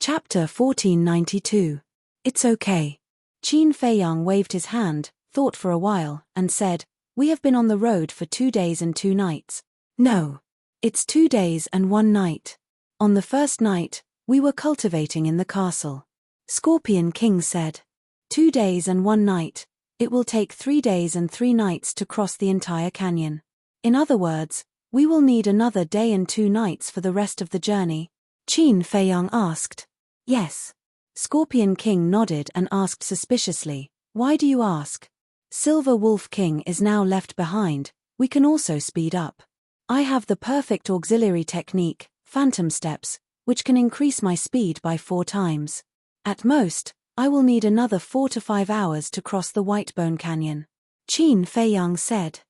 Chapter 1492. It's okay. Qin Feiyang waved his hand, thought for a while, and said, "We have been on the road for 2 days and 2 nights. No. It's 2 days and 1 night. On the first night, we were cultivating in the castle." Scorpion King said, 2 days and 1 night. It will take 3 days and 3 nights to cross the entire canyon. In other words, we will need another day and 2 nights for the rest of the journey. Qin Feiyang asked. Yes. Scorpion King nodded and asked suspiciously, "Why do you ask?" Silver Wolf King is now left behind. We can also speed up. I have the perfect auxiliary technique, Phantom Steps, which can increase my speed by 4 times. At most, I will need another 4 to 5 hours to cross the Whitebone Canyon. Qin Feiyang said.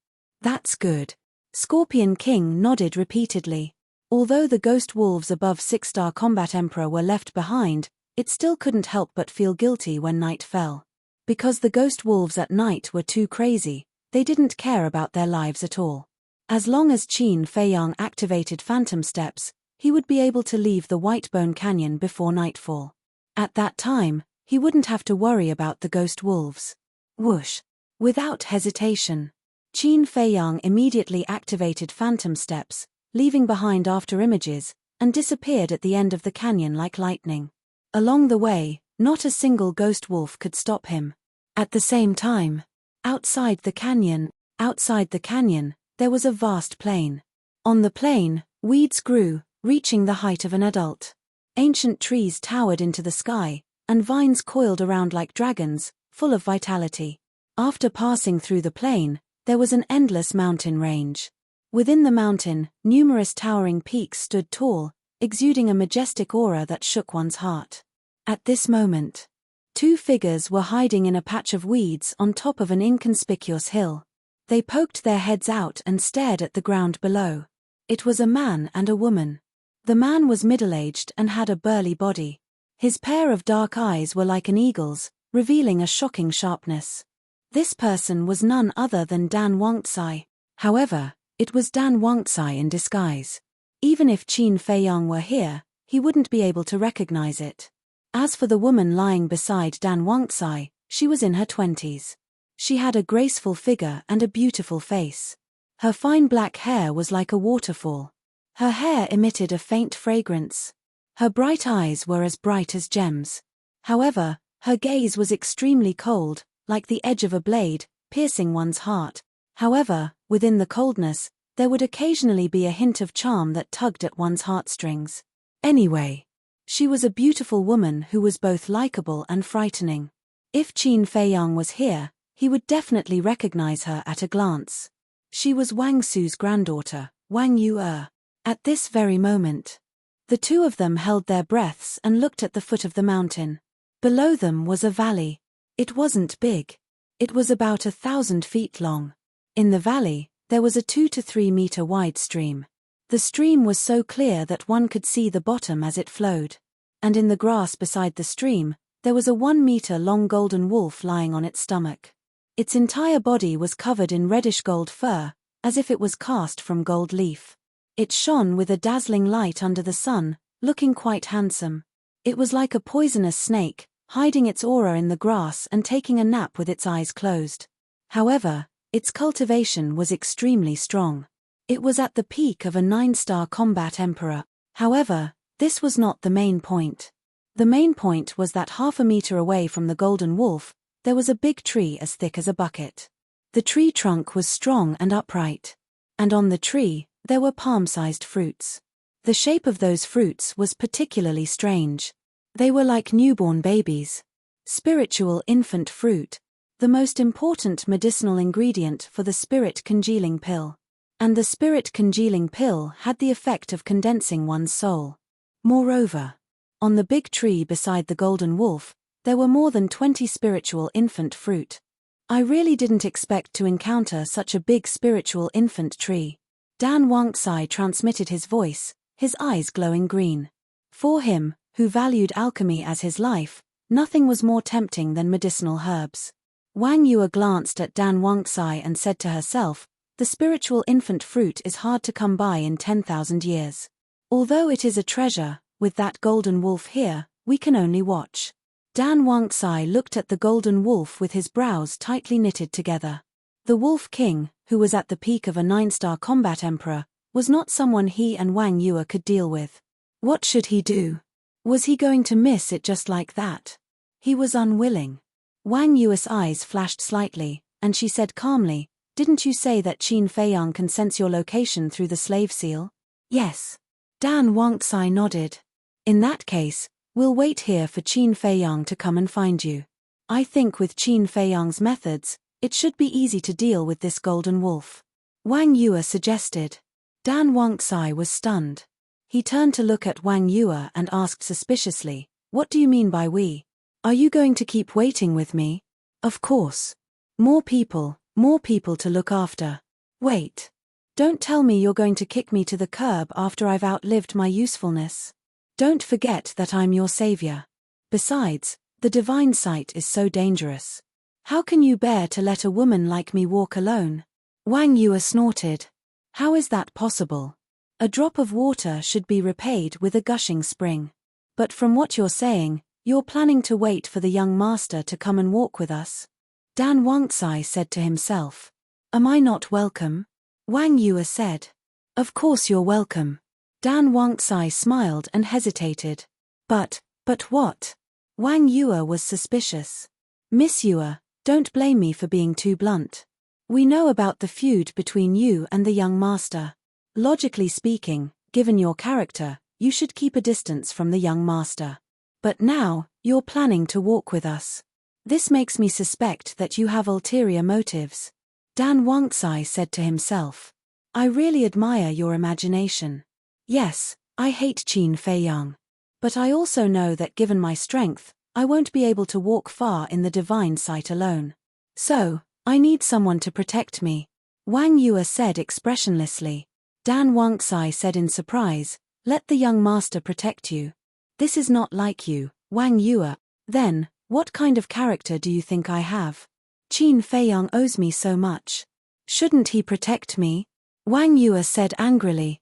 That's good. Scorpion King nodded repeatedly. Although the ghost wolves above 6-star Combat Emperor were left behind, it still couldn't help but feel guilty when night fell. Because the ghost wolves at night were too crazy, they didn't care about their lives at all. As long as Qin Feiyang activated Phantom Steps, he would be able to leave the Whitebone Canyon before nightfall. At that time, he wouldn't have to worry about the ghost wolves. Whoosh! Without hesitation, Qin Feiyang immediately activated Phantom Steps, leaving behind after images, and disappeared at the end of the canyon like lightning. Along the way, not a single ghost wolf could stop him. At the same time, outside the canyon, there was a vast plain. On the plain, weeds grew, reaching the height of an adult. Ancient trees towered into the sky, and vines coiled around like dragons, full of vitality. After passing through the plain, there was an endless mountain range. Within the mountain, numerous towering peaks stood tall, exuding a majestic aura that shook one's heart. At this moment, 2 figures were hiding in a patch of weeds on top of an inconspicuous hill. They poked their heads out and stared at the ground below. It was a man and a woman. The man was middle-aged and had a burly body. His pair of dark eyes were like an eagle's, revealing a shocking sharpness. This person was none other than Dan Wangcai. However, it was Dan Wangcai in disguise. Even if Qin Feiyang were here, he wouldn't be able to recognize it. As for the woman lying beside Dan Wangcai, she was in her 20s. She had a graceful figure and a beautiful face. Her fine black hair was like a waterfall. Her hair emitted a faint fragrance. Her bright eyes were as bright as gems. However, her gaze was extremely cold, like the edge of a blade, piercing one's heart. However, within the coldness, there would occasionally be a hint of charm that tugged at one's heartstrings. Anyway, she was a beautiful woman who was both likable and frightening. If Qin Feiyang was here, he would definitely recognize her at a glance. She was Wang Su's granddaughter, Wang Yu. At this very moment, the 2 of them held their breaths and looked at the foot of the mountain. Below them was a valley. It wasn't big. It was about 1,000 feet long. In the valley, there was a 2 to 3 meter wide stream. The stream was so clear that one could see the bottom as it flowed. And in the grass beside the stream, there was a 1 meter long golden wolf lying on its stomach. Its entire body was covered in reddish gold fur, as if it was cast from gold leaf. It shone with a dazzling light under the sun, looking quite handsome. It was like a poisonous snake, hiding its aura in the grass and taking a nap with its eyes closed. However, its cultivation was extremely strong. It was at the peak of a 9-star Combat Emperor. However, this was not the main point. The main point was that half a meter away from the golden wolf, there was a big tree as thick as a bucket. The tree trunk was strong and upright. And on the tree, there were palm-sized fruits. The shape of those fruits was particularly strange. They were like newborn babies. Spiritual infant fruit, the most important medicinal ingredient for the spirit congealing pill. And the spirit congealing pill had the effect of condensing one's soul. Moreover, on the big tree beside the golden wolf, there were more than 20 spiritual infant fruit. I really didn't expect to encounter such a big spiritual infant tree. Dan Wangcai transmitted his voice, his eyes glowing green. For him, who valued alchemy as his life, nothing was more tempting than medicinal herbs. Wang Yu glanced at Dan Wangcai and said to herself, "The spiritual infant fruit is hard to come by in 10,000 years. Although it is a treasure, with that golden wolf here, We can only watch. Dan Wangxai looked at the golden wolf with his brows tightly knitted together. The Wolf King, who was at the peak of a 9-star combat emperor, was not someone he and Wang Yue could deal with. What should he do? Was he going to miss it just like that? He was unwilling. Wang Yue's eyes flashed slightly, and she said calmly, "Didn't you say that Qin Feiyang can sense your location through the slave seal?" "Yes." Dan Wangxai nodded. "In that case, we'll wait here for Qin Feiyang to come and find you. I think with Qin Feiyang's methods, it should be easy to deal with this golden wolf," Wang Yue suggested. Dan Wangxai was stunned. He turned to look at Wang Yue and asked suspiciously, "What do you mean by we? Are you going to keep waiting with me?" "Of course. More people to look after." "Wait. Don't tell me you're going to kick me to the curb after I've outlived my usefulness. Don't forget that I'm your savior. Besides, the divine sight is so dangerous. How can you bear to let a woman like me walk alone?" Wang Yue snorted. "How is that possible? A drop of water should be repaid with a gushing spring. But from what you're saying, you're planning to wait for the young master to come and walk with us." Dan Wangxai said to himself. "Am I not welcome?" Wang Yue said. "Of course you're welcome." Dan Wangxai smiled and hesitated. But what?" Wang Yue was suspicious. "Miss Yue, don't blame me for being too blunt. We know about the feud between you and the young master. Logically speaking, given your character, you should keep a distance from the young master. But now, you're planning to walk with us. This makes me suspect that you have ulterior motives." Dan Wangxai said to himself. "I really admire your imagination. Yes, I hate Qin Feiyang. But I also know that given my strength, I won't be able to walk far in the divine sight alone. So, I need someone to protect me," Wang Yue said expressionlessly. Dan Wangxai said in surprise, "Let the young master protect you. This is not like you, Wang Yue. Then, what kind of character do you think I have? Qin Feiyang owes me so much. Shouldn't he protect me?" Wang Yue said angrily.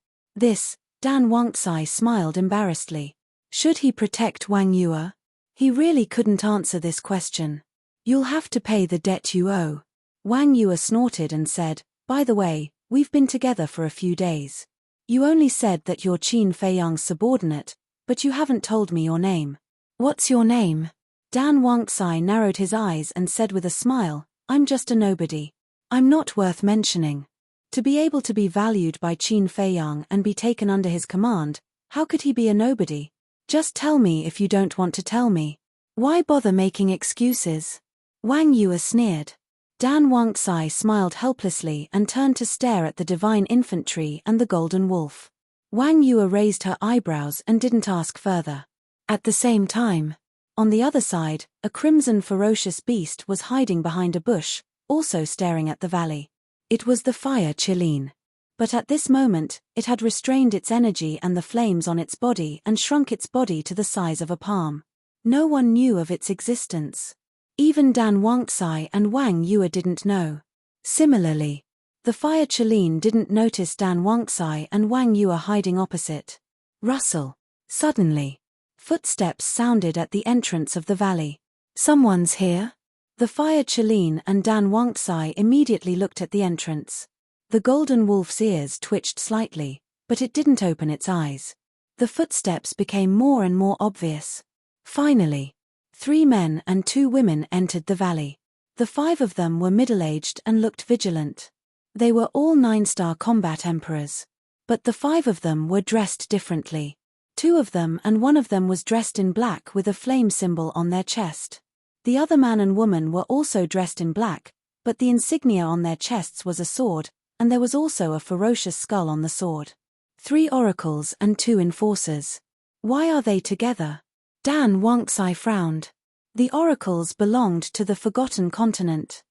Dan Wangxai smiled embarrassedly. Should he protect Wang Yue? He really couldn't answer this question. "You'll have to pay the debt you owe." Wang Yue snorted and said, "By the way, we've been together for a few days. You only said that you're Qin Feiyang's subordinate, but you haven't told me your name." "What's your name?" Dan Wangxai narrowed his eyes and said with a smile, "I'm just a nobody. I'm not worth mentioning. To be able to be valued by Qin Feiyang and be taken under his command, how could he be a nobody? Just tell me if you don't want to tell me. Why bother making excuses?" Wang Yue sneered. Dan Wangxai smiled helplessly and turned to stare at the divine infantry and the golden wolf. Wang Yue raised her eyebrows and didn't ask further. At the same time, on the other side, a crimson ferocious beast was hiding behind a bush, also staring at the valley. It was the fire Qilin. But at this moment, it had restrained its energy and the flames on its body and shrunk its body to the size of a palm. No one knew of its existence. Even Dan Wangxai and Wang Yue didn't know. Similarly, the fire Qilin didn't notice Dan Wangxai and Wang Yue hiding opposite. Rustle. Suddenly, footsteps sounded at the entrance of the valley. "Someone's here?" The fire Qilin and Dan Wangxai immediately looked at the entrance. The golden wolf's ears twitched slightly, but it didn't open its eyes. The footsteps became more and more obvious. Finally, 3 men and 2 women entered the valley. The 5 of them were middle-aged and looked vigilant. They were all 9-star combat emperors. But the 5 of them were dressed differently. 2 of them and 1 of them was dressed in black with a flame symbol on their chest. The other man and woman were also dressed in black, but the insignia on their chests was a sword, and there was also a ferocious skull on the sword. 3 oracles and 2 enforcers. Why are they together? Dan Wangxai frowned. The oracles belonged to the Forgotten Continent.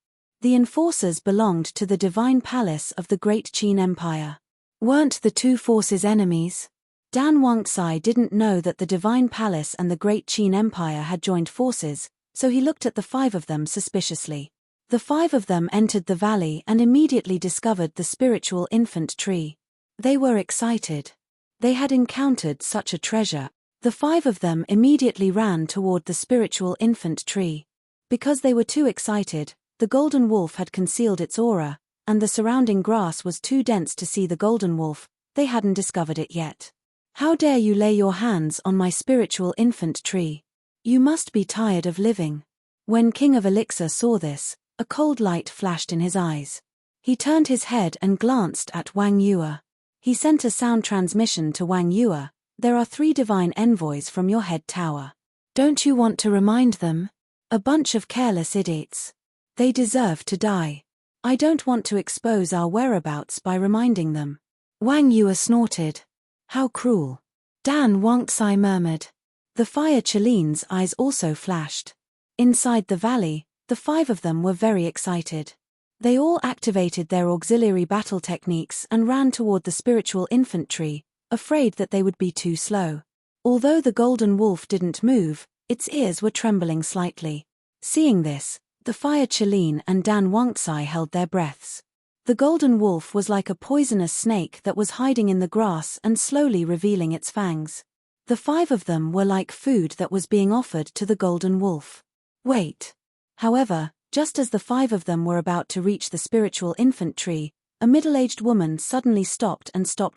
The enforcers belonged to the divine palace of the Great Qin Empire. Weren't the 2 forces enemies? Dan Wangxai didn't know that the divine palace and the Great Qin Empire had joined forces, so he looked at the 5 of them suspiciously. The 5 of them entered the valley and immediately discovered the spiritual infant tree. They were excited. They had encountered such a treasure. The 5 of them immediately ran toward the spiritual infant tree. Because they were too excited, the golden wolf had concealed its aura, and the surrounding grass was too dense to see the golden wolf. They hadn't discovered it yet. How dare you lay your hands on my spiritual infant tree? You must be tired of living. When King of Elixir saw this, a cold light flashed in his eyes. He turned his head and glanced at Wang Yue. He sent a sound transmission to Wang Yue. There are 3 divine envoys from your head tower. Don't you want to remind them? A bunch of careless idiots. They deserve to die. I don't want to expose our whereabouts by reminding them. Wang Yue snorted. How cruel. Dan Wangtsai murmured. The fire Chaline's eyes also flashed. Inside the valley, the 5 of them were very excited. They all activated their auxiliary battle techniques and ran toward the spiritual infantry, afraid that they would be too slow. Although the golden wolf didn't move, its ears were trembling slightly. Seeing this, the fire Chaline and Dan Wangtsai held their breaths. The golden wolf was like a poisonous snake that was hiding in the grass and slowly revealing its fangs. The 5 of them were like food that was being offered to the golden wolf. Wait. However, just as the 5 of them were about to reach the spiritual infantry, a middle-aged woman suddenly stopped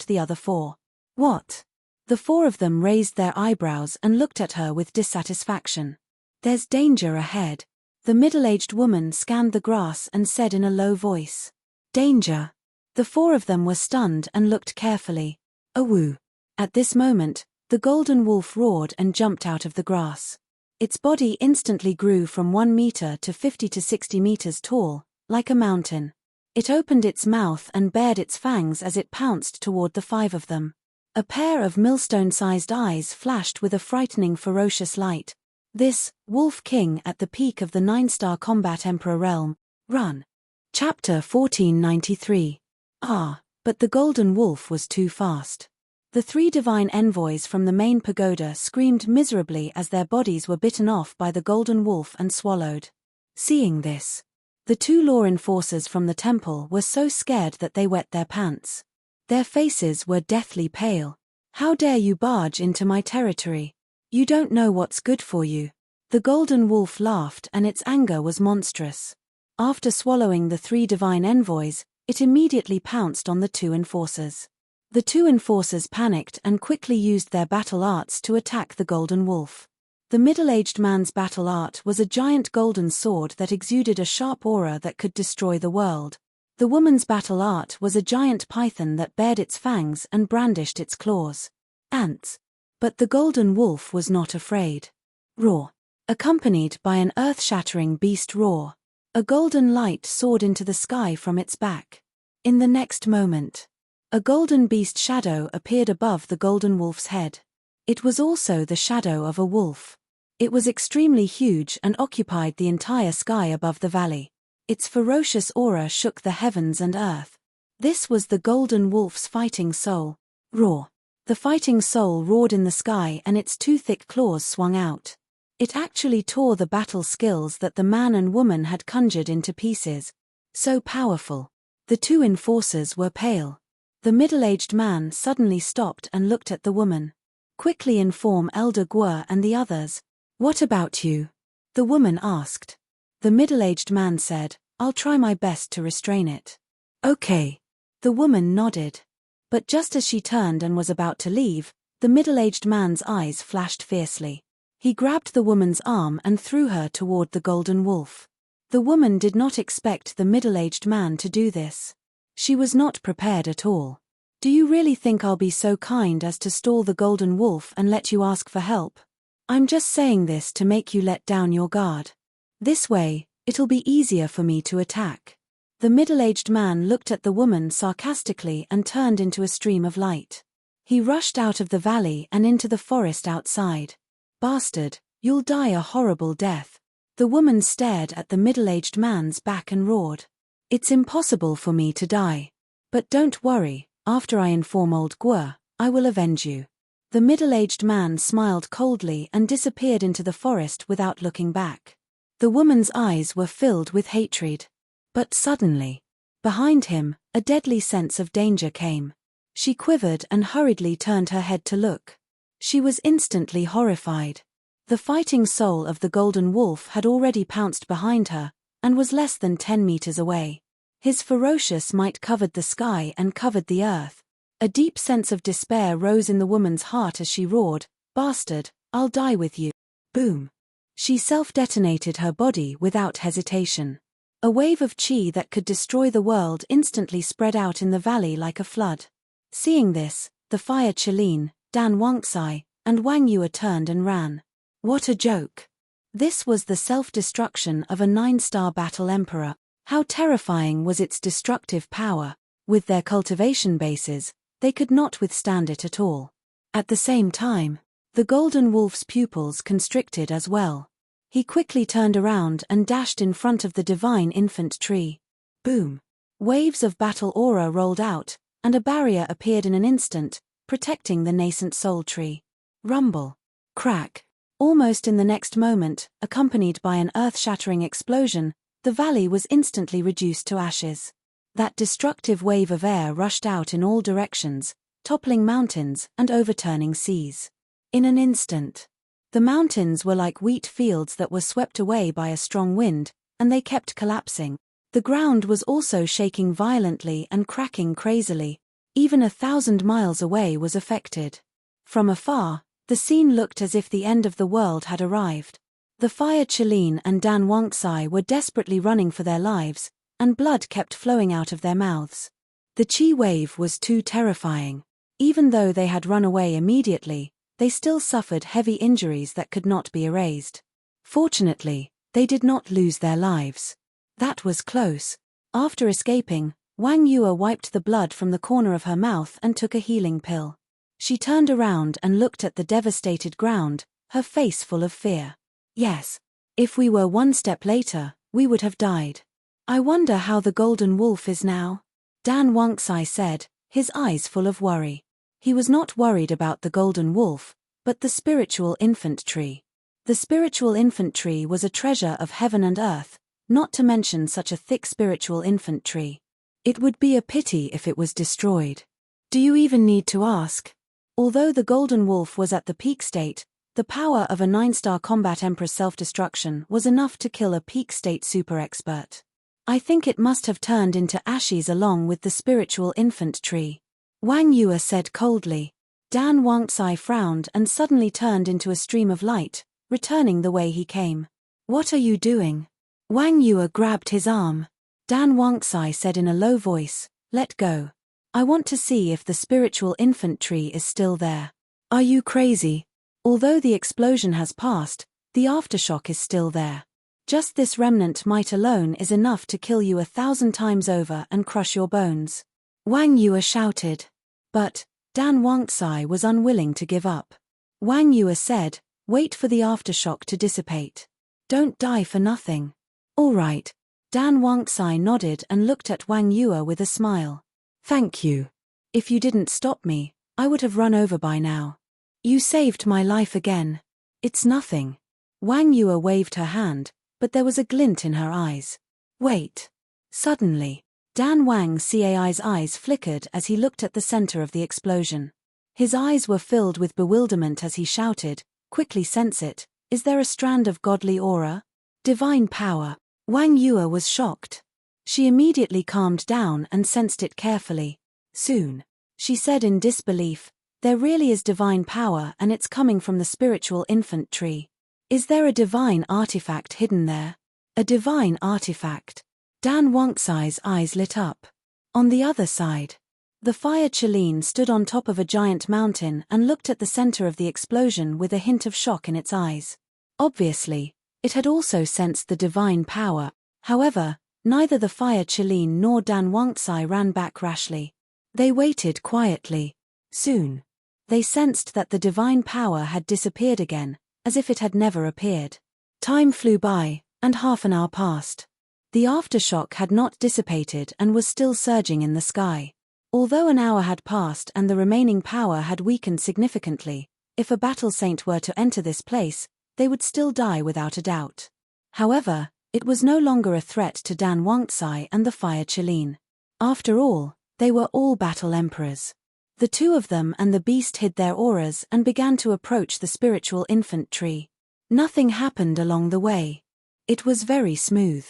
the other 4. What? The 4 of them raised their eyebrows and looked at her with dissatisfaction. There's danger ahead. The middle-aged woman scanned the grass and said in a low voice. Danger. The 4 of them were stunned and looked carefully. Awoo. At this moment, the golden wolf roared and jumped out of the grass. Its body instantly grew from 1 meter to 50 to 60 meters tall, like a mountain. It opened its mouth and bared its fangs as it pounced toward the 5 of them. A pair of millstone-sized eyes flashed with a frightening ferocious light. This, Wolf King at the peak of the 9-star combat Emperor realm. Run. Chapter 1493. But the golden wolf was too fast. The 3 divine envoys from the main pagoda screamed miserably as their bodies were bitten off by the golden wolf and swallowed. Seeing this, the 2 law enforcers from the temple were so scared that they wet their pants. Their faces were deathly pale. How dare you barge into my territory? You don't know what's good for you. The golden wolf laughed and its anger was monstrous. After swallowing the 3 divine envoys, it immediately pounced on the 2 enforcers. The 2 enforcers panicked and quickly used their battle arts to attack the golden wolf. The middle-aged man's battle art was a giant golden sword that exuded a sharp aura that could destroy the world. The woman's battle art was a giant python that bared its fangs and brandished its claws. Ants. But the golden wolf was not afraid. Roar. Accompanied by an earth-shattering beast roar. A golden light soared into the sky from its back. In the next moment, a golden beast shadow appeared above the golden wolf's head. It was also the shadow of a wolf. It was extremely huge and occupied the entire sky above the valley. Its ferocious aura shook the heavens and earth. This was the golden wolf's fighting soul. Roar. The fighting soul roared in the sky and its 2 thick claws swung out. It actually tore the battle skills that the man and woman had conjured into pieces. So powerful. The 2 enforcers were pale. The middle-aged man suddenly stopped and looked at the woman. Quickly inform Elder Guo and the others. What about you? The woman asked. The middle-aged man said, I'll try my best to restrain it. Okay. The woman nodded. But just as she turned and was about to leave, the middle-aged man's eyes flashed fiercely. He grabbed the woman's arm and threw her toward the golden wolf. The woman did not expect the middle-aged man to do this. She was not prepared at all. Do you really think I'll be so kind as to stall the golden wolf and let you ask for help? I'm just saying this to make you let down your guard. This way, it'll be easier for me to attack. The middle-aged man looked at the woman sarcastically and turned into a stream of light. He rushed out of the valley and into the forest outside. Bastard, you'll die a horrible death. The woman stared at the middle-aged man's back and roared. It's impossible for me to die. But don't worry, after I inform old Guo, I will avenge you. The middle-aged man smiled coldly and disappeared into the forest without looking back. The woman's eyes were filled with hatred. But suddenly, behind him, a deadly sense of danger came. She quivered and hurriedly turned her head to look. She was instantly horrified. The fighting soul of the golden wolf had already pounced behind her, and was less than 10 meters away. His ferocious might covered the sky and covered the earth. A deep sense of despair rose in the woman's heart as she roared, "Bastard, I'll die with you." Boom. She self-detonated her body without hesitation. A wave of chi that could destroy the world instantly spread out in the valley like a flood. Seeing this, the fire Chelin, Dan Wangxai, and Wang Yue turned and ran. What a joke. This was the self-destruction of a 9-star battle emperor. How terrifying was its destructive power. With their cultivation bases, they could not withstand it at all. At the same time, the golden wolf's pupils constricted as well. He quickly turned around and dashed in front of the divine infant tree. Boom. Waves of battle aura rolled out, and a barrier appeared in an instant, protecting the nascent soul tree. Rumble. Crack. Almost in the next moment, accompanied by an earth-shattering explosion, the valley was instantly reduced to ashes. That destructive wave of air rushed out in all directions, toppling mountains and overturning seas. In an instant, the mountains were like wheat fields that were swept away by a strong wind, and they kept collapsing. The ground was also shaking violently and cracking crazily. Even 1,000 miles away was affected. From afar, the scene looked as if the end of the world had arrived. The fire Chelin and Dan Wangxai were desperately running for their lives, and blood kept flowing out of their mouths. The chi wave was too terrifying. Even though they had run away immediately, they still suffered heavy injuries that could not be erased. Fortunately, they did not lose their lives. That was close. After escaping, Wang Yue wiped the blood from the corner of her mouth and took a healing pill. She turned around and looked at the devastated ground, her face full of fear. Yes. If we were one step later, we would have died. I wonder how the golden wolf is now? Dan Wangxai said, his eyes full of worry. He was not worried about the golden wolf, but the spiritual infant tree. The spiritual infant tree was a treasure of heaven and earth, not to mention such a thick spiritual infant tree. It would be a pity if it was destroyed. Do you even need to ask? Although the golden wolf was at the peak state, the power of a 9-star combat emperor's self-destruction was enough to kill a peak state super expert. I think it must have turned into ashes along with the spiritual infant tree. Wang Yue said coldly. Dan Wangxai frowned and suddenly turned into a stream of light, returning the way he came. What are you doing? Wang Yue grabbed his arm. Dan Wangxai said in a low voice, "Let go. I want to see if the spiritual infant tree is still there." Are you crazy? Although the explosion has passed, the aftershock is still there. Just this remnant might alone is enough to kill you 1,000 times over and crush your bones. Wang Yue shouted. But Dan Wangxai was unwilling to give up. Wang Yue said, "Wait for the aftershock to dissipate. Don't die for nothing." All right. Dan Wangxai nodded and looked at Wang Yue with a smile. "Thank you. If you didn't stop me, I would have run over by now. You saved my life again." "It's nothing." Wang Yue waved her hand, but there was a glint in her eyes. "Wait." Suddenly, Dan Wangxai's eyes flickered as he looked at the center of the explosion. His eyes were filled with bewilderment as he shouted, "Quickly sense it. Is there a strand of godly aura? Divine power." Wang Yue was shocked. She immediately calmed down and sensed it carefully. "Soon," she said in disbelief, "there really is divine power and it's coming from the spiritual infant tree. Is there a divine artifact hidden there?" "A divine artifact?" Dan Wangxai's eyes lit up. On the other side, the fire Chelin stood on top of a giant mountain and looked at the center of the explosion with a hint of shock in its eyes. Obviously, it had also sensed the divine power. However, neither the fire Chelin nor Dan Wangxai ran back rashly. They waited quietly. Soon, they sensed that the divine power had disappeared again, as if it had never appeared. Time flew by, and half an hour passed. The aftershock had not dissipated and was still surging in the sky. Although an hour had passed and the remaining power had weakened significantly, if a battle saint were to enter this place, they would still die without a doubt. However, it was no longer a threat to Dan Wangxai and the fire Chelin. After all, they were all battle emperors. The two of them and the beast hid their auras and began to approach the spiritual infant tree. Nothing happened along the way. It was very smooth.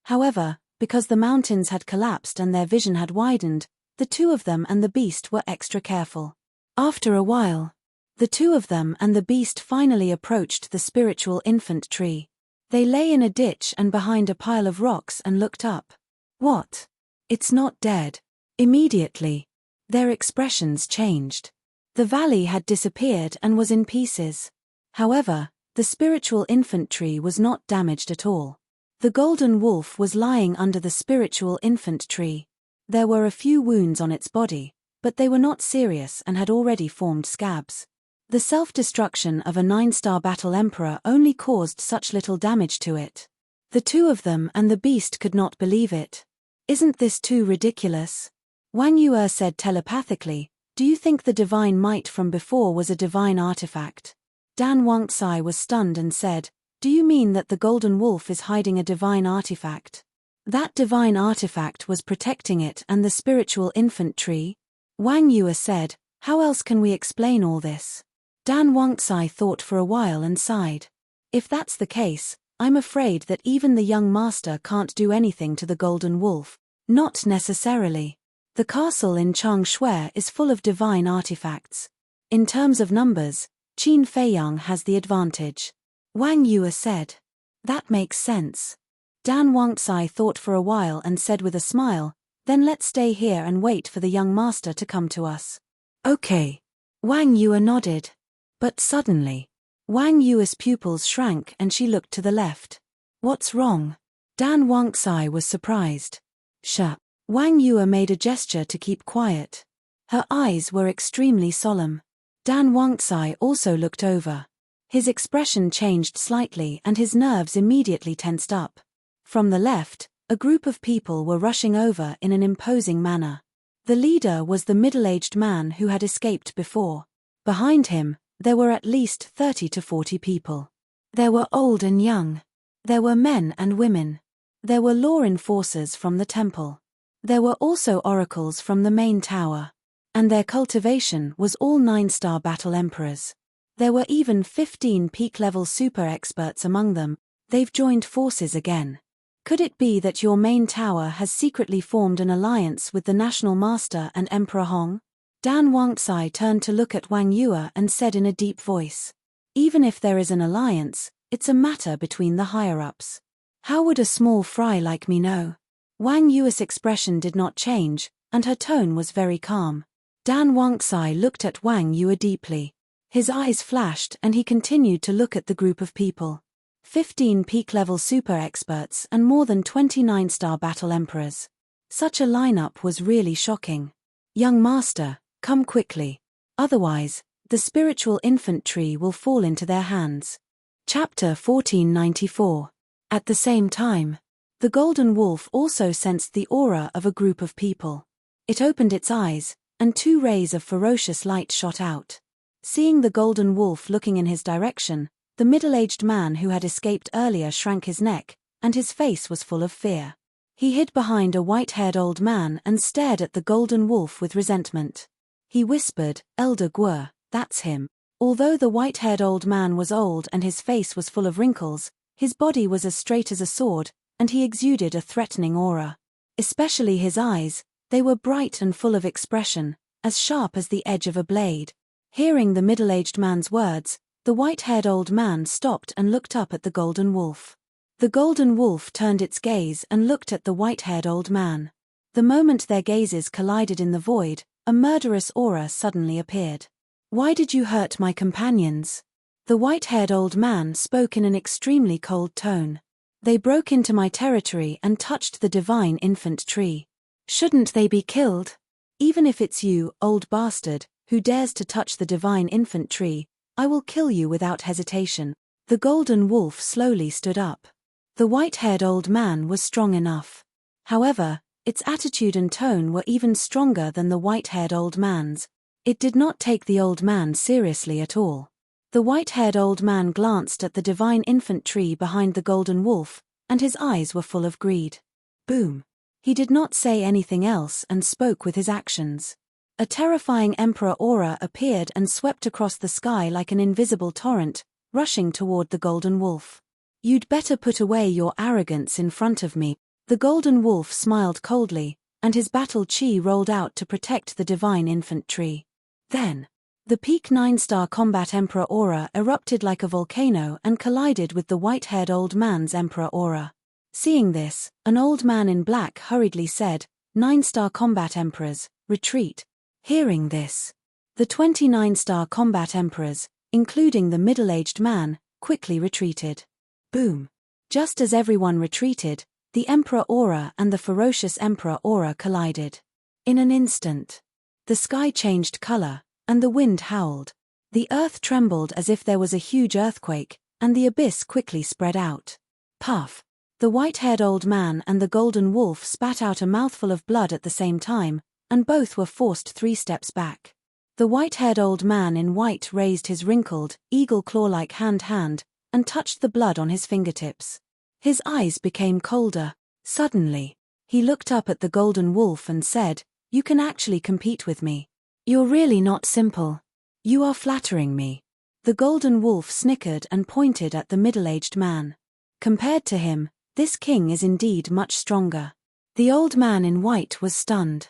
However, because the mountains had collapsed and their vision had widened, the two of them and the beast were extra careful. After a while, the two of them and the beast finally approached the spiritual infant tree. They lay in a ditch and behind a pile of rocks and looked up. What? It's not dead. Immediately, their expressions changed. The valley had disappeared and was in pieces. However, the spiritual infant tree was not damaged at all. The golden wolf was lying under the spiritual infant tree. There were a few wounds on its body, but they were not serious and had already formed scabs. The self-destruction of a 9-star battle emperor only caused such little damage to it. The two of them and the beast could not believe it. Isn't this too ridiculous? Wang Yue said telepathically, do you think the divine might from before was a divine artifact? Dan Wangxi was stunned and said, do you mean that the golden wolf is hiding a divine artifact? That divine artifact was protecting it and the spiritual infant tree? Wang Yue said, how else can we explain all this? Dan Wangxi thought for a while and sighed. If that's the case, I'm afraid that even the young master can't do anything to the golden wolf. Not necessarily. The castle in Changshui is full of divine artifacts. In terms of numbers, Qin Feiyang has the advantage. Wang Yue said. That makes sense. Dan Wangxi thought for a while and said with a smile, then let's stay here and wait for the young master to come to us. Okay. Wang Yue nodded. But suddenly, Wang Yue's pupils shrank and she looked to the left. What's wrong? Dan Wangxi was surprised. Shh. Wang Yue made a gesture to keep quiet. Her eyes were extremely solemn. Dan Wangxi also looked over. His expression changed slightly and his nerves immediately tensed up. From the left, a group of people were rushing over in an imposing manner. The leader was the middle-aged man who had escaped before. Behind him, there were at least 30 to 40 people. There were old and young. There were men and women. There were law enforcers from the temple. There were also oracles from the main tower. And their cultivation was all 9-star battle emperors. There were even 15 peak-level super experts among them. They've joined forces again. Could it be that your main tower has secretly formed an alliance with the National Master and Emperor Hong? Dan Wangxi turned to look at Wang Yue and said in a deep voice. Even if there is an alliance, it's a matter between the higher-ups. How would a small fry like me know? Wang Yue's expression did not change, and her tone was very calm. Dan Wangxi looked at Wang Yue deeply. His eyes flashed and he continued to look at the group of people. 15 peak-level super experts and more than 29-star battle emperors. Such a lineup was really shocking. Young master, come quickly. Otherwise, the spiritual infant tree will fall into their hands. Chapter 1494. At the same time, the golden wolf also sensed the aura of a group of people. It opened its eyes, and 2 rays of ferocious light shot out. Seeing the golden wolf looking in his direction, the middle-aged man who had escaped earlier shrank his neck, and his face was full of fear. He hid behind a white-haired old man and stared at the golden wolf with resentment. He whispered, Elder Guo, that's him. Although the white-haired old man was old and his face was full of wrinkles, his body was as straight as a sword, and he exuded a threatening aura. Especially his eyes, they were bright and full of expression, as sharp as the edge of a blade. Hearing the middle-aged man's words, the white-haired old man stopped and looked up at the golden wolf. The golden wolf turned its gaze and looked at the white-haired old man. The moment their gazes collided in the void, a murderous aura suddenly appeared. Why did you hurt my companions? The white-haired old man spoke in an extremely cold tone. They broke into my territory and touched the divine infant tree. Shouldn't they be killed? Even if it's you, old bastard, who dares to touch the divine infant tree, I will kill you without hesitation. The golden wolf slowly stood up. The white-haired old man was strong enough. However, its attitude and tone were even stronger than the white-haired old man's. It did not take the old man seriously at all. The white-haired old man glanced at the divine infant tree behind the golden wolf, and his eyes were full of greed. Boom. He did not say anything else and spoke with his actions. A terrifying emperor aura appeared and swept across the sky like an invisible torrent, rushing toward the golden wolf. "You'd better put away your arrogance in front of me." The golden wolf smiled coldly, and his battle chi rolled out to protect the divine infant tree. Then, the peak 9-star combat emperor aura erupted like a volcano and collided with the white-haired old man's emperor aura. Seeing this, an old man in black hurriedly said, 9-star combat emperors, retreat." Hearing this, the 29-star combat emperors, including the middle-aged man, quickly retreated. Boom! Just as everyone retreated, the emperor aura and the ferocious emperor aura collided. In an instant, the sky changed color, and the wind howled. The earth trembled as if there was a huge earthquake, and the abyss quickly spread out. Puff! The white-haired old man and the golden wolf spat out a mouthful of blood at the same time, and both were forced 3 steps back. The white-haired old man in white raised his wrinkled, eagle-claw-like hand and touched the blood on his fingertips. His eyes became colder. Suddenly, he looked up at the golden wolf and said, "You can actually compete with me. You're really not simple. You are flattering me." The golden wolf snickered and pointed at the middle-aged man. Compared to him, this king is indeed much stronger. The old man in white was stunned.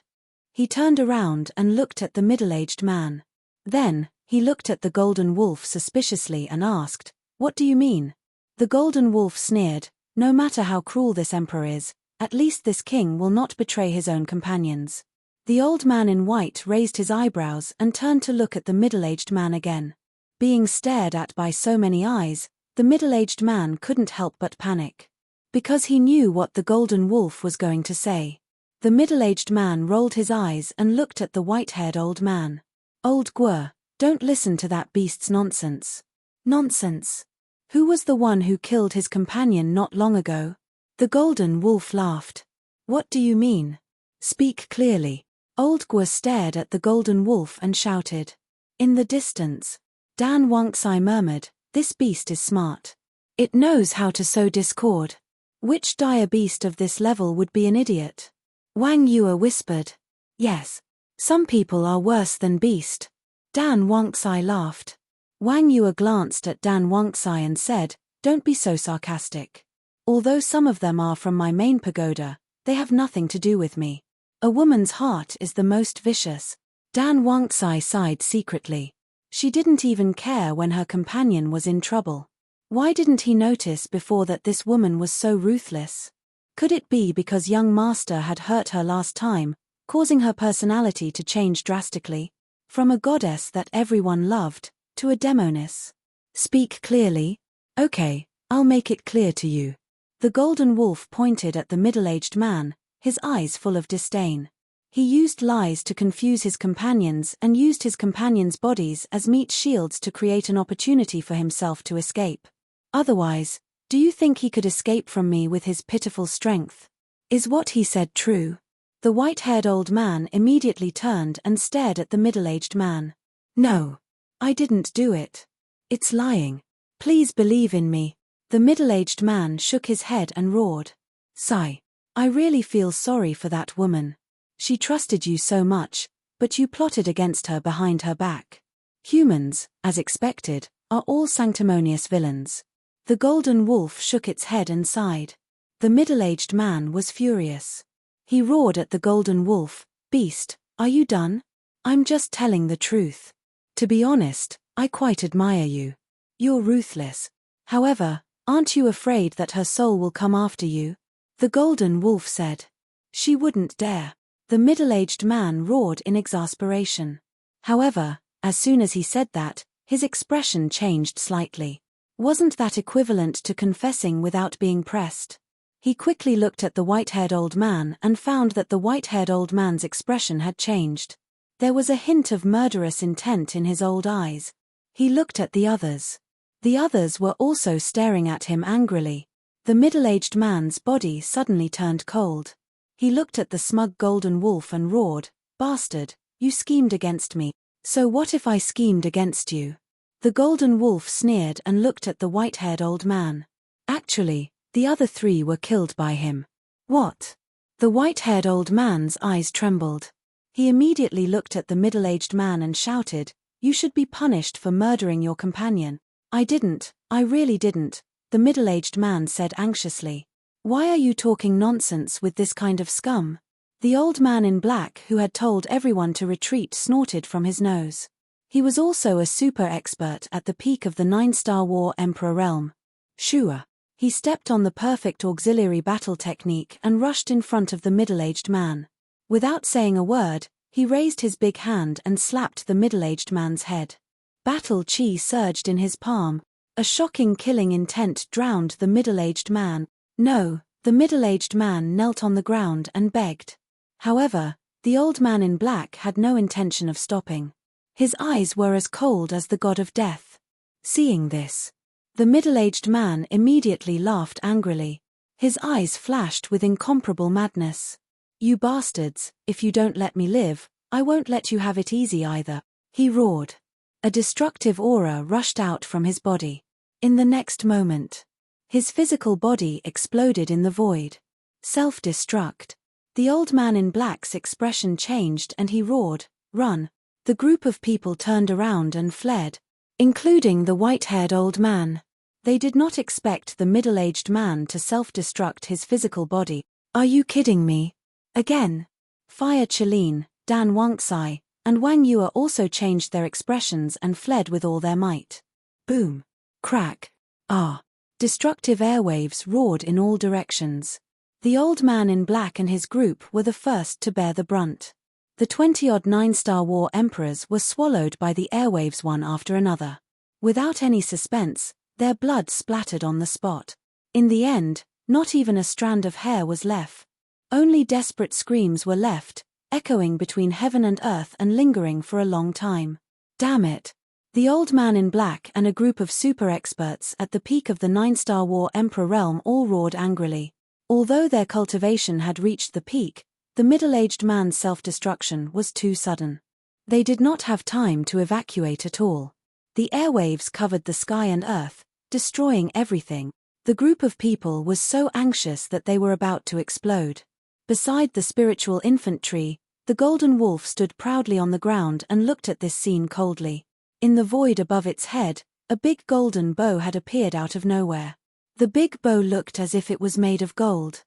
He turned around and looked at the middle-aged man. Then, he looked at the golden wolf suspiciously and asked, "What do you mean?" The golden wolf sneered, "No matter how cruel this emperor is, at least this king will not betray his own companions." The old man in white raised his eyebrows and turned to look at the middle-aged man again. Being stared at by so many eyes, the middle-aged man couldn't help but panic. Because he knew what the golden wolf was going to say. The middle-aged man rolled his eyes and looked at the white-haired old man. "Old Guo, don't listen to that beast's nonsense." "Nonsense? Who was the one who killed his companion not long ago?" The golden wolf laughed. "What do you mean? Speak clearly." Old Guo stared at the golden wolf and shouted. In the distance, Dan Wangxai murmured, "This beast is smart. It knows how to sow discord. Which dire beast of this level would be an idiot?" Wang Yue whispered, "Yes. Some people are worse than beast." Dan Wangxai laughed. Wang Yue glanced at Dan Wangxai and said, "Don't be so sarcastic. Although some of them are from my main pagoda, they have nothing to do with me. A woman's heart is the most vicious." Dan Wangxai sighed secretly. She didn't even care when her companion was in trouble. Why didn't he notice before that this woman was so ruthless? Could it be because young master had hurt her last time, causing her personality to change drastically? From a goddess that everyone loved, to a demoness. "Speak clearly?" "Okay, I'll make it clear to you." The golden wolf pointed at the middle-aged man, his eyes full of disdain. He used lies to confuse his companions and used his companions' bodies as meat shields to create an opportunity for himself to escape. Otherwise, do you think he could escape from me with his pitiful strength? Is what he said true? The white-haired old man immediately turned and stared at the middle-aged man. "No. I didn't do it. It's lying. Please believe in me." The middle-aged man shook his head and roared. "Sigh. I really feel sorry for that woman. She trusted you so much, but you plotted against her behind her back. Humans, as expected, are all sanctimonious villains." The golden wolf shook its head and sighed. The middle-aged man was furious. He roared at the golden wolf, "Beast, are you done? I'm just telling the truth. To be honest, I quite admire you. You're ruthless. However, aren't you afraid that her soul will come after you?" The golden wolf said. "She wouldn't dare." The middle-aged man roared in exasperation. However, as soon as he said that, his expression changed slightly. Wasn't that equivalent to confessing without being pressed? He quickly looked at the white-haired old man and found that the white-haired old man's expression had changed. There was a hint of murderous intent in his old eyes. He looked at the others. The others were also staring at him angrily. The middle-aged man's body suddenly turned cold. He looked at the smug golden wolf and roared, "Bastard, you schemed against me. So what if I schemed against you?" The golden wolf sneered and looked at the white-haired old man. Actually, the other 3 were killed by him. "What?" The white-haired old man's eyes trembled. He immediately looked at the middle-aged man and shouted, "You should be punished for murdering your companion." "I didn't, I really didn't," the middle-aged man said anxiously. "Why are you talking nonsense with this kind of scum?" The old man in black who had told everyone to retreat snorted from his nose. He was also a super expert at the peak of the 9-star War Emperor realm. Shua. He stepped on the perfect auxiliary battle technique and rushed in front of the middle-aged man. Without saying a word, he raised his big hand and slapped the middle-aged man's head. Battle chi surged in his palm. A shocking killing intent drowned the middle-aged man. No, the middle-aged man knelt on the ground and begged. However, the old man in black had no intention of stopping. His eyes were as cold as the god of death. Seeing this, the middle-aged man immediately laughed angrily. His eyes flashed with incomparable madness. "You bastards, if you don't let me live, I won't let you have it easy either," he roared. A destructive aura rushed out from his body. In the next moment, his physical body exploded in the void. Self-destruct. The old man in black's expression changed and he roared, "Run!" The group of people turned around and fled, including the white-haired old man. They did not expect the middle-aged man to self-destruct his physical body. "Are you kidding me?" Again. Fire Chalene, Dan Wangxai, and Wang Yue also changed their expressions and fled with all their might. Boom. Crack. Ah. Destructive airwaves roared in all directions. The old man in black and his group were the first to bear the brunt. The 20-odd 9-star War Emperors were swallowed by the airwaves one after another. Without any suspense, their blood splattered on the spot. In the end, not even a strand of hair was left. Only desperate screams were left, echoing between heaven and earth and lingering for a long time. Damn it! The old man in black and a group of super experts at the peak of the 9-star War Emperor realm all roared angrily. Although their cultivation had reached the peak, the middle-aged man's self-destruction was too sudden. They did not have time to evacuate at all. The airwaves covered the sky and earth, destroying everything. The group of people was so anxious that they were about to explode. Beside the spiritual infantry, the golden wolf stood proudly on the ground and looked at this scene coldly. In the void above its head, a big golden bow had appeared out of nowhere. The big bow looked as if it was made of gold.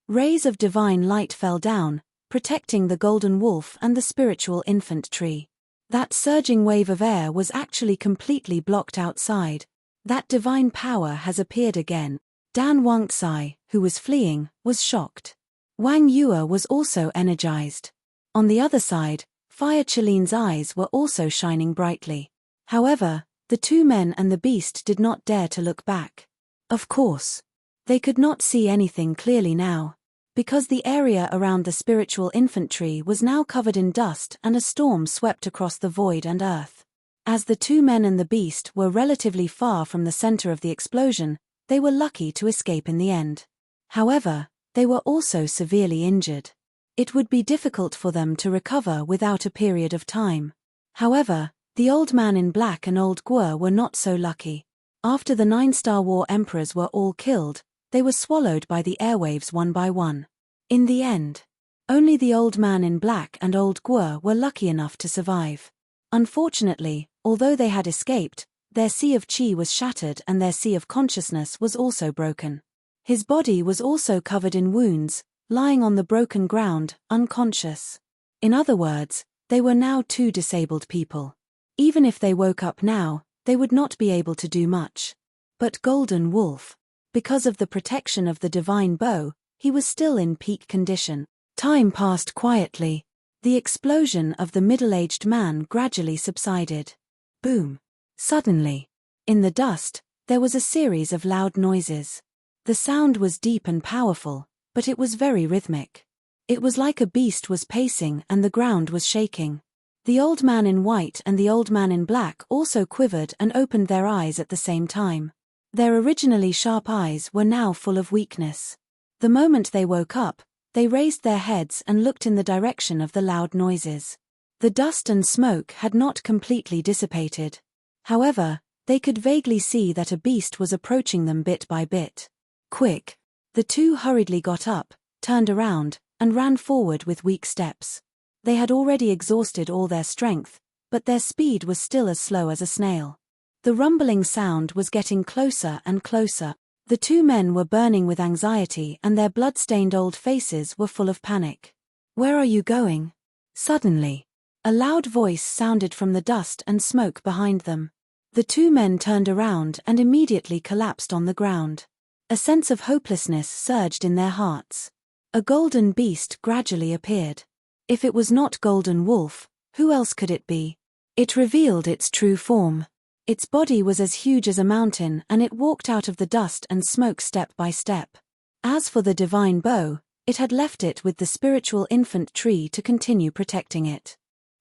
Rays of divine light fell down, protecting the golden wolf and the spiritual infantry. That surging wave of air was actually completely blocked outside. That divine power has appeared again. Dan Wangxai, who was fleeing, was shocked. Wang Yue was also energized. On the other side, Fire Chalene's eyes were also shining brightly. However, the two men and the beast did not dare to look back. Of course, they could not see anything clearly now, because the area around the spiritual infantry was now covered in dust and a storm swept across the void and earth. As the two men and the beast were relatively far from the center of the explosion, they were lucky to escape in the end. However, they were also severely injured. It would be difficult for them to recover without a period of time. However, the old man in black and old Guo were not so lucky. After the 9-star War Emperors were all killed, they were swallowed by the airwaves one by one. In the end, only the old man in black and old Guo were lucky enough to survive. Unfortunately, although they had escaped, their sea of chi was shattered and their sea of consciousness was also broken. His body was also covered in wounds, lying on the broken ground, unconscious. In other words, they were now two disabled people. Even if they woke up now, they would not be able to do much. But Golden Wolf, because of the protection of the divine bow, he was still in peak condition. Time passed quietly. The explosion of the middle-aged man gradually subsided. Boom. Suddenly, in the dust, there was a series of loud noises. The sound was deep and powerful, but it was very rhythmic. It was like a beast was pacing and the ground was shaking. The old man in white and the old man in black also quivered and opened their eyes at the same time. Their originally sharp eyes were now full of weakness. The moment they woke up, they raised their heads and looked in the direction of the loud noises. The dust and smoke had not completely dissipated. However, they could vaguely see that a beast was approaching them bit by bit. Quick! The two hurriedly got up, turned around, and ran forward with weak steps. They had already exhausted all their strength, but their speed was still as slow as a snail. The rumbling sound was getting closer and closer. The two men were burning with anxiety and their blood-stained old faces were full of panic. "Where are you going?" Suddenly, a loud voice sounded from the dust and smoke behind them. The two men turned around and immediately collapsed on the ground. A sense of hopelessness surged in their hearts. A golden beast gradually appeared. If it was not Golden Wolf, who else could it be? It revealed its true form. Its body was as huge as a mountain and it walked out of the dust and smoke step by step. As for the divine bow, it had left it with the spiritual infant tree to continue protecting it.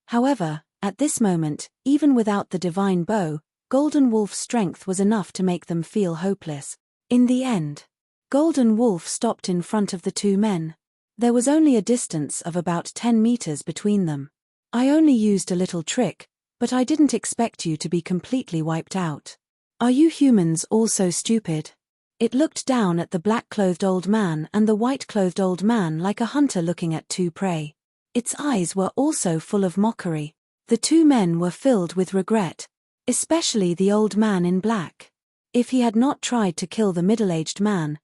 However, at this moment, even without the divine bow, Golden Wolf's strength was enough to make them feel hopeless. In the end, Golden Wolf stopped in front of the two men. There was only a distance of about 10 meters between them. "I only used a little trick, but I didn't expect you to be completely wiped out. Are you humans all so stupid?" It looked down at the black-clothed old man and the white-clothed old man like a hunter looking at two prey. Its eyes were also full of mockery. The two men were filled with regret, especially the old man in black. If he had not tried to kill the middle-aged man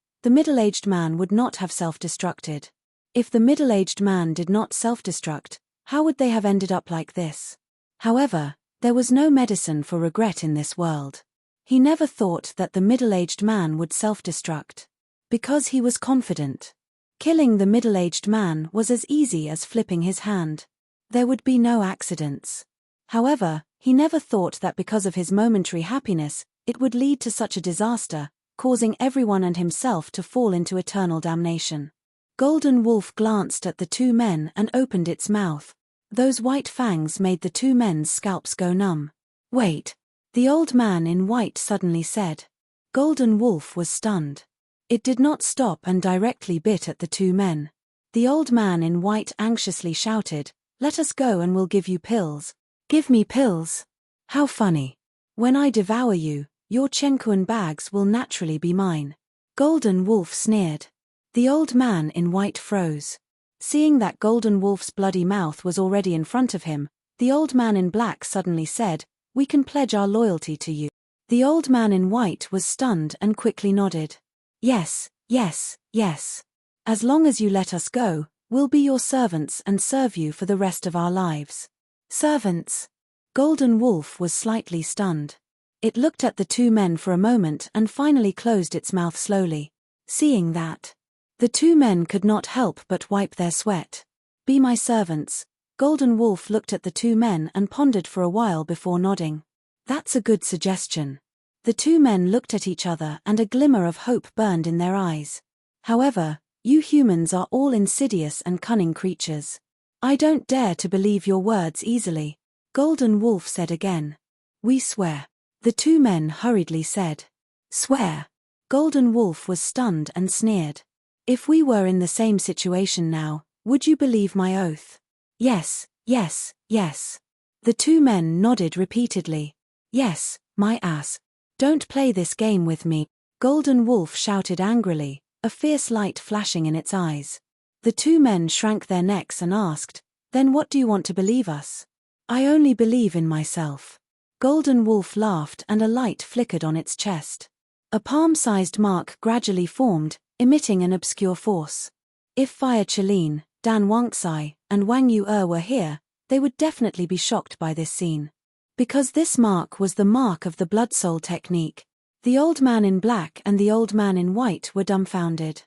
would not have self-destructed. If the middle-aged man did not self-destruct, how would they have ended up like this? However, there was no medicine for regret in this world. He never thought that the middle-aged man would self-destruct. Because he was confident. Killing the middle-aged man was as easy as flipping his hand. There would be no accidents. However, he never thought that because of his momentary happiness, it would lead to such a disaster, causing everyone and himself to fall into eternal damnation. Golden Wolf glanced at the two men and opened its mouth. Those white fangs made the two men's scalps go numb. "Wait," the old man in white suddenly said. Golden Wolf was stunned. It did not stop and directly bit at the two men. The old man in white anxiously shouted, "Let us go and we'll give you pills." "Give me pills? How funny. When I devour you, your Chenkuan bags will naturally be mine." Golden Wolf sneered. The old man in white froze. Seeing that Golden Wolf's bloody mouth was already in front of him, the old man in black suddenly said, "We can pledge our loyalty to you." The old man in white was stunned and quickly nodded. "Yes, yes, yes. As long as you let us go, we'll be your servants and serve you for the rest of our lives." "Servants?" Golden Wolf was slightly stunned. It looked at the two men for a moment and finally closed its mouth slowly. Seeing that, the two men could not help but wipe their sweat. "Be my servants." Golden Wolf looked at the two men and pondered for a while before nodding. "That's a good suggestion." The two men looked at each other and a glimmer of hope burned in their eyes. "However, you humans are all insidious and cunning creatures. I don't dare to believe your words easily," Golden Wolf said again. "We swear," the two men hurriedly said. "Swear?" Golden Wolf was stunned and sneered. "If we were in the same situation now, would you believe my oath?" "Yes, yes, yes." The two men nodded repeatedly. "Yes, my ass. Don't play this game with me," Golden Wolf shouted angrily, a fierce light flashing in its eyes. The two men shrank their necks and asked, "Then what do you want to believe us?" "I only believe in myself." Golden Wolf laughed and a light flickered on its chest. A palm-sized mark gradually formed, emitting an obscure force. If Fire Chelin, Dan Wangxai, and Wang Yu were here, they would definitely be shocked by this scene. Because this mark was the mark of the Blood Soul technique. The old man in black and the old man in white were dumbfounded.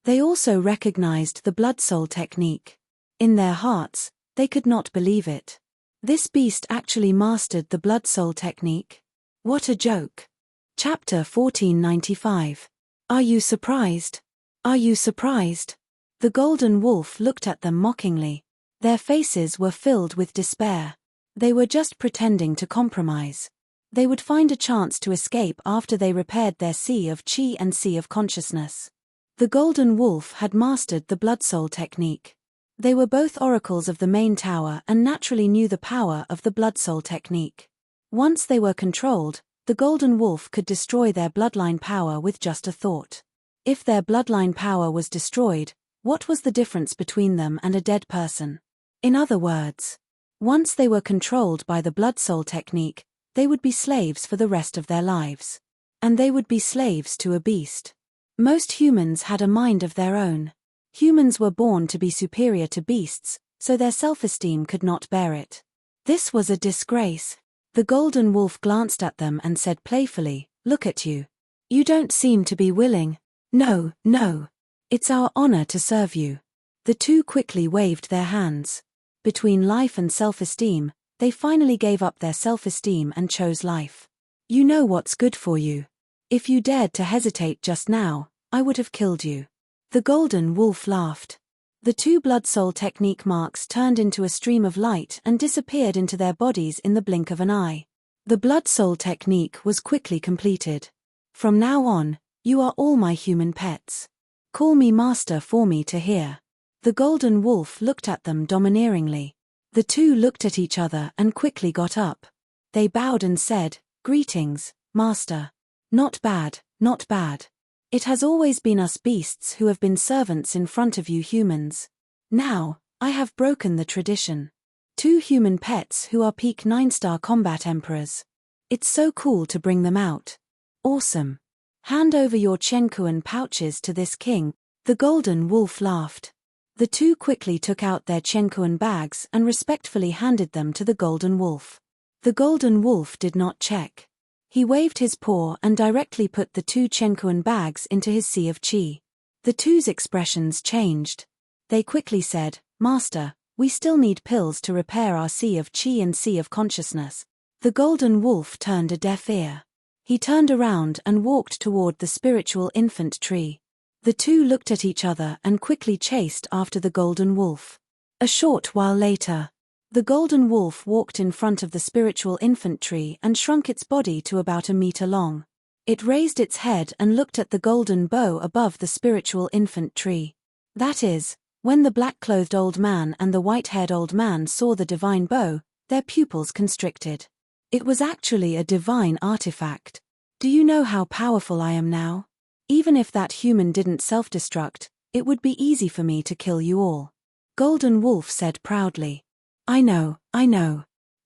They also recognized the Blood Soul technique. In their hearts, they could not believe it. This beast actually mastered the Blood Soul technique. What a joke. Chapter 1495. Are you surprised? Are you surprised? The Golden Wolf looked at them mockingly. Their faces were filled with despair. They were just pretending to compromise. They would find a chance to escape after they repaired their Sea of Chi and Sea of Consciousness. The Golden Wolf had mastered the Blood Soul technique. They were both oracles of the main tower and naturally knew the power of the Blood Soul technique. Once they were controlled, the Golden Wolf could destroy their bloodline power with just a thought. If their bloodline power was destroyed, what was the difference between them and a dead person? In other words, once they were controlled by the blood soul technique, they would be slaves for the rest of their lives. And they would be slaves to a beast. Most humans had a mind of their own. Humans were born to be superior to beasts, so their self-esteem could not bear it. This was a disgrace. The golden wolf glanced at them and said playfully, "Look at you. You don't seem to be willing." "No, no. It's our honor to serve you." The two quickly waved their hands. Between life and self-esteem, they finally gave up their self-esteem and chose life. "You know what's good for you. If you dared to hesitate just now, I would have killed you." The golden wolf laughed. The two blood soul technique marks turned into a stream of light and disappeared into their bodies in the blink of an eye. The blood soul technique was quickly completed. "From now on, you are all my human pets. Call me master for me to hear." The golden wolf looked at them domineeringly. The two looked at each other and quickly got up. They bowed and said, "Greetings, master." "Not bad, not bad. It has always been us beasts who have been servants in front of you humans. Now, I have broken the tradition. Two human pets who are peak 9-star combat emperors. It's so cool to bring them out. Awesome. Hand over your Chenkuan pouches to this king." The golden wolf laughed. The two quickly took out their Chenkuan bags and respectfully handed them to the golden wolf. The golden wolf did not check. He waved his paw and directly put the two Chenkuan bags into his sea of qi. The two's expressions changed. They quickly said, "Master, we still need pills to repair our sea of qi and sea of consciousness." The golden wolf turned a deaf ear. He turned around and walked toward the spiritual infant tree. The two looked at each other and quickly chased after the golden wolf. A short while later, the golden wolf walked in front of the spiritual infant tree and shrunk its body to about a meter long. It raised its head and looked at the golden bow above the spiritual infant tree. That is, when the black-clothed old man and the white-haired old man saw the divine bow, their pupils constricted. It was actually a divine artifact. "Do you know how powerful I am now? Even if that human didn't self-destruct, it would be easy for me to kill you all." Golden Wolf said proudly. I know.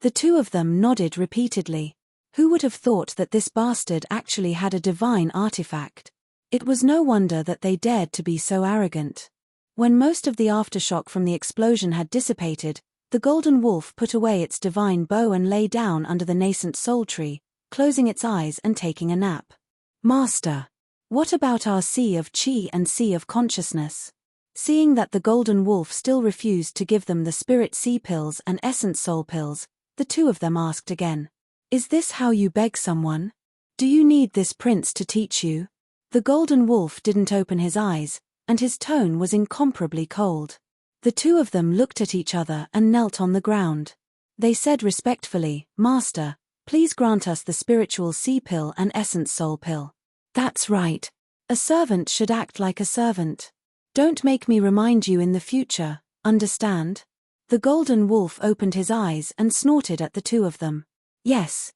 The two of them nodded repeatedly. Who would have thought that this bastard actually had a divine artifact? It was no wonder that they dared to be so arrogant. When most of the aftershock from the explosion had dissipated, the golden wolf put away its divine bow and lay down under the nascent soul tree, closing its eyes and taking a nap. "Master, what about our sea of qi and sea of consciousness?" Seeing that the golden wolf still refused to give them the spirit sea pills and essence soul pills, the two of them asked again. "Is this how you beg someone? Do you need this prince to teach you?" The golden wolf didn't open his eyes, and his tone was incomparably cold. The two of them looked at each other and knelt on the ground. They said respectfully, "Master, please grant us the spiritual sea pill and essence soul pill." "That's right. A servant should act like a servant. Don't make me remind you in the future, understand?" The golden wolf opened his eyes and snorted at the two of them. Yes.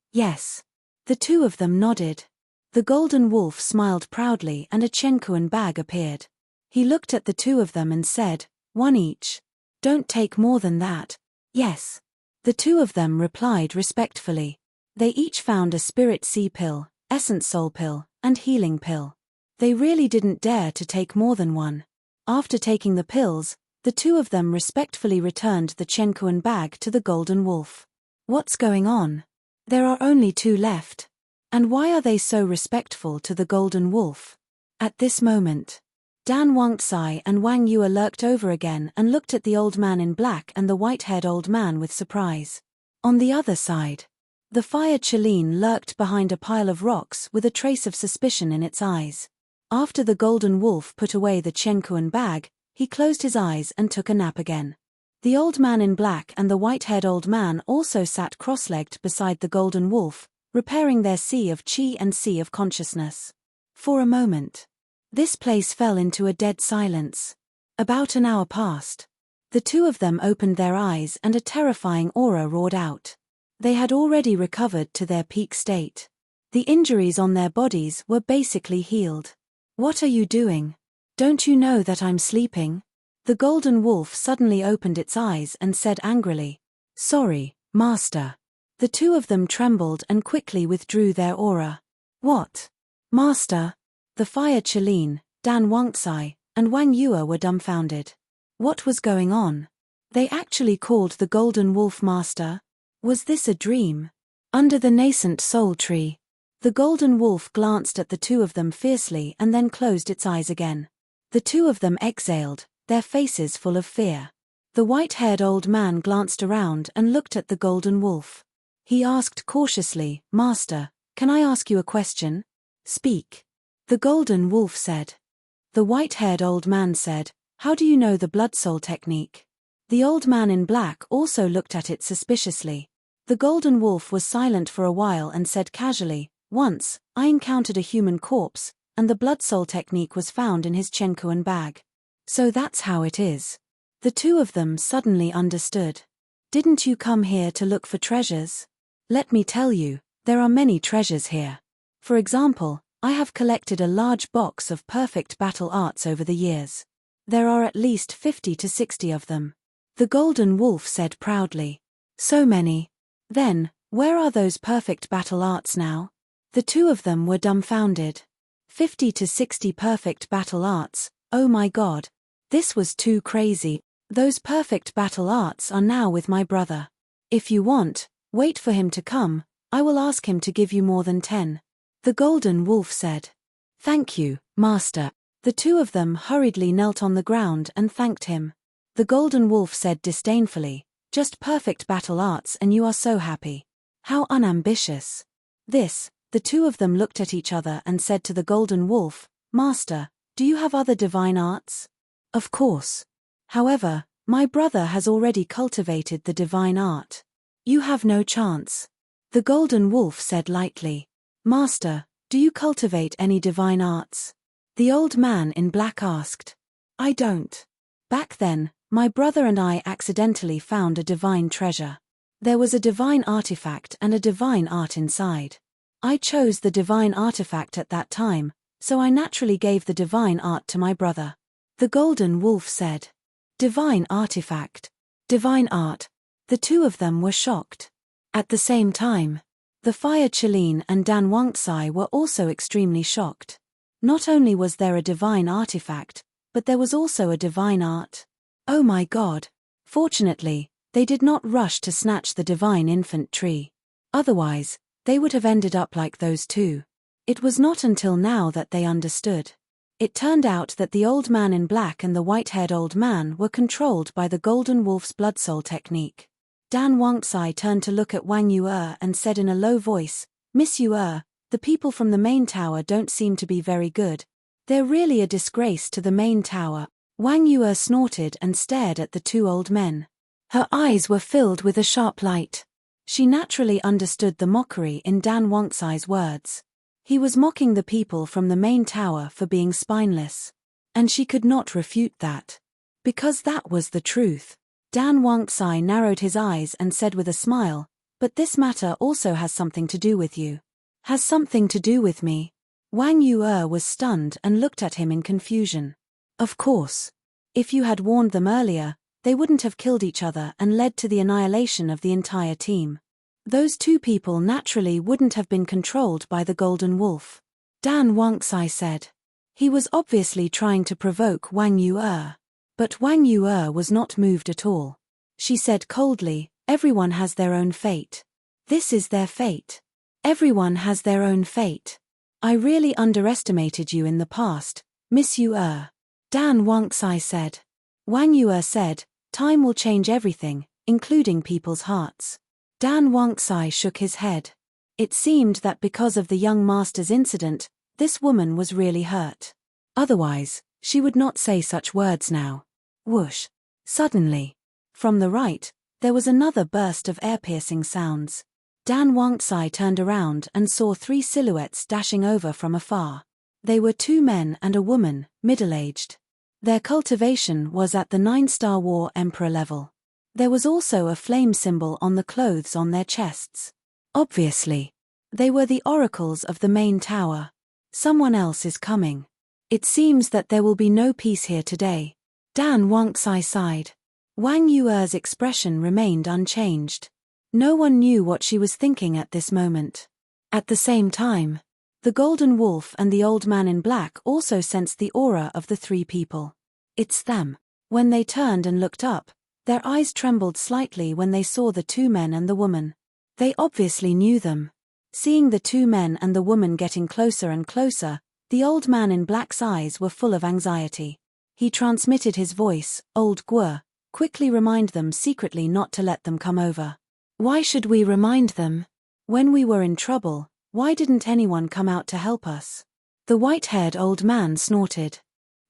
The two of them nodded. The golden wolf smiled proudly and a Chenkuan bag appeared. He looked at the two of them and said, "One each. Don't take more than that." "Yes." The two of them replied respectfully. They each found a spirit sea pill, essence soul pill, and healing pill. They really didn't dare to take more than one. After taking the pills, the two of them respectfully returned the Chenkuan bag to the golden wolf. "What's going on? There are only two left. And why are they so respectful to the golden wolf?" At this moment, Dan Wangtsai and Wang Yue lurked over again and looked at the old man in black and the white-haired old man with surprise. On the other side, the fire Chelene lurked behind a pile of rocks with a trace of suspicion in its eyes. After the golden wolf put away the Chenkuan bag, he closed his eyes and took a nap again. The old man in black and the white-haired old man also sat cross-legged beside the golden wolf, repairing their sea of qi and sea of consciousness. For a moment, this place fell into a dead silence. About an hour passed. The two of them opened their eyes and a terrifying aura roared out. They had already recovered to their peak state. The injuries on their bodies were basically healed. "What are you doing? Don't you know that I'm sleeping?" The golden wolf suddenly opened its eyes and said angrily, "Sorry, master." The two of them trembled and quickly withdrew their aura. "What? Master?" The fire Chelin, Dan Wangtsai, and Wang Yue were dumbfounded. What was going on? They actually called the golden wolf master? Was this a dream? Under the nascent soul tree, the golden wolf glanced at the two of them fiercely and then closed its eyes again. The two of them exhaled, their faces full of fear. The white-haired old man glanced around and looked at the golden wolf. He asked cautiously, "Master, can I ask you a question?" "Speak." The golden wolf said. The white-haired old man said, "How do you know the blood soul technique?" The old man in black also looked at it suspiciously. The golden wolf was silent for a while and said casually, "Once, I encountered a human corpse, and the blood soul technique was found in his Chenkuan bag. So that's how it is." The two of them suddenly understood. "Didn't you come here to look for treasures? Let me tell you, there are many treasures here. For example, I have collected a large box of perfect battle arts over the years. There are at least 50 to 60 of them." The golden wolf said proudly. "So many. Then, where are those perfect battle arts now?" The two of them were dumbfounded. 50 to 60 perfect battle arts, oh my god. This was too crazy. "Those perfect battle arts are now with my brother. If you want, wait for him to come, I will ask him to give you more than 10. The golden wolf said. "Thank you, master." The two of them hurriedly knelt on the ground and thanked him. The golden wolf said disdainfully, "Just perfect battle arts and you are so happy. How unambitious." The two of them looked at each other and said to the golden wolf, "Master, do you have other divine arts?" "Of course. However, my brother has already cultivated the divine art. You have no chance." The golden wolf said lightly, "Master, do you cultivate any divine arts?" The old man in black asked. "I don't. Back then, my brother and I accidentally found a divine treasure. There was a divine artifact and a divine art inside. I chose the divine artifact at that time, so I naturally gave the divine art to my brother." The golden wolf said. "Divine artifact. Divine art." The two of them were shocked. At the same time, the fire Chelin and Dan Wangtsai were also extremely shocked. Not only was there a divine artifact, but there was also a divine art. Oh my god. Fortunately, they did not rush to snatch the divine infant tree. Otherwise, they would have ended up like those two. It was not until now that they understood. It turned out that the old man in black and the white-haired old man were controlled by the golden wolf's blood soul technique. Dan Wangtsai turned to look at Wang Yue and said in a low voice, "Miss Yue, the people from the main tower don't seem to be very good. They're really a disgrace to the main tower." Wang Yue snorted and stared at the two old men. Her eyes were filled with a sharp light. She naturally understood the mockery in Dan Wangtsai's words. He was mocking the people from the main tower for being spineless. And she could not refute that. Because that was the truth. Dan Wangtsai narrowed his eyes and said with a smile, "But this matter also has something to do with you." "Has something to do with me?" Wang Yue was stunned and looked at him in confusion. "Of course. If you had warned them earlier, they wouldn't have killed each other and led to the annihilation of the entire team. Those two people naturally wouldn't have been controlled by the golden wolf." Dan Wangtsai said. He was obviously trying to provoke Wang Yue. But Wang Yue was not moved at all. She said coldly, "Everyone has their own fate. This is their fate. Everyone has their own fate. I really underestimated you in the past, Miss Yue." Dan Wangtsai said. Wang Yue said, "Time will change everything, including people's hearts." Dan Wangtsai shook his head. It seemed that because of the young master's incident, this woman was really hurt. Otherwise, she would not say such words now. Whoosh. Suddenly, from the right, there was another burst of air-piercing sounds. Dan Wangtsai turned around and saw three silhouettes dashing over from afar. They were two men and a woman, middle-aged. Their cultivation was at the 9-star War Emperor level. There was also a flame symbol on the clothes on their chests. Obviously, they were the oracles of the main tower. Someone else is coming. It seems that there will be no peace here today. Dan Wangxi sighed. Wang Yuer's expression remained unchanged. No one knew what she was thinking at this moment. At the same time, the Golden Wolf and the Old Man in Black also sensed the aura of the three people. It's them. When they turned and looked up, their eyes trembled slightly when they saw the two men and the woman. They obviously knew them. Seeing the two men and the woman getting closer and closer, the Old Man in Black's eyes were full of anxiety. He transmitted his voice, Old Guo, quickly remind them secretly not to let them come over. Why should we remind them? When we were in trouble, why didn't anyone come out to help us? The white-haired old man snorted.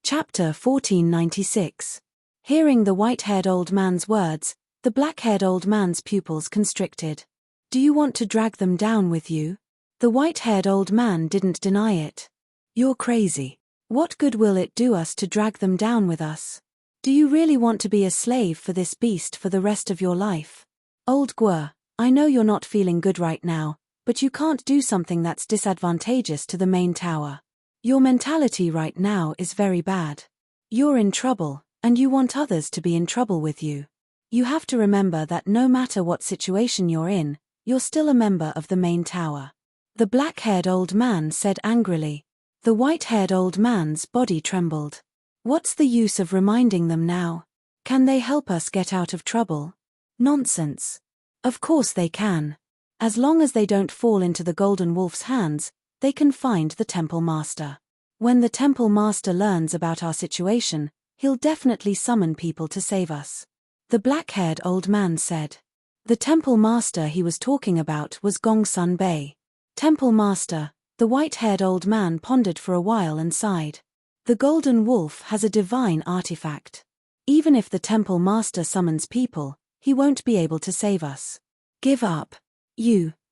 Chapter 1496. Hearing the white-haired old man's words, the black-haired old man's pupils constricted. Do you want to drag them down with you? The white-haired old man didn't deny it. You're crazy. What good will it do us to drag them down with us? Do you really want to be a slave for this beast for the rest of your life? Old Guo, I know you're not feeling good right now, but you can't do something that's disadvantageous to the main tower. Your mentality right now is very bad. You're in trouble, and you want others to be in trouble with you. You have to remember that no matter what situation you're in, you're still a member of the main tower. The black-haired old man said angrily. The white-haired old man's body trembled. What's the use of reminding them now? Can they help us get out of trouble? Nonsense. Of course they can. As long as they don't fall into the Golden Wolf's hands, they can find the Temple Master. When the Temple Master learns about our situation, he'll definitely summon people to save us. The black-haired old man said. The Temple Master he was talking about was Gongsun Bei. Temple Master, the white-haired old man pondered for a while and sighed. The Golden Wolf has a divine artifact. Even if the Temple Master summons people, he won't be able to save us. Give up.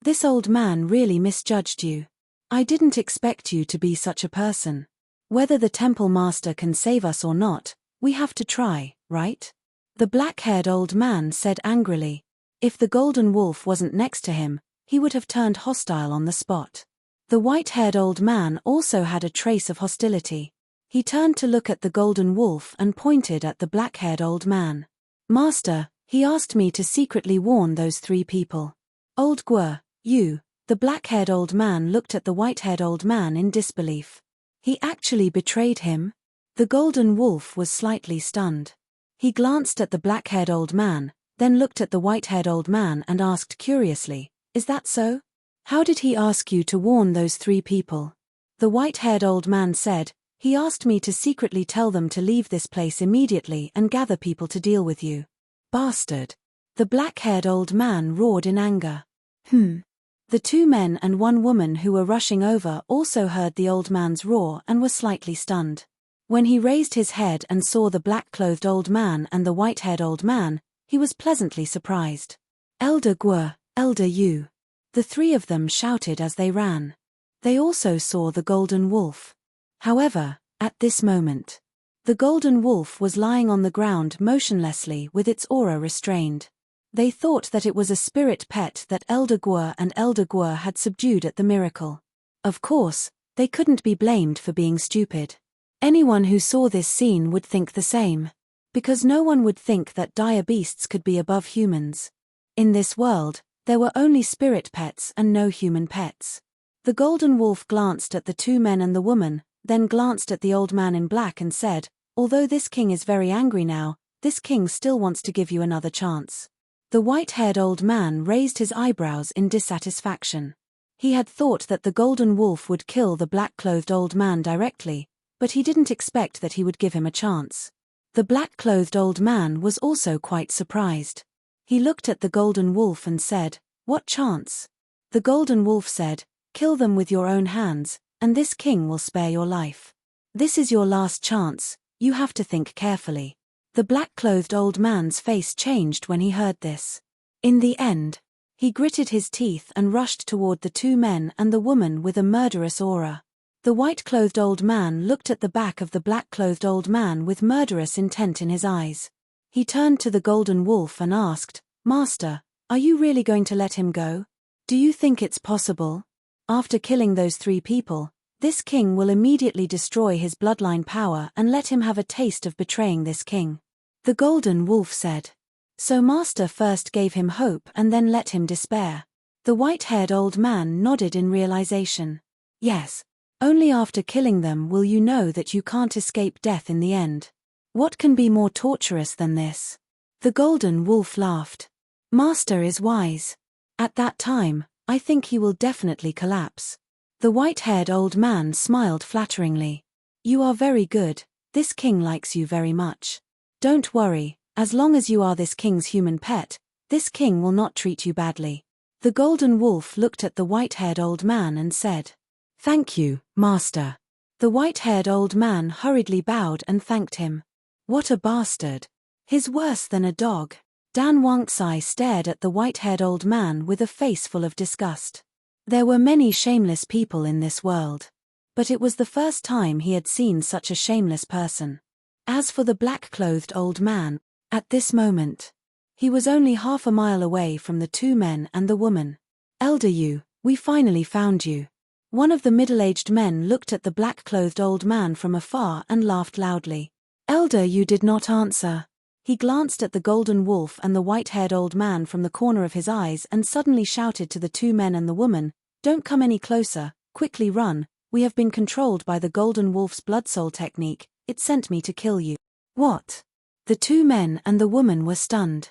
This old man really misjudged you. I didn't expect you to be such a person. Whether the Temple Master can save us or not, we have to try, right? The black-haired old man said angrily. If the Golden Wolf wasn't next to him, he would have turned hostile on the spot. The white-haired old man also had a trace of hostility. He turned to look at the Golden Wolf and pointed at the black-haired old man. Master, he asked me to secretly warn those three people. Old Guo, the black-haired old man looked at the white-haired old man in disbelief. He actually betrayed him? The Golden Wolf was slightly stunned. He glanced at the black-haired old man, then looked at the white-haired old man and asked curiously, Is that so? How did he ask you to warn those three people? The white-haired old man said, He asked me to secretly tell them to leave this place immediately and gather people to deal with you. Bastard. The black-haired old man roared in anger. The two men and one woman who were rushing over also heard the old man's roar and were slightly stunned. When he raised his head and saw the black-clothed old man and the white-haired old man, he was pleasantly surprised. Elder Guo, Elder Yu. The three of them shouted as they ran. They also saw the Golden Wolf. However, at this moment, the Golden Wolf was lying on the ground motionlessly with its aura restrained. They thought that it was a spirit pet that Elder Guo and Elder Guo had subdued at the miracle. Of course, they couldn't be blamed for being stupid. Anyone who saw this scene would think the same. Because no one would think that dire beasts could be above humans. In this world, there were only spirit pets and no human pets. The Golden Wolf glanced at the two men and the woman, then glanced at the old man in black and said, Although this king is very angry now, this king still wants to give you another chance. The white-haired old man raised his eyebrows in dissatisfaction. He had thought that the Golden Wolf would kill the black-clothed old man directly, but he didn't expect that he would give him a chance. The black-clothed old man was also quite surprised. He looked at the Golden Wolf and said, What chance? The Golden Wolf said, Kill them with your own hands, and this king will spare your life. This is your last chance, you have to think carefully. The black-clothed old man's face changed when he heard this. In the end, he gritted his teeth and rushed toward the two men and the woman with a murderous aura. The white-clothed old man looked at the back of the black-clothed old man with murderous intent in his eyes. He turned to the Golden Wolf and asked, Master, are you really going to let him go? Do you think it's possible? After killing those three people, This king will immediately destroy his bloodline power and let him have a taste of betraying this king. The golden wolf said. So master first gave him hope and then let him despair. The white-haired old man nodded in realization. Yes. Only after killing them will you know that you can't escape death in the end. What can be more torturous than this? The golden wolf laughed. Master is wise. At that time, I think he will definitely collapse. The white-haired old man smiled flatteringly. You are very good, this king likes you very much. Don't worry, as long as you are this king's human pet, this king will not treat you badly. The golden wolf looked at the white-haired old man and said, Thank you, master. The white-haired old man hurriedly bowed and thanked him. What a bastard. He's worse than a dog. Dan Wangtsai stared at the white-haired old man with a face full of disgust. There were many shameless people in this world. But it was the first time he had seen such a shameless person. As for the black-clothed old man, at this moment, he was only half a mile away from the two men and the woman. Elder Yu, we finally found you. One of the middle-aged men looked at the black-clothed old man from afar and laughed loudly. Elder Yu did not answer. He glanced at the golden wolf and the white-haired old man from the corner of his eyes and suddenly shouted to the two men and the woman, Don't come any closer, quickly run, we have been controlled by the golden wolf's blood soul technique, it sent me to kill you. What? The two men and the woman were stunned.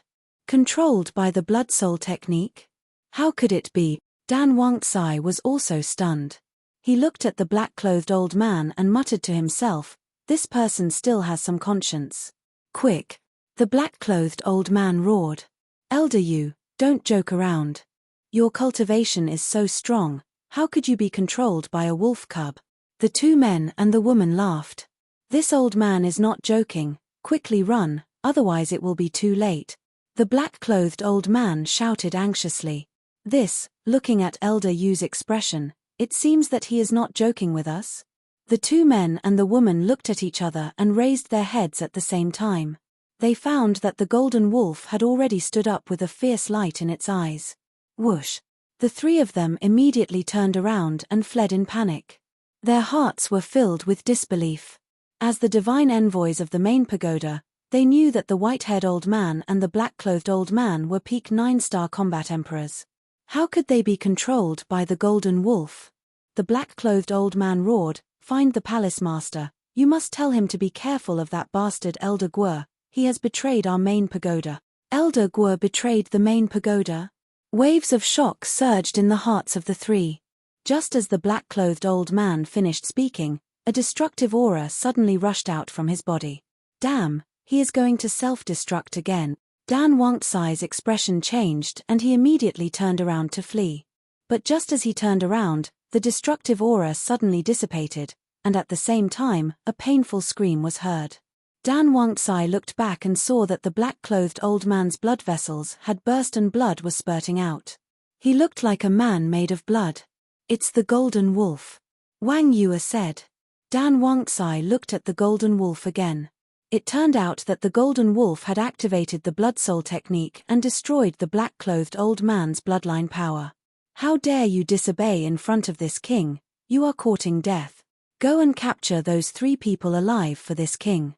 Controlled by the blood soul technique? How could it be? Dan Wangtsai was also stunned. He looked at the black-clothed old man and muttered to himself, This person still has some conscience. Quick! The black-clothed old man roared. Elder Yu, don't joke around. Your cultivation is so strong, how could you be controlled by a wolf cub? The two men and the woman laughed. This old man is not joking, quickly run, otherwise it will be too late. The black-clothed old man shouted anxiously. This, looking at Elder Yu's expression, it seems that he is not joking with us. The two men and the woman looked at each other and raised their heads at the same time. They found that the golden wolf had already stood up with a fierce light in its eyes. Whoosh! The three of them immediately turned around and fled in panic. Their hearts were filled with disbelief. As the divine envoys of the main pagoda, they knew that the white-haired old man and the black-clothed old man were peak 9-star combat emperors. How could they be controlled by the golden wolf? The black-clothed old man roared, Find the palace master, you must tell him to be careful of that bastard Elder Guo, he has betrayed our main pagoda. Elder Guo betrayed the main pagoda? Waves of shock surged in the hearts of the three. Just as the black-clothed old man finished speaking, a destructive aura suddenly rushed out from his body. Damn, he is going to self-destruct again. Dan Wangtsai's expression changed and he immediately turned around to flee. But just as he turned around, the destructive aura suddenly dissipated, and at the same time, a painful scream was heard. Dan Wangtsai looked back and saw that the black-clothed old man's blood vessels had burst and blood was spurting out. He looked like a man made of blood. It's the golden wolf. Wang Yue said. Dan Wangtsai looked at the golden wolf again. It turned out that the golden wolf had activated the blood soul technique and destroyed the black-clothed old man's bloodline power. How dare you disobey in front of this king? You are courting death. Go and capture those three people alive for this king.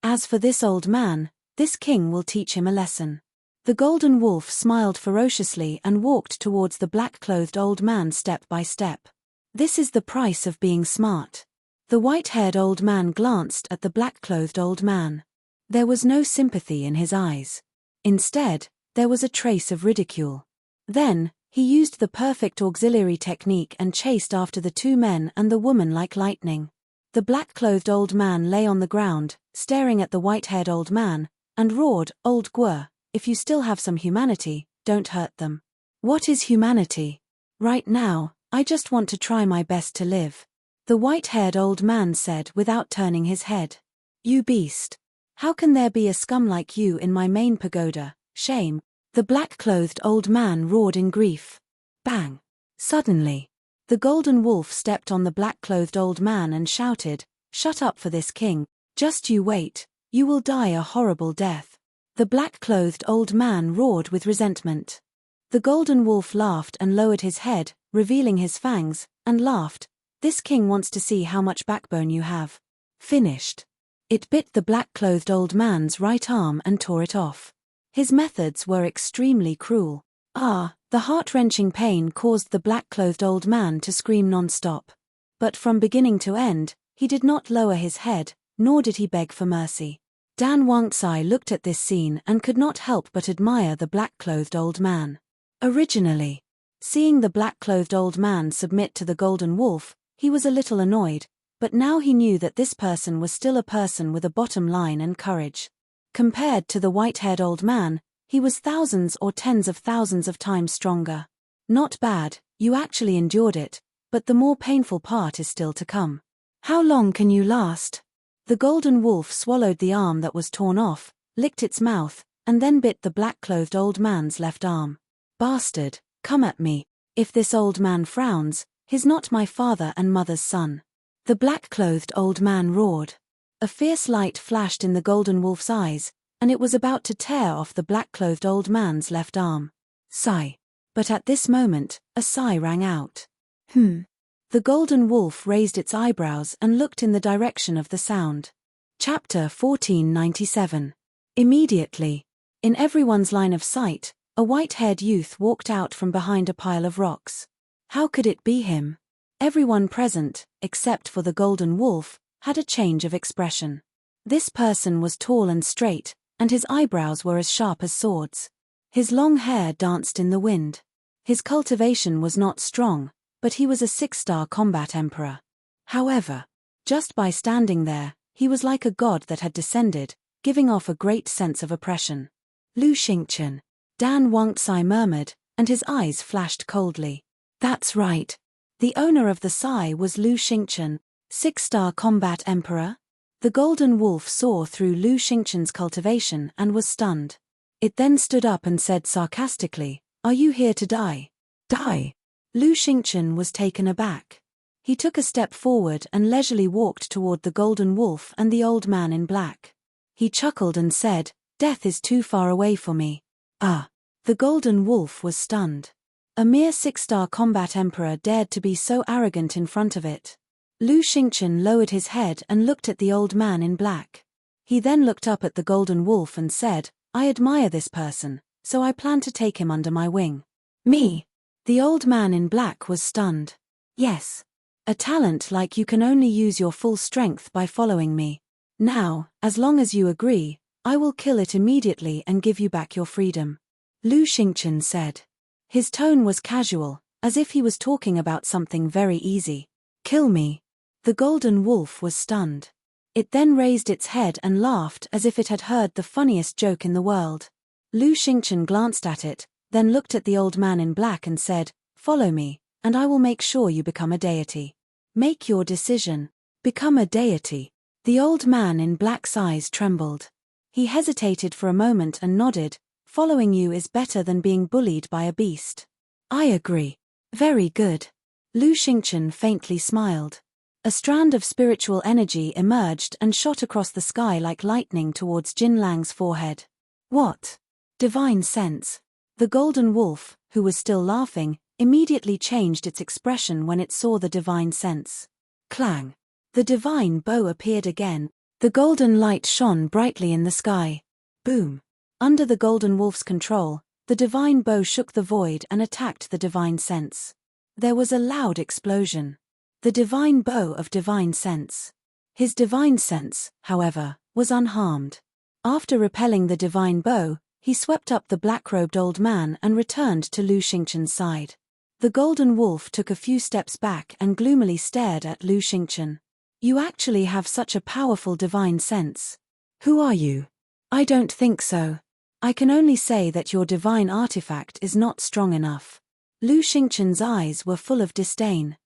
As for this old man, this king will teach him a lesson. The golden wolf smiled ferociously and walked towards the black-clothed old man step by step. This is the price of being smart. The white-haired old man glanced at the black-clothed old man. There was no sympathy in his eyes. Instead, there was a trace of ridicule. Then, he used the perfect auxiliary technique and chased after the two men and the woman like lightning. The black-clothed old man lay on the ground, staring at the white-haired old man, and roared, Old Guo, if you still have some humanity, don't hurt them. What is humanity? Right now, I just want to try my best to live. The white-haired old man said without turning his head. You beast. How can there be a scum like you in my main pagoda? Shame. The black-clothed old man roared in grief. Bang. Suddenly, the golden wolf stepped on the black-clothed old man and shouted, Shut up for this king, just you wait, you will die a horrible death. The black-clothed old man roared with resentment. The golden wolf laughed and lowered his head, revealing his fangs, and laughed. This king wants to see how much backbone you have. Finished. It bit the black-clothed old man's right arm and tore it off. His methods were extremely cruel. The heart-wrenching pain caused the black-clothed old man to scream non-stop. But from beginning to end, he did not lower his head, nor did he beg for mercy. Dan Wangtsai looked at this scene and could not help but admire the black-clothed old man. Originally, seeing the black-clothed old man submit to the golden wolf, he was a little annoyed, but now he knew that this person was still a person with a bottom line and courage. Compared to the white-haired old man, he was thousands or tens of thousands of times stronger. Not bad, you actually endured it, but the more painful part is still to come. How long can you last? The golden wolf swallowed the arm that was torn off, licked its mouth, and then bit the black-clothed old man's left arm. Bastard, come at me. If this old man frowns, he's not my father and mother's son. The black-clothed old man roared. A fierce light flashed in the golden wolf's eyes, and it was about to tear off the black-clothed old man's left arm. Sigh. But at this moment, a sigh rang out. The golden wolf raised its eyebrows and looked in the direction of the sound. Chapter 1497. Immediately, in everyone's line of sight, a white-haired youth walked out from behind a pile of rocks. How could it be him? Everyone present, except for the golden wolf, had a change of expression. This person was tall and straight, and his eyebrows were as sharp as swords. His long hair danced in the wind. His cultivation was not strong, but he was a 6-star combat emperor. However, just by standing there, he was like a god that had descended, giving off a great sense of oppression. Lu Xingchen, Dan Wangtsai murmured, and his eyes flashed coldly. That's right. The owner of the Sai was Lu Xingchen, 6-star combat emperor? The golden wolf saw through Lu Xingchen's cultivation and was stunned. It then stood up and said sarcastically, "Are you here to die?" Die? Lu Xingchen was taken aback. He took a step forward and leisurely walked toward the golden wolf and the old man in black. He chuckled and said, "Death is too far away for me." The golden wolf was stunned. A mere 6-star combat emperor dared to be so arrogant in front of it. Lu Xingchen lowered his head and looked at the old man in black. He then looked up at the golden wolf and said, "I admire this person, so I plan to take him under my wing." Me? The old man in black was stunned. Yes. A talent like you can only use your full strength by following me. Now, as long as you agree, I will kill it immediately and give you back your freedom. Lu Xingchen said. His tone was casual, as if he was talking about something very easy. Kill me. The golden wolf was stunned. It then raised its head and laughed as if it had heard the funniest joke in the world. Lu Xingchen glanced at it, then looked at the old man in black and said, "Follow me, and I will make sure you become a deity. Make your decision. Become a deity." The old man in black's eyes trembled. He hesitated for a moment and nodded, "Following you is better than being bullied by a beast." "I agree." "Very good." Lu Xingchen faintly smiled. A strand of spiritual energy emerged and shot across the sky like lightning towards Jin Lang's forehead. What? Divine sense. The golden wolf, who was still laughing, immediately changed its expression when it saw the divine sense. Clang. The divine bow appeared again. The golden light shone brightly in the sky. Boom. Under the golden wolf's control, the divine bow shook the void and attacked the divine sense. There was a loud explosion. The divine bow of divine sense. His divine sense, however, was unharmed. After repelling the divine bow, he swept up the black-robed old man and returned to Lu Xingchen's side. The golden wolf took a few steps back and gloomily stared at Lu Xingchen. "You actually have such a powerful divine sense. Who are you?" "I don't think so. I can only say that your divine artifact is not strong enough." Lu Xingchen's eyes were full of disdain.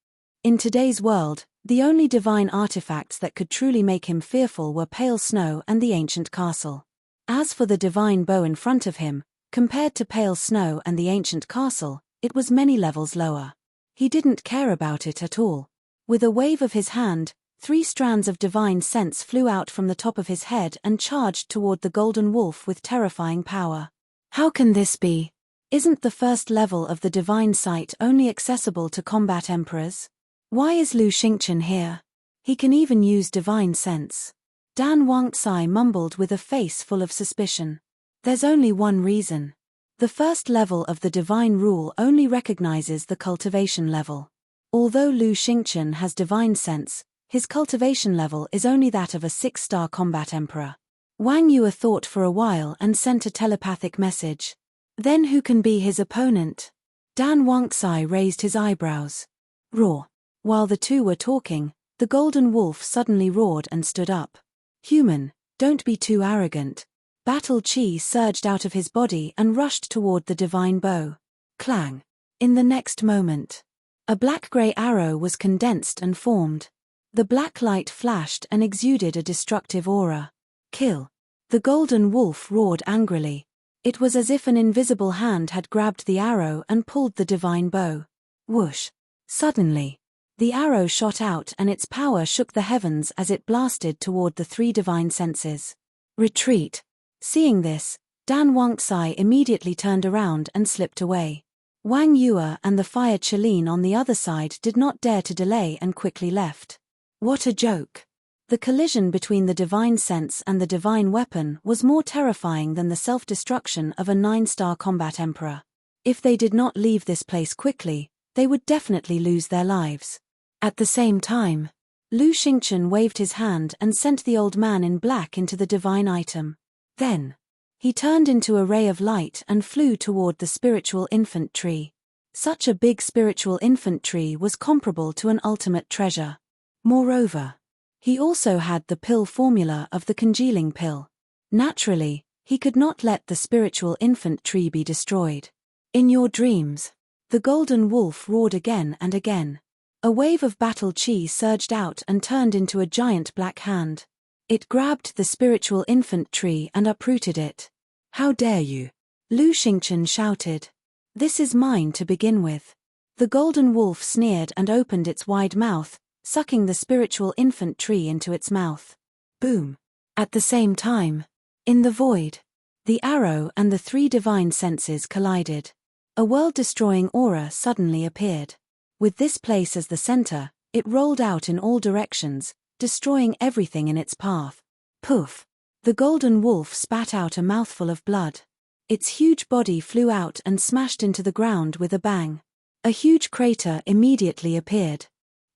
In today's world, the only divine artifacts that could truly make him fearful were pale snow and the ancient castle. As for the divine bow in front of him, compared to pale snow and the ancient castle, it was many levels lower. He didn't care about it at all. With a wave of his hand, 3 strands of divine sense flew out from the top of his head and charged toward the golden wolf with terrifying power. How can this be? Isn't the first level of the divine sight only accessible to combat emperors? Why is Lu Xingchen here? He can even use divine sense. Dan Wangcai mumbled with a face full of suspicion. There's only one reason. The first level of the divine rule only recognizes the cultivation level. Although Lu Xingchen has divine sense, his cultivation level is only that of a 6-star combat emperor. Wang Yue thought for a while and sent a telepathic message. Then who can be his opponent? Dan Wangcai raised his eyebrows. Roar. While the two were talking, the golden wolf suddenly roared and stood up. Human, don't be too arrogant. Battle chi surged out of his body and rushed toward the divine bow. Clang. In the next moment, a black-gray arrow was condensed and formed. The black light flashed and exuded a destructive aura. Kill. The golden wolf roared angrily. It was as if an invisible hand had grabbed the arrow and pulled the divine bow. Whoosh. Suddenly, the arrow shot out and its power shook the heavens as it blasted toward the 3 divine senses. Retreat. Seeing this, Dan Wangcai immediately turned around and slipped away. Wang Yue and the fire Qilin on the other side did not dare to delay and quickly left. What a joke! The collision between the divine sense and the divine weapon was more terrifying than the self-destruction of a 9-star combat emperor. If they did not leave this place quickly, they would definitely lose their lives. At the same time, Lu Xingchen waved his hand and sent the old man in black into the divine item. Then, he turned into a ray of light and flew toward the spiritual infant tree. Such a big spiritual infant tree was comparable to an ultimate treasure. Moreover, he also had the pill formula of the congealing pill. Naturally, he could not let the spiritual infant tree be destroyed. In your dreams, the golden wolf roared again and again. A wave of battle chi surged out and turned into a giant black hand. It grabbed the spiritual infant tree and uprooted it. How dare you? Lu Xingchen shouted. This is mine to begin with. The golden wolf sneered and opened its wide mouth, sucking the spiritual infant tree into its mouth. Boom. At the same time, in the void, the arrow and the 3 divine senses collided. A world-destroying aura suddenly appeared. With this place as the center, it rolled out in all directions, destroying everything in its path. Poof! The golden wolf spat out a mouthful of blood. Its huge body flew out and smashed into the ground with a bang. A huge crater immediately appeared.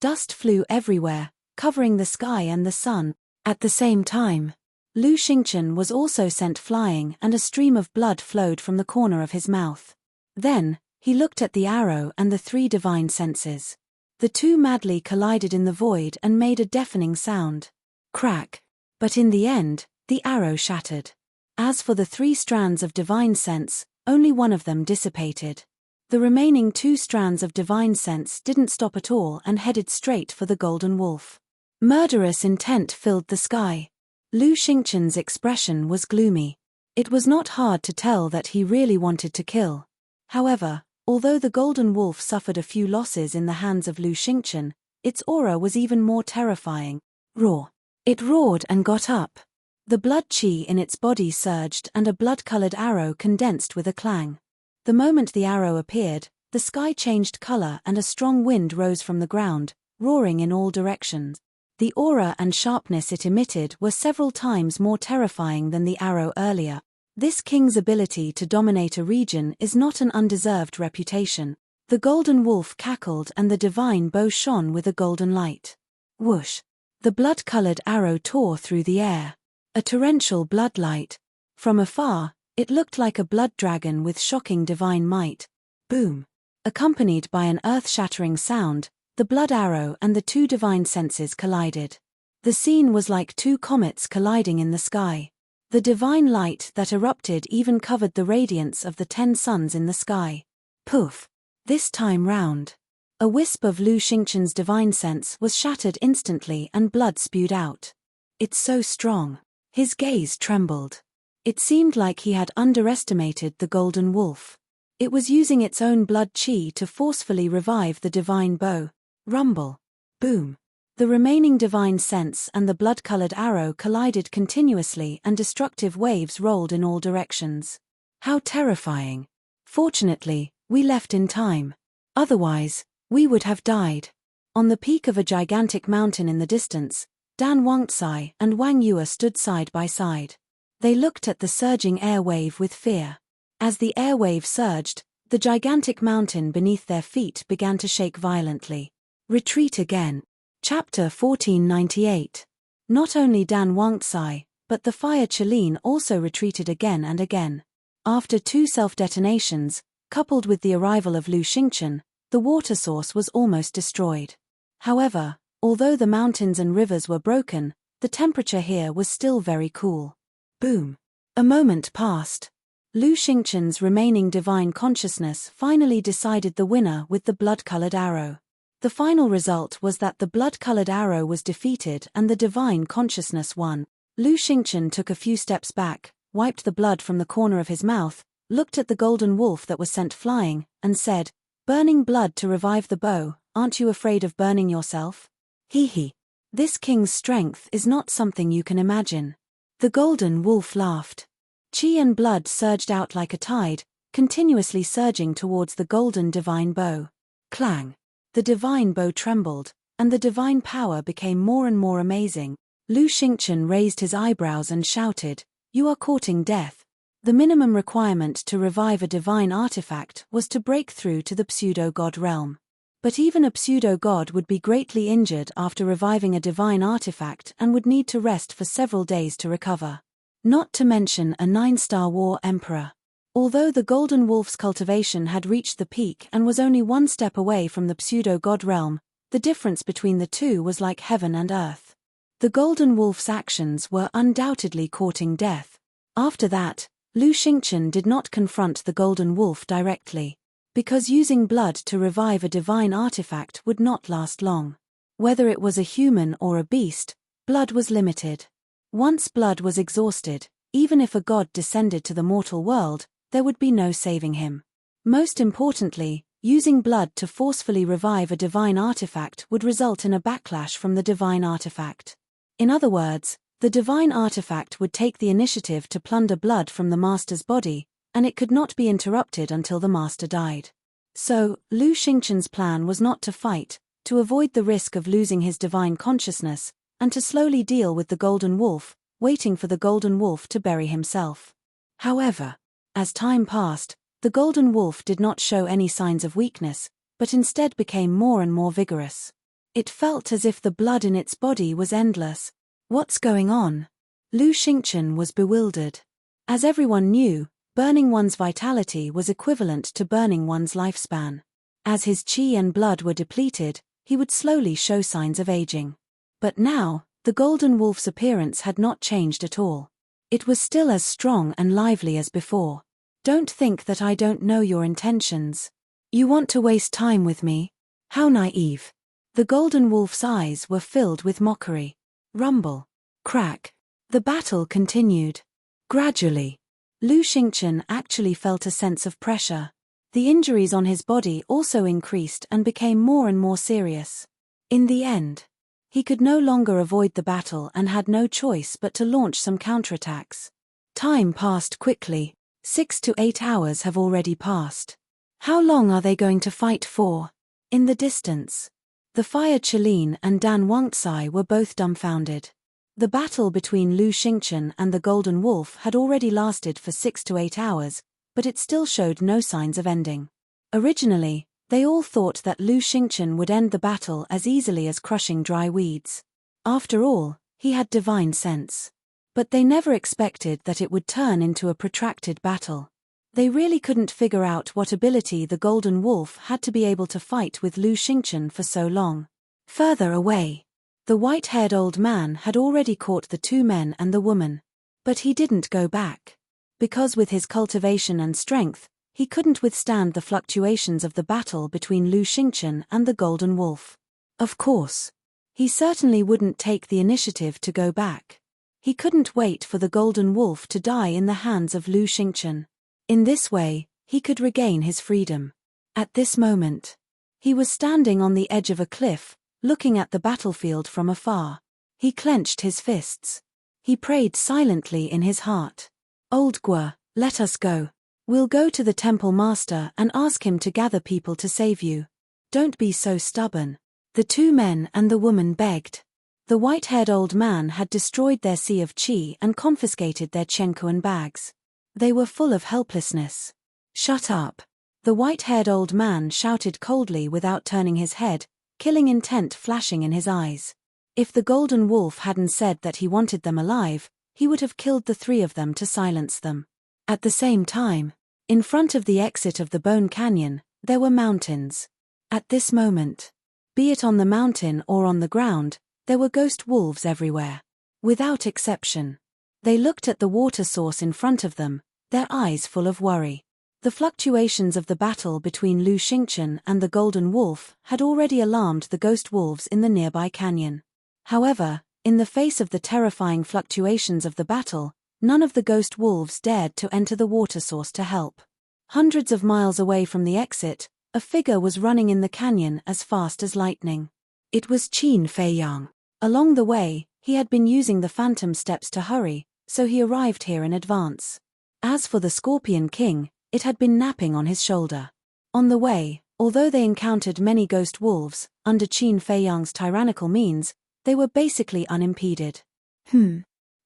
Dust flew everywhere, covering the sky and the sun. At the same time, Lu Xingchen was also sent flying and a stream of blood flowed from the corner of his mouth. Then, he looked at the arrow and the 3 divine senses. The two madly collided in the void and made a deafening sound. Crack. But in the end, the arrow shattered. As for the 3 strands of divine sense, only one of them dissipated. The remaining 2 strands of divine sense didn't stop at all and headed straight for the golden wolf. Murderous intent filled the sky. Lu Xingchen's expression was gloomy. It was not hard to tell that he really wanted to kill. However, although the golden wolf suffered a few losses in the hands of Lu Xingchen, its aura was even more terrifying. Roar. It roared and got up. The blood chi in its body surged and a blood-colored arrow condensed with a clang. The moment the arrow appeared, the sky changed color and a strong wind rose from the ground, roaring in all directions. The aura and sharpness it emitted were several times more terrifying than the arrow earlier. This king's ability to dominate a region is not an undeserved reputation. The golden wolf cackled and the divine bow shone with a golden light. Whoosh! The blood-colored arrow tore through the air. A torrential bloodlight. From afar, it looked like a blood dragon with shocking divine might. Boom! Accompanied by an earth-shattering sound, the blood arrow and the 2 divine senses collided. The scene was like 2 comets colliding in the sky. The divine light that erupted even covered the radiance of the 10 suns in the sky. Poof! This time round, a wisp of Lu Xingchen's divine sense was shattered instantly and blood spewed out. It's so strong. His gaze trembled. It seemed like he had underestimated the golden wolf. It was using its own blood chi to forcefully revive the divine bow. Rumble. Boom. The remaining divine sense and the blood-colored arrow collided continuously and destructive waves rolled in all directions. How terrifying. Fortunately, we left in time. Otherwise, we would have died. On the peak of a gigantic mountain in the distance, Dan Wangtsai and Wang Yue stood side by side. They looked at the surging air wave with fear. As the air wave surged, the gigantic mountain beneath their feet began to shake violently. Retreat again. Chapter 1498. Not only Dan Wangtsai, but the fire Chelin also retreated again and again. After 2 self-detonations, coupled with the arrival of Lu Xingchen, the water source was almost destroyed. However, although the mountains and rivers were broken, the temperature here was still very cool. Boom. A moment passed. Lu Xingchen's remaining divine consciousness finally decided the winner with the blood-colored arrow. The final result was that the blood-colored arrow was defeated and the divine consciousness won. Lu Xingchen took a few steps back, wiped the blood from the corner of his mouth, looked at the golden wolf that was sent flying, and said, "Burning blood to revive the bow, aren't you afraid of burning yourself?" Hee hee. This king's strength is not something you can imagine. The golden wolf laughed. Qi and blood surged out like a tide, continuously surging towards the golden divine bow. Clang. The divine bow trembled, and the divine power became more and more amazing. Lu Xingchen raised his eyebrows and shouted, "You are courting death." The minimum requirement to revive a divine artifact was to break through to the pseudo-god realm. But even a pseudo-god would be greatly injured after reviving a divine artifact and would need to rest for several days to recover. Not to mention a 9-star war emperor. Although the golden wolf's cultivation had reached the peak and was only 1 step away from the pseudo-god realm, the difference between the two was like heaven and earth. The golden wolf's actions were undoubtedly courting death. After that, Lu Xingchen did not confront the golden wolf directly, because using blood to revive a divine artifact would not last long. Whether it was a human or a beast, blood was limited. Once blood was exhausted, even if a god descended to the mortal world, there would be no saving him. Most importantly, using blood to forcefully revive a divine artifact would result in a backlash from the divine artifact. In other words, the divine artifact would take the initiative to plunder blood from the master's body, and it could not be interrupted until the master died. So, Lu Xingchen's plan was not to fight, to avoid the risk of losing his divine consciousness, and to slowly deal with the golden wolf, waiting for the golden wolf to bury himself. However, as time passed, the golden wolf did not show any signs of weakness, but instead became more and more vigorous. It felt as if the blood in its body was endless. What's going on? Lu Xingchen was bewildered. As everyone knew, burning one's vitality was equivalent to burning one's lifespan. As his qi and blood were depleted, he would slowly show signs of aging. But now, the golden wolf's appearance had not changed at all. It was still as strong and lively as before. Don't think that I don't know your intentions. You want to waste time with me? How naive. The golden wolf's eyes were filled with mockery. Rumble. Crack. The battle continued. Gradually, Lu Xingchen actually felt a sense of pressure. The injuries on his body also increased and became more and more serious. In the end, he could no longer avoid the battle and had no choice but to launch some counterattacks. Time passed quickly. 6 to 8 hours have already passed. How long are they going to fight for? In the distance, the fire Chelin and Dan Wangtsai were both dumbfounded. The battle between Lu Xingchen and the golden wolf had already lasted for 6 to 8 hours, but it still showed no signs of ending. Originally, they all thought that Lu Xingchen would end the battle as easily as crushing dry weeds. After all, he had divine sense. But they never expected that it would turn into a protracted battle. They really couldn't figure out what ability the golden wolf had to be able to fight with Lu Xingchen for so long. Further away, the white-haired old man had already caught the 2 men and the woman. But he didn't go back. Because with his cultivation and strength, he couldn't withstand the fluctuations of the battle between Lu Xingchen and the golden wolf. Of course, he certainly wouldn't take the initiative to go back. He couldn't wait for the golden wolf to die in the hands of Lu Xingchen. In this way, he could regain his freedom. At this moment, he was standing on the edge of a cliff, looking at the battlefield from afar. He clenched his fists. He prayed silently in his heart. Old Gua, let us go. We'll go to the temple master and ask him to gather people to save you. Don't be so stubborn. The two men and the woman begged. The white-haired old man had destroyed their sea of qi and confiscated their Chenkuan bags. They were full of helplessness. "Shut up!" The white-haired old man shouted coldly without turning his head, killing intent flashing in his eyes. If the golden wolf hadn't said that he wanted them alive, he would have killed the three of them to silence them. At the same time, in front of the exit of the Bone Canyon, there were mountains. At this moment, be it on the mountain or on the ground, there were ghost wolves everywhere. Without exception. They looked at the water source in front of them, their eyes full of worry. The fluctuations of the battle between Lu Xingchen and the Golden Wolf had already alarmed the ghost wolves in the nearby canyon. However, in the face of the terrifying fluctuations of the battle, none of the ghost wolves dared to enter the water source to help. Hundreds of miles away from the exit, a figure was running in the canyon as fast as lightning. It was Qin Feiyang. Along the way, he had been using the phantom steps to hurry, so he arrived here in advance. As for the Scorpion King, it had been napping on his shoulder. On the way, although they encountered many ghost wolves, under Qin Feiyang's tyrannical means, they were basically unimpeded.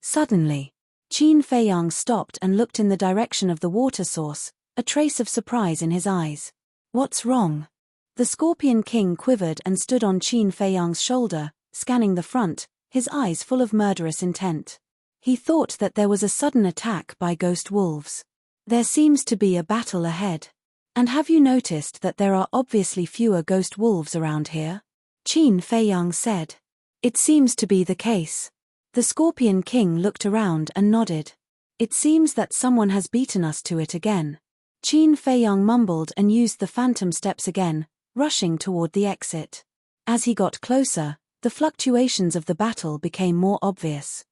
Suddenly, Qin Feiyang stopped and looked in the direction of the water source, a trace of surprise in his eyes. "What's wrong?" The Scorpion King quivered and stood on Qin Feiyang's shoulder, scanning the front, his eyes full of murderous intent. He thought that there was a sudden attack by ghost wolves. "There seems to be a battle ahead. And have you noticed that there are obviously fewer ghost wolves around here?" Qin Feiyang said. "It seems to be the case." The Scorpion King looked around and nodded. "It seems that someone has beaten us to it again." Qin Feiyang mumbled and used the phantom steps again, rushing toward the exit. As he got closer, the fluctuations of the battle became more obvious.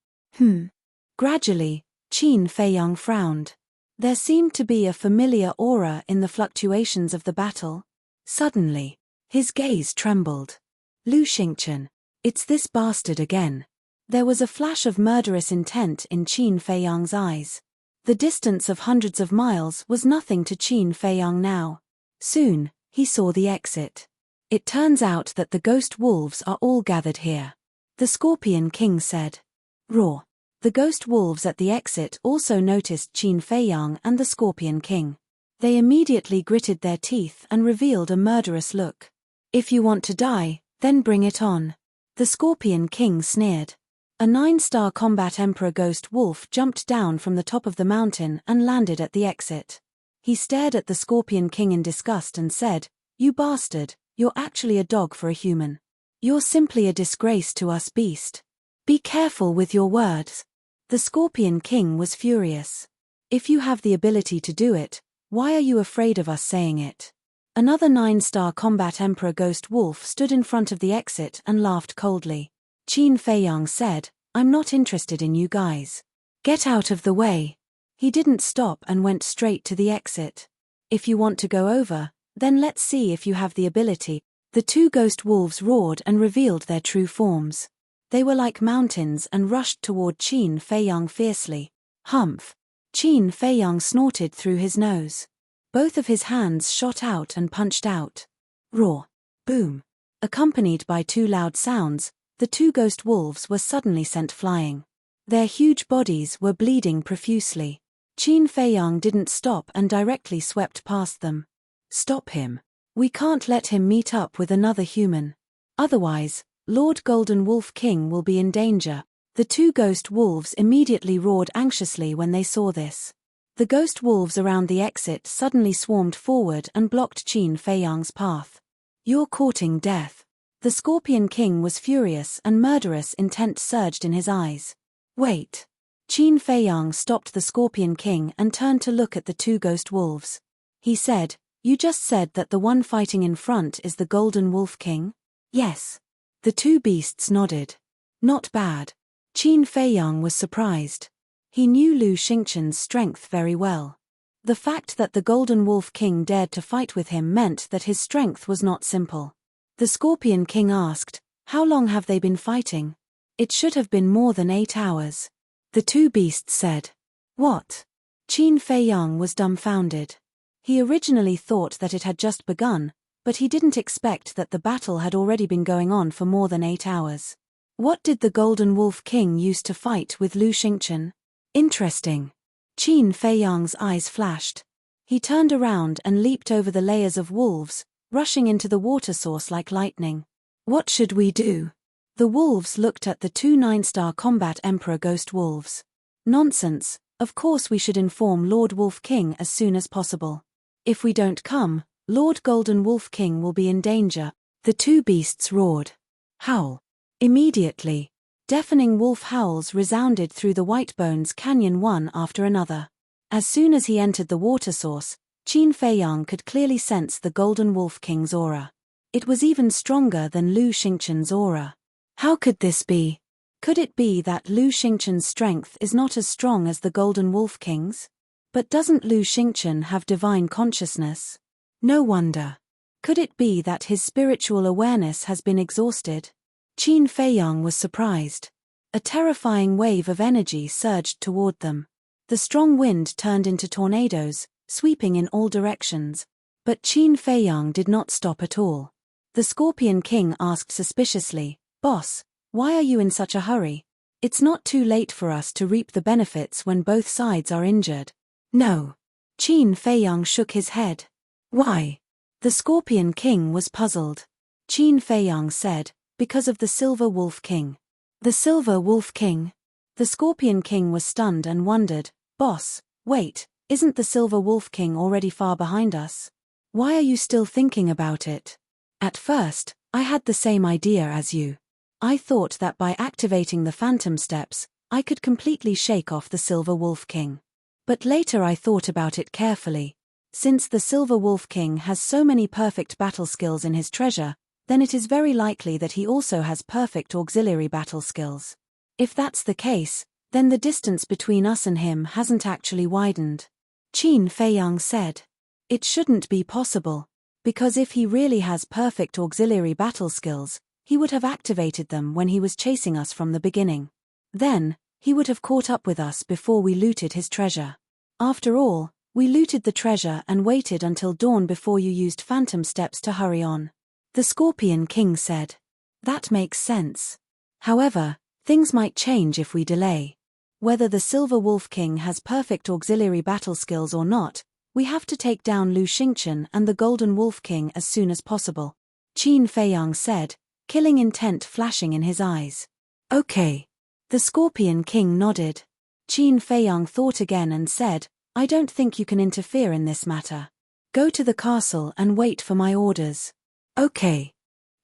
Gradually, Qin Feiyang frowned. There seemed to be a familiar aura in the fluctuations of the battle. Suddenly, his gaze trembled. "Lu Xingchen. It's this bastard again." There was a flash of murderous intent in Qin Feiyang's eyes. The distance of hundreds of miles was nothing to Qin Feiyang now. Soon, he saw the exit. "It turns out that the ghost wolves are all gathered here," the Scorpion King said. Roar. The ghost wolves at the exit also noticed Qin Feiyang and the Scorpion King. They immediately gritted their teeth and revealed a murderous look. "If you want to die, then bring it on," the Scorpion King sneered. A 9-star combat Emperor Ghost Wolf jumped down from the top of the mountain and landed at the exit. He stared at the Scorpion King in disgust and said, "You bastard, you're actually a dog for a human. You're simply a disgrace to us, beast. Be careful with your words." The Scorpion King was furious. "If you have the ability to do it, why are you afraid of us saying it?" Another 9-star combat Emperor Ghost Wolf stood in front of the exit and laughed coldly. Qin Feiyang said, "I'm not interested in you guys. Get out of the way." He didn't stop and went straight to the exit. "If you want to go over, then let's see if you have the ability." The two ghost wolves roared and revealed their true forms. They were like mountains and rushed toward Qin Feiyang fiercely. "Humph!" Qin Feiyang snorted through his nose. Both of his hands shot out and punched out. Roar! Boom! Accompanied by two loud sounds, the two ghost wolves were suddenly sent flying. Their huge bodies were bleeding profusely. Qin Feiyang didn't stop and directly swept past them. "Stop him. We can't let him meet up with another human. Otherwise, Lord Golden Wolf King will be in danger." The two ghost wolves immediately roared anxiously when they saw this. The ghost wolves around the exit suddenly swarmed forward and blocked Qin Feiyang's path. "You're courting death." The Scorpion King was furious and murderous intent surged in his eyes. "Wait." Qin Feiyang stopped the Scorpion King and turned to look at the two ghost wolves. He said, "You just said that the one fighting in front is the Golden Wolf King?" "Yes." The two beasts nodded. "Not bad." Qin Feiyang was surprised. He knew Lu Xingchen's strength very well. The fact that the Golden Wolf King dared to fight with him meant that his strength was not simple. The Scorpion King asked, "How long have they been fighting?" "It should have been more than 8 hours." The two beasts said. "What?" Qin Feiyang was dumbfounded. He originally thought that it had just begun, but he didn't expect that the battle had already been going on for more than 8 hours. What did the Golden Wolf King use to fight with Lu Xingchen? Interesting. Qin Feiyang's eyes flashed. He turned around and leaped over the layers of wolves, rushing into the water source like lightning. What should we do? The wolves looked at the 2 9-star combat Emperor Ghost Wolves. Nonsense, of course we should inform Lord Wolf King as soon as possible. If we don't come, Lord Golden Wolf King will be in danger. The 2 beasts roared. Howl. Immediately, deafening wolf howls resounded through the Whitebones Canyon one after another. As soon as he entered the water source, Qin Feiyang could clearly sense the Golden Wolf King's aura. It was even stronger than Lu Xingchen's aura. How could this be? Could it be that Lu Xingchen's strength is not as strong as the Golden Wolf King's? But doesn't Lu Xingchen have divine consciousness? No wonder. Could it be that his spiritual awareness has been exhausted? Qin Feiyang was surprised. A terrifying wave of energy surged toward them. The strong wind turned into tornadoes, sweeping in all directions. But Qin Feiyang did not stop at all. The Scorpion King asked suspiciously, "Boss, why are you in such a hurry? It's not too late for us to reap the benefits when both sides are injured." No. Qin Feiyang shook his head. Why? The Scorpion King was puzzled. Qin Feiyang said, "Because of the Silver Wolf King." The Silver Wolf King? The Scorpion King was stunned and wondered, "Boss, wait, isn't the Silver Wolf King already far behind us? Why are you still thinking about it?" At first, I had the same idea as you. I thought that by activating the Phantom Steps, I could completely shake off the Silver Wolf King. But later I thought about it carefully. Since the Silver Wolf King has so many perfect battle skills in his treasure, then it is very likely that he also has perfect auxiliary battle skills. If that's the case, then the distance between us and him hasn't actually widened. Qin Feiyang said. It shouldn't be possible, because if he really has perfect auxiliary battle skills, he would have activated them when he was chasing us from the beginning. Then, he would have caught up with us before we looted his treasure. After all, we looted the treasure and waited until dawn before you used Phantom Steps to hurry on. The Scorpion King said. That makes sense. However, things might change if we delay. Whether the Silver Wolf King has perfect auxiliary battle skills or not, we have to take down Lu Xingchen and the Golden Wolf King as soon as possible. Qin Feiyang said, killing intent flashing in his eyes. Okay. The Scorpion King nodded. Qin Feiyang thought again and said, I don't think you can interfere in this matter. Go to the castle and wait for my orders. Okay.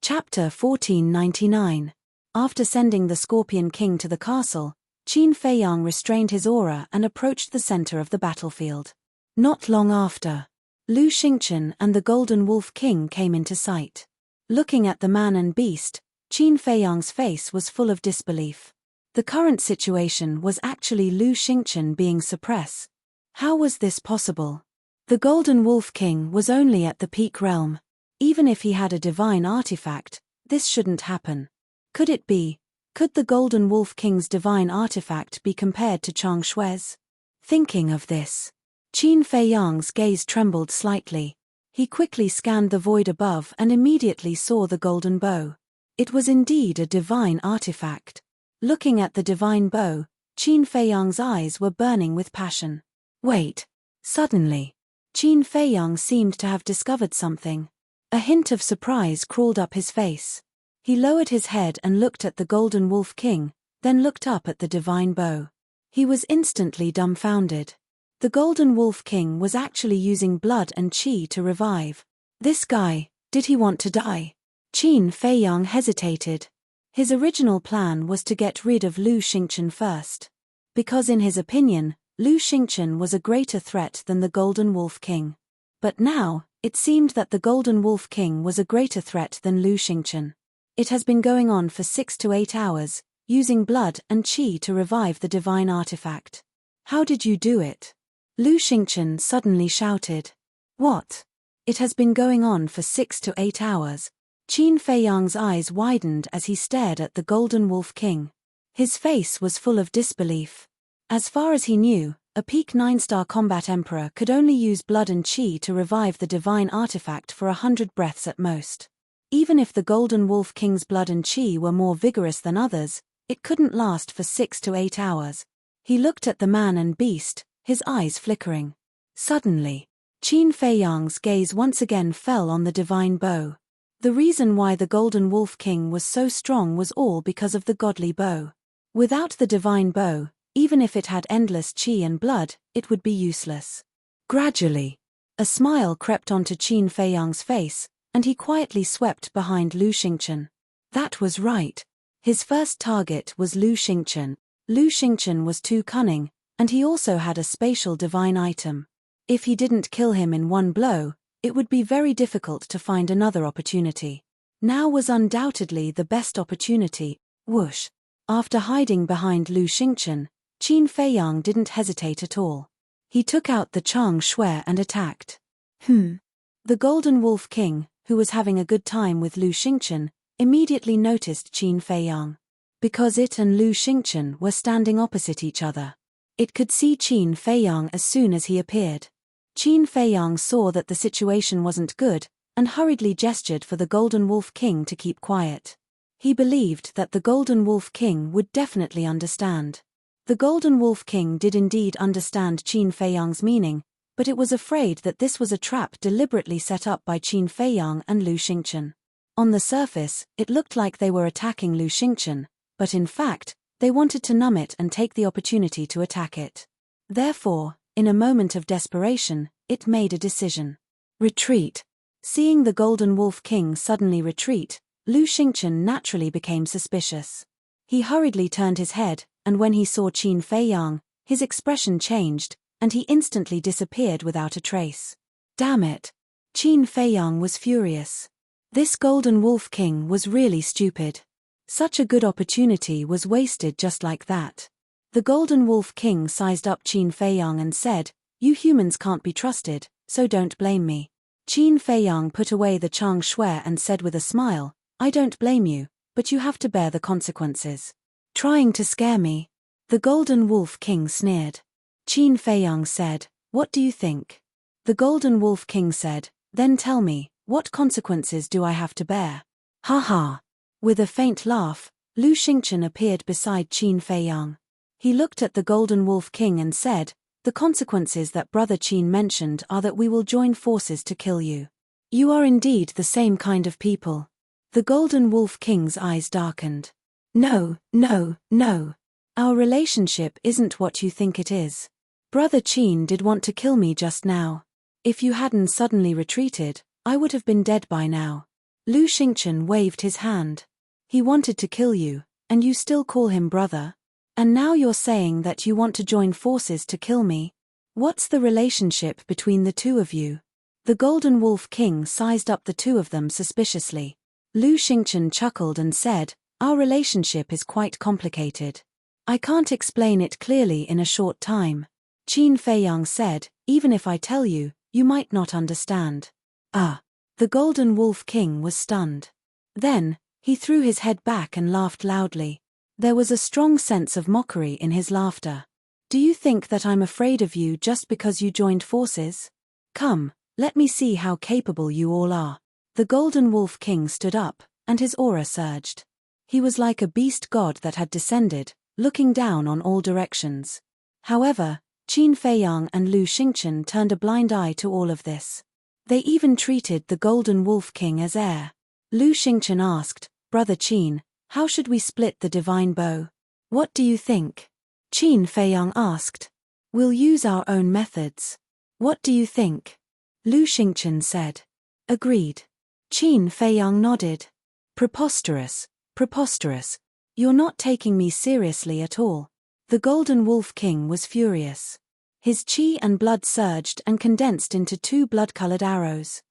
Chapter 1499. After sending the Scorpion King to the castle, Qin Feiyang restrained his aura and approached the center of the battlefield. Not long after, Lu Xingchen and the Golden Wolf King came into sight. Looking at the man and beast, Qin Feiyang's face was full of disbelief. The current situation was actually Lu Xingchen being suppressed. How was this possible? The Golden Wolf King was only at the peak realm. Even if he had a divine artifact, this shouldn't happen. Could it be? Could the Golden Wolf King's divine artifact be compared to Chang Shui's? Thinking of this, Qin Feiyang's gaze trembled slightly. He quickly scanned the void above and immediately saw the golden bow. It was indeed a divine artifact. Looking at the divine bow, Qin Feiyang's eyes were burning with passion. Wait. Suddenly, Qin Feiyang seemed to have discovered something. A hint of surprise crawled up his face. He lowered his head and looked at the Golden Wolf King, then looked up at the divine bow. He was instantly dumbfounded. The Golden Wolf King was actually using blood and qi to revive. This guy, did he want to die? Qin Feiyang hesitated. His original plan was to get rid of Lu Xingchen first. Because in his opinion, Lu Xingchen was a greater threat than the Golden Wolf King. But now, it seemed that the Golden Wolf King was a greater threat than Lu Xingchen. It has been going on for 6 to 8 hours, using blood and qi to revive the divine artifact. How did you do it? Lu Xingchen suddenly shouted. What? It has been going on for 6 to 8 hours. Qin Feiyang's eyes widened as he stared at the Golden Wolf King. His face was full of disbelief. As far as he knew, A peak 9-star combat emperor could only use blood and chi to revive the divine artifact for 100 breaths at most. Even if the Golden Wolf King's blood and chi were more vigorous than others, it couldn't last for 6 to 8 hours. He looked at the man and beast, his eyes flickering. Suddenly, Qin Feiyang's gaze once again fell on the divine bow. The reason why the Golden Wolf King was so strong was all because of the godly bow. Without the divine bow, even if it had endless chi and blood, it would be useless. Gradually, a smile crept onto Qin Feiyang's face, and he quietly swept behind Lu Xingchen. That was right. His first target was Lu Xingchen. Lu Xingchen was too cunning, and he also had a spatial divine item. If he didn't kill him in one blow, it would be very difficult to find another opportunity. Now was undoubtedly the best opportunity. Whoosh! After hiding behind Lu Xingchen, Qin Feiyang didn't hesitate at all. He took out the Chang Shui and attacked. The Golden Wolf King, who was having a good time with Lu Xingchen, immediately noticed Qin Feiyang. Because it and Lu Xingchen were standing opposite each other, it could see Qin Feiyang as soon as he appeared. Qin Feiyang saw that the situation wasn't good, and hurriedly gestured for the Golden Wolf King to keep quiet. He believed that the Golden Wolf King would definitely understand. The Golden Wolf King did indeed understand Qin Feiyang's meaning, but it was afraid that this was a trap deliberately set up by Qin Feiyang and Lu Xingchen. On the surface, it looked like they were attacking Lu Xingchen, but in fact, they wanted to numb it and take the opportunity to attack it. Therefore, in a moment of desperation, it made a decision. Retreat. Seeing the Golden Wolf King suddenly retreat, Lu Xingchen naturally became suspicious. He hurriedly turned his head, and when he saw Qin Feiyang, his expression changed, and he instantly disappeared without a trace. Damn it! Qin Feiyang was furious. This Golden Wolf King was really stupid. Such a good opportunity was wasted just like that. The Golden Wolf King sized up Qin Feiyang and said, "You humans can't be trusted, so don't blame me." Qin Feiyang put away the Chang Shui and said with a smile, "I don't blame you, but you have to bear the consequences." Trying to scare me? The Golden Wolf King sneered. Qin Feiyang said, "What do you think?" The Golden Wolf King said, "Then tell me, what consequences do I have to bear?" Ha ha! With a faint laugh, Lu Xingchen appeared beside Qin Feiyang. He looked at the Golden Wolf King and said, "The consequences that Brother Qin mentioned are that we will join forces to kill you. You are indeed the same kind of people." The Golden Wolf King's eyes darkened. "No, no, no. Our relationship isn't what you think it is. Brother Qin did want to kill me just now. If you hadn't suddenly retreated, I would have been dead by now." Lu Xingchen waved his hand. "He wanted to kill you, and you still call him brother? And now you're saying that you want to join forces to kill me? What's the relationship between the two of you?" The Golden Wolf King sized up the two of them suspiciously. Lu Xingchen chuckled and said, "Our relationship is quite complicated. I can't explain it clearly in a short time." Qin Feiyang said, "Even if I tell you, you might not understand." Ah! The Golden Wolf King was stunned. Then, he threw his head back and laughed loudly. There was a strong sense of mockery in his laughter. "Do you think that I'm afraid of you just because you joined forces? Come, let me see how capable you all are." The Golden Wolf King stood up, and his aura surged. He was like a beast god that had descended, looking down on all directions. However, Qin Feiyang and Lu Xingchen turned a blind eye to all of this. They even treated the Golden Wolf King as heir. Lu Xingchen asked, "Brother Qin, how should we split the divine bow? What do you think?" Qin Feiyang asked. "We'll use our own methods. What do you think?" Lu Xingchen said. "Agreed." Qin Feiyang nodded. "Preposterous, preposterous. You're not taking me seriously at all." The Golden Wolf King was furious. His chi and blood surged and condensed into two blood-colored arrows.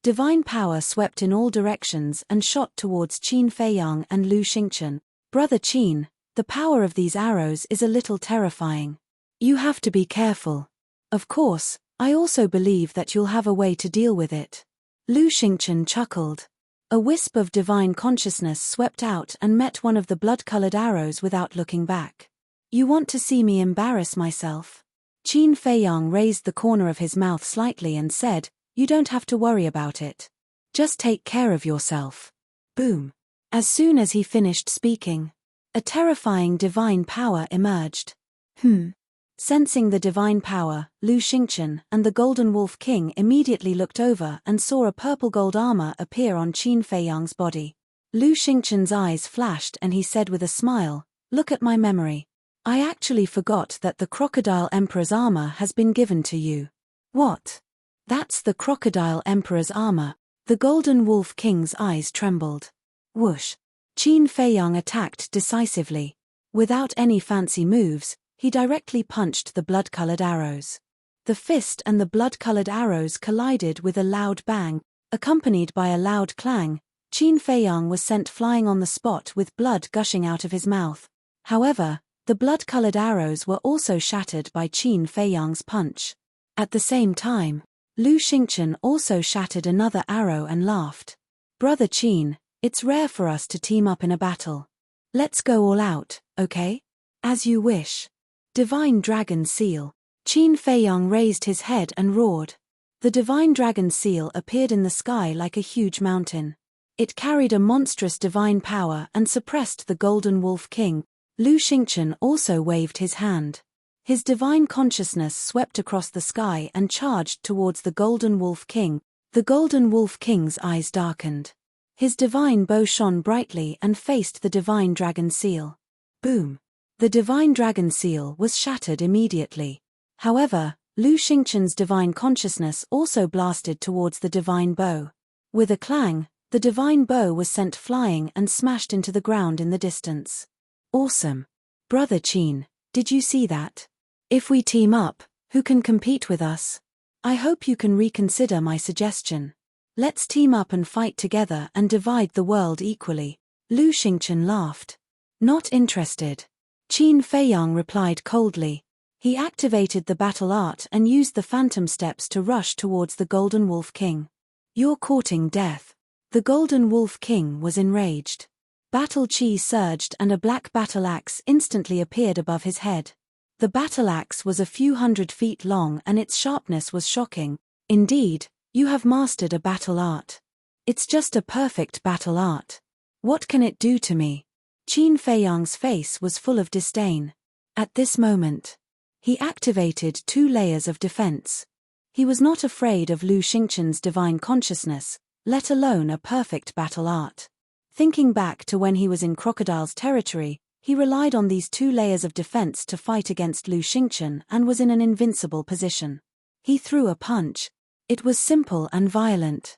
Divine power swept in all directions and shot towards Qin Feiyang and Lu Xingchen. "Brother Qin, the power of these arrows is a little terrifying. You have to be careful. Of course, I also believe that you'll have a way to deal with it." Lu Xingchen chuckled. A wisp of divine consciousness swept out and met one of the blood-colored arrows without looking back. "You want to see me embarrass myself? Qin Feiyang raised the corner of his mouth slightly and said, "You don't have to worry about it. Just take care of yourself." Boom. As soon as he finished speaking, a terrifying divine power emerged. Sensing the divine power, Lu Xingchen and the Golden Wolf King immediately looked over and saw a purple gold armor appear on Qin Feiyang's body. Lu Xingchen's eyes flashed and he said with a smile, "Look at my memory. I actually forgot that the Crocodile Emperor's armor has been given to you." "What? That's the Crocodile Emperor's armor?" The Golden Wolf King's eyes trembled. Whoosh! Qin Feiyang attacked decisively. Without any fancy moves, he directly punched the blood-colored arrows. The fist and the blood-colored arrows collided with a loud bang, accompanied by a loud clang. Qin Feiyang was sent flying on the spot with blood gushing out of his mouth. However, the blood-colored arrows were also shattered by Qin Feiyang's punch. At the same time, Lu Xingchen also shattered another arrow and laughed. "Brother Qin, it's rare for us to team up in a battle. Let's go all out, okay? As you wish." Divine Dragon Seal. Qin Feiyang raised his head and roared. The Divine Dragon Seal appeared in the sky like a huge mountain. It carried a monstrous divine power and suppressed the Golden Wolf King. Lu Xingchen also waved his hand. His divine consciousness swept across the sky and charged towards the Golden Wolf King. The Golden Wolf King's eyes darkened. His divine bow shone brightly and faced the Divine Dragon Seal. Boom! The Divine Dragon Seal was shattered immediately. However, Lu Xingchen's divine consciousness also blasted towards the divine bow. With a clang, the divine bow was sent flying and smashed into the ground in the distance. "Awesome. Brother Qin, did you see that? If we team up, who can compete with us? I hope you can reconsider my suggestion. Let's team up and fight together and divide the world equally." Lu Xingchen laughed. "Not interested." Qin Feiyang replied coldly. He activated the battle art and used the phantom steps to rush towards the Golden Wolf King. "You're courting death." The Golden Wolf King was enraged. Battle chi surged and a black battle axe instantly appeared above his head. The battle axe was a few hundred feet long and its sharpness was shocking. "Indeed, you have mastered a battle art. It's just a perfect battle art. What can it do to me?" Qin Feiyang's face was full of disdain. At this moment, he activated 2 layers of defense. He was not afraid of Lu Xingchen's divine consciousness, let alone a perfect battle art. Thinking back to when he was in Crocodile's territory, he relied on these 2 layers of defense to fight against Lu Xingchen and was in an invincible position. He threw a punch. It was simple and violent.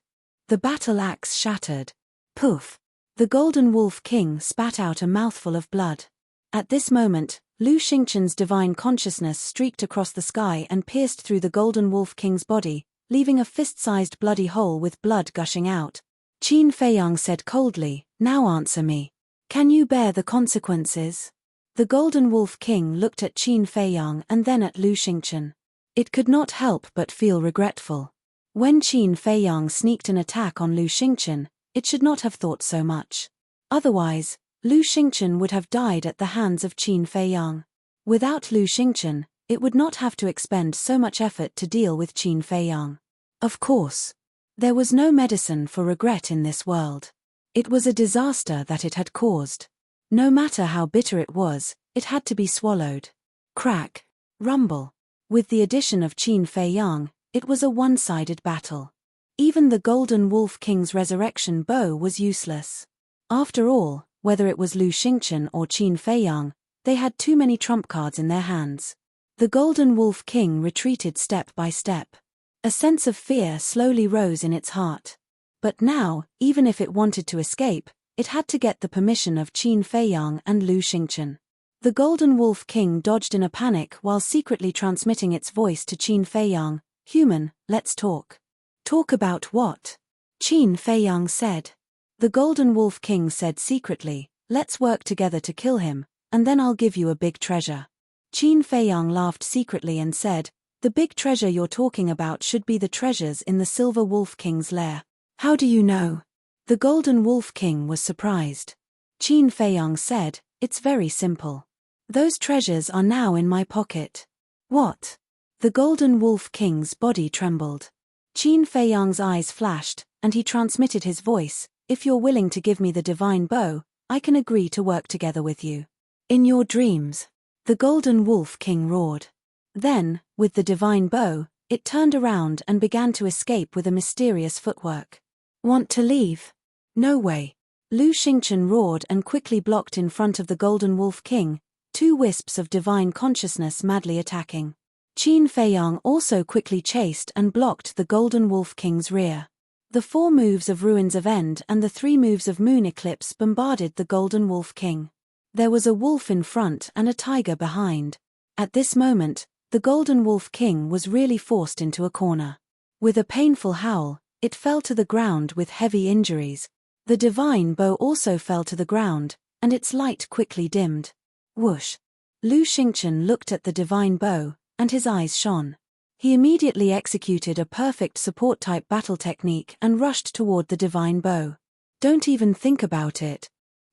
The battle axe shattered. Poof! The Golden Wolf King spat out a mouthful of blood. At this moment, Lu Xingchen's divine consciousness streaked across the sky and pierced through the Golden Wolf King's body, leaving a fist-sized bloody hole with blood gushing out. Qin Feiyang said coldly, "Now answer me. Can you bear the consequences?" The Golden Wolf King looked at Qin Feiyang and then at Lu Xingchen. It could not help but feel regretful. When Qin Feiyang sneaked an attack on Lu Xingchen, it should not have thought so much. Otherwise, Lu Xingchen would have died at the hands of Qin Feiyang. Without Lu Xingchen, it would not have to expend so much effort to deal with Qin Feiyang. Of course, there was no medicine for regret in this world. It was a disaster that it had caused. No matter how bitter it was, it had to be swallowed. Crack, rumble. With the addition of Qin Feiyang, it was a one-sided battle. Even the Golden Wolf King's resurrection bow was useless. After all, whether it was Lu Xingchen or Qin Feiyang, they had too many trump cards in their hands. The Golden Wolf King retreated step by step. A sense of fear slowly rose in its heart. But now, even if it wanted to escape, it had to get the permission of Qin Feiyang and Lu Xingchen. The Golden Wolf King dodged in a panic while secretly transmitting its voice to Qin Feiyang. "Human, let's talk." "Talk about what?" Qin Feiyang said. The Golden Wolf King said secretly, "Let's work together to kill him, and then I'll give you a big treasure." Qin Feiyang laughed secretly and said, "The big treasure you're talking about should be the treasures in the Silver Wolf King's lair." "How do you know?" The Golden Wolf King was surprised. Qin Feiyang said, "It's very simple. Those treasures are now in my pocket." "What? The Golden Wolf King's body trembled. Qin Feiyang's eyes flashed, and he transmitted his voice, "If you're willing to give me the divine bow, I can agree to work together with you." "In your dreams," the Golden Wolf King roared. Then, with the divine bow, it turned around and began to escape with a mysterious footwork. "Want to leave?" "No way." Lu Xingchen roared and quickly blocked in front of the Golden Wolf King, two wisps of divine consciousness madly attacking. Qin Feiyang also quickly chased and blocked the Golden Wolf King's rear. The 4 moves of Ruins of End and the 3 moves of Moon Eclipse bombarded the Golden Wolf King. There was a wolf in front and a tiger behind. At this moment, the Golden Wolf King was really forced into a corner. With a painful howl, it fell to the ground with heavy injuries. The divine bow also fell to the ground, and its light quickly dimmed. Whoosh! Lu Xingchen looked at the divine bow, and his eyes shone. He immediately executed a perfect support-type battle technique and rushed toward the divine bow. Don't even think about it.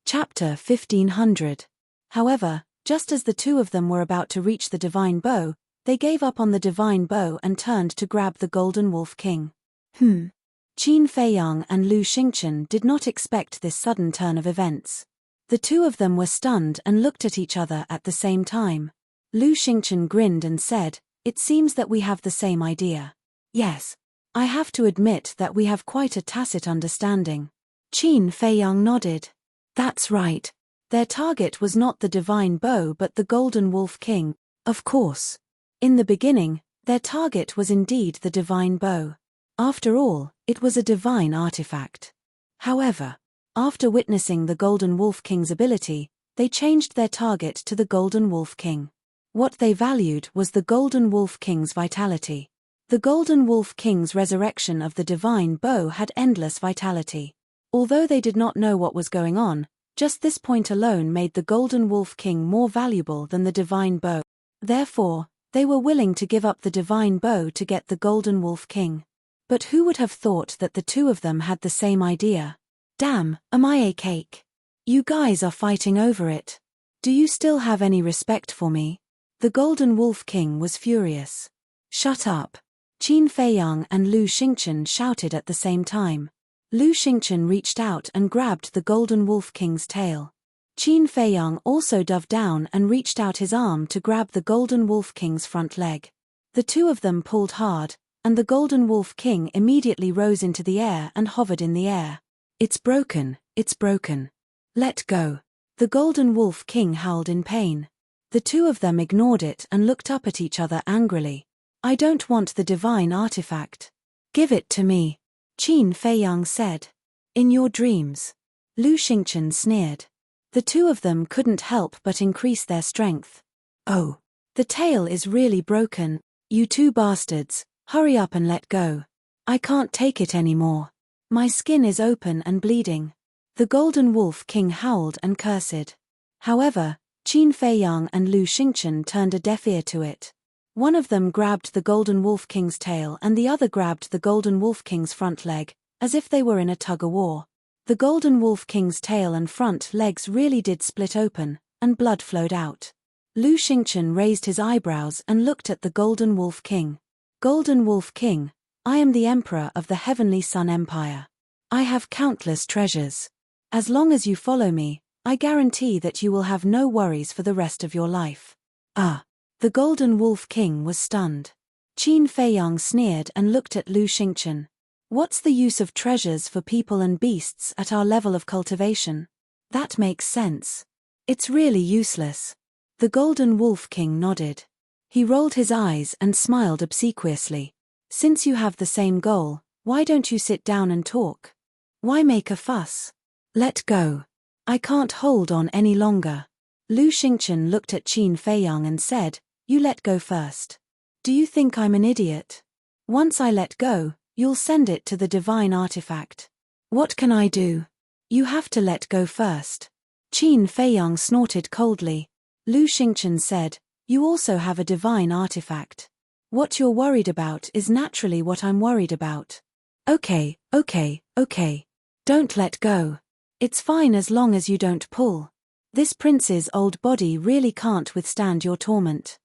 Chapter 1500. However, just as the two of them were about to reach the divine bow, they gave up on the divine bow and turned to grab the Golden Wolf King. Qin Feiyang and Lu Xingchen did not expect this sudden turn of events. The two of them were stunned and looked at each other at the same time. Lu Xingchen grinned and said, "It seems that we have the same idea." "Yes. I have to admit that we have quite a tacit understanding." Qin Feiyang nodded. "That's right. Their target was not the divine bow but the Golden Wolf King, of course. In the beginning, their target was indeed the divine bow. After all, it was a divine artifact. However, after witnessing the Golden Wolf King's ability, they changed their target to the Golden Wolf King. What they valued was the Golden Wolf King's vitality. The Golden Wolf King's resurrection of the divine bow had endless vitality. Although they did not know what was going on, just this point alone made the Golden Wolf King more valuable than the divine bow. Therefore, they were willing to give up the divine bow to get the Golden Wolf King. But who would have thought that the two of them had the same idea? Damn, am I a cake? You guys are fighting over it. Do you still have any respect for me? The Golden Wolf King was furious. Shut up. Qin Feiyang and Lu Xingchen shouted at the same time. Lu Xingchen reached out and grabbed the Golden Wolf King's tail. Qin Feiyang also dove down and reached out his arm to grab the Golden Wolf King's front leg. The two of them pulled hard, and the Golden Wolf King immediately rose into the air and hovered in the air. "It's broken, it's broken. Let go." The Golden Wolf King howled in pain. The two of them ignored it and looked up at each other angrily. "I don't want the divine artifact. Give it to me," Qin Feiyang said. "In your dreams." Lu Xingchen sneered. The two of them couldn't help but increase their strength. "Oh. The tail is really broken. You two bastards, hurry up and let go. I can't take it anymore. My skin is open and bleeding." The Golden Wolf King howled and cursed. However, Qin Feiyang and Lu Xingchen turned a deaf ear to it. One of them grabbed the Golden Wolf King's tail and the other grabbed the Golden Wolf King's front leg, as if they were in a tug-of-war. The Golden Wolf King's tail and front legs really did split open, and blood flowed out. Lu Xingchen raised his eyebrows and looked at the Golden Wolf King. "Golden Wolf King, I am the Emperor of the Heavenly Sun Empire. I have countless treasures. As long as you follow me, I guarantee that you will have no worries for the rest of your life." "Ah." The Golden Wolf King was stunned. Qin Feiyang sneered and looked at Lu Xingchen. "What's the use of treasures for people and beasts at our level of cultivation? That makes sense. It's really useless." The Golden Wolf King nodded. He rolled his eyes and smiled obsequiously. "Since you have the same goal, why don't you sit down and talk? Why make a fuss? Let go. I can't hold on any longer." Lu Xingchen looked at Qin Feiyang and said, "You let go first. Do you think I'm an idiot? Once I let go, you'll send it to the divine artifact. What can I do? You have to let go first." Qin Feiyang snorted coldly. Lu Xingchen said, "You also have a divine artifact. What you're worried about is naturally what I'm worried about." Okay. Don't let go. It's fine as long as you don't pull. This prince's old body really can't withstand your torment."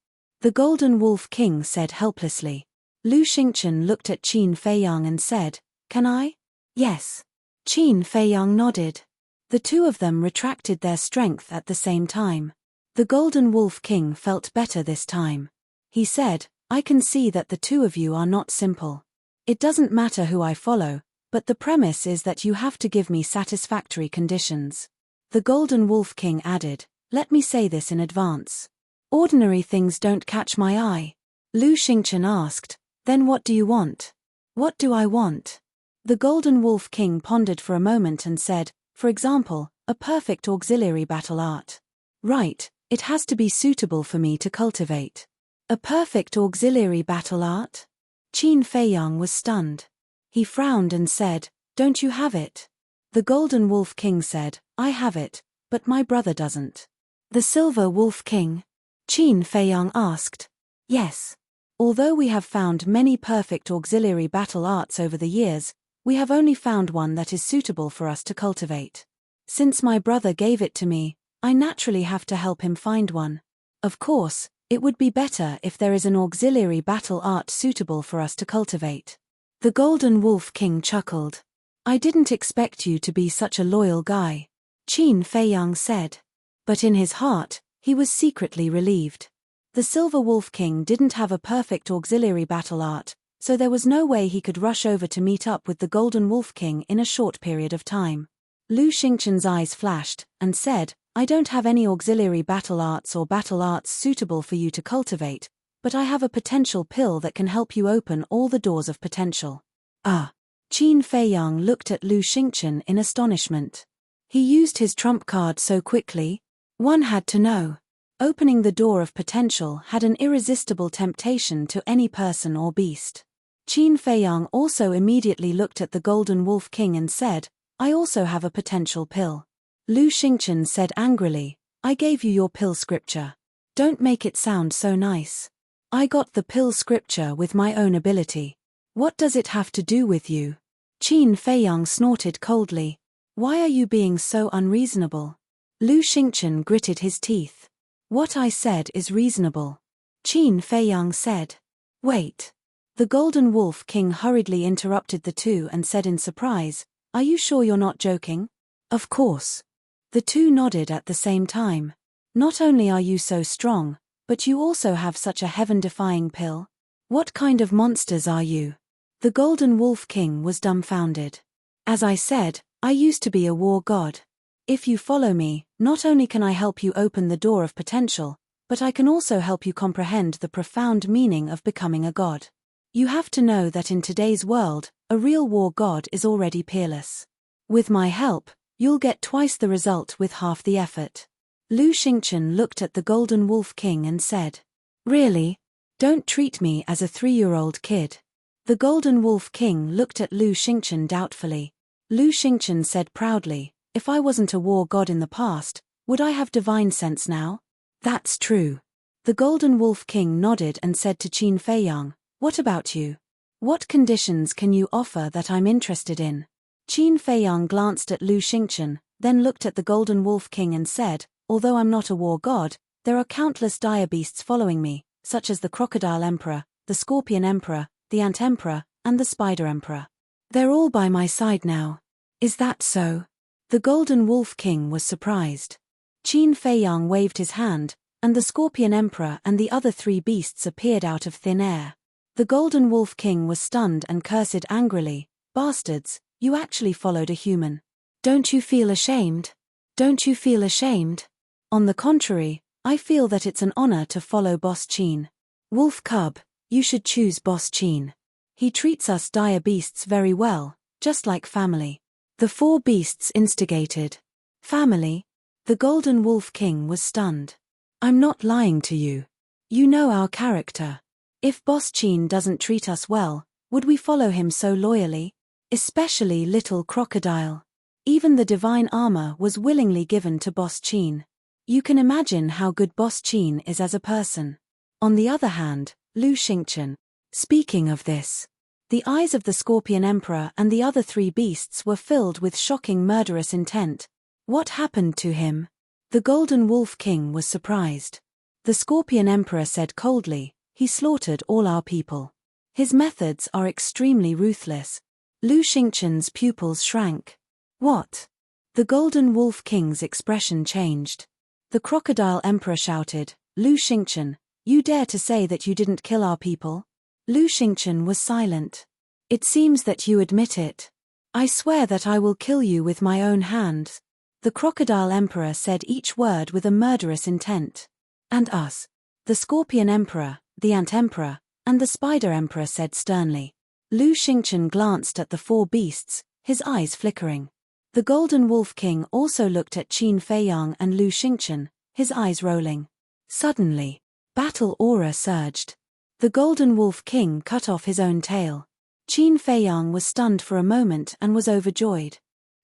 The Golden Wolf King said helplessly. Lu Xingchen looked at Qin Feiyang and said, "Can I?" "Yes." Qin Feiyang nodded. The two of them retracted their strength at the same time. The Golden Wolf King felt better this time. He said, "I can see that the two of you are not simple. It doesn't matter who I follow, but the premise is that you have to give me satisfactory conditions." The Golden Wolf King added, "Let me say this in advance. Ordinary things don't catch my eye." Lu Xingchen asked, "Then what do you want?" "What do I want?" The Golden Wolf King pondered for a moment and said, "For example, a perfect auxiliary battle art." "Right, it has to be suitable for me to cultivate." "A perfect auxiliary battle art?" Qin Feiyang was stunned. He frowned and said, "Don't you have it?" The Golden Wolf King said, "I have it, but my brother doesn't." "The Silver Wolf King?" Qin Feiyang asked. "Yes. Although we have found many perfect auxiliary battle arts over the years, we have only found one that is suitable for us to cultivate. Since my brother gave it to me, I naturally have to help him find one. Of course, it would be better if there is an auxiliary battle art suitable for us to cultivate." The Golden Wolf King chuckled. "I didn't expect you to be such a loyal guy," Qin Feiyang said. But in his heart, he was secretly relieved. The Silver Wolf King didn't have a perfect auxiliary battle art, so there was no way he could rush over to meet up with the Golden Wolf King in a short period of time. Lu Xingchen's eyes flashed, and said, "I don't have any auxiliary battle arts or battle arts suitable for you to cultivate, but I have a potential pill that can help you open all the doors of potential." "Ah." Qin Feiyang looked at Lu Xingchen in astonishment. He used his trump card so quickly? One had to know. Opening the door of potential had an irresistible temptation to any person or beast. Qin Feiyang also immediately looked at the Golden Wolf King and said, "I also have a potential pill." Lu Xingchen said angrily, "I gave you your pill scripture. Don't make it sound so nice. I got the pill scripture with my own ability. What does it have to do with you?" Qin Feiyang snorted coldly. "Why are you being so unreasonable?" Lu Xingchen gritted his teeth. "What I said is reasonable," Qin Feiyang said. "Wait." The Golden Wolf King hurriedly interrupted the two and said in surprise, "Are you sure you're not joking?" "Of course." The two nodded at the same time. "Not only are you so strong, but you also have such a heaven-defying pill? What kind of monsters are you?" The Golden Wolf King was dumbfounded. "As I said, I used to be a war god. If you follow me, not only can I help you open the door of potential, but I can also help you comprehend the profound meaning of becoming a god. You have to know that in today's world, a real war god is already peerless. With my help, you'll get twice the result with half the effort." Lu Xingchen looked at the Golden Wolf King and said, "Really? Don't treat me as a 3-year-old kid." The Golden Wolf King looked at Lu Xingchen doubtfully. Lu Xingchen said proudly, "If I wasn't a war god in the past, would I have divine sense now?" "That's true." The Golden Wolf King nodded and said to Qin Feiyang, "What about you? What conditions can you offer that I'm interested in?" Qin Feiyang glanced at Lu Xingchen, then looked at the Golden Wolf King and said, "Although I'm not a war god, there are countless dire beasts following me, such as the Crocodile Emperor, the Scorpion Emperor, the Ant Emperor, and the Spider Emperor. They're all by my side now." "Is that so?" The Golden Wolf King was surprised. Qin Feiyang waved his hand, and the Scorpion Emperor and the other 3 beasts appeared out of thin air. The Golden Wolf King was stunned and cursed angrily, "Bastards, you actually followed a human. Don't you feel ashamed? Don't you feel ashamed?" "On the contrary, I feel that it's an honor to follow Boss Qin. Wolf Cub, you should choose Boss Qin. He treats us dire beasts very well, just like family." The 4 beasts instigated. "Family?" The Golden Wolf King was stunned. "I'm not lying to you. You know our character. If Boss Qin doesn't treat us well, would we follow him so loyally? Especially Little Crocodile. Even the divine armor was willingly given to Boss Qin. You can imagine how good Boss Qin is as a person." On the other hand, Lu Xingchen. Speaking of this, the eyes of the Scorpion Emperor and the other 3 beasts were filled with shocking murderous intent. What happened to him? The Golden Wolf King was surprised. The Scorpion Emperor said coldly, he slaughtered all our people. His methods are extremely ruthless. Lu Xingchen's pupils shrank. What? The Golden Wolf King's expression changed. The Crocodile Emperor shouted, Lu Xingchen, you dare to say that you didn't kill our people? Lu Xingchen was silent. It seems that you admit it. I swear that I will kill you with my own hands. The Crocodile Emperor said each word with a murderous intent. And us. The Scorpion Emperor, the Ant Emperor, and the Spider Emperor said sternly. Lu Xingchen glanced at the four beasts, his eyes flickering. The Golden Wolf King also looked at Qin Feiyang and Lu Xingchen, his eyes rolling. Suddenly, battle aura surged. The Golden Wolf King cut off his own tail. Qin Feiyang was stunned for a moment and was overjoyed.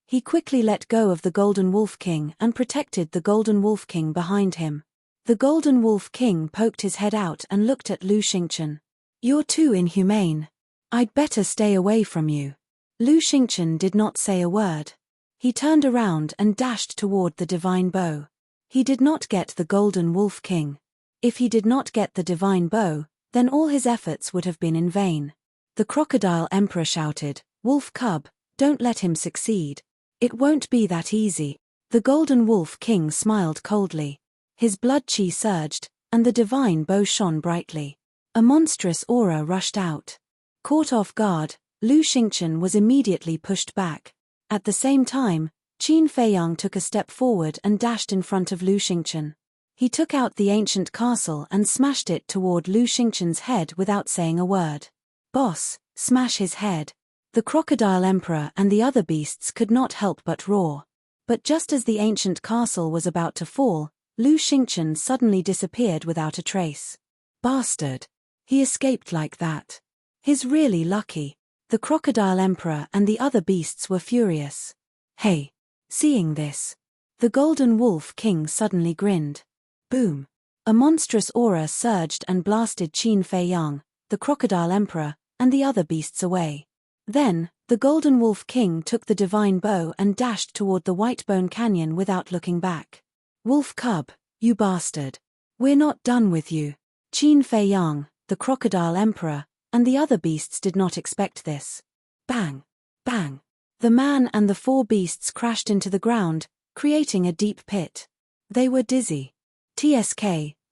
He quickly let go of the Golden Wolf King and protected the Golden Wolf King behind him. The Golden Wolf King poked his head out and looked at Lu Xingchen. You're too inhumane. I'd better stay away from you. Lu Xingchen did not say a word. He turned around and dashed toward the divine bow. He did not get the Golden Wolf King. If he did not get the divine bow, then all his efforts would have been in vain. The Crocodile Emperor shouted, Wolf Cub, don't let him succeed. It won't be that easy. The Golden Wolf King smiled coldly. His blood chi surged, and the divine bow shone brightly. A monstrous aura rushed out. Caught off guard, Lu Xingchen was immediately pushed back. At the same time, Qin Feiyang took a step forward and dashed in front of Lu Xingchen. He took out the ancient castle and smashed it toward Lu Xingchen's head without saying a word. Boss, smash his head. The Crocodile Emperor and the other beasts could not help but roar. But just as the ancient castle was about to fall, Lu Xingchen suddenly disappeared without a trace. Bastard. He escaped like that. He's really lucky. The Crocodile Emperor and the other beasts were furious. Hey. Seeing this, the Golden Wolf King suddenly grinned. Boom. A monstrous aura surged and blasted Qin Feiyang, the Crocodile Emperor, and the other beasts away. Then, the Golden Wolf King took the divine bow and dashed toward the Whitebone Canyon without looking back. Wolf Cub, you bastard. We're not done with you. Qin Feiyang, the Crocodile Emperor, and the other beasts did not expect this. Bang! Bang! The man and the four beasts crashed into the ground, creating a deep pit. They were dizzy. TSK,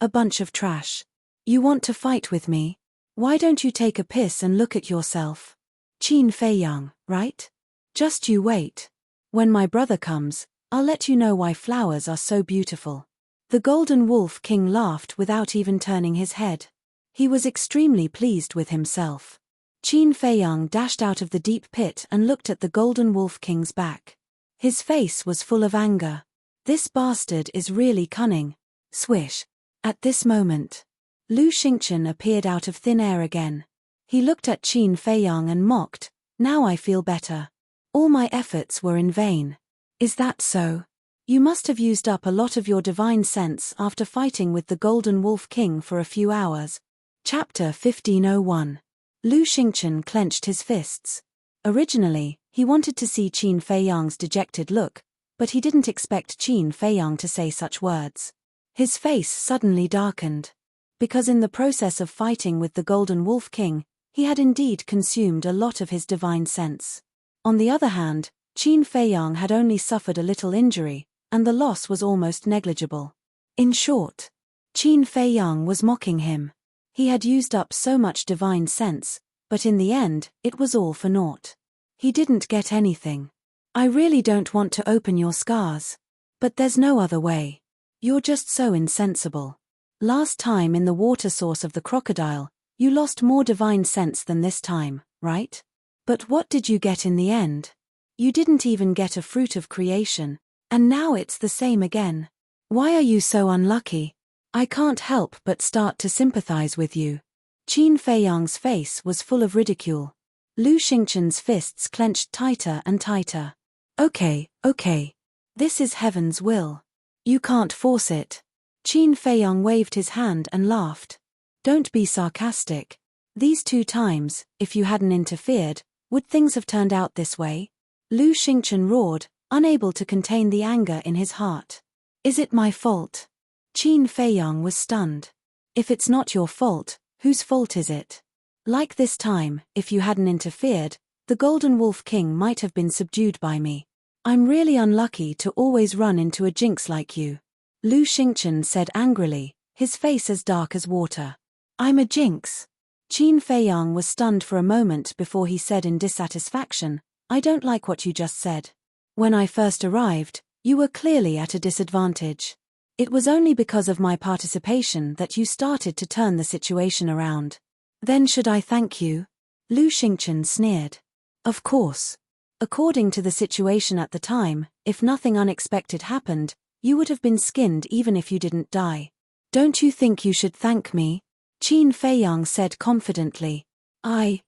a bunch of trash. You want to fight with me? Why don't you take a piss and look at yourself? Qin Feiyang, right? Just you wait. When my brother comes, I'll let you know why flowers are so beautiful. The Golden Wolf King laughed without even turning his head. He was extremely pleased with himself. Qin Feiyang dashed out of the deep pit and looked at the Golden Wolf King's back. His face was full of anger. This bastard is really cunning. Swish. At this moment, Lu Xingchen appeared out of thin air again. He looked at Qin Feiyang and mocked, now I feel better. All my efforts were in vain. Is that so? You must have used up a lot of your divine sense after fighting with the Golden Wolf King for a few hours. Chapter 1501. Lu Xingchen clenched his fists. Originally, he wanted to see Qin Feiyang's dejected look, but he didn't expect Qin Feiyang to say such words. His face suddenly darkened. Because in the process of fighting with the Golden Wolf King, he had indeed consumed a lot of his divine sense. On the other hand, Qin Feiyang had only suffered a little injury, and the loss was almost negligible. In short, Qin Feiyang was mocking him. He had used up so much divine sense, but in the end, it was all for naught. He didn't get anything. I really don't want to open your scars. But there's no other way. You're just so insensible. Last time in the water source of the crocodile, you lost more divine sense than this time, right? But what did you get in the end? You didn't even get a fruit of creation, and now it's the same again. Why are you so unlucky? I can't help but start to sympathize with you. Qin Feiyang's face was full of ridicule. Lu Xingchen's fists clenched tighter and tighter. Okay. This is heaven's will. You can't force it. Qin Feiyang waved his hand and laughed. Don't be sarcastic. These 2 times, if you hadn't interfered, would things have turned out this way? Lu Xingchen roared, unable to contain the anger in his heart. Is it my fault? Qin Feiyang was stunned. If it's not your fault, whose fault is it? Like this time, if you hadn't interfered, the Golden Wolf King might have been subdued by me. I'm really unlucky to always run into a jinx like you. Lu Xingchen said angrily, his face as dark as water. I'm a jinx. Qin Feiyang was stunned for a moment before he said in dissatisfaction, I don't like what you just said. When I first arrived, you were clearly at a disadvantage. It was only because of my participation that you started to turn the situation around. Then should I thank you? Lu Xingchen sneered. Of course. According to the situation at the time, if nothing unexpected happened, you would have been skinned even if you didn't die. Don't you think you should thank me? Qin Feiyang said confidently.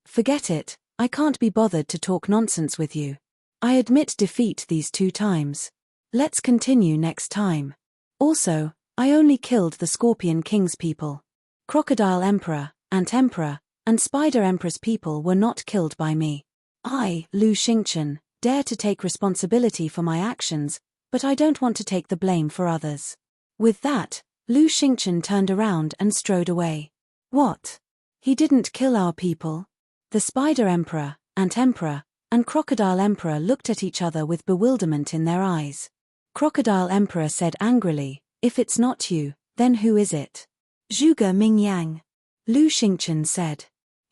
Forget it, I can't be bothered to talk nonsense with you. I admit defeat these 2 times. Let's continue next time. Also, I only killed the Scorpion King's people. Crocodile Emperor, Ant Emperor, and Spider Emperor's people were not killed by me. I, Lu Xingchen, dare to take responsibility for my actions, but I don't want to take the blame for others. With that, Lu Xingchen turned around and strode away. What? He didn't kill our people? The Spider Emperor, Ant Emperor, and Crocodile Emperor looked at each other with bewilderment in their eyes. Crocodile Emperor said angrily, if it's not you, then who is it? Zhuge Mingyang. Lu Xingchen said.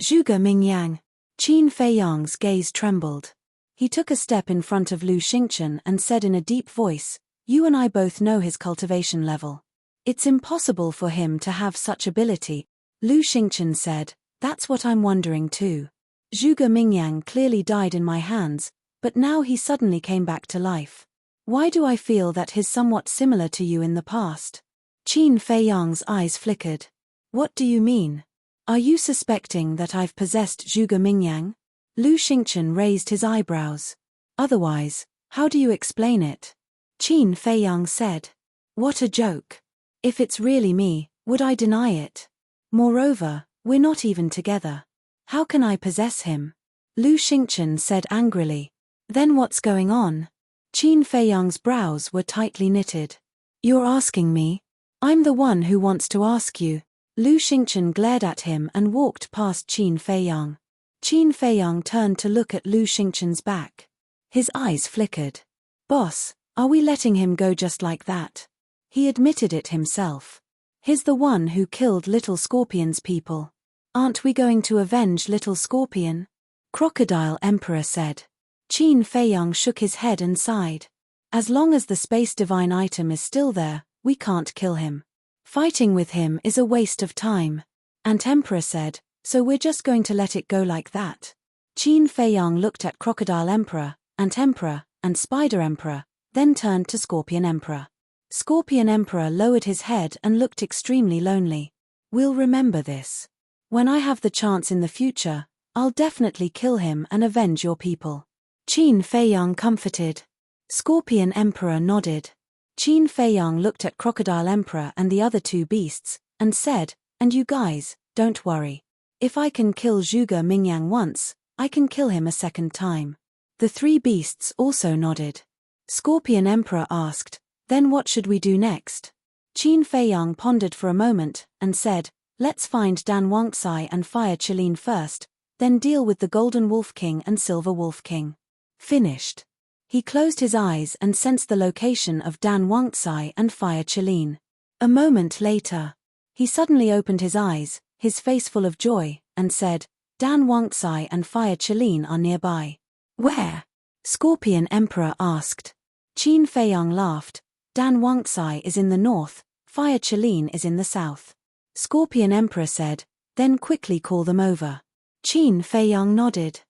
Zhuge Mingyang. Qin Feiyang's gaze trembled. He took a step in front of Lu Xingchen and said in a deep voice, you and I both know his cultivation level. It's impossible for him to have such ability. Lu Xingchen said, that's what I'm wondering too. Zhuge Mingyang clearly died in my hands, but now he suddenly came back to life. Why do I feel that he's somewhat similar to you in the past? Qin Feiyang's eyes flickered. What do you mean? Are you suspecting that I've possessed Zhuge Mingyang? Lu Xingchen raised his eyebrows. Otherwise, how do you explain it? Qin Feiyang said. What a joke. If it's really me, would I deny it? Moreover, we're not even together. How can I possess him? Lu Xingchen said angrily. Then what's going on? Qin Feiyang's brows were tightly knitted. You're asking me? I'm the one who wants to ask you. Lu Xingchen glared at him and walked past Qin Feiyang. Qin Feiyang turned to look at Lu Xingchen's back. His eyes flickered. Boss, are we letting him go just like that? He admitted it himself. He's the one who killed Little Scorpion's people. Aren't we going to avenge Little Scorpion? Crocodile Emperor said. Qin Feiyang shook his head and sighed. As long as the Space Divine item is still there, we can't kill him. Fighting with him is a waste of time. Ant Emperor said, so we're just going to let it go like that. Qin Feiyang looked at Crocodile Emperor, Ant Emperor, and Spider Emperor, then turned to Scorpion Emperor. Scorpion Emperor lowered his head and looked extremely lonely. We'll remember this. When I have the chance in the future, I'll definitely kill him and avenge your people. Qin Feiyang comforted. Scorpion Emperor nodded. Qin Feiyang looked at Crocodile Emperor and the other 2 beasts, and said, and you guys, don't worry. If I can kill Zhuge Mingyang once, I can kill him a second time. The 3 beasts also nodded. Scorpion Emperor asked, then what should we do next? Qin Feiyang pondered for a moment, and said, let's find Dan Wangcai and Fire Qilin first, then deal with the Golden Wolf King and Silver Wolf King. Finished. He closed his eyes and sensed the location of Dan Wangcai and Fire Qilin. A moment later, he suddenly opened his eyes, his face full of joy, and said, Dan Wangcai and Fire Qilin are nearby. Where? Scorpion Emperor asked. Qin Feiyang laughed. Dan Wangcai is in the north, Fire Qilin is in the south. Scorpion Emperor said, then quickly call them over. Qin Feiyang nodded.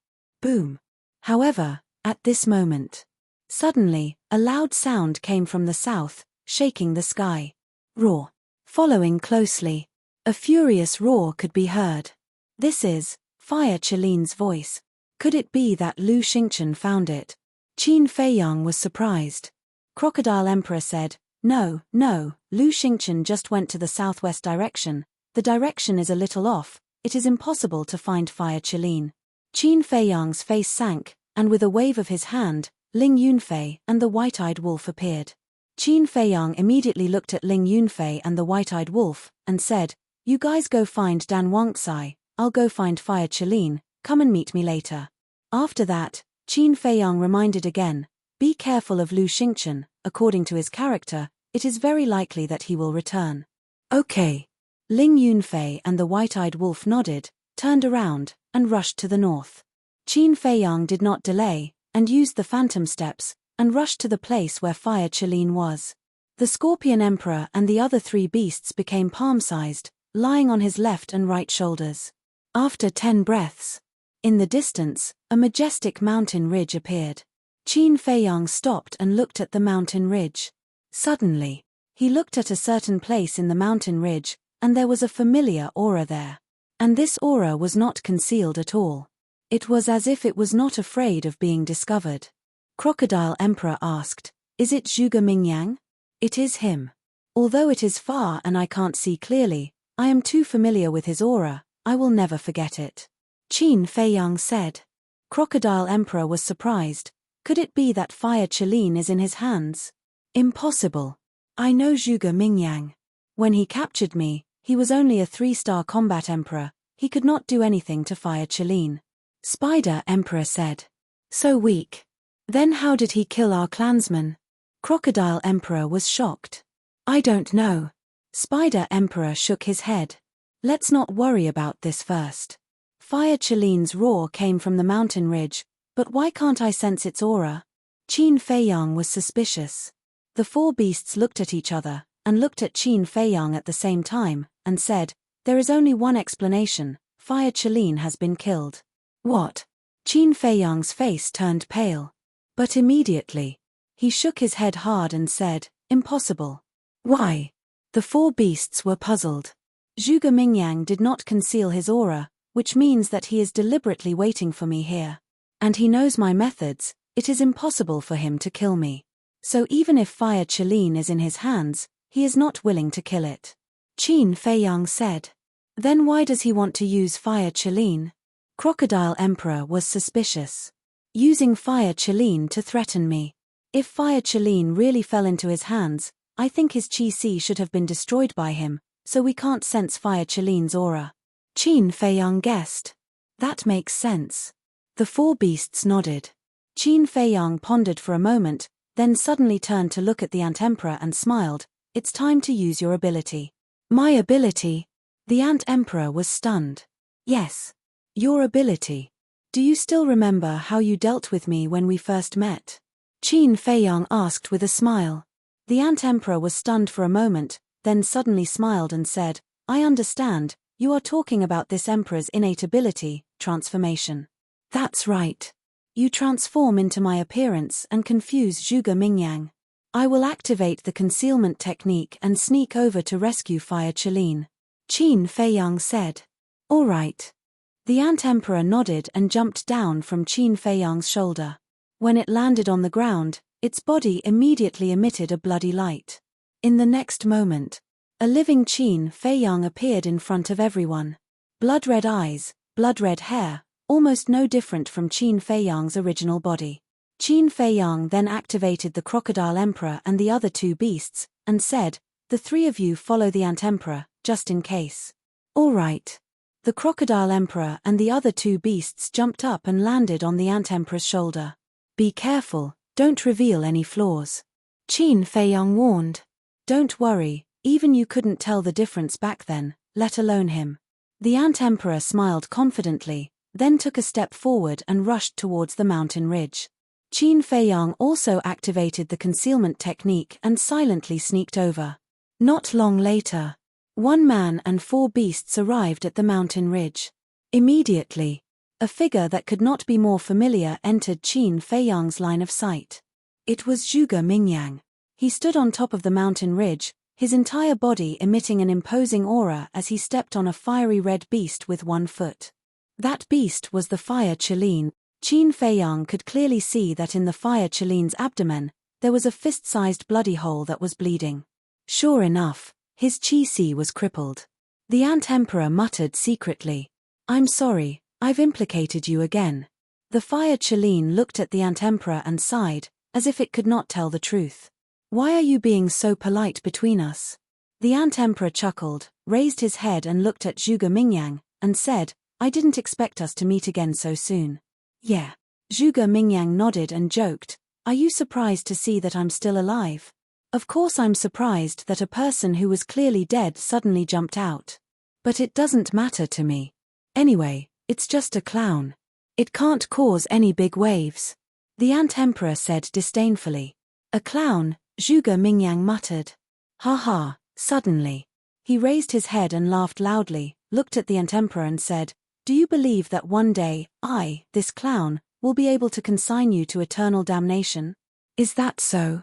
Boom. However, at this moment, suddenly, a loud sound came from the south, shaking the sky. Roar. Following closely, a furious roar could be heard. This is Fire Qilin's voice. Could it be that Lu Xingchen found it? Qin Feiyang was surprised. Crocodile Emperor said, no, Lu Xingchen just went to the southwest direction. The direction is a little off. It is impossible to find Fire Qilin. Qin Feiyang's face sank, and with a wave of his hand, Ling Yunfei and the white-eyed wolf appeared. Qin Feiyang immediately looked at Ling Yunfei and the white-eyed wolf, and said, "You guys go find Dan Wangxai, I'll go find Fire Qilin, come and meet me later." After that, Qin Feiyang reminded again, "Be careful of Lu Xingchen, according to his character, it is very likely that he will return." "Okay." Ling Yunfei and the white-eyed wolf nodded, turned around, and rushed to the north. Qin Feiyang did not delay, and used the phantom steps, and rushed to the place where Fire Qilin was. The Scorpion Emperor and the other 3 beasts became palm-sized, lying on his left and right shoulders. After 10 breaths, in the distance, a majestic mountain ridge appeared. Qin Feiyang stopped and looked at the mountain ridge. Suddenly, he looked at a certain place in the mountain ridge, and there was a familiar aura there. And this aura was not concealed at all. It was as if it was not afraid of being discovered. Crocodile Emperor asked, "Is it Zhuge Mingyang?" "It is him. Although it is far and I can't see clearly, I am too familiar with his aura, I will never forget it," Qin Feiyang said. Crocodile Emperor was surprised. Could it be that Fire Qilin is in his hands? Impossible. I know Zhuge Mingyang. When he captured me, he was only a 3-star combat emperor, he could not do anything to Fire Qilin. Spider Emperor said. "So weak. Then how did he kill our clansmen?" Crocodile Emperor was shocked. "I don't know." Spider Emperor shook his head. "Let's not worry about this first. Fire Qilin's roar came from the mountain ridge, but why can't I sense its aura?" Qin Feiyang was suspicious. The 4 beasts looked at each other, and looked at Qin Feiyang at the same time, and said, "There is only one explanation, Fire Qilin has been killed." "What?" Qin Feiyang's face turned pale. But immediately, he shook his head hard and said, "Impossible." "Why?" The 4 beasts were puzzled. Zhuge Mingyang did not conceal his aura, which means that he is deliberately waiting for me here. And he knows my methods, it is impossible for him to kill me. So even if Fire Qilin is in his hands, he is not willing to kill it. Qin Feiyang said. Then why does he want to use Fire Qilin? Crocodile Emperor was suspicious. Using Fire Qilin to threaten me. If Fire Qilin really fell into his hands, I think his Qi should have been destroyed by him, so we can't sense Fire Qilin's aura. Qin Feiyang guessed. That makes sense. The 4 beasts nodded. Qin Feiyang pondered for a moment, then suddenly turned to look at the Ant Emperor and smiled. "It's time to use your ability." "My ability?" The Ant Emperor was stunned. "Yes. Your ability. Do you still remember how you dealt with me when we first met?" Qin Feiyang asked with a smile. The Ant Emperor was stunned for a moment, then suddenly smiled and said, "I understand, you are talking about this Emperor's innate ability, transformation." "That's right. You transform into my appearance and confuse Zhuge Mingyang. I will activate the concealment technique and sneak over to rescue Fire Qilin," Qin Feiyang said. "All right." The Ant Emperor nodded and jumped down from Qin Feiyang's shoulder. When it landed on the ground, its body immediately emitted a bloody light. In the next moment, a living Qin Feiyang appeared in front of everyone. Blood-red eyes, blood-red hair, almost no different from Qin Feiyang's original body. Qin Feiyang then activated the Crocodile Emperor and the other 2 beasts, and said, "The 3 of you follow the Ant Emperor, just in case." "All right." The Crocodile Emperor and the other 2 beasts jumped up and landed on the Ant Emperor's shoulder. "Be careful, don't reveal any flaws," Qin Feiyang warned. "Don't worry, even you couldn't tell the difference back then, let alone him." The Ant Emperor smiled confidently, then took a step forward and rushed towards the mountain ridge. Qin Feiyang also activated the concealment technique and silently sneaked over. Not long later, 1 man and 4 beasts arrived at the mountain ridge. Immediately, a figure that could not be more familiar entered Qin Feiyang's line of sight. It was Zhuge Mingyang. He stood on top of the mountain ridge, his entire body emitting an imposing aura as he stepped on a fiery red beast with 1 foot. That beast was the Fire Qilin. Qin Feiyang could clearly see that in the Fire Qilin's abdomen, there was a fist-sized bloody hole that was bleeding. Sure enough, his Qi was crippled. The Ant Emperor muttered secretly, "I'm sorry, I've implicated you again." The Fire Qilin looked at the Ant Emperor and sighed, as if it could not tell the truth. Why are you being so polite between us? The Ant Emperor chuckled, raised his head and looked at Zhuge Mingyang, and said, I didn't expect us to meet again so soon. Yeah. Zhuge Mingyang nodded and joked, are you surprised to see that I'm still alive? Of course I'm surprised that a person who was clearly dead suddenly jumped out. But it doesn't matter to me. Anyway, it's just a clown. It can't cause any big waves. The Ant Emperor said disdainfully. A clown, Zhuge Mingyang muttered. Ha ha, suddenly. He raised his head and laughed loudly, looked at the Ant Emperor and said, do you believe that one day, I, this clown, will be able to consign you to eternal damnation? Is that so?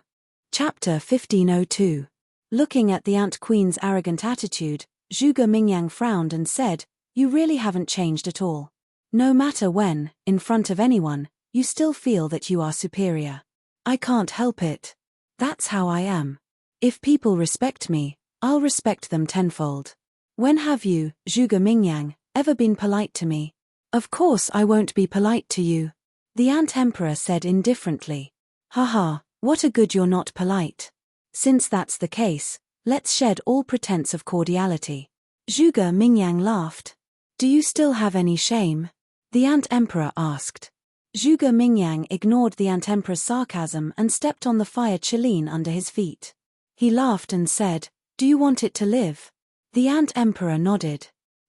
Chapter 1502. Looking at the Ant Queen's arrogant attitude, Zhuge Mingyang frowned and said, you really haven't changed at all. No matter when, in front of anyone, you still feel that you are superior. I can't help it. That's how I am. If people respect me, I'll respect them tenfold. When have you, Zhuge Mingyang, ever been polite to me? Of course I won't be polite to you. The Ant Emperor said indifferently. Haha, what a good you're not polite. Since that's the case, let's shed all pretense of cordiality. Zhuge Mingyang laughed. Do you still have any shame? The Ant Emperor asked. Zhuge Mingyang ignored the Ant Emperor's sarcasm and stepped on the fire Qilin under his feet. He laughed and said, do you want it to live? The Ant Emperor nodded.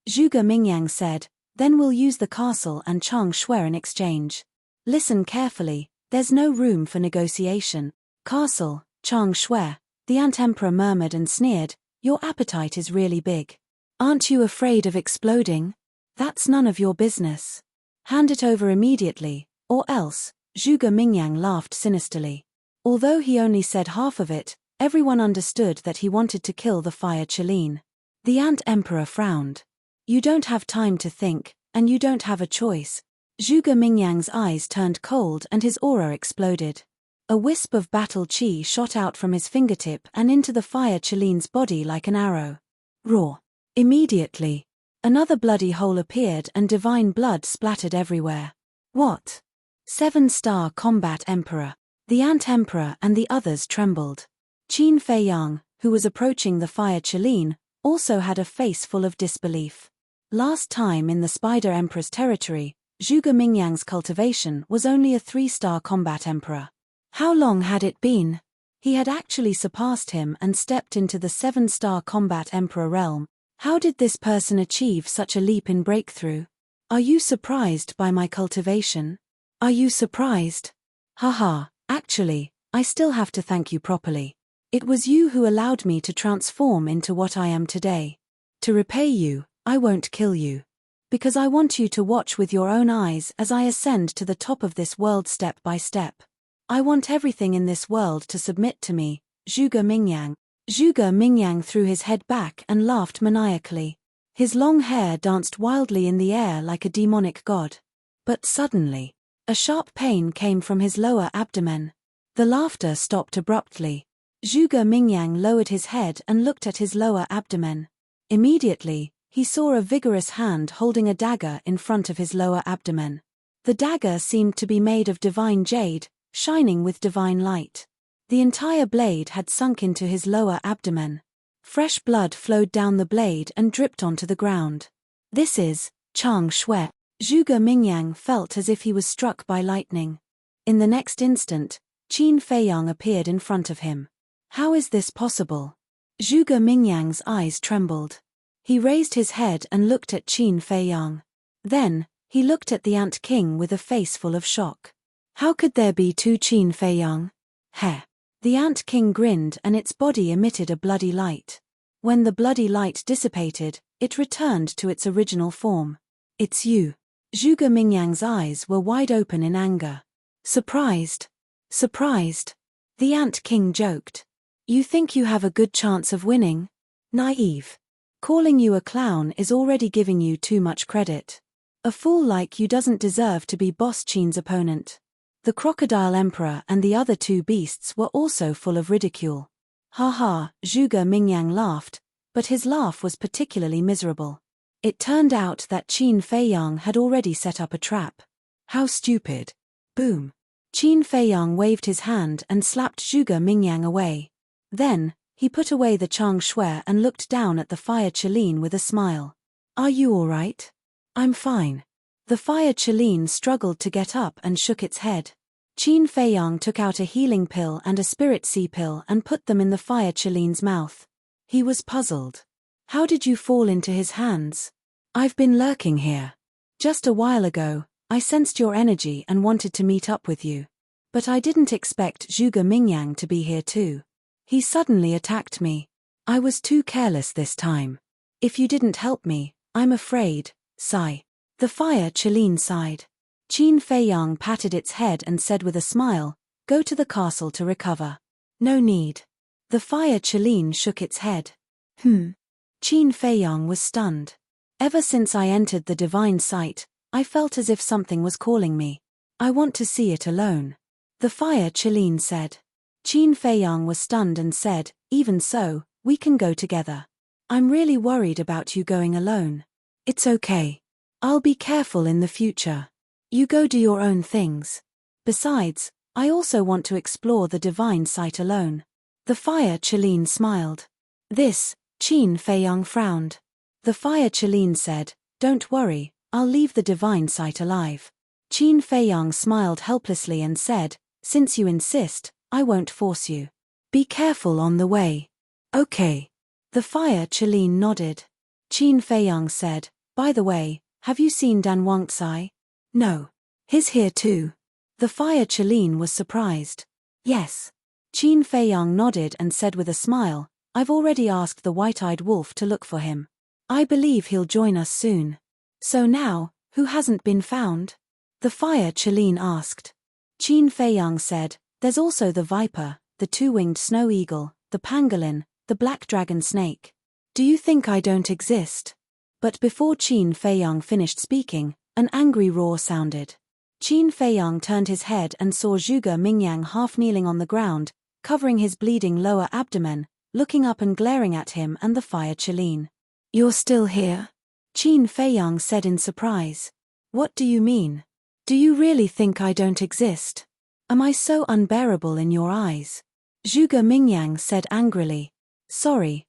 Zhuge Mingyang said, then we'll use the castle and Chang Shui in exchange. Listen carefully, there's no room for negotiation. Castle, Chang Shui, the Ant Emperor murmured and sneered, your appetite is really big. Aren't you afraid of exploding? That's none of your business. Hand it over immediately, or else, Zhuge Mingyang laughed sinisterly. Although he only said half of it, everyone understood that he wanted to kill the fire Qilin. The Ant Emperor frowned. You don't have time to think, and you don't have a choice. Zhuge Mingyang's eyes turned cold and his aura exploded. A wisp of battle chi shot out from his fingertip and into the fire Qilin's body like an arrow. Roar. Immediately, another bloody hole appeared and divine blood splattered everywhere. What? 7-star combat emperor. The Ant Emperor and the others trembled. Qin Feiyang, who was approaching the fire Qilin, also had a face full of disbelief. Last time in the Spider Emperor's territory, Zhuge Mingyang's cultivation was only a 3-star combat emperor. How long had it been? He had actually surpassed him and stepped into the 7-star combat emperor realm. How did this person achieve such a leap in breakthrough? Are you surprised by my cultivation? Are you surprised? Haha, actually, I still have to thank you properly. It was you who allowed me to transform into what I am today. To repay you, I won't kill you. Because I want you to watch with your own eyes as I ascend to the top of this world step by step. I want everything in this world to submit to me, Zhuge Mingyang. Zhuge Mingyang threw his head back and laughed maniacally. His long hair danced wildly in the air like a demonic god. But suddenly, a sharp pain came from his lower abdomen. The laughter stopped abruptly. Zhuge Mingyang lowered his head and looked at his lower abdomen. Immediately, he saw a vigorous hand holding a dagger in front of his lower abdomen. The dagger seemed to be made of divine jade, shining with divine light. The entire blade had sunk into his lower abdomen. Fresh blood flowed down the blade and dripped onto the ground. This is Chang Shui. Zhuge Mingyang felt as if he was struck by lightning. In the next instant, Qin Feiyang appeared in front of him. How is this possible? Zhuge Mingyang's eyes trembled. He raised his head and looked at Qin Feiyang. Then, he looked at the Ant King with a face full of shock. How could there be two Qin Feiyang? Heh. The Ant King grinned and its body emitted a bloody light. When the bloody light dissipated, it returned to its original form. It's you. Zhuge Mingyang's eyes were wide open in anger. Surprised. Surprised. The Ant King joked. You think you have a good chance of winning? Naive. Calling you a clown is already giving you too much credit. A fool like you doesn't deserve to be Boss Qin's opponent. The Crocodile Emperor and the other two beasts were also full of ridicule. Ha ha, Zhuge Mingyang laughed, but his laugh was particularly miserable. It turned out that Qin Feiyang had already set up a trap. How stupid. Boom. Qin Feiyang waved his hand and slapped Zhuge Mingyang away. Then, he put away the Chang Shui and looked down at the fire Qilin with a smile. Are you all right? I'm fine. The fire Qilin struggled to get up and shook its head. Qin Feiyang took out a healing pill and a spirit sea pill and put them in the fire Qilin's mouth. He was puzzled. How did you fall into his hands? I've been lurking here. Just a while ago, I sensed your energy and wanted to meet up with you. But I didn't expect Zhuge Mingyang to be here too. He suddenly attacked me. I was too careless this time. If you didn't help me, I'm afraid, sigh. The fire Qilin sighed. Qin Feiyang patted its head and said with a smile, go to the castle to recover. No need. The fire Qilin shook its head. Qin Feiyang was stunned. Ever since I entered the divine sight, I felt as if something was calling me. I want to see it alone. The fire Qilin said. Qin Feiyang was stunned and said, even so, we can go together. I'm really worried about you going alone. It's okay. I'll be careful in the future. You go do your own things. Besides, I also want to explore the divine sight alone. The fire Qilin smiled. This, Qin Feiyang frowned. The fire Qilin said, don't worry, I'll leave the divine sight alive. Qin Feiyang smiled helplessly and said, since you insist, I won't force you. Be careful on the way. Okay. The fire Qilin nodded. Qin Feiyang said, by the way, have you seen Dan Wangcai? No. He's here too. The fire Qilin was surprised. Yes. Qin Feiyang nodded and said with a smile, I've already asked the white-eyed wolf to look for him. I believe he'll join us soon. So now, who hasn't been found? The fire Qilin asked. Qin Feiyang said, there's also the viper, the two-winged snow eagle, the pangolin, the black dragon snake. Do you think I don't exist? But before Qin Feiyang finished speaking, an angry roar sounded. Qin Feiyang turned his head and saw Zhuge Mingyang half kneeling on the ground, covering his bleeding lower abdomen, looking up and glaring at him and the fire Qilin. You're still here? Qin Feiyang said in surprise. What do you mean? Do you really think I don't exist? Am I so unbearable in your eyes? Zhuge Mingyang said angrily. Sorry,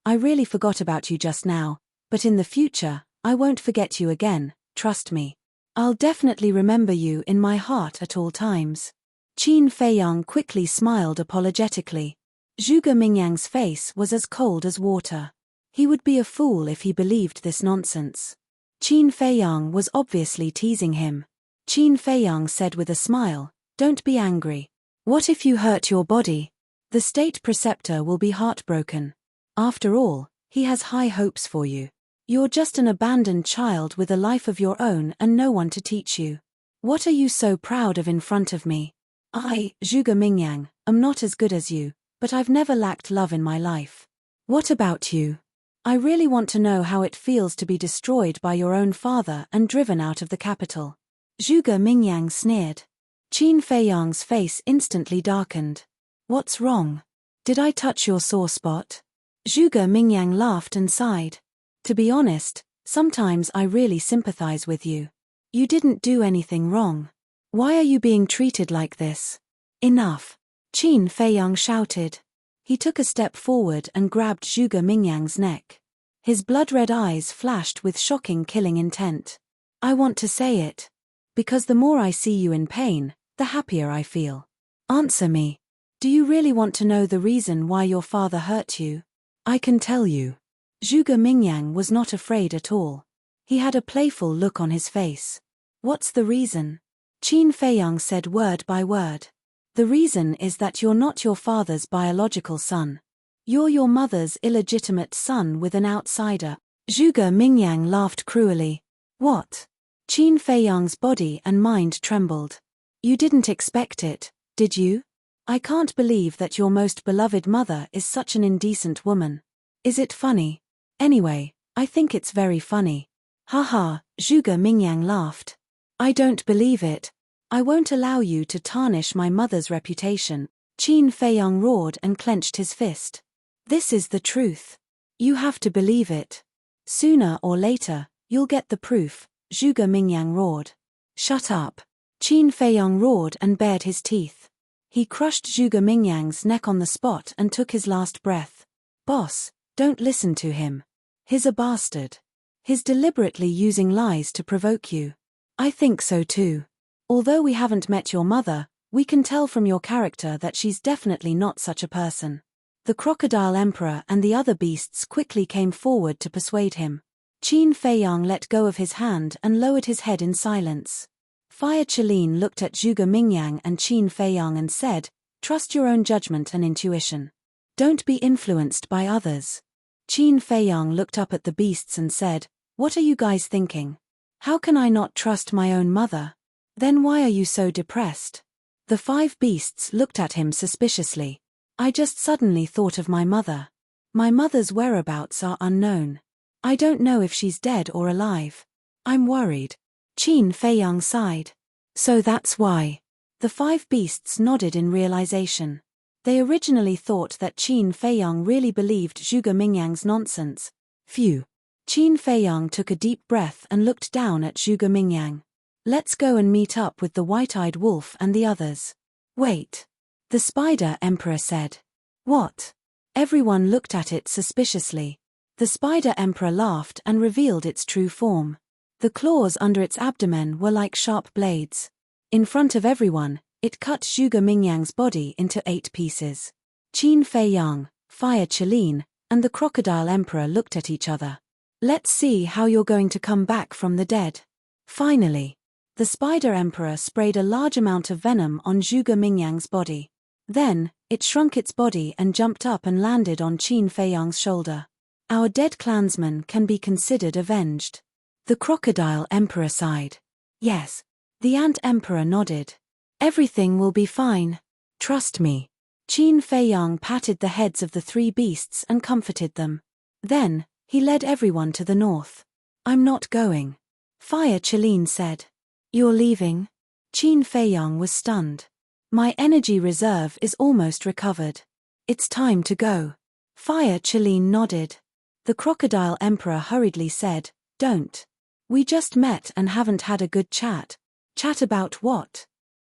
I really forgot about you just now, but in the future, I won't forget you again, trust me. I'll definitely remember you in my heart at all times. Qin Feiyang quickly smiled apologetically. Zhuge Mingyang's face was as cold as water. He would be a fool if he believed this nonsense. Qin Feiyang was obviously teasing him. Qin Feiyang said with a smile, don't be angry. What if you hurt your body? The state preceptor will be heartbroken. After all, he has high hopes for you. You're just an abandoned child with a life of your own and no one to teach you. What are you so proud of in front of me? I, Zhuge Mingyang, am not as good as you, but I've never lacked love in my life. What about you? I really want to know how it feels to be destroyed by your own father and driven out of the capital. Zhuge Mingyang sneered. Qin Feiyang's face instantly darkened. What's wrong? Did I touch your sore spot? Zhuge Mingyang laughed and sighed. To be honest, sometimes I really sympathize with you. You didn't do anything wrong. Why are you being treated like this? Enough. Qin Feiyang shouted. He took a step forward and grabbed Zhuge Mingyang's neck. His blood-red eyes flashed with shocking killing intent. I want to say it. Because the more I see you in pain, the happier I feel. Answer me. Do you really want to know the reason why your father hurt you? I can tell you. Zhuge Mingyang was not afraid at all. He had a playful look on his face. What's the reason? Qin Feiyang said word by word. The reason is that you're not your father's biological son. You're your mother's illegitimate son with an outsider. Zhuge Mingyang laughed cruelly. What? Qin Feiyang's body and mind trembled. You didn't expect it, did you? I can't believe that your most beloved mother is such an indecent woman. Is it funny? Anyway, I think it's very funny. Haha, Zhuge Mingyang laughed. I don't believe it. I won't allow you to tarnish my mother's reputation. Qin Feiyang roared and clenched his fist. This is the truth. You have to believe it. Sooner or later, you'll get the proof, Zhuge Mingyang roared. Shut up. Qin Feiyang roared and bared his teeth. He crushed Zhuge Mingyang's neck on the spot and took his last breath. Boss, don't listen to him. He's a bastard. He's deliberately using lies to provoke you. I think so too. Although we haven't met your mother, we can tell from your character that she's definitely not such a person. The Crocodile Emperor and the other beasts quickly came forward to persuade him. Qin Feiyang let go of his hand and lowered his head in silence. Fire Qilin looked at Zhuge Mingyang and Qin Feiyang and said, "Trust your own judgment and intuition. Don't be influenced by others." Qin Feiyang looked up at the beasts and said, "What are you guys thinking? How can I not trust my own mother? Then why are you so depressed?" The 5 beasts looked at him suspiciously. "I just suddenly thought of my mother. My mother's whereabouts are unknown. I don't know if she's dead or alive. I'm worried." Qin Feiyang sighed. "So that's why." The 5 beasts nodded in realization. They originally thought that Qin Feiyang really believed Zhuge Mingyang's nonsense. Phew. Qin Feiyang took a deep breath and looked down at Zhuge Mingyang. "Let's go and meet up with the white-eyed wolf and the others." "Wait." The Spider Emperor said. "What?" Everyone looked at it suspiciously. The Spider Emperor laughed and revealed its true form. The claws under its abdomen were like sharp blades. In front of everyone, it cut Zhuge Mingyang's body into 8 pieces. Qin Feiyang, Fire Qilin, and the Crocodile Emperor looked at each other. "Let's see how you're going to come back from the dead." Finally, the Spider Emperor sprayed a large amount of venom on Zhuge Mingyang's body. Then, it shrunk its body and jumped up and landed on Qin Feiyang's shoulder. "Our dead clansmen can be considered avenged." The Crocodile Emperor sighed. "Yes." The Ant Emperor nodded. "Everything will be fine. Trust me." Qin Feiyang patted the heads of the 3 beasts and comforted them. Then, he led everyone to the north. "I'm not going," Fire Qilin said. "You're leaving?" Qin Feiyang was stunned. "My energy reserve is almost recovered. It's time to go." Fire Qilin nodded. The Crocodile Emperor hurriedly said, "Don't. We just met and haven't had a good chat." "Chat about what?"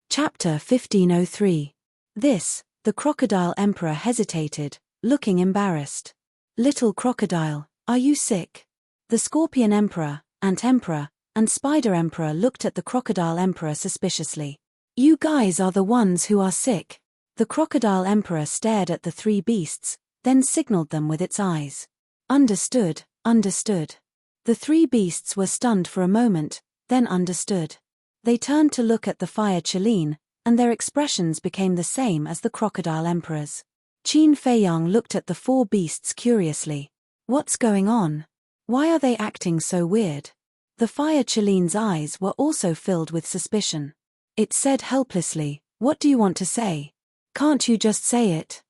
Chapter 1503. The Crocodile Emperor hesitated, looking embarrassed. "Little Crocodile, are you sick?" The Scorpion Emperor, Ant Emperor, and Spider Emperor looked at the Crocodile Emperor suspiciously. "You guys are the ones who are sick." The Crocodile Emperor stared at the 3 beasts, then signaled them with its eyes. "Understood, understood." The 3 beasts were stunned for a moment, then understood. They turned to look at the Fire Qilin, and their expressions became the same as the Crocodile Emperor's. Qin Feiyang looked at the 4 beasts curiously. "What's going on? Why are they acting so weird?" The Fire Qilin's eyes were also filled with suspicion. It said helplessly, "What do you want to say? Can't you just say it?"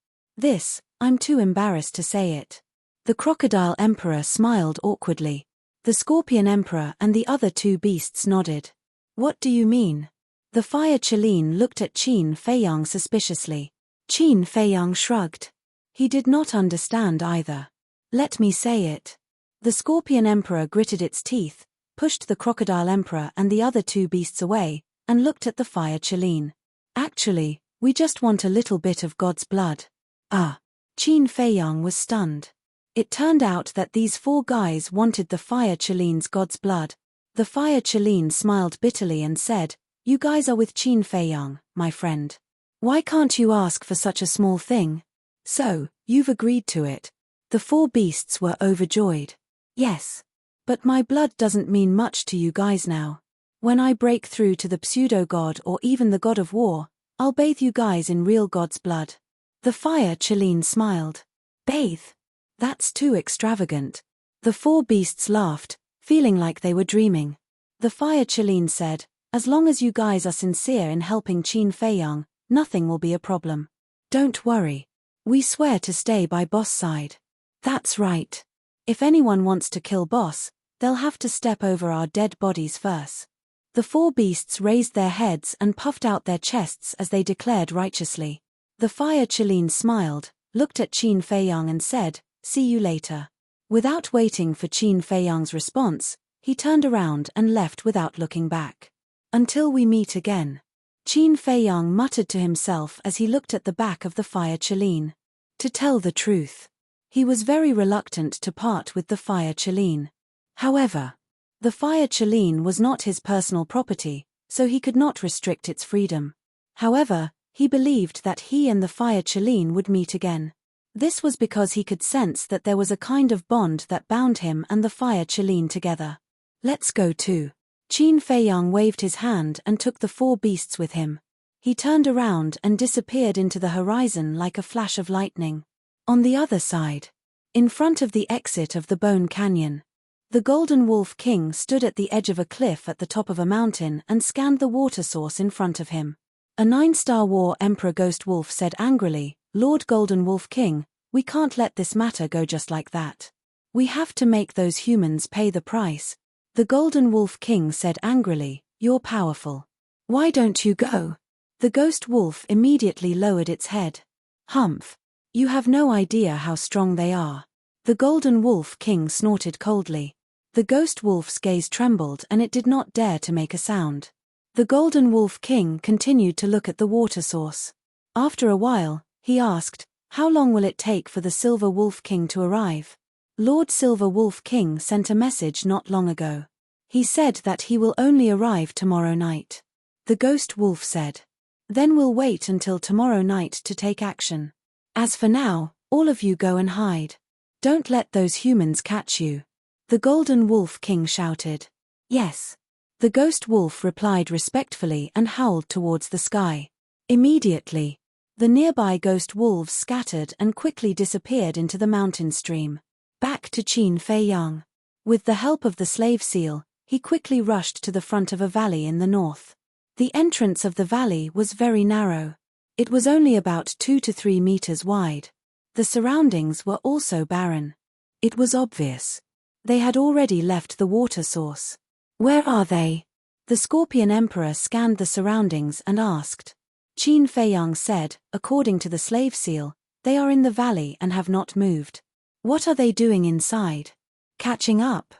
I'm too embarrassed to say it." The Crocodile Emperor smiled awkwardly. The Scorpion Emperor and the other 2 beasts nodded. "What do you mean?" The Fire Qilin looked at Qin Feiyang suspiciously. Qin Feiyang shrugged. He did not understand either. "Let me say it." The Scorpion Emperor gritted its teeth, pushed the Crocodile Emperor and the other 2 beasts away, and looked at the Fire Qilin. "Actually, we just want a little bit of God's blood." "Ah." Qin Feiyang was stunned. It turned out that these 4 guys wanted the Fire Qilin's God's blood. The Fire Qilin smiled bitterly and said, "You guys are with Qin Feiyang, my friend. Why can't you ask for such a small thing? So, you've agreed to it." The 4 beasts were overjoyed. "Yes. But my blood doesn't mean much to you guys now. When I break through to the pseudo-god or even the god of war, I'll bathe you guys in real God's blood." The Fire Qilin smiled. "Bathe? That's too extravagant." The 4 beasts laughed, feeling like they were dreaming. The Fire Qilin said, "As long as you guys are sincere in helping Qin Feiyang, nothing will be a problem. Don't worry. We swear to stay by Boss' side." "That's right. If anyone wants to kill Boss, they'll have to step over our dead bodies first." The 4 beasts raised their heads and puffed out their chests as they declared righteously. The Fire Qilin smiled, looked at Qin Feiyang and said, "See you later." Without waiting for Qin Feiyang's response, he turned around and left without looking back. Until we meet again. Qin Feiyang muttered to himself as he looked at the back of the fire Qilin. To tell the truth, he was very reluctant to part with the fire Qilin. However, the fire Qilin was not his personal property, so he could not restrict its freedom. However, he believed that he and the fire Qilin would meet again. This was because he could sense that there was a kind of bond that bound him and the fire Qilin together. Let's go too. Qin Feiyang waved his hand and took the 4 beasts with him. He turned around and disappeared into the horizon like a flash of lightning. On the other side, in front of the exit of the Bone Canyon, the Golden Wolf King stood at the edge of a cliff at the top of a mountain and scanned the water source in front of him. A 9-star war Emperor Ghost Wolf said angrily, "Lord Golden Wolf King, we can't let this matter go just like that. We have to make those humans pay the price." The Golden Wolf King said angrily, "You're powerful. Why don't you go?" The Ghost Wolf immediately lowered its head. "Humph. You have no idea how strong they are." The Golden Wolf King snorted coldly. The Ghost Wolf's gaze trembled and it did not dare to make a sound. The Golden Wolf King continued to look at the water source. After a while, he asked, "How long will it take for the Silver Wolf King to arrive?" Lord Silver Wolf King sent a message not long ago. He said that he will only arrive tomorrow night. The Ghost Wolf said. "Then we'll wait until tomorrow night to take action. As for now, all of you go and hide. Don't let those humans catch you." The Golden Wolf King shouted. "Yes." The Ghost Wolf replied respectfully and howled towards the sky. Immediately, the nearby ghost wolves scattered and quickly disappeared into the mountain stream. Back to Qin Feiyang. With the help of the slave seal, he quickly rushed to the front of a valley in the north. The entrance of the valley was very narrow. It was only about 2 to 3 meters wide. The surroundings were also barren. It was obvious. They had already left the water source. "Where are they?" The Scorpion Emperor scanned the surroundings and asked. Qin Feiyang said, according to the slave seal, "They are in the valley and have not moved." "What are they doing inside?" "Catching up.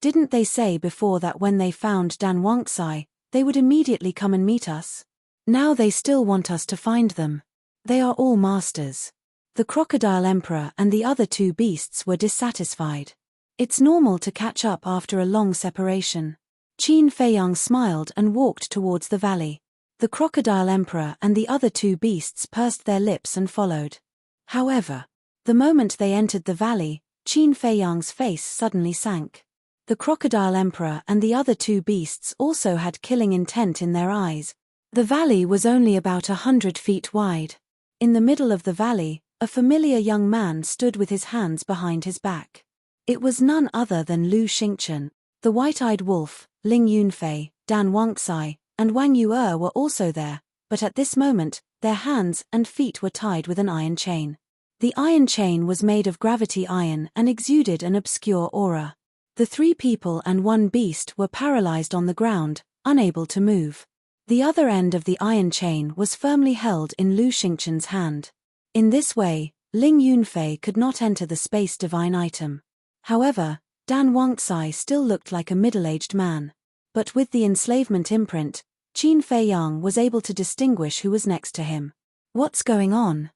Didn't they say before that when they found Dan Wangxai, they would immediately come and meet us? Now they still want us to find them. They are all masters." The Crocodile Emperor and the other 2 beasts were dissatisfied. It's normal to catch up after a long separation. Qin Feiyang smiled and walked towards the valley. The Crocodile Emperor and the other 2 beasts pursed their lips and followed. However, the moment they entered the valley, Qin Feiyang's face suddenly sank. The Crocodile Emperor and the other 2 beasts also had killing intent in their eyes. The valley was only about 100 feet wide. In the middle of the valley, a familiar young man stood with his hands behind his back. It was none other than Lu Xingchen. The White-Eyed Wolf, Ling Yunfei, Dan Wangxai, and Wang Yu'er were also there, but at this moment, their hands and feet were tied with an iron chain. The iron chain was made of gravity iron and exuded an obscure aura. The 3 people and 1 beast were paralyzed on the ground, unable to move. The other end of the iron chain was firmly held in Lu Xingchen's hand. In this way, Ling Yunfei could not enter the space divine item. However, Dan Wangxai still looked like a middle-aged man. But with the enslavement imprint, Qin Feiyang was able to distinguish who was next to him. "What's going on?"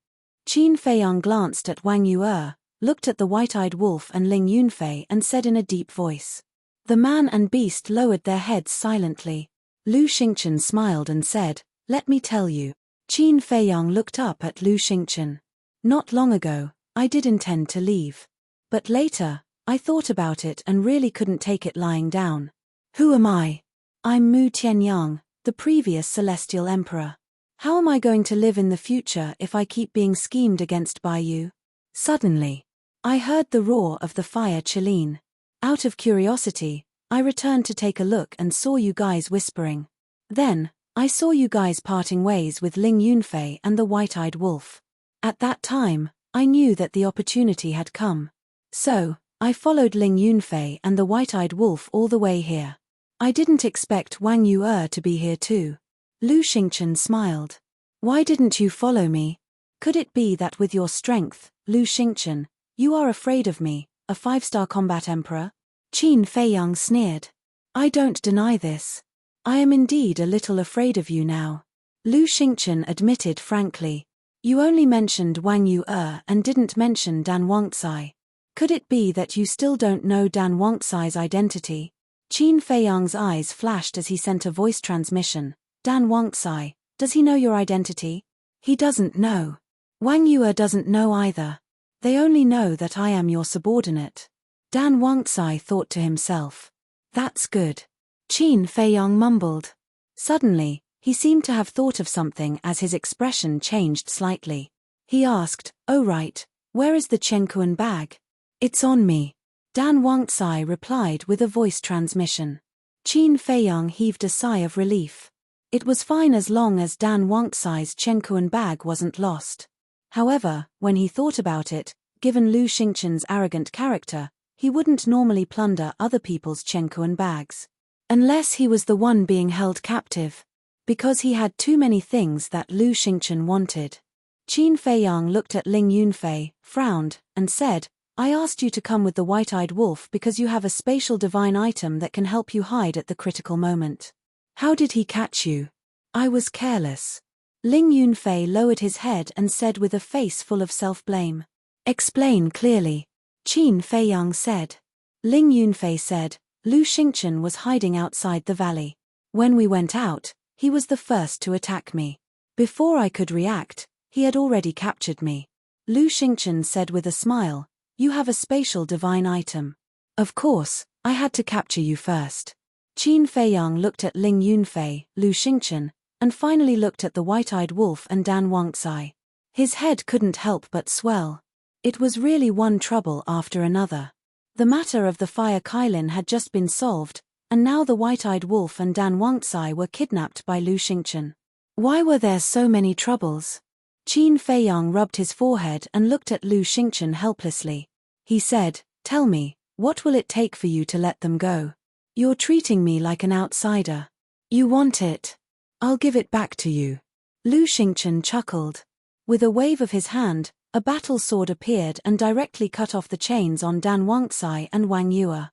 Qin Feiyang glanced at Wang Yu'er, looked at the White-Eyed Wolf and Ling Yunfei and said in a deep voice. The man and beast lowered their heads silently. Lu Xingchen smiled and said, "Let me tell you." Qin Feiyang looked up at Lu Xingchen. "Not long ago, I did intend to leave. But later, I thought about it and really couldn't take it lying down. Who am I? I'm Mu Tianyang, the previous Celestial Emperor. How am I going to live in the future if I keep being schemed against by you?" Suddenly, I heard the roar of the fire Qilin. Out of curiosity, I returned to take a look and saw you guys whispering. Then, I saw you guys parting ways with Ling Yunfei and the White-Eyed Wolf. At that time, I knew that the opportunity had come. So, I followed Ling Yunfei and the White-Eyed Wolf all the way here. I didn't expect Wang Yu'er to be here too. Lu Xingchen smiled. "Why didn't you follow me? Could it be that with your strength, Lu Xingchen, you are afraid of me, a 5-star combat emperor?" Qin Feiyang sneered. "I don't deny this. I am indeed a little afraid of you now. Lu Xingchen admitted frankly. You only mentioned Wang Yu and didn't mention Dan Wangcai. Could it be that you still don't know Dan Wangcai's identity? Qin Feiyang's eyes flashed as he sent a voice transmission. Dan Wangcai, does he know your identity? He doesn't know. Wang Yu doesn't know either. They only know that I am your subordinate. Dan Wangcai thought to himself. That's good. Qin Feiyang mumbled. Suddenly, he seemed to have thought of something as his expression changed slightly. He asked, "Oh right, where is the Chenkuan bag?" "It's on me." Dan Wangcai replied with a voice transmission. Qin Feiyang heaved a sigh of relief. It was fine as long as Dan Wangcai's Chenkuan bag wasn't lost. However, when he thought about it, given Lu Xingchen's arrogant character, he wouldn't normally plunder other people's Chenkuan bags. Unless he was the one being held captive. Because he had too many things that Lu Xingchen wanted. Qin Feiyang looked at Ling Yunfei, frowned, and said, I asked you to come with the white-eyed wolf because you have a spatial divine item that can help you hide at the critical moment. How did he catch you? I was careless. Ling Yunfei lowered his head and said with a face full of self-blame. Explain clearly. Qin Feiyang said. Ling Yunfei said, Lu Xingchen was hiding outside the valley. When we went out, he was the first to attack me. Before I could react, he had already captured me. Lu Xingchen said with a smile, You have a spatial divine item. Of course, I had to capture you first. Qin Feiyang looked at Ling Yunfei, Lu Xingchen, and finally looked at the white-eyed wolf and Dan Wangcai. His head couldn't help but swell. It was really one trouble after another. The matter of the fire Kailin had just been solved, and now the white-eyed wolf and Dan Wangcai were kidnapped by Lu Xingchen. Why were there so many troubles? Qin Feiyang rubbed his forehead and looked at Lu Xingchen helplessly. He said, Tell me, what will it take for you to let them go? You're treating me like an outsider. You want it. I'll give it back to you. Lu Xingchen chuckled. With a wave of his hand, a battle sword appeared and directly cut off the chains on Dan Wangcai and Wang Yu.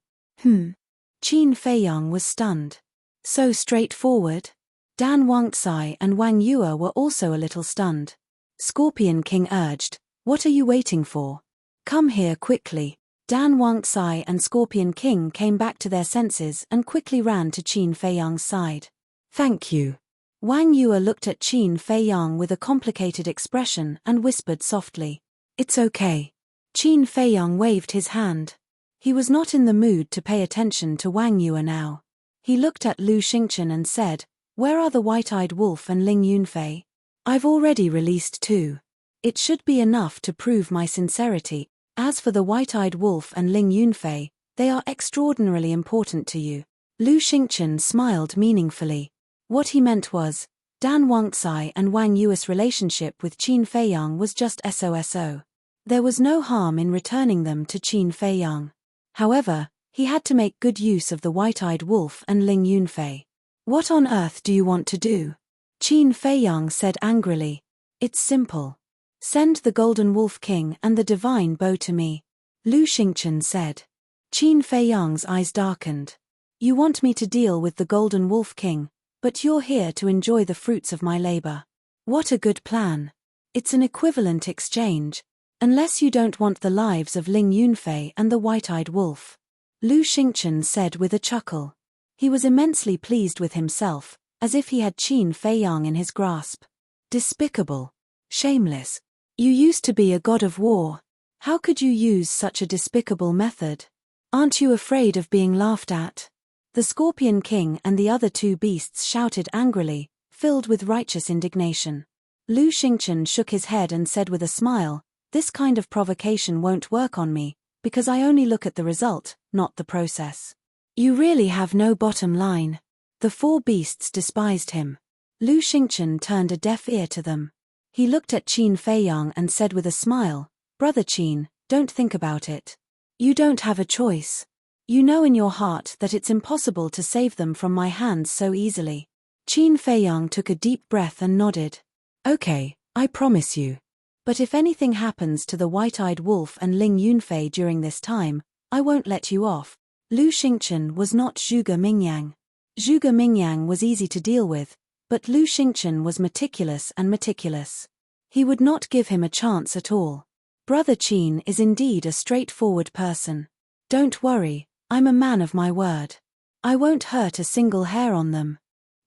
Qin Feiyang was stunned. So straightforward? Dan Wangcai and Wang Yu were also a little stunned. Scorpion King urged, What are you waiting for? Come here quickly. Dan Wangcai and Scorpion King came back to their senses and quickly ran to Qin Feiyang's side. Thank you. Wang Yu looked at Qin Feiyang with a complicated expression and whispered softly, It's okay. Qin Feiyang waved his hand. He was not in the mood to pay attention to Wang Yu now. He looked at Lu Xingchen and said, Where are the white-eyed wolf and Ling Yunfei? I've already released 2. It should be enough to prove my sincerity. As for the white-eyed wolf and Ling Yunfei, they are extraordinarily important to you. Lu Xingchen smiled meaningfully. What he meant was, Dan Wangcai and Wang Yu's relationship with Qin Feiyang was just SOSO. There was no harm in returning them to Qin Feiyang. However, he had to make good use of the white-eyed wolf and Ling Yunfei. What on earth do you want to do? Qin Feiyang said angrily. It's simple. Send the Golden Wolf King and the Divine Bow to me. Lu Xingchen said. Qin Feiyang's eyes darkened. You want me to deal with the Golden Wolf King, but you're here to enjoy the fruits of my labor. What a good plan. It's an equivalent exchange. Unless you don't want the lives of Ling Yunfei and the white-eyed wolf. Lu Xingchen said with a chuckle. He was immensely pleased with himself, as if he had Qin Feiyang in his grasp. Despicable. Shameless. You used to be a god of war. How could you use such a despicable method? Aren't you afraid of being laughed at? The Scorpion King and the other 2 beasts shouted angrily, filled with righteous indignation. Lu Xingchen shook his head and said with a smile, This kind of provocation won't work on me, because I only look at the result, not the process. You really have no bottom line. The 4 beasts despised him. Lu Xingchen turned a deaf ear to them. He looked at Qin Feiyang and said with a smile, Brother Qin, don't think about it. You don't have a choice. You know in your heart that it's impossible to save them from my hands so easily. Qin Feiyang took a deep breath and nodded. Okay, I promise you. But if anything happens to the white-eyed wolf and Ling Yunfei during this time, I won't let you off. Lu Xingchen was not Zhuge Mingyang. Zhuge Mingyang was easy to deal with, but Lu Xingchen was meticulous and meticulous. He would not give him a chance at all. Brother Qin is indeed a straightforward person. Don't worry, I'm a man of my word. I won't hurt a single hair on them.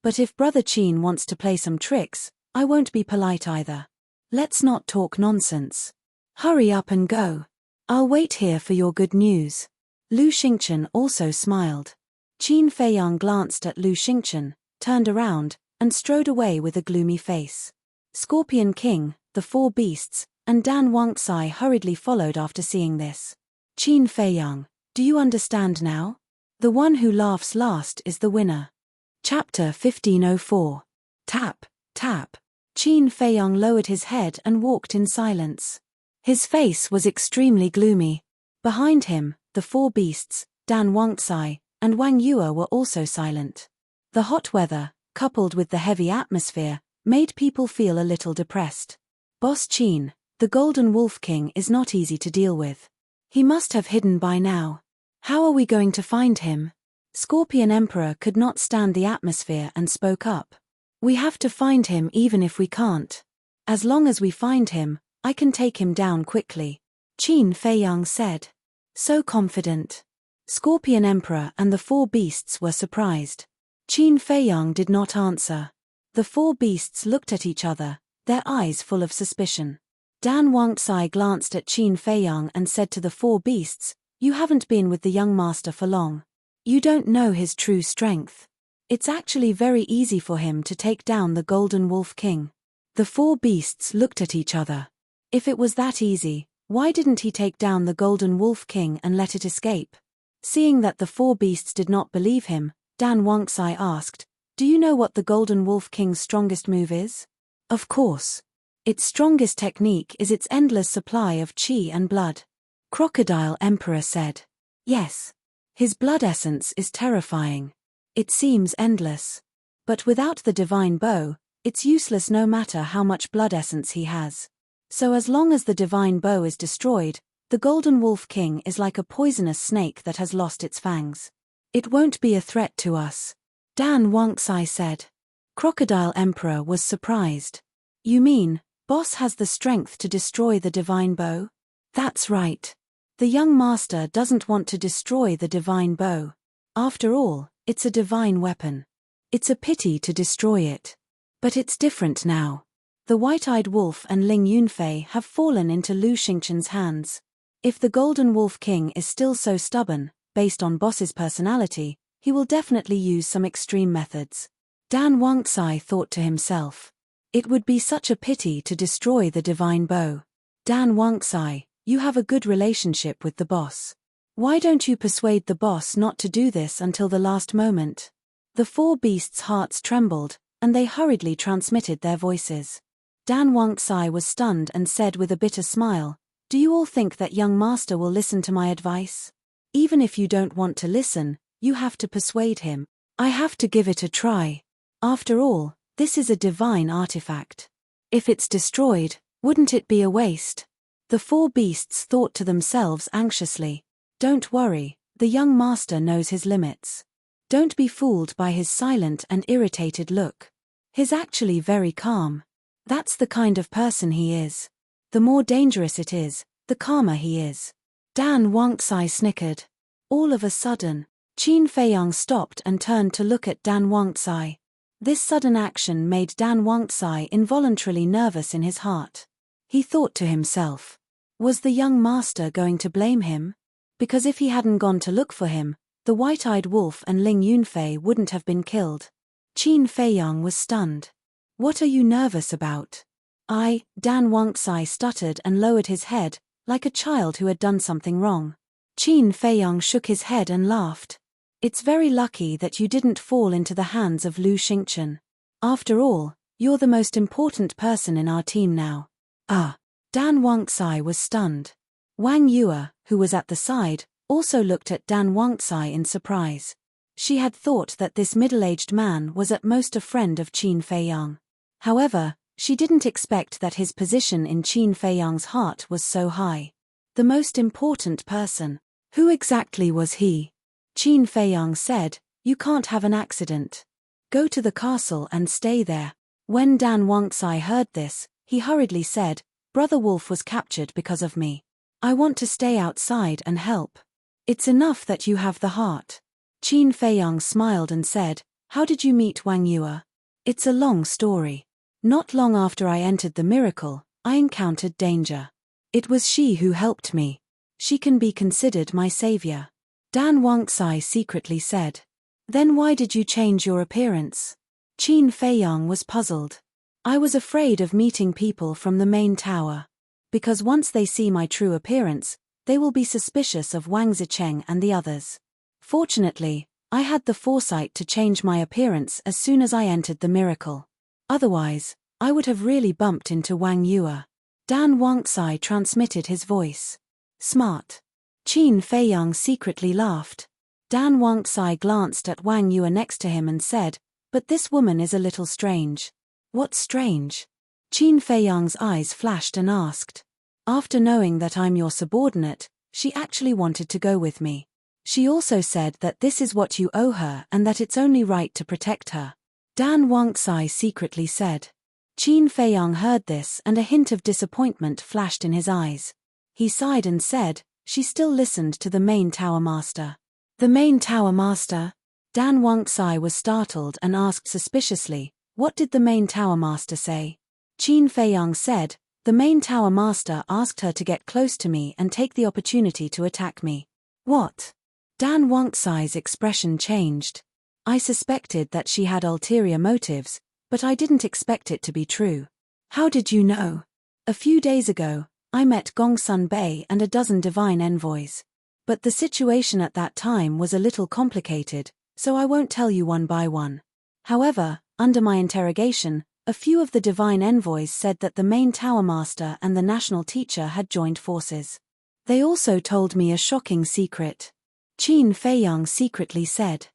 But if Brother Qin wants to play some tricks, I won't be polite either. Let's not talk nonsense. Hurry up and go. I'll wait here for your good news. Lu Xingchen also smiled. Qin Feiyang glanced at Lu Xingchen, turned around, and strode away with a gloomy face. Scorpion King, the four beasts, and Dan Wangcai hurriedly followed after seeing this. Qin Feiyang, do you understand now? The one who laughs last is the winner. Chapter 1504. Tap, tap. Qin Feiyang lowered his head and walked in silence. His face was extremely gloomy. Behind him, the four beasts, Dan Wangcai, and Wang Yue were also silent. The hot weather, coupled with the heavy atmosphere, made people feel a little depressed. Boss Qin, the Golden Wolf King, is not easy to deal with. He must have hidden by now. How are we going to find him? Scorpion Emperor could not stand the atmosphere and spoke up. We have to find him even if we can't. As long as we find him, I can take him down quickly. Qin Feiyang said. So confident. Scorpion Emperor and the four beasts were surprised. Qin Feiyang did not answer. The four beasts looked at each other, their eyes full of suspicion. Dan Wangcai glanced at Qin Feiyang and said to the four beasts, "You haven't been with the young master for long. You don't know his true strength. It's actually very easy for him to take down the Golden Wolf King." The four beasts looked at each other. If it was that easy, why didn't he take down the Golden Wolf King and let it escape? Seeing that the four beasts did not believe him, Dan Wangcai asked, "Do you know what the Golden Wolf King's strongest move is?" "Of course. Its strongest technique is its endless supply of qi and blood." Crocodile Emperor said. "Yes. His blood essence is terrifying. It seems endless. But without the divine bow, it's useless no matter how much blood essence he has. So as long as the divine bow is destroyed, the Golden Wolf King is like a poisonous snake that has lost its fangs. It won't be a threat to us." Dan Wangcai said. Crocodile Emperor was surprised. "You mean, Boss has the strength to destroy the divine bow?" "That's right. The young master doesn't want to destroy the divine bow. After all, it's a divine weapon. It's a pity to destroy it. But it's different now. The White-Eyed Wolf and Ling Yunfei have fallen into Lu Xingchen's hands. If the Golden Wolf King is still so stubborn, based on Boss's personality, he will definitely use some extreme methods." Dan Wangcai thought to himself. It would be such a pity to destroy the divine bow. Dan Wangcai, you have a good relationship with the boss. Why don't you persuade the boss not to do this until the last moment? The four beasts' hearts trembled, and they hurriedly transmitted their voices. Dan Wangcai was stunned and said with a bitter smile, "Do you all think that young master will listen to my advice? Even if you don't want to listen, you have to persuade him. I have to give it a try. After all, this is a divine artifact. If it's destroyed, wouldn't it be a waste?" The four beasts thought to themselves anxiously. Don't worry, the young master knows his limits. Don't be fooled by his silent and irritated look. He's actually very calm. That's the kind of person he is. The more dangerous it is, the calmer he is. Dan Wangcai snickered. All of a sudden, Qin Feiyang stopped and turned to look at Dan Wangcai. This sudden action made Dan Wangcai involuntarily nervous in his heart. He thought to himself, was the young master going to blame him? Because if he hadn't gone to look for him, the White-Eyed Wolf and Ling Yunfei wouldn't have been killed. Qin Feiyang was stunned. "What are you nervous about?" Dan Wangcai stuttered and lowered his head, like a child who had done something wrong. Qin Feiyang shook his head and laughed. "It's very lucky that you didn't fall into the hands of Lu Xingchen. After all, you're the most important person in our team now." Dan Wangcai was stunned. Wang Yue, who was at the side, also looked at Dan Wangcai in surprise. She had thought that this middle-aged man was at most a friend of Qin Feiyang. However, she didn't expect that his position in Qin Feiyang's heart was so high. The most important person. Who exactly was he? Qin Feiyang said, You can't have an accident. Go to the castle and stay there. When Dan Wangxai heard this, he hurriedly said, Brother Wolf was captured because of me. I want to stay outside and help. It's enough that you have the heart. Qin Feiyang smiled and said, How did you meet Wang Yue? It's a long story. Not long after I entered the miracle, I encountered danger. It was she who helped me. She can be considered my savior. Dan Wangxai secretly said. Then why did you change your appearance? Qin Feiyang was puzzled. I was afraid of meeting people from the main tower. Because once they see my true appearance, they will be suspicious of Wang Zicheng and the others. Fortunately, I had the foresight to change my appearance as soon as I entered the miracle. Otherwise, I would have really bumped into Wang Yue. Dan Wangxai transmitted his voice. Smart. Qin Feiyang secretly laughed. Dan Wangxai glanced at Wang Yue next to him and said, But this woman is a little strange. What's strange? Qin Feiyang's eyes flashed and asked. After knowing that I'm your subordinate, she actually wanted to go with me. She also said that this is what you owe her and that it's only right to protect her. Dan Wangxai secretly said. Qin Feiyang heard this and a hint of disappointment flashed in his eyes. He sighed and said, She still listened to the main tower master. The main tower master? Dan Wangxai was startled and asked suspiciously, What did the main tower master say? Qin Feiyang said, The main tower master asked her to get close to me and take the opportunity to attack me. What? Dan Wangxai's expression changed. I suspected that she had ulterior motives, but I didn't expect it to be true. How did you know? A few days ago, I met Gongsun Bei and a dozen divine envoys. But the situation at that time was a little complicated, so I won't tell you one by one. However, under my interrogation, a few of the divine envoys said that the main tower master and the national teacher had joined forces. They also told me a shocking secret. Qin Feiyang secretly said.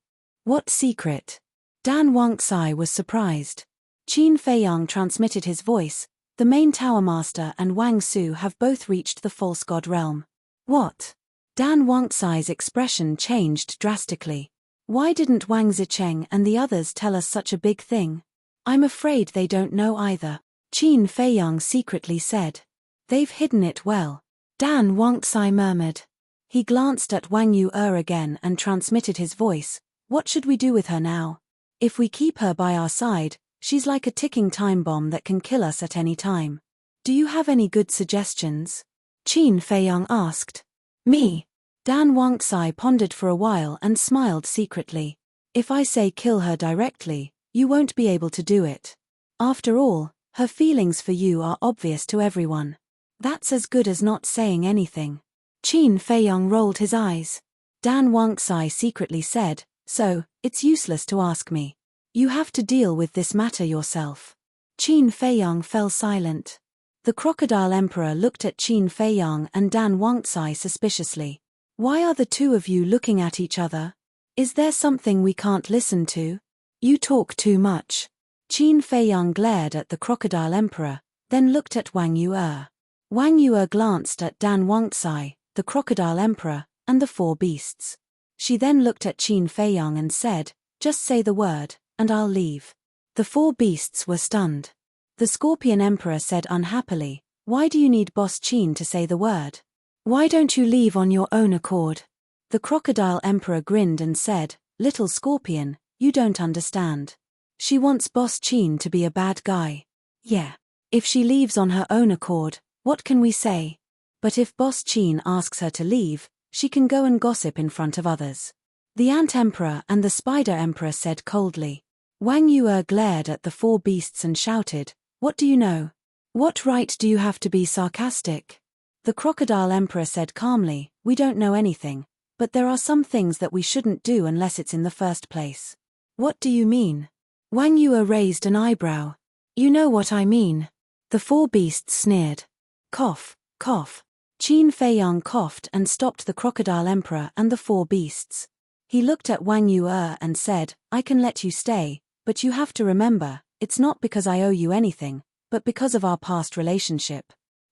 What secret? Dan Wangxai was surprised. Qin Feiyang transmitted his voice. The main tower master and Wang Su have both reached the false god realm. What? Dan Wangxai's expression changed drastically. Why didn't Wang Zicheng and the others tell us such a big thing? I'm afraid they don't know either. Qin Feiyang secretly said. They've hidden it well. Dan Wangxai murmured. He glanced at Wang Yue again and transmitted his voice. What should we do with her now? If we keep her by our side, she's like a ticking time bomb that can kill us at any time. Do you have any good suggestions? Qin Feiyang asked. Me? Dan Wangxai pondered for a while and smiled secretly. If I say kill her directly, you won't be able to do it. After all, her feelings for you are obvious to everyone. That's as good as not saying anything. Qin Feiyang rolled his eyes. Dan Wangxai secretly said, So, it's useless to ask me. You have to deal with this matter yourself. Qin Feiyang fell silent. The Crocodile Emperor looked at Qin Feiyang and Dan Wangxai suspiciously. Why are the two of you looking at each other? Is there something we can't listen to? You talk too much. Qin Feiyang glared at the Crocodile Emperor, then looked at Wang Yue. Wang Yue glanced at Dan Wangxai, the Crocodile Emperor, and the four beasts. She then looked at Qin Feiyang and said, Just say the word, and I'll leave. The four beasts were stunned. The Scorpion Emperor said unhappily, Why do you need Boss Qin to say the word? Why don't you leave on your own accord? The Crocodile Emperor grinned and said, Little Scorpion, you don't understand. She wants Boss Qin to be a bad guy. Yeah. If she leaves on her own accord, what can we say? But if Boss Qin asks her to leave, she can go and gossip in front of others. The Ant Emperor and the Spider Emperor said coldly. Wang Yue glared at the four beasts and shouted, What do you know? What right do you have to be sarcastic? The Crocodile Emperor said calmly, We don't know anything, but there are some things that we shouldn't do unless it's in the first place. What do you mean? Wang Yue raised an eyebrow. You know what I mean. The four beasts sneered. Cough, cough. Qin Feiyang coughed and stopped the Crocodile Emperor and the four beasts. He looked at Wang Yue and said, I can let you stay, but you have to remember, it's not because I owe you anything, but because of our past relationship.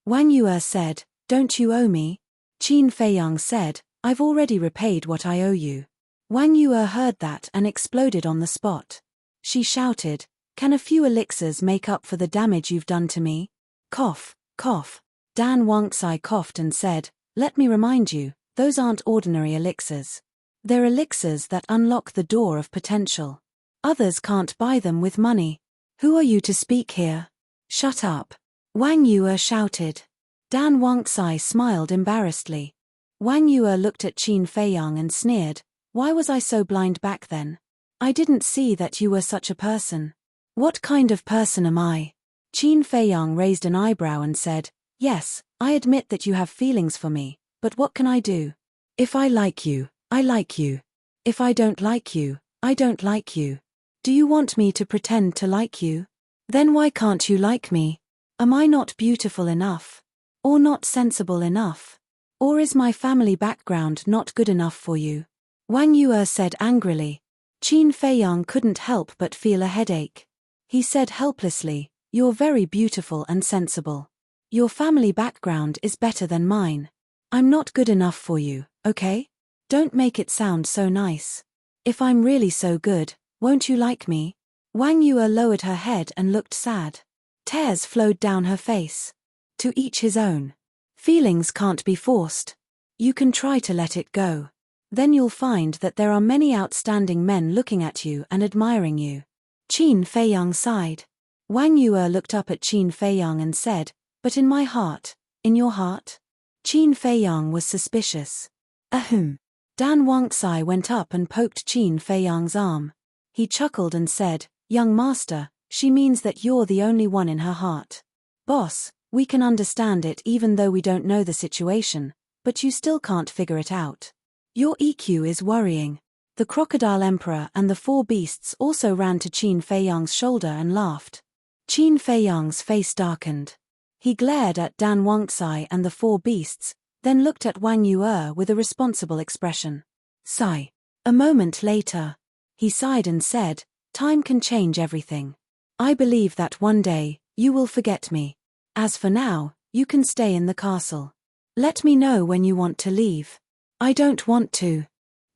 Wang Yue said, Don't you owe me? Qin Feiyang said, I've already repaid what I owe you. Wang Yue heard that and exploded on the spot. She shouted, "Can a few elixirs make up for the damage you've done to me?" Cough, cough. Dan Wangxai coughed and said, "Let me remind you, those aren't ordinary elixirs. They're elixirs that unlock the door of potential. Others can't buy them with money. Who are you to speak here? Shut up." Wang Yue shouted. Dan Wangxai smiled embarrassedly. Wang Yue looked at Qin Feiyang and sneered, "Why was I so blind back then? I didn't see that you were such a person." "What kind of person am I?" Qin Feiyang raised an eyebrow and said, "Yes, I admit that you have feelings for me, but what can I do? If I like you, I like you. If I don't like you, I don't like you. Do you want me to pretend to like you? Then why can't you like me? Am I not beautiful enough? Or not sensible enough? Or is my family background not good enough for you?" Wang Yue said angrily. Qin Feiyang couldn't help but feel a headache. He said helplessly, "You're very beautiful and sensible. Your family background is better than mine. I'm not good enough for you, okay? Don't make it sound so nice. If I'm really so good, won't you like me?" Wang Yue lowered her head and looked sad. Tears flowed down her face. To each his own. Feelings can't be forced. You can try to let it go. Then you'll find that there are many outstanding men looking at you and admiring you. Qin Feiyang sighed. Wang Yue looked up at Qin Feiyang and said, "But in my heart, in your heart?" Qin Feiyang was suspicious. Ahem. Dan Wangxai went up and poked Qin Feiyang's arm. He chuckled and said, "Young master, she means that you're the only one in her heart. Boss, we can understand it even though we don't know the situation, but you still can't figure it out. Your EQ is worrying." The Crocodile Emperor and the four beasts also ran to Qin Feiyang's shoulder and laughed. Qin Feiyang's face darkened. He glared at Dan Wangxai and the four beasts, then looked at Wang Yue with a responsible expression. Sigh. A moment later, he sighed and said, "Time can change everything. I believe that one day, you will forget me. As for now, you can stay in the castle. Let me know when you want to leave." "I don't want to."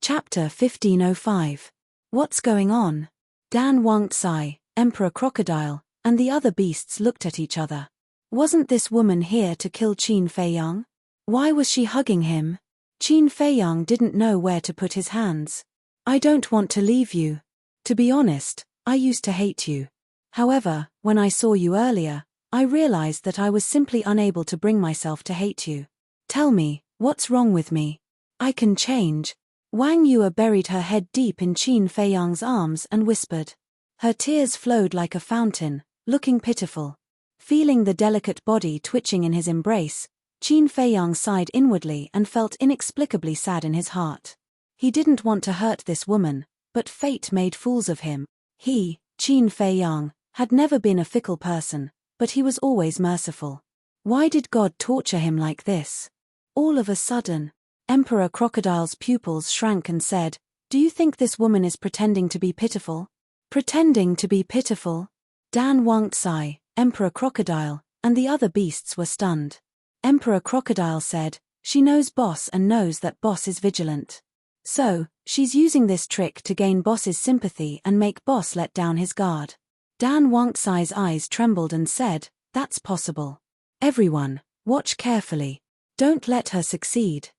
Chapter 1505. What's going on? Dan Wangxai, Emperor Crocodile, and the other beasts looked at each other. Wasn't this woman here to kill Qin Feiyang? Why was she hugging him? Qin Feiyang didn't know where to put his hands. "I don't want to leave you. To be honest, I used to hate you. However, when I saw you earlier, I realized that I was simply unable to bring myself to hate you. Tell me, what's wrong with me? I can change." Wang Yue buried her head deep in Qin Feiyang's arms and whispered. Her tears flowed like a fountain, looking pitiful. Feeling the delicate body twitching in his embrace, Qin Feiyang sighed inwardly and felt inexplicably sad in his heart. He didn't want to hurt this woman, but fate made fools of him. He, Qin Feiyang, had never been a fickle person, but he was always merciful. Why did God torture him like this? All of a sudden, Emperor Crocodile's pupils shrank and said, "Do you think this woman is pretending to be pitiful?" Pretending to be pitiful? Dan Wangxai, Emperor Crocodile, and the other beasts were stunned. Emperor Crocodile said, "She knows Boss and knows that Boss is vigilant. So, she's using this trick to gain Boss's sympathy and make Boss let down his guard." Dan Wangxai's eyes trembled and said, "That's possible. Everyone, watch carefully. Don't let her succeed."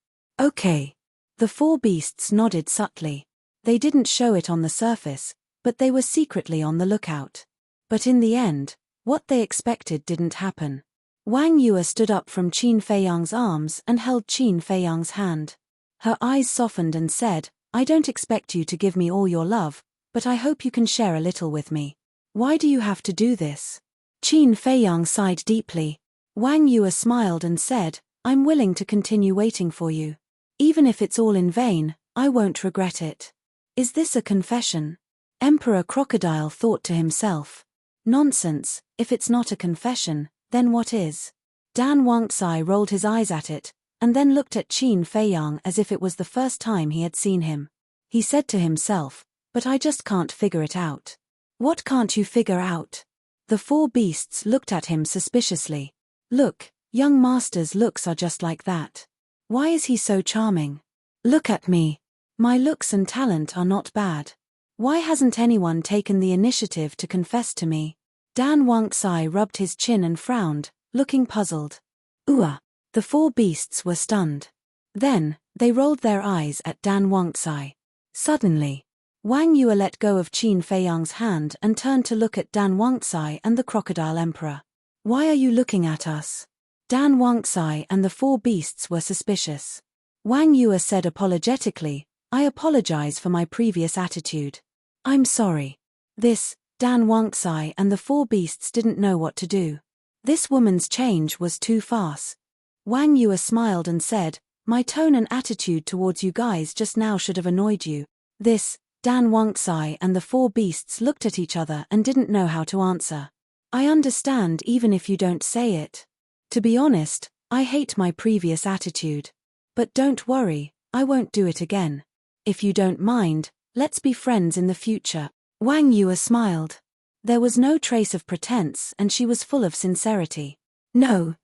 Okay. The four beasts nodded subtly. They didn't show it on the surface, but they were secretly on the lookout. But in the end, what they expected didn't happen. Wang Yue stood up from Qin Feiyang's arms and held Qin Feiyang's hand. Her eyes softened and said, "I don't expect you to give me all your love, but I hope you can share a little with me. Why do you have to do this?" Qin Feiyang sighed deeply. Wang Yue smiled and said, "I'm willing to continue waiting for you. Even if it's all in vain, I won't regret it." Is this a confession? Emperor Crocodile thought to himself. Nonsense, if it's not a confession, then what is? Dan Wangxai rolled his eyes at it, and then looked at Qin Feiyang as if it was the first time he had seen him. He said to himself, "But I just can't figure it out." "What can't you figure out?" The four beasts looked at him suspiciously. "Look, young master's looks are just like that. Why is he so charming? Look at me." My looks and talent are not bad. Why hasn't anyone taken the initiative to confess to me? Dan Wangxai rubbed his chin and frowned, looking puzzled. The four beasts were stunned. Then, they rolled their eyes at Dan Wangxai. Suddenly, Wang Yue let go of Qin Feiyang's hand and turned to look at Dan Wangxai and the Crocodile Emperor. Why are you looking at us? Dan Wangxai and the four beasts were suspicious. Wang Yue said apologetically, I apologize for my previous attitude. I'm sorry. Dan Wangxai and the four beasts didn't know what to do. This woman's change was too fast. Wang Yue smiled and said, my tone and attitude towards you guys just now should have annoyed you. Dan Wangxai and the four beasts looked at each other and didn't know how to answer. I understand even if you don't say it. To be honest, I hate my previous attitude. But don't worry, I won't do it again. If you don't mind, let's be friends in the future. Wang Yue smiled. There was no trace of pretense and she was full of sincerity. No.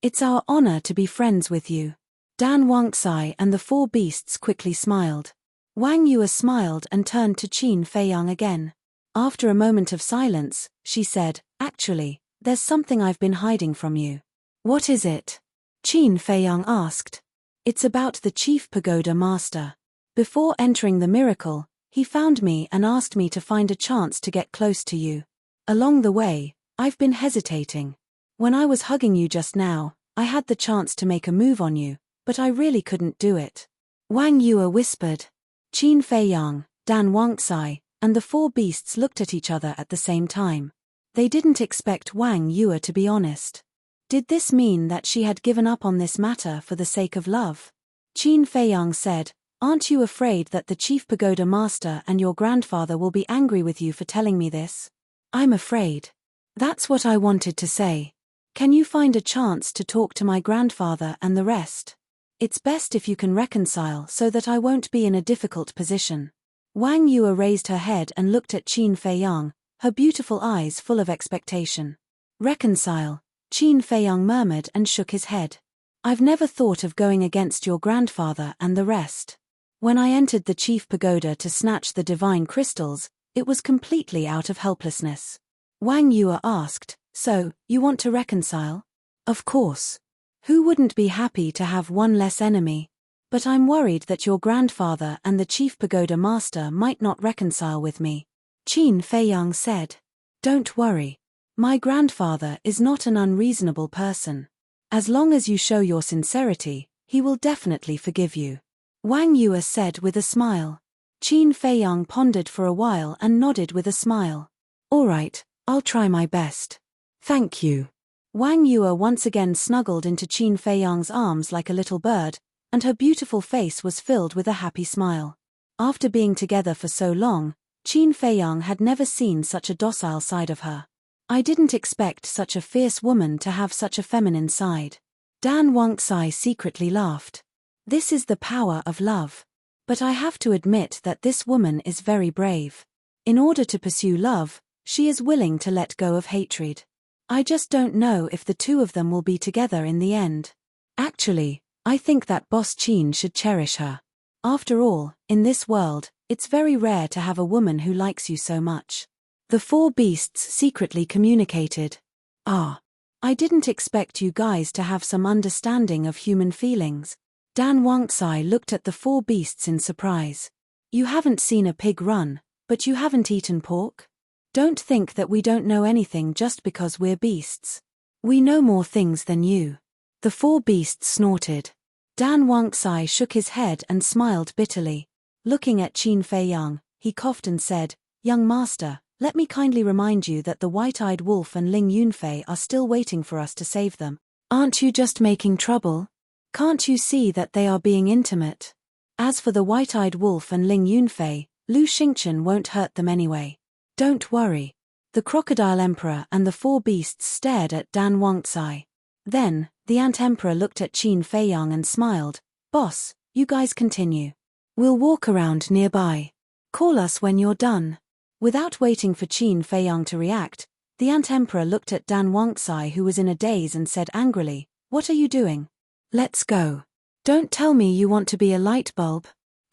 It's our honor to be friends with you. Dan Wangxai and the four beasts quickly smiled. Wang Yue smiled and turned to Qin Feiyang again. After a moment of silence, she said, actually, there's something I've been hiding from you. What is it? Qin Feiyang asked. It's about the Chief Pagoda Master. Before entering the miracle, he found me and asked me to find a chance to get close to you. Along the way, I've been hesitating. When I was hugging you just now, I had the chance to make a move on you, but I really couldn't do it. Wang Yue whispered. Qin Feiyang, Dan Wangxai, and the four beasts looked at each other at the same time. They didn't expect Wang Yue to be honest. Did this mean that she had given up on this matter for the sake of love? Qin Feiyang said, aren't you afraid that the Chief Pagoda Master and your grandfather will be angry with you for telling me this? I'm afraid. That's what I wanted to say. Can you find a chance to talk to my grandfather and the rest? It's best if you can reconcile so that I won't be in a difficult position. Wang Yue raised her head and looked at Qin Feiyang, her beautiful eyes full of expectation. Reconcile, Qin Feiyang murmured and shook his head. I've never thought of going against your grandfather and the rest. When I entered the Chief Pagoda to snatch the divine crystals, it was completely out of helplessness. Wang Yue asked, so, you want to reconcile? Of course. Who wouldn't be happy to have one less enemy? But I'm worried that your grandfather and the Chief Pagoda Master might not reconcile with me. Qin Feiyang said. Don't worry. My grandfather is not an unreasonable person. As long as you show your sincerity, he will definitely forgive you. Wang Yue said with a smile. Qin Feiyang pondered for a while and nodded with a smile. All right, I'll try my best. Thank you. Wang Yue once again snuggled into Qin Feiyang's arms like a little bird, and her beautiful face was filled with a happy smile. After being together for so long, Qin Feiyang had never seen such a docile side of her. I didn't expect such a fierce woman to have such a feminine side. Dan Wangxai secretly laughed. This is the power of love. But I have to admit that this woman is very brave. In order to pursue love, she is willing to let go of hatred. I just don't know if the two of them will be together in the end. Actually, I think that Boss Qin should cherish her. After all, in this world, it's very rare to have a woman who likes you so much. The four beasts secretly communicated. I didn't expect you guys to have some understanding of human feelings. Dan Wangxai looked at the four beasts in surprise. You haven't seen a pig run, but you haven't eaten pork? Don't think that we don't know anything just because we're beasts. We know more things than you. The four beasts snorted. Dan Wangxai shook his head and smiled bitterly. Looking at Qin Feiyang, he coughed and said, Young master, let me kindly remind you that the white-eyed wolf and Ling Yunfei are still waiting for us to save them. Aren't you just making trouble? Can't you see that they are being intimate? As for the white-eyed wolf and Ling Yunfei, Lu Xingchen won't hurt them anyway. Don't worry. The Crocodile Emperor and the four beasts stared at Dan Wangxai. Then, the Ant Emperor looked at Qin Feiyang and smiled. Boss, you guys continue. We'll walk around nearby. Call us when you're done. Without waiting for Qin Feiyang to react, the Ant Emperor looked at Dan Wangxai, who was in a daze, and said angrily, What are you doing? Let's go. Don't tell me you want to be a light bulb.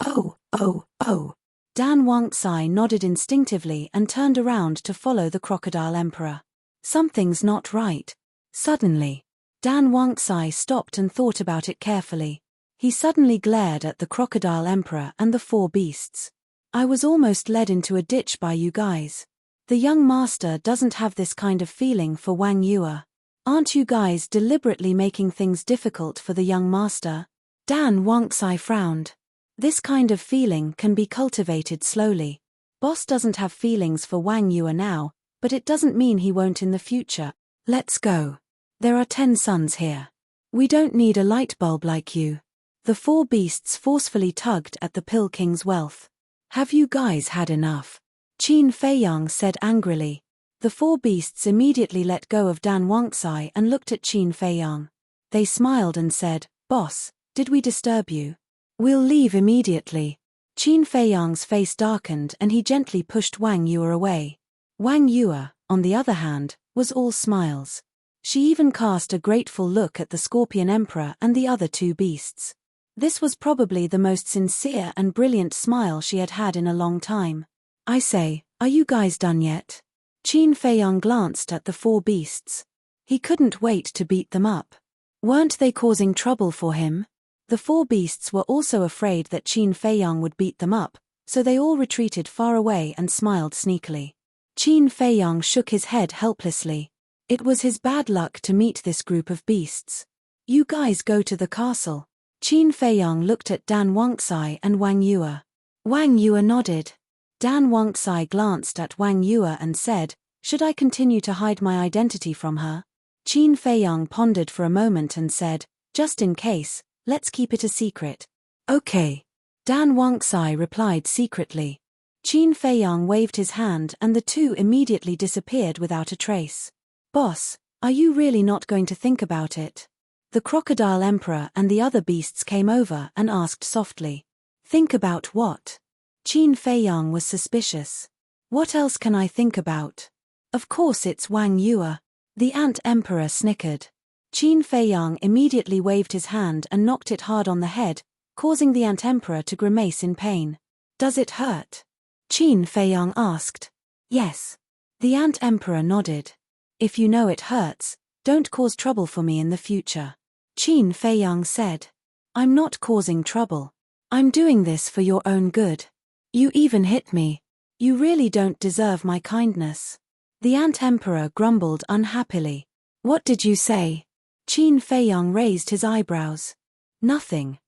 Oh, oh, oh. Dan Wangxai nodded instinctively and turned around to follow the crocodile emperor. Something's not right. Suddenly, Dan Wangxai stopped and thought about it carefully. He suddenly glared at the crocodile emperor and the four beasts. I was almost led into a ditch by you guys. The young master doesn't have this kind of feeling for Wang Yue. Aren't you guys deliberately making things difficult for the young master? Dan Wangxai frowned. This kind of feeling can be cultivated slowly. Boss doesn't have feelings for Wang Yue now, but it doesn't mean he won't in the future. Let's go. There are 10 suns here. We don't need a light bulb like you. The four beasts forcefully tugged at the Pill King's wealth. Have you guys had enough? Qin Feiyang said angrily. The four beasts immediately let go of Dan Wangxai and looked at Qin Feiyang. They smiled and said, "Boss, did we disturb you? We'll leave immediately." Qin Feiyang's face darkened and he gently pushed Wang Yue away. Wang Yue, on the other hand, was all smiles. She even cast a grateful look at the Scorpion Emperor and the other two beasts. This was probably the most sincere and brilliant smile she had had in a long time. I say, are you guys done yet? Qin Feiyang glanced at the four beasts. He couldn't wait to beat them up. Weren't they causing trouble for him? The four beasts were also afraid that Qin Feiyang would beat them up, so they all retreated far away and smiled sneakily. Qin Feiyang shook his head helplessly. It was his bad luck to meet this group of beasts. You guys go to the castle. Qin Feiyang looked at Dan Wangxai and Wang Yue. Wang Yue nodded. Dan Wangxai glanced at Wang Yue and said, "Should I continue to hide my identity from her?" Qin Feiyang pondered for a moment and said, "Just in case, let's keep it a secret." "Okay." Dan Wangxai replied secretly. Qin Feiyang waved his hand and the two immediately disappeared without a trace. "Boss, are you really not going to think about it?" The crocodile emperor and the other beasts came over and asked softly. "Think about what?" Qin Feiyang was suspicious. "What else can I think about? Of course it's Wang Yue." The ant emperor snickered. Qin Feiyang immediately waved his hand and knocked it hard on the head, causing the ant emperor to grimace in pain. "Does it hurt?" Qin Feiyang asked. "Yes." The ant emperor nodded. "If you know it hurts, don't cause trouble for me in the future." Qin Feiyang said. "I'm not causing trouble. I'm doing this for your own good. You even hit me. You really don't deserve my kindness." The ant emperor grumbled unhappily. "What did you say?" Qin Feiyang raised his eyebrows. Nothing."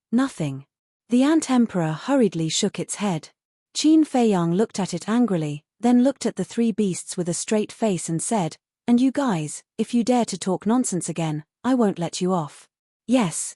The ant emperor hurriedly shook its head. Qin Feiyang looked at it angrily, then looked at the three beasts with a straight face and said, "And you guys, if you dare to talk nonsense again, I won't let you off." Yes.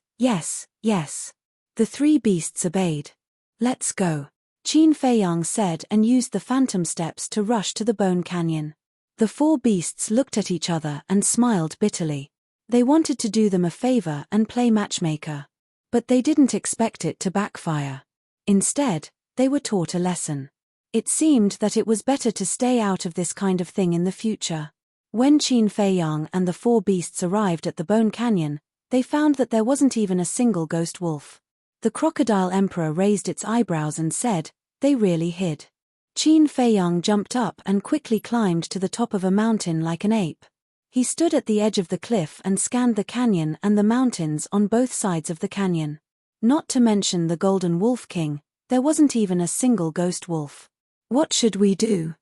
The three beasts obeyed. "Let's go," Qin Feiyang said and used the phantom steps to rush to the Bone Canyon. The four beasts looked at each other and smiled bitterly. They wanted to do them a favor and play matchmaker. But they didn't expect it to backfire. Instead, they were taught a lesson. It seemed that it was better to stay out of this kind of thing in the future. When Qin Feiyang and the four beasts arrived at the Bone Canyon, they found that there wasn't even a single ghost wolf. The crocodile emperor raised its eyebrows and said, "They really hid." Qin Feiyang jumped up and quickly climbed to the top of a mountain like an ape. He stood at the edge of the cliff and scanned the canyon and the mountains on both sides of the canyon. Not to mention the Golden Wolf King, there wasn't even a single ghost wolf. What should we do?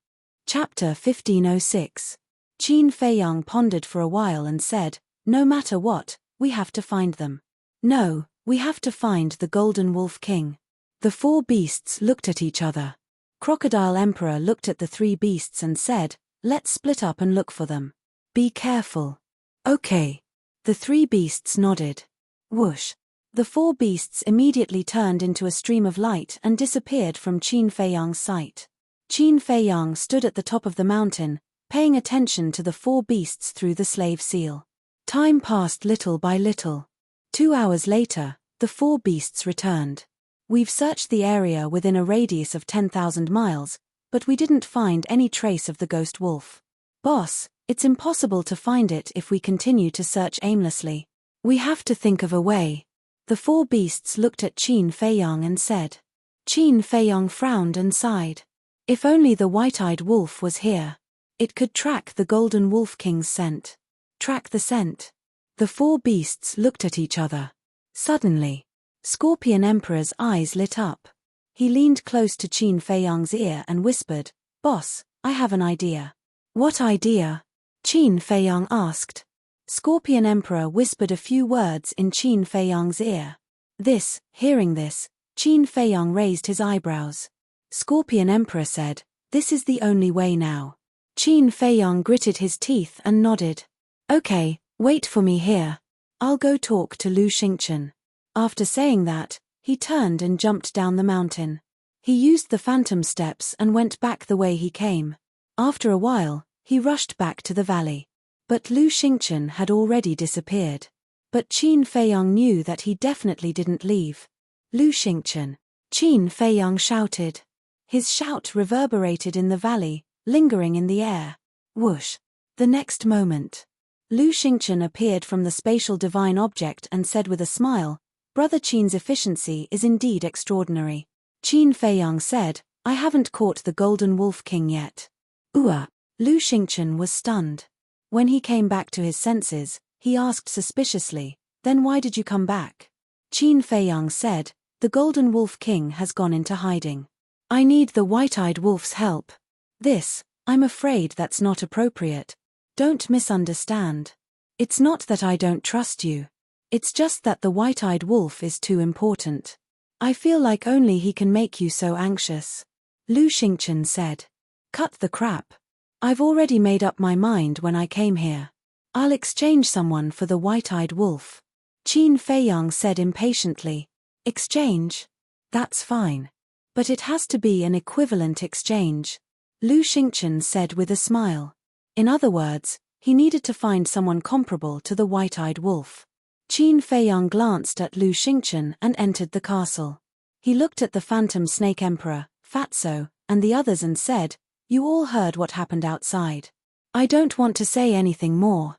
Chapter 1506. Qin Feiyang pondered for a while and said, "No matter what, we have to find them. No, we have to find the Golden Wolf King." The four beasts looked at each other. Crocodile Emperor looked at the three beasts and said, "Let's split up and look for them. Be careful." "Okay." The three beasts nodded. Whoosh. The four beasts immediately turned into a stream of light and disappeared from Qin Feiyang's sight. Qin Feiyang stood at the top of the mountain, paying attention to the four beasts through the slave seal. Time passed little by little. 2 hours later, the four beasts returned. "We've searched the area within a radius of 10,000 miles, but we didn't find any trace of the ghost wolf. Boss, it's impossible to find it if we continue to search aimlessly. We have to think of a way." The four beasts looked at Qin Feiyang and said. Qin Feiyong frowned and sighed. If only the white-eyed wolf was here. It could track the golden wolf king's scent. Track the scent. The four beasts looked at each other. Suddenly, Scorpion Emperor's eyes lit up. He leaned close to Qin Feiyong's ear and whispered, "Boss, I have an idea." "What idea?" Qin Feiyong asked. Scorpion Emperor whispered a few words in Qin Feiyong's ear. Hearing this, Qin Feiyong raised his eyebrows. Scorpion Emperor said, "This is the only way now." Qin Feiyong gritted his teeth and nodded. "Okay, wait for me here. I'll go talk to Lu Xingchen." After saying that, he turned and jumped down the mountain. He used the phantom steps and went back the way he came. After a while, he rushed back to the valley. But Lu Xingchen had already disappeared. But Qin Feiyong knew that he definitely didn't leave. "Lu Xingchen!" Qin Feiyong shouted. His shout reverberated in the valley, lingering in the air. Whoosh! The next moment, Lu Xingchen appeared from the spatial divine object and said with a smile, "Brother Qin's efficiency is indeed extraordinary." Qin Feiyong said, "I haven't caught the Golden Wolf King yet." Lu Xingchen was stunned. When he came back to his senses, he asked suspiciously, "Then why did you come back?" Qin Feiyong said, "The Golden Wolf King has gone into hiding. I need the white-eyed wolf's help." I'm afraid that's not appropriate. Don't misunderstand. It's not that I don't trust you. It's just that the white-eyed wolf is too important. I feel like only he can make you so anxious." Lu Xingchen said. "Cut the crap. I've already made up my mind when I came here. I'll exchange someone for the white-eyed wolf." Qin Feiyong said impatiently. "Exchange? That's fine. But it has to be an equivalent exchange," Lu Xingchen said with a smile. In other words, he needed to find someone comparable to the white-eyed wolf. Qin Feiyong glanced at Lu Xingchen and entered the castle. He looked at the phantom snake emperor, Fatso, and the others and said, "You all heard what happened outside. I don't want to say anything more.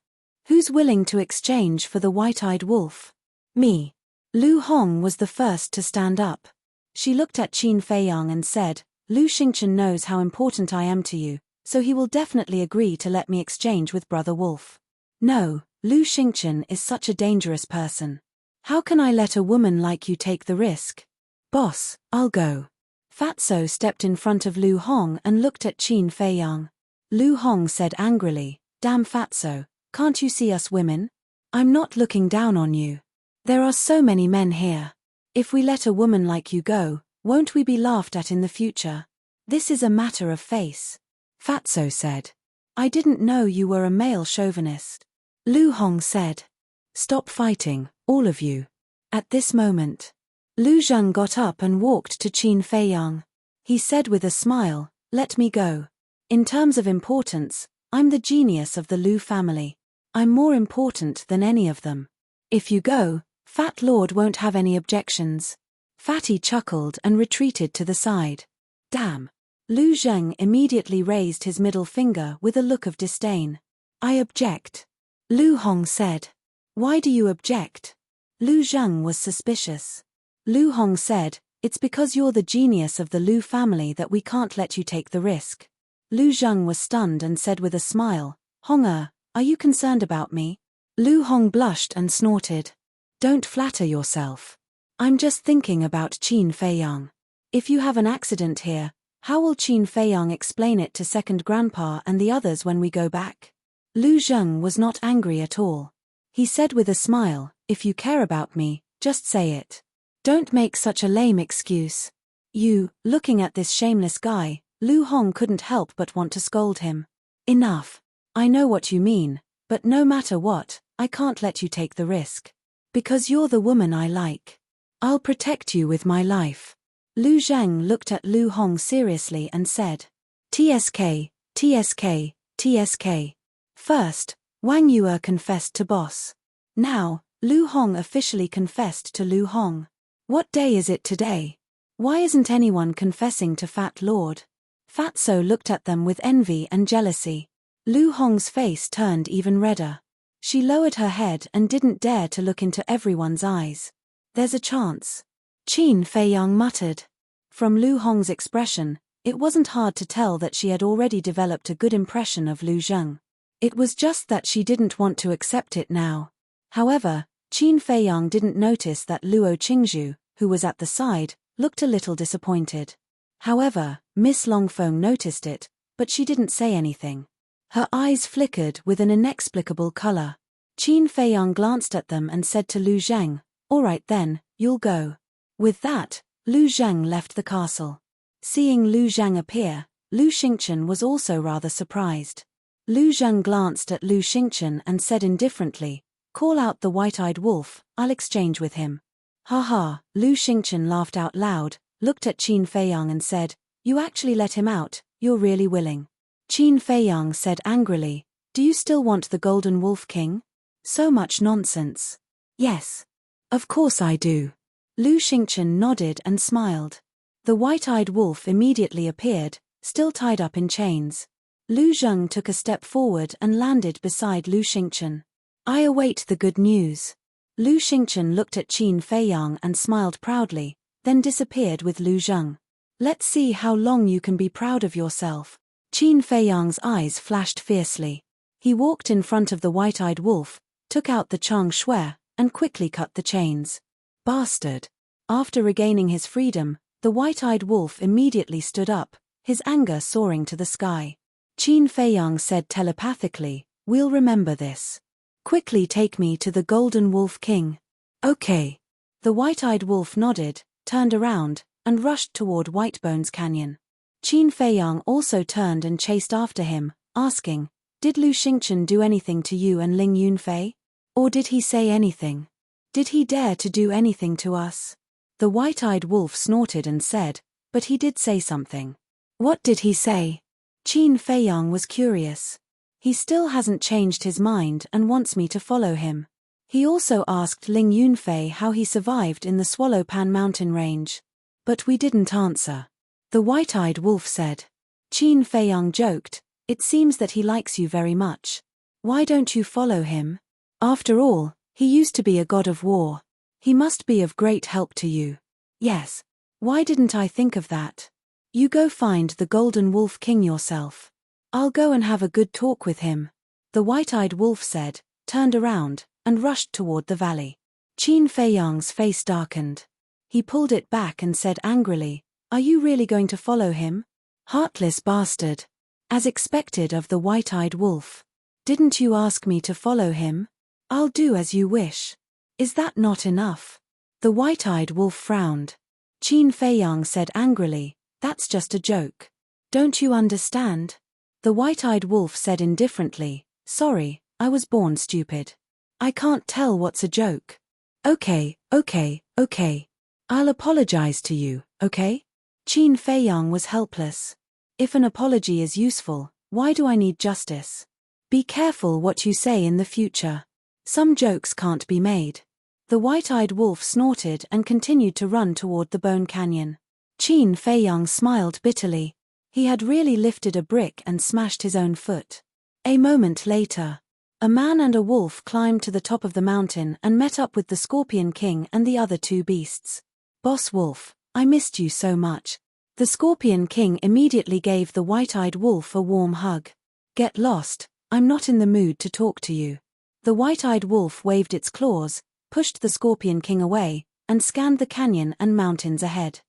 Who's willing to exchange for the white-eyed wolf?" "Me." Lu Hong was the first to stand up. She looked at Qin Feiyong and said, "Lu Xingchen knows how important I am to you, so he will definitely agree to let me exchange with Brother Wolf." "No, Lu Xingchen is such a dangerous person. How can I let a woman like you take the risk?" "Boss, I'll go." Fatso stepped in front of Lu Hong and looked at Qin Feiyong. Lu Hong said angrily, "Damn Fatso, can't you see us women? I'm not looking down on you. There are so many men here. If we let a woman like you go, won't we be laughed at in the future? This is a matter of face." Fatso said. "I didn't know you were a male chauvinist." Lu Hong said. "Stop fighting, all of you." At this moment, Lu Zheng got up and walked to Qin Feiyong. He said with a smile, "Let me go. In terms of importance, I'm the genius of the Lu family. I'm more important than any of them. If you go, Fat Lord won't have any objections." Fatty chuckled and retreated to the side. "Damn." Lu Zheng immediately raised his middle finger with a look of disdain. "I object." Lu Hong said. "Why do you object?" Lu Zheng was suspicious. Lu Hong said, "It's because you're the genius of the Lu family that we can't let you take the risk." Lu Zheng was stunned and said with a smile, "Hong-er, are you concerned about me?" Lu Hong blushed and snorted. "Don't flatter yourself. I'm just thinking about Qin Feiyong. If you have an accident here, how will Qin Feiyong explain it to second grandpa and the others when we go back?" Lu Zheng was not angry at all. He said with a smile, "If you care about me, just say it. Don't make such a lame excuse." Looking at this shameless guy, Lu Hong couldn't help but want to scold him. "Enough. I know what you mean, but no matter what, I can't let you take the risk. Because you're the woman I like. I'll protect you with my life." Lu Zheng looked at Lu Hong seriously and said, "TSK, TSK, TSK. First, Wang Yue confessed to boss. Now, Lu Hong officially confessed to Lu Hong. What day is it today? Why isn't anyone confessing to Fat Lord?" Fatso looked at them with envy and jealousy. Lu Hong's face turned even redder. She lowered her head and didn't dare to look into everyone's eyes. "There's a chance." Qin Feiyong muttered. From Lu Hong's expression, it wasn't hard to tell that she had already developed a good impression of Lu Zheng. It was just that she didn't want to accept it now. However, Qin Feiyang didn't notice that Luo Qingzhu, who was at the side, looked a little disappointed. However, Miss Longfeng noticed it, but she didn't say anything. Her eyes flickered with an inexplicable color. Qin Feiyang glanced at them and said to Lu Zheng, "All right then, you'll go." With that, Lu Zheng left the castle. Seeing Lu Zheng appear, Lu Xingchen was also rather surprised. Lu Zheng glanced at Lu Xingchen and said indifferently, "Call out the white-eyed wolf, I'll exchange with him." "Ha ha," Lu Xingchen laughed out loud, looked at Qin Feiyang and said, "You actually let him out, you're really willing." Qin Feiyang said angrily, "Do you still want the Golden Wolf King? So much nonsense." "Yes. Of course I do." Lu Xingchen nodded and smiled. The white-eyed wolf immediately appeared, still tied up in chains. Lu Zheng took a step forward and landed beside Lu Xingchen. "I await the good news." Lu Xingchen looked at Qin Feiyang and smiled proudly, then disappeared with Lu Zheng. "Let's see how long you can be proud of yourself." Qin Feiyang's eyes flashed fiercely. He walked in front of the white-eyed wolf, took out the Chang Shui, and quickly cut the chains. "Bastard!" After regaining his freedom, the white-eyed wolf immediately stood up, his anger soaring to the sky. Qin Feiyang said telepathically, "We'll remember this. Quickly take me to the Golden Wolf King." "Okay." The white-eyed wolf nodded, turned around, and rushed toward Whitebones Canyon. Qin Feiyang also turned and chased after him, asking, "Did Lu Xingchen do anything to you and Ling Yunfei? Or did he say anything? Did he dare to do anything to us?" The white-eyed wolf snorted and said, "But he did say something." "What did he say?" Qin Feiyang was curious. "He still hasn't changed his mind and wants me to follow him. He also asked Ling Yunfei how he survived in the Swallowpan mountain range. But we didn't answer." The white-eyed wolf said. Qin Feiyang joked, "It seems that he likes you very much. Why don't you follow him? After all, he used to be a god of war. He must be of great help to you." "Yes. Why didn't I think of that? You go find the Golden Wolf King yourself. I'll go and have a good talk with him," the white-eyed wolf said, turned around, and rushed toward the valley. Qin Feiyang's face darkened. He pulled it back and said angrily, "Are you really going to follow him? Heartless bastard." As expected of the white-eyed wolf. "Didn't you ask me to follow him? I'll do as you wish. Is that not enough?" The white-eyed wolf frowned. Qin Feiyang said angrily, "That's just a joke. Don't you understand?" The white-eyed wolf said indifferently, "Sorry, I was born stupid. I can't tell what's a joke." Okay. I'll apologize to you, okay?" Qin Feiyang was helpless. If an apology is useful, why do I need justice? Be careful what you say in the future. Some jokes can't be made. The white-eyed wolf snorted and continued to run toward the Bone Canyon. Qin Feiyang smiled bitterly. He had really lifted a brick and smashed his own foot. A moment later, a man and a wolf climbed to the top of the mountain and met up with the Scorpion King and the other two beasts. "Boss Wolf, I missed you so much." The Scorpion King immediately gave the white-eyed wolf a warm hug. "Get lost, I'm not in the mood to talk to you." The white-eyed wolf waved its claws, pushed the Scorpion King away, and scanned the canyon and mountains ahead.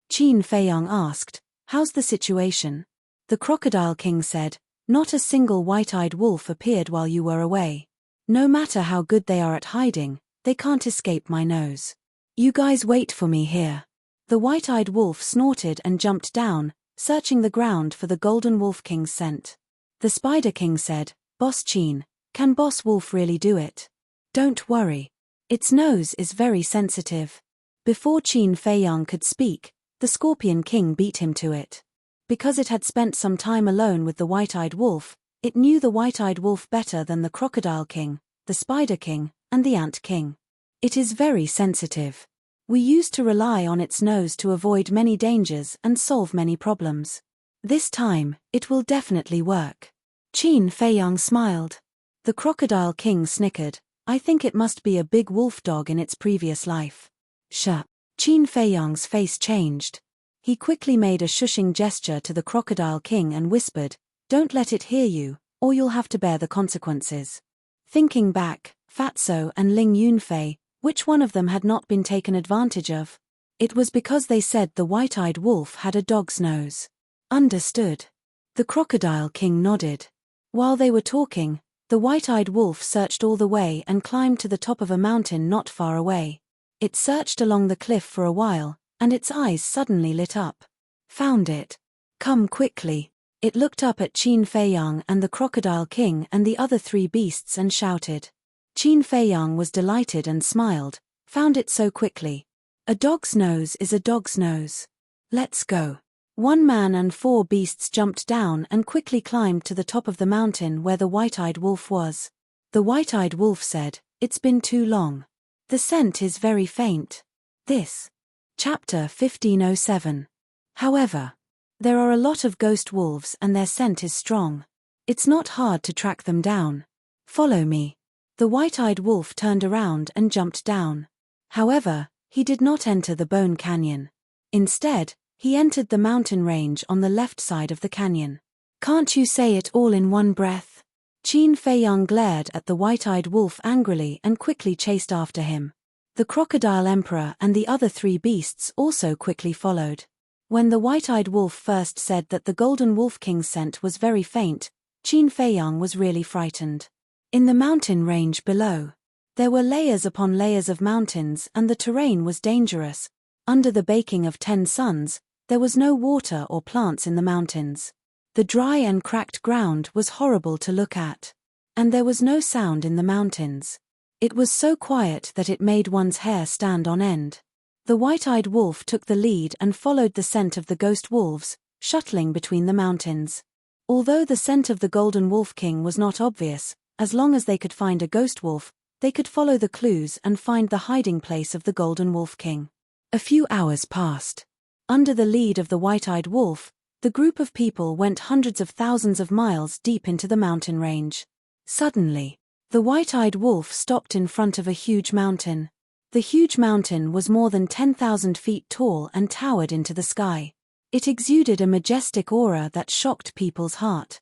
Qin Feiyang asked, "How's the situation?" The Crocodile King said, "Not a single white-eyed wolf appeared while you were away. No matter how good they are at hiding, they can't escape my nose. You guys wait for me here." The white-eyed wolf snorted and jumped down, searching the ground for the Golden Wolf King's scent. The Spider King said, "Boss Qin, can Boss Wolf really do it?" "Don't worry. Its nose is very sensitive." Before Qin Feiyang could speak, the Scorpion King beat him to it. Because it had spent some time alone with the white-eyed wolf, it knew the white-eyed wolf better than the Crocodile King, the Spider King, and the Ant King. "It is very sensitive. We used to rely on its nose to avoid many dangers and solve many problems. This time, it will definitely work." Qin Feiyang smiled. The Crocodile King snickered, "I think it must be a big wolf dog in its previous life." Qin Feiyang's face changed. He quickly made a shushing gesture to the Crocodile King and whispered, "Don't let it hear you, or you'll have to bear the consequences." Thinking back, Fatso and Ling Yunfei, which one of them had not been taken advantage of? It was because they said the white-eyed wolf had a dog's nose. Understood. The Crocodile King nodded. While they were talking, the white-eyed wolf searched all the way and climbed to the top of a mountain not far away. It searched along the cliff for a while, and its eyes suddenly lit up. Found it. Come quickly. It looked up at Qin Feiyang and the Crocodile King and the other three beasts and shouted. Qin Feiyang was delighted and smiled. Found it so quickly. A dog's nose is a dog's nose. Let's go. One man and four beasts jumped down and quickly climbed to the top of the mountain where the white-eyed wolf was. The white-eyed wolf said, "It's been too long. The scent is very faint." This. Chapter 1507. However, there are a lot of ghost wolves and their scent is strong. It's not hard to track them down. Follow me. The white-eyed wolf turned around and jumped down. However, he did not enter the Bone Canyon. Instead, he entered the mountain range on the left side of the canyon. Can't you say it all in one breath? Qin Feiyang glared at the white-eyed wolf angrily and quickly chased after him. The Crocodile Emperor and the other three beasts also quickly followed. When the white-eyed wolf first said that the Golden Wolf King's scent was very faint, Qin Feiyang was really frightened. In the mountain range below, there were layers upon layers of mountains and the terrain was dangerous. Under the baking of 10 suns, there was no water or plants in the mountains. The dry and cracked ground was horrible to look at. And there was no sound in the mountains. It was so quiet that it made one's hair stand on end. The white-eyed wolf took the lead and followed the scent of the ghost wolves, shuttling between the mountains. Although the scent of the Golden Wolf King was not obvious, as long as they could find a ghost wolf, they could follow the clues and find the hiding place of the Golden Wolf King. A few hours passed. Under the lead of the white-eyed wolf, the group of people went hundreds of thousands of miles deep into the mountain range. Suddenly, the white-eyed wolf stopped in front of a huge mountain. The huge mountain was more than 10,000 feet tall and towered into the sky. It exuded a majestic aura that shocked people's heart.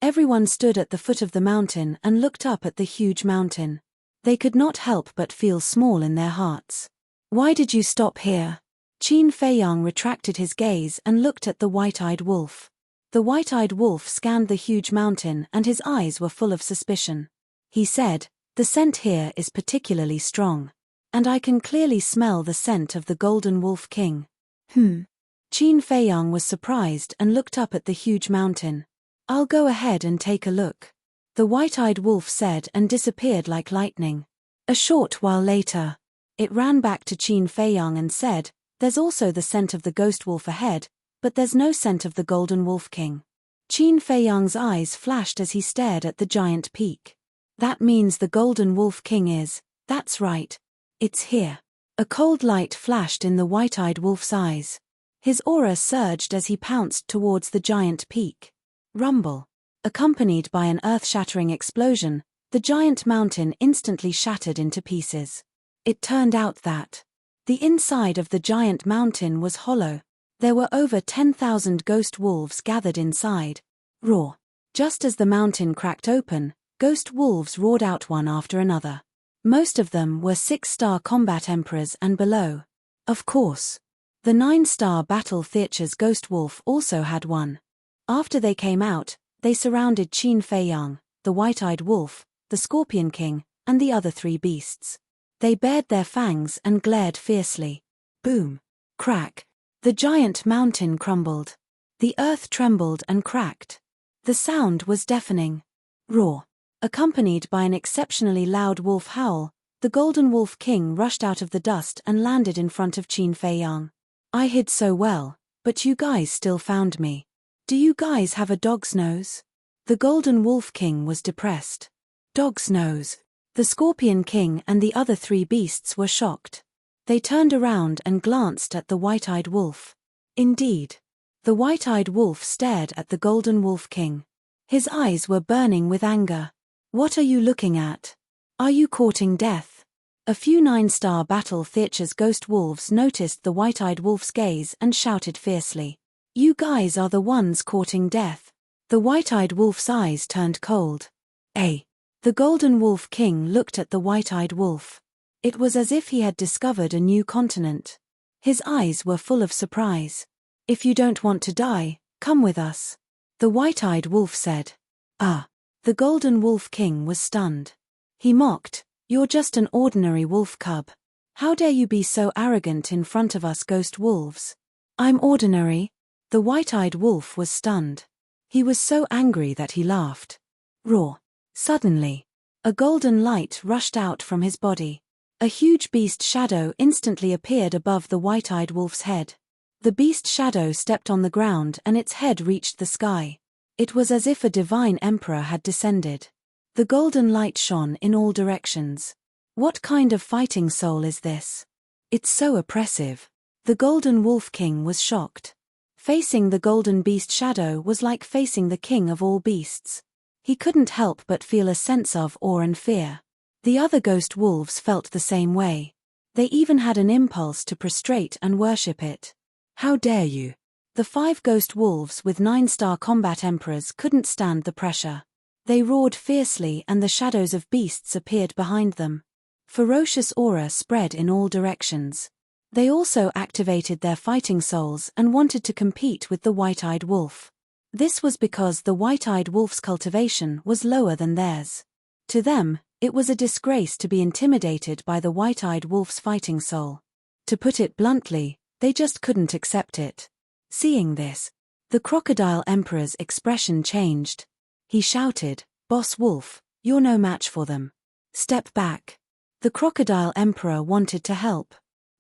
Everyone stood at the foot of the mountain and looked up at the huge mountain. They could not help but feel small in their hearts. "Why did you stop here?" Qin Feiyang retracted his gaze and looked at the white-eyed wolf. The white-eyed wolf scanned the huge mountain and his eyes were full of suspicion. He said, "The scent here is particularly strong. And I can clearly smell the scent of the Golden Wolf King." Qin Feiyang was surprised and looked up at the huge mountain. "I'll go ahead and take a look," the white-eyed wolf said and disappeared like lightning. A short while later, it ran back to Qin Feiyang and said, "There's also the scent of the ghost wolf ahead, but there's no scent of the Golden Wolf King." Qin Feiyang's eyes flashed as he stared at the giant peak. "That means the Golden Wolf King is, that's right. It's here." A cold light flashed in the white-eyed wolf's eyes. His aura surged as he pounced towards the giant peak. Rumble. Accompanied by an earth-shattering explosion, the giant mountain instantly shattered into pieces. It turned out that the inside of the giant mountain was hollow. There were over 10,000 ghost wolves gathered inside. Roar. Just as the mountain cracked open, ghost wolves roared out one after another. Most of them were 6-star combat emperors and below. Of course, the 9-star battle theater's ghost wolf also had one. After they came out, they surrounded Qin Feiyang, the white-eyed wolf, the Scorpion King, and the other three beasts. They bared their fangs and glared fiercely. Boom. Crack. The giant mountain crumbled. The earth trembled and cracked. The sound was deafening. Roar. Accompanied by an exceptionally loud wolf howl, the Golden Wolf King rushed out of the dust and landed in front of Qin Feiyang. "I hid so well, but you guys still found me. Do you guys have a dog's nose?" The Golden Wolf King was depressed. Dog's nose. The Scorpion King and the other three beasts were shocked. They turned around and glanced at the white-eyed wolf. Indeed, the white-eyed wolf stared at the Golden Wolf King. His eyes were burning with anger. "What are you looking at? Are you courting death?" A few 9-star battle Theater's ghost wolves noticed the white-eyed wolf's gaze and shouted fiercely. You guys are the ones courting death. The white-eyed wolf's eyes turned cold. The golden wolf king looked at the white-eyed wolf. It was as if he had discovered a new continent. His eyes were full of surprise. If you don't want to die, come with us. The white-eyed wolf said. The golden wolf king was stunned. He mocked, you're just an ordinary wolf cub. How dare you be so arrogant in front of us ghost wolves? I'm ordinary. The white-eyed wolf was stunned. He was so angry that he laughed. Roar. Suddenly, a golden light rushed out from his body. A huge beast shadow instantly appeared above the white-eyed wolf's head. The beast shadow stepped on the ground and its head reached the sky. It was as if a divine emperor had descended. The golden light shone in all directions. What kind of fighting soul is this? It's so oppressive. The golden wolf king was shocked. Facing the golden beast shadow was like facing the king of all beasts. He couldn't help but feel a sense of awe and fear. The other ghost wolves felt the same way. They even had an impulse to prostrate and worship it. How dare you? The 5 ghost wolves with 9-star combat emperors couldn't stand the pressure. They roared fiercely and the shadows of beasts appeared behind them. Ferocious aura spread in all directions. They also activated their fighting souls and wanted to compete with the white-eyed wolf. This was because the white-eyed wolf's cultivation was lower than theirs. To them, it was a disgrace to be intimidated by the white-eyed wolf's fighting soul. To put it bluntly, they just couldn't accept it. Seeing this, the crocodile emperor's expression changed. He shouted, Boss Wolf, you're no match for them. Step back. The crocodile emperor wanted to help.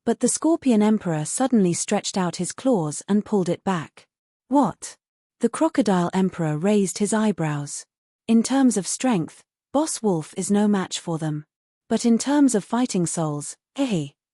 But the scorpion emperor suddenly stretched out his claws and pulled it back. What? The crocodile emperor raised his eyebrows. In terms of strength, Boss Wolf is no match for them. But in terms of fighting souls,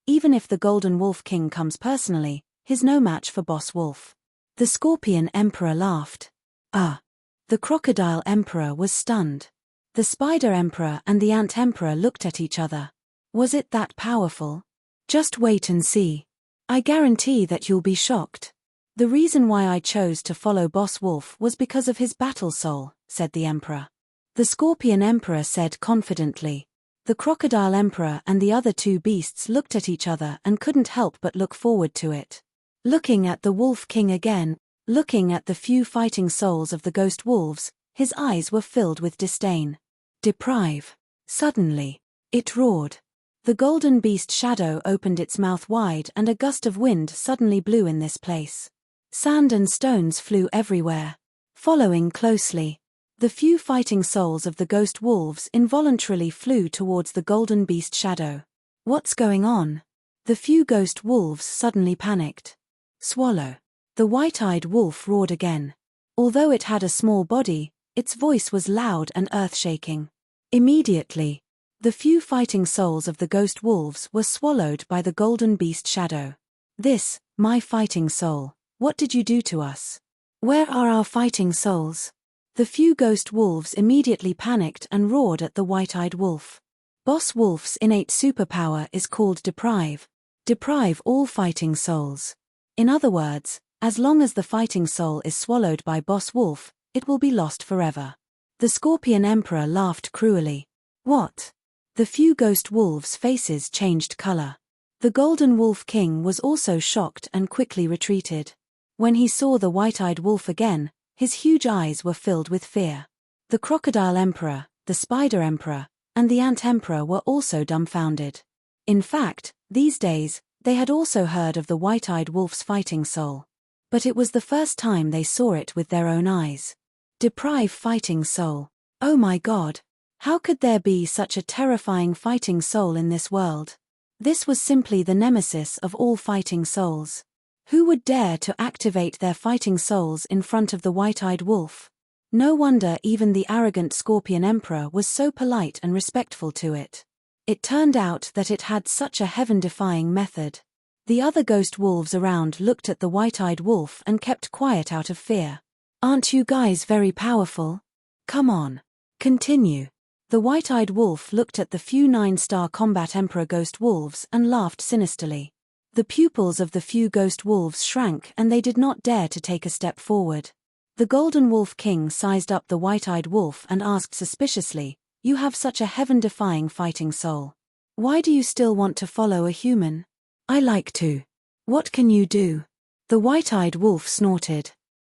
even if the golden wolf king comes personally, he's no match for Boss Wolf. The scorpion emperor laughed. The crocodile emperor was stunned. The spider emperor and the ant emperor looked at each other. Was it that powerful? Just wait and see. I guarantee that you'll be shocked. The reason why I chose to follow Boss Wolf was because of his battle soul, said the emperor. The scorpion emperor said confidently. The crocodile emperor and the other 2 beasts looked at each other and couldn't help but look forward to it. Looking at the wolf king again, looking at the few fighting souls of the ghost wolves, his eyes were filled with disdain. Deprive. Suddenly, it roared. The golden beast shadow opened its mouth wide and a gust of wind suddenly blew in this place. Sand and stones flew everywhere. Following closely, the few fighting souls of the ghost wolves involuntarily flew towards the golden beast shadow. What's going on? The few ghost wolves suddenly panicked. Swallow. The white-eyed wolf roared again. Although it had a small body, its voice was loud and earth-shaking. Immediately, the few fighting souls of the ghost wolves were swallowed by the golden beast shadow. This, my fighting soul, what did you do to us? Where are our fighting souls? The few ghost wolves immediately panicked and roared at the white-eyed wolf. Boss Wolf's innate superpower is called Deprive. Deprive all fighting souls. In other words, as long as the fighting soul is swallowed by Boss Wolf, it will be lost forever. The Scorpion Emperor laughed cruelly. What? The few ghost wolves' faces changed color. The Golden Wolf King was also shocked and quickly retreated. When he saw the white-eyed wolf again, his huge eyes were filled with fear. The Crocodile Emperor, the Spider Emperor, and the Ant Emperor were also dumbfounded. In fact, these days, they had also heard of the white-eyed wolf's fighting soul. But it was the first time they saw it with their own eyes. Deprive fighting soul. Oh my God! How could there be such a terrifying fighting soul in this world? This was simply the nemesis of all fighting souls. Who would dare to activate their fighting souls in front of the white-eyed wolf? No wonder even the arrogant Scorpion Emperor was so polite and respectful to it. It turned out that it had such a heaven-defying method. The other ghost wolves around looked at the white-eyed wolf and kept quiet out of fear. Aren't you guys very powerful? Come on. Continue. The white-eyed wolf looked at the few 9-star combat emperor ghost wolves and laughed sinisterly. The pupils of the few ghost wolves shrank and they did not dare to take a step forward. The golden wolf king sized up the white-eyed wolf and asked suspiciously, "You have such a heaven-defying fighting soul. Why do you still want to follow a human?" "I like to." "What can you do?" The white-eyed wolf snorted.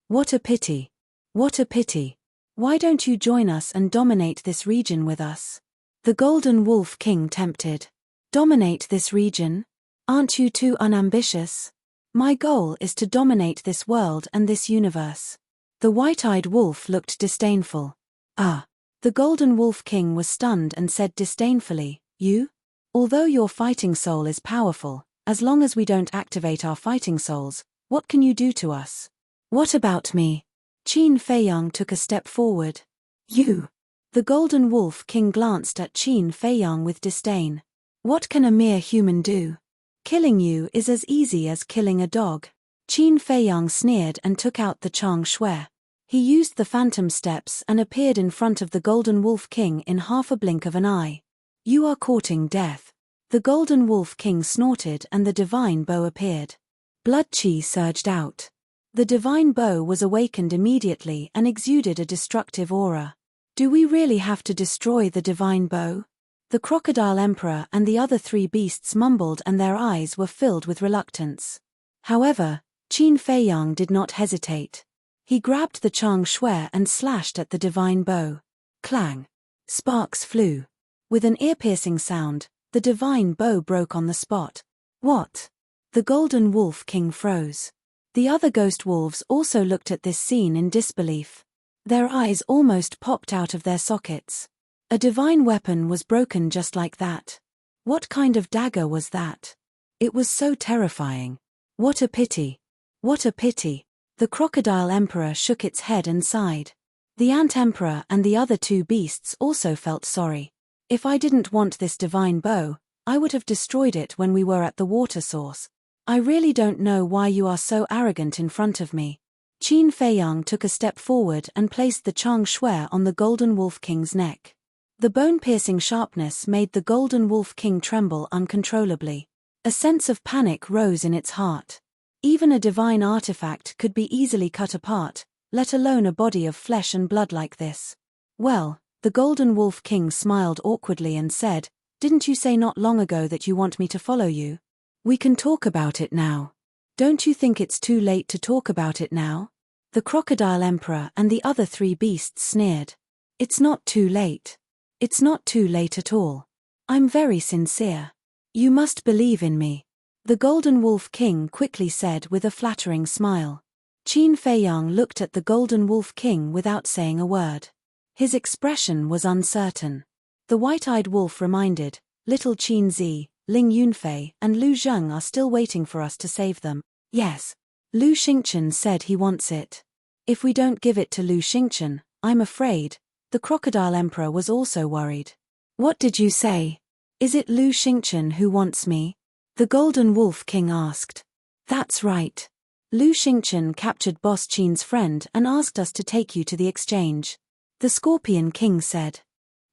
"What a pity. What a pity. Why don't you join us and dominate this region with us?" The golden wolf king tempted. "Dominate this region? Aren't you too unambitious? My goal is to dominate this world and this universe." The white-eyed wolf looked disdainful. "Ah." The golden wolf king was stunned and said disdainfully, "You? Although your fighting soul is powerful, as long as we don't activate our fighting souls, what can you do to us?" "What about me?" Qin Feiyang took a step forward. "You?" The golden wolf king glanced at Qin Feiyang with disdain. "What can a mere human do? Killing you is as easy as killing a dog." Qin Feiyang sneered and took out the Chang Shui. He used the phantom steps and appeared in front of the golden wolf king in half a blink of an eye. "You are courting death." The golden wolf king snorted and the divine bow appeared. Blood chi surged out. The divine bow was awakened immediately and exuded a destructive aura. "Do we really have to destroy the divine bow?" The crocodile emperor and the other 3 beasts mumbled and their eyes were filled with reluctance. However, Qin Feiyang did not hesitate. He grabbed the Chang Shui and slashed at the divine bow. Clang! Sparks flew. With an ear-piercing sound, the divine bow broke on the spot. "What?" The golden wolf king froze. The other ghost wolves also looked at this scene in disbelief. Their eyes almost popped out of their sockets. A divine weapon was broken just like that. What kind of dagger was that? It was so terrifying. What a pity. What a pity. The crocodile emperor shook its head and sighed. The ant emperor and the other 2 beasts also felt sorry. "If I didn't want this divine bow, I would have destroyed it when we were at the water source. I really don't know why you are so arrogant in front of me." Qin Feiyang took a step forward and placed the Chang Shui on the golden wolf king's neck. The bone-piercing sharpness made the golden wolf king tremble uncontrollably. A sense of panic rose in its heart. Even a divine artifact could be easily cut apart, let alone a body of flesh and blood like this. "Well," the golden wolf king smiled awkwardly and said, "Didn't you say not long ago that you want me to follow you? We can talk about it now. Don't you think it's too late to talk about it now?" The crocodile emperor and the other 3 beasts sneered. "It's not too late. It's not too late at all. I'm very sincere. You must believe in me." The golden wolf king quickly said with a flattering smile. Qin Feiyang looked at the golden wolf king without saying a word. His expression was uncertain. The white-eyed wolf reminded, "Little Qin Zi, Ling Yunfei and Lu Zheng are still waiting for us to save them." "Yes. Lu Xingchen said he wants it. If we don't give it to Lu Xingchen, I'm afraid." The crocodile emperor was also worried. "What did you say? Is it Lu Xingchen who wants me?" The golden wolf king asked. "That's right. Lu Xingchen captured Boss Qin's friend and asked us to take you to the exchange." The scorpion king said.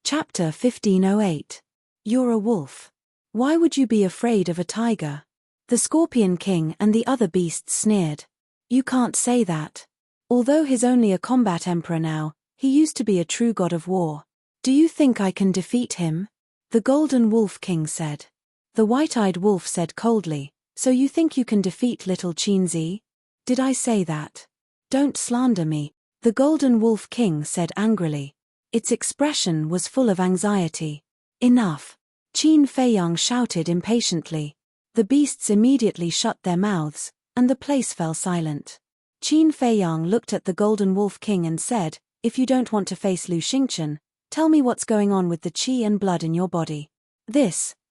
Chapter 1508. You're a wolf. Why would you be afraid of a tiger? The scorpion king and the other beasts sneered. "You can't say that. Although he's only a combat emperor now, he used to be a true god of war. Do you think I can defeat him?" The golden wolf king said. The white-eyed wolf said coldly, "So you think you can defeat little Qin Zi? Did I say that? Don't slander me." The golden wolf king said angrily. Its expression was full of anxiety. "Enough!" Qin Feiyang shouted impatiently. The beasts immediately shut their mouths, and the place fell silent. Qin Feiyang looked at the golden wolf king and said, "If you don't want to face Lu Xingchen, tell me what's going on with the qi and blood in your body."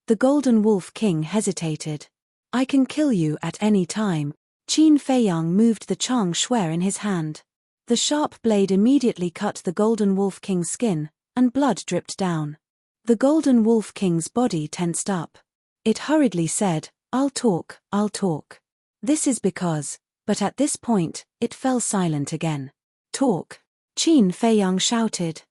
The golden wolf king hesitated. "I can kill you at any time." Qin Feiyang moved the Chang Shui in his hand. The sharp blade immediately cut the golden wolf king's skin, and blood dripped down. The golden wolf king's body tensed up. It hurriedly said, I'll talk. This is because," but at this point, it fell silent again. "Talk!" Qin Feiyang shouted.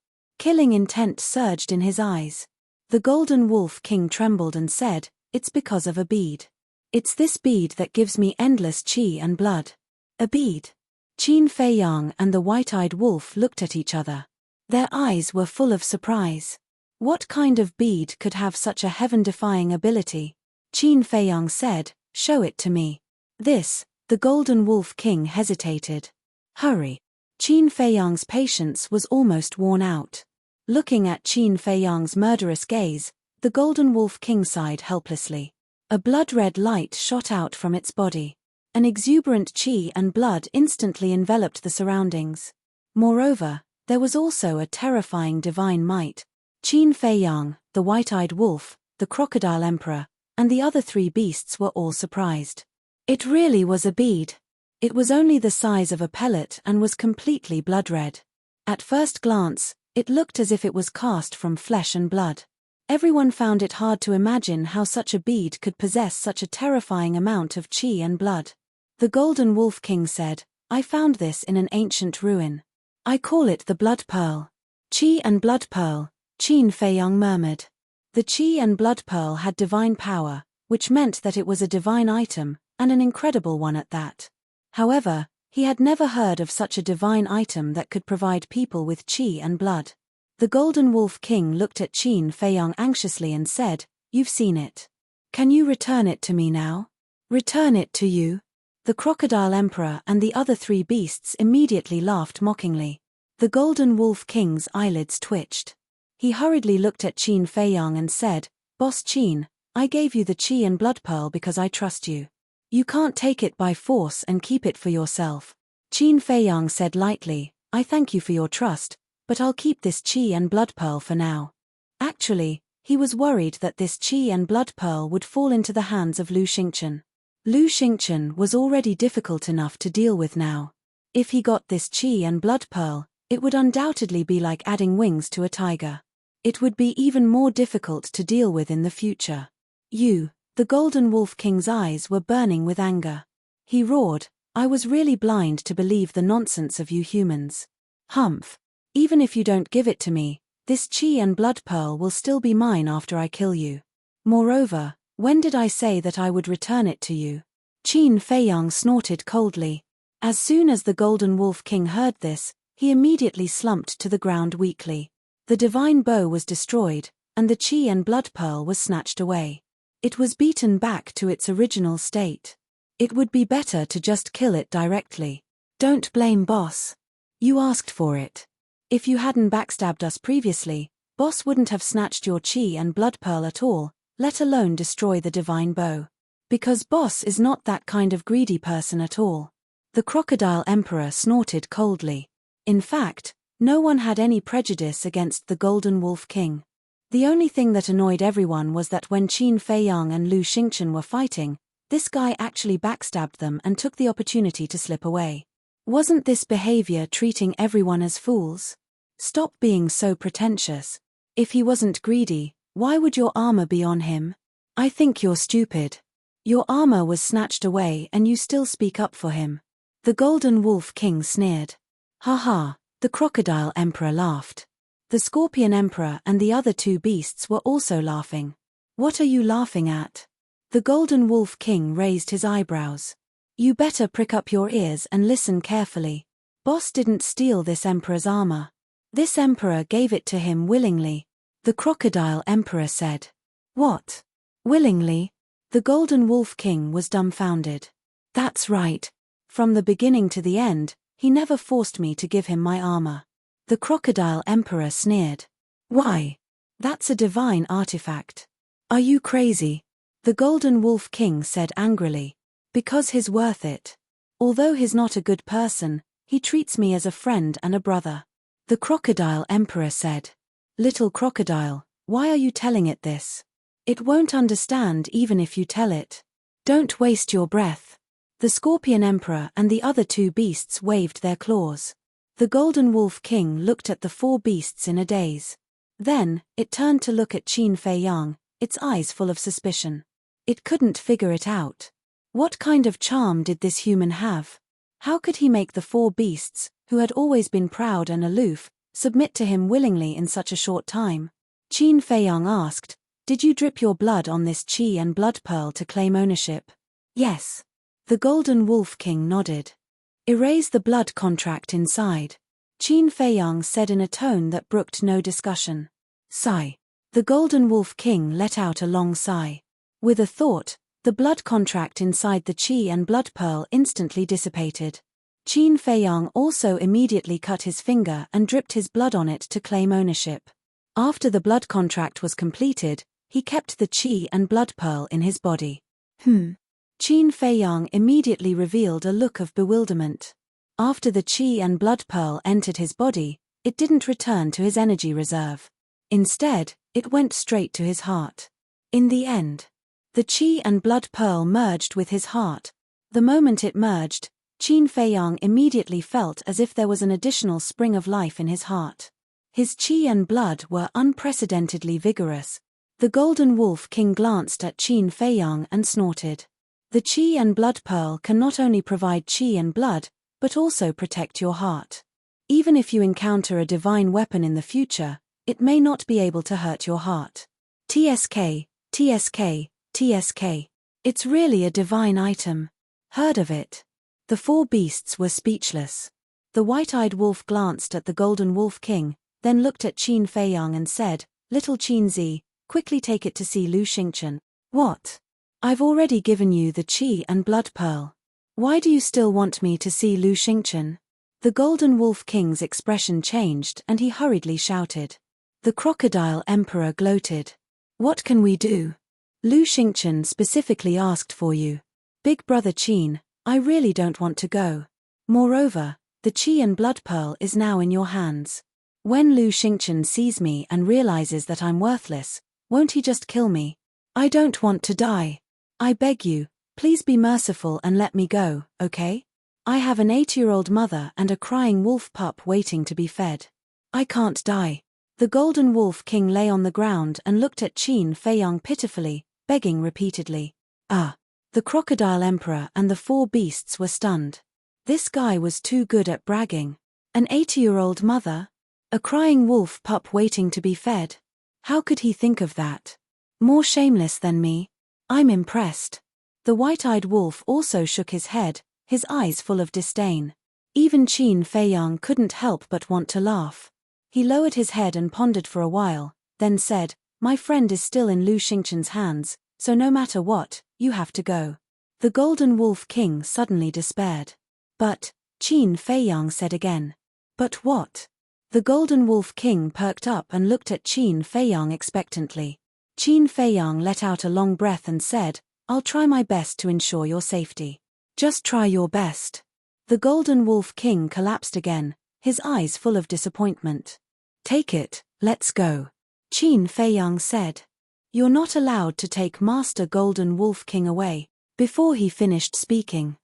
Killing intent surged in his eyes. The Golden Wolf King trembled and said, "It's because of a bead. It's this bead that gives me endless qi and blood." A bead? Qin Fei Yang and the white-eyed wolf looked at each other. Their eyes were full of surprise. What kind of bead could have such a heaven-defying ability? Qin Fei Yang said, "Show it to me." The Golden Wolf King hesitated. "Hurry." Qin Fei Yang's patience was almost worn out. Looking at Qin Fei Yang's murderous gaze, the Golden Wolf King sighed helplessly. A blood-red light shot out from its body. An exuberant qi and blood instantly enveloped the surroundings. Moreover, there was also a terrifying divine might. Qin Fei Yang, the white-eyed wolf, the crocodile emperor, and the other three beasts were all surprised. It really was a bead. It was only the size of a pellet and was completely blood-red. At first glance, it looked as if it was cast from flesh and blood. Everyone found it hard to imagine how such a bead could possess such a terrifying amount of qi and blood. The Golden Wolf King said, "I found this in an ancient ruin. I call it the Blood Pearl." "Qi and Blood Pearl," Qin Fei Yang murmured. The qi and blood pearl had divine power, which meant that it was a divine item, and an incredible one at that. However, he had never heard of such a divine item that could provide people with qi and blood. The Golden Wolf King looked at Qin Fei Yang anxiously and said, "You've seen it. Can you return it to me now?" "Return it to you?" The Crocodile Emperor and the other three beasts immediately laughed mockingly. The Golden Wolf King's eyelids twitched. He hurriedly looked at Qin Fei Yang and said, "Boss Qin, I gave you the qi and blood pearl because I trust you. You can't take it by force and keep it for yourself." Qin Fei Yang said lightly, "I thank you for your trust, but I'll keep this qi and blood pearl for now." Actually, he was worried that this qi and blood pearl would fall into the hands of Lu Xingchen. Lu Xingchen was already difficult enough to deal with now. If he got this qi and blood pearl, it would undoubtedly be like adding wings to a tiger. It would be even more difficult to deal with in the future. The Golden Wolf King's eyes were burning with anger. He roared, "I was really blind to believe the nonsense of you humans. Humph. Even if you don't give it to me, this qi and blood pearl will still be mine after I kill you. Moreover, when did I say that I would return it to you?" Qin Fei Yang snorted coldly. As soon as the Golden Wolf King heard this, he immediately slumped to the ground weakly. The divine bow was destroyed, and the qi and blood pearl was snatched away. It was beaten back to its original state. It would be better to just kill it directly. "Don't blame Boss. You asked for it. If you hadn't backstabbed us previously, Boss wouldn't have snatched your qi and blood pearl at all, let alone destroy the divine bow. Because Boss is not that kind of greedy person at all." The Crocodile Emperor snorted coldly. In fact, no one had any prejudice against the Golden Wolf King. The only thing that annoyed everyone was that when Qin Fei Yang and Lu Xingchen were fighting, this guy actually backstabbed them and took the opportunity to slip away. Wasn't this behavior treating everyone as fools? Stop being so pretentious. If he wasn't greedy, why would your armor be on him? I think you're stupid. Your armor was snatched away and you still speak up for him. The Golden Wolf King sneered. "Ha ha," the Crocodile Emperor laughed. The Scorpion Emperor and the other two beasts were also laughing. "What are you laughing at?" The Golden Wolf King raised his eyebrows. "You better prick up your ears and listen carefully. Boss didn't steal this emperor's armor. This emperor gave it to him willingly." The Crocodile Emperor said. "What? Willingly?" The Golden Wolf King was dumbfounded. "That's right. From the beginning to the end, he never forced me to give him my armor." The Crocodile Emperor sneered. "Why? That's a divine artifact. Are you crazy?" The Golden Wolf King said angrily. "Because he's worth it. Although he's not a good person, he treats me as a friend and a brother." The Crocodile Emperor said. "Little crocodile, why are you telling it this? It won't understand even if you tell it. Don't waste your breath." The Scorpion Emperor and the other two beasts waved their claws. The Golden Wolf King looked at the four beasts in a daze. Then, it turned to look at Qin Fei Yang, its eyes full of suspicion. It couldn't figure it out. What kind of charm did this human have? How could he make the four beasts, who had always been proud and aloof, submit to him willingly in such a short time? Qin Feiyang asked, did you drip your blood on this qi and blood pearl to claim ownership? Yes. The Golden Wolf King nodded. Erase the blood contract inside, Qin Feiyang said in a tone that brooked no discussion. Sigh. The Golden Wolf King let out a long sigh. With a thought, the blood contract inside the qi and blood pearl instantly dissipated. Qin Feiyang also immediately cut his finger and dripped his blood on it to claim ownership. After the blood contract was completed, he kept the qi and blood pearl in his body. Qin Feiyang immediately revealed a look of bewilderment. After the qi and blood pearl entered his body, it didn't return to his energy reserve. Instead, it went straight to his heart. In the end, the qi and blood pearl merged with his heart. The moment it merged, Qin Feiyang immediately felt as if there was an additional spring of life in his heart. His qi and blood were unprecedentedly vigorous. The Golden Wolf King glanced at Qin Feiyang and snorted. The qi and blood pearl can not only provide qi and blood, but also protect your heart. Even if you encounter a divine weapon in the future, it may not be able to hurt your heart. TSK, TSK, TSK. It's really a divine item. Heard of it? The four beasts were speechless. The white-eyed wolf glanced at the Golden Wolf King, then looked at Qin Feiyang and said, Little Qin Zi, quickly take it to see Lu Xingchen. What? I've already given you the qi and blood pearl. Why do you still want me to see Lu Xingchen? The Golden Wolf King's expression changed and he hurriedly shouted. The Crocodile Emperor gloated. What can we do? Lu Xingchen specifically asked for you. Big brother Qin, I really don't want to go. Moreover, the qi and blood pearl is now in your hands. When Lu Xingchen sees me and realizes that I'm worthless, won't he just kill me? I don't want to die. I beg you, please be merciful and let me go, okay? I have an 8-year-old mother and a crying wolf pup waiting to be fed. I can't die. The Golden Wolf King lay on the ground and looked at Qin Feiyang pitifully, begging repeatedly. The Crocodile Emperor and the four beasts were stunned. This guy was too good at bragging. An 80-year-old mother? A crying wolf pup waiting to be fed? How could he think of that? More shameless than me? I'm impressed. The white-eyed wolf also shook his head, his eyes full of disdain. Even Qin Feiyang couldn't help but want to laugh. He lowered his head and pondered for a while, then said, My friend is still in Lu Xingchen's hands, so no matter what, you have to go. The Golden Wolf King suddenly despaired. But, Qin Feiyang said again. But what? The Golden Wolf King perked up and looked at Qin Feiyang expectantly. Qin Feiyang let out a long breath and said, I'll try my best to ensure your safety. Just try your best. The Golden Wolf King collapsed again, his eyes full of disappointment. Take it, let's go. Qin Feiyang said. You're not allowed to take Master Golden Wolf King away. Before he finished speaking,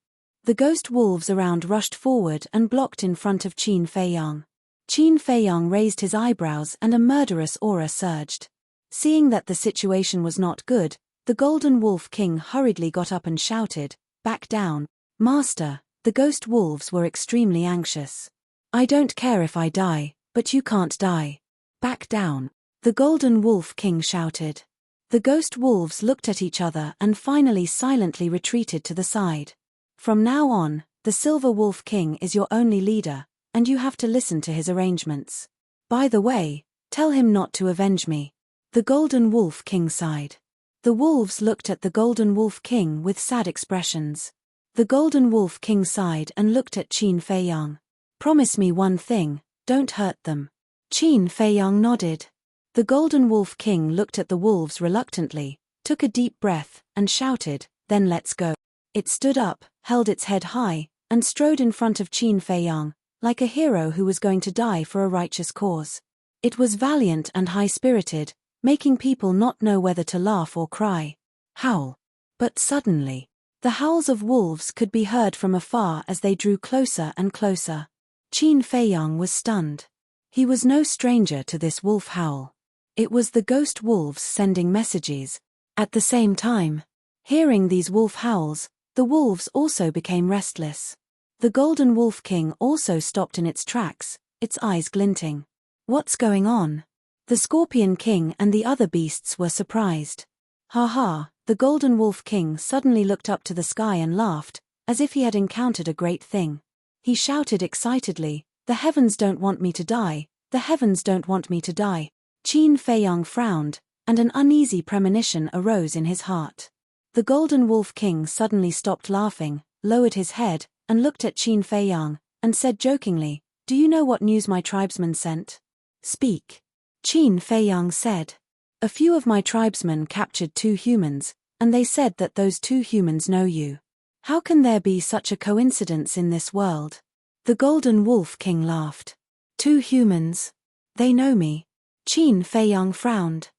the ghost wolves around rushed forward and blocked in front of Qin Feiyang. Qin Feiyang raised his eyebrows and a murderous aura surged. Seeing that the situation was not good, the Golden Wolf King hurriedly got up and shouted, Back down, Master. The ghost wolves were extremely anxious. I don't care if I die, but you can't die. Back down. The Golden Wolf King shouted. The ghost wolves looked at each other and finally silently retreated to the side. From now on, the Silver Wolf King is your only leader, and you have to listen to his arrangements. By the way, tell him not to avenge me. The Golden Wolf King sighed. The wolves looked at the Golden Wolf King with sad expressions. The Golden Wolf King sighed and looked at Qin Feiyang. Promise me one thing, don't hurt them. Qin Feiyang nodded. The Golden Wolf King looked at the wolves reluctantly, took a deep breath, and shouted, Then let's go. It stood up, held its head high, and strode in front of Qin Feiyang, like a hero who was going to die for a righteous cause. It was valiant and high-spirited, making people not know whether to laugh or cry. Howl. But suddenly, the howls of wolves could be heard from afar as they drew closer and closer. Qin Feiyang was stunned. He was no stranger to this wolf howl. It was the ghost wolves sending messages. At the same time, hearing these wolf howls, the wolves also became restless. The Golden Wolf King also stopped in its tracks, its eyes glinting. What's going on? The Scorpion King and the other beasts were surprised. Ha ha, the Golden Wolf King suddenly looked up to the sky and laughed, as if he had encountered a great thing. He shouted excitedly, "The heavens don't want me to die, the heavens don't want me to die." Qin Feiyang frowned, and an uneasy premonition arose in his heart. The Golden Wolf King suddenly stopped laughing, lowered his head, and looked at Qin Feiyang, and said jokingly, "Do you know what news my tribesmen sent?" "Speak." Qin Feiyang said. "A few of my tribesmen captured 2 humans, and they said that those 2 humans know you. How can there be such a coincidence in this world?" The Golden Wolf King laughed. "2 humans? They know me." Qin Feiyang frowned.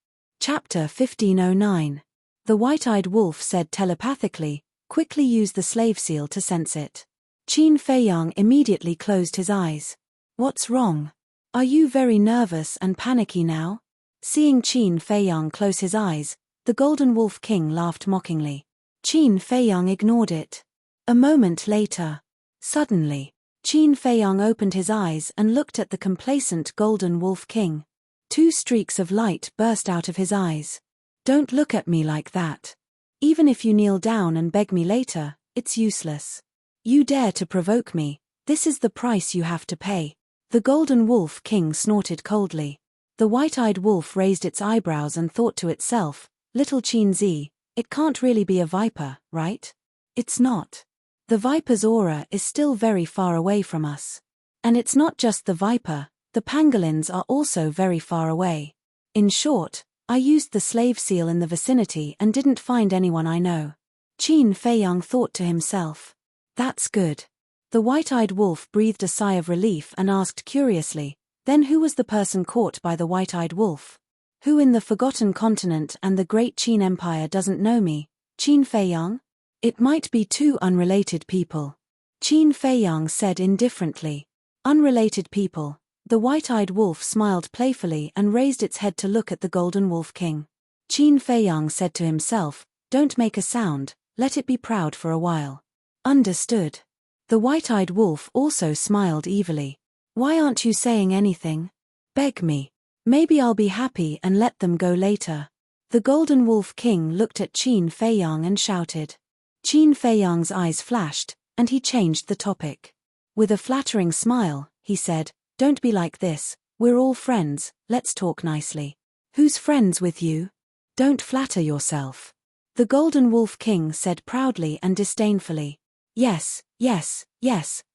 Chapter 1509. The White-Eyed Wolf said telepathically, "Quickly use the slave seal to sense it." Qin Feiyang immediately closed his eyes. "What's wrong? Are you very nervous and panicky now?" Seeing Qin Feiyang close his eyes, the Golden Wolf King laughed mockingly. Qin Feiyang ignored it. A moment later, suddenly, Qin Feiyang opened his eyes and looked at the complacent Golden Wolf King. 2 streaks of light burst out of his eyes. "Don't look at me like that. Even if you kneel down and beg me later, it's useless. You dare to provoke me, this is the price you have to pay." The Golden Wolf King snorted coldly. The White-Eyed Wolf raised its eyebrows and thought to itself, "Little Qin Zi, it can't really be a viper, right? It's not. The viper's aura is still very far away from us. And it's not just the viper, the pangolins are also very far away. In short, I used the slave seal in the vicinity and didn't find anyone I know." Qin Feiyang thought to himself. "That's good." The White-Eyed Wolf breathed a sigh of relief and asked curiously, "Then who was the person caught by the White-Eyed Wolf? Who in the Forgotten Continent and the Great Qin Empire doesn't know me? Qin Feiyang?" "It might be 2 unrelated people," Qin Feiyang said indifferently. "Unrelated people." The White-Eyed Wolf smiled playfully and raised its head to look at the Golden Wolf King. Qin Feiyang said to himself, "Don't make a sound, let it be proud for a while." "Understood." The White-Eyed Wolf also smiled evilly. "Why aren't you saying anything? Beg me. Maybe I'll be happy and let them go later." The Golden Wolf King looked at Qin Feiyang and shouted. Qin Feiyang's eyes flashed, and he changed the topic. With a flattering smile, he said, "Don't be like this, we're all friends, let's talk nicely." "Who's friends with you? Don't flatter yourself." The Golden Wolf King said proudly and disdainfully. Yes,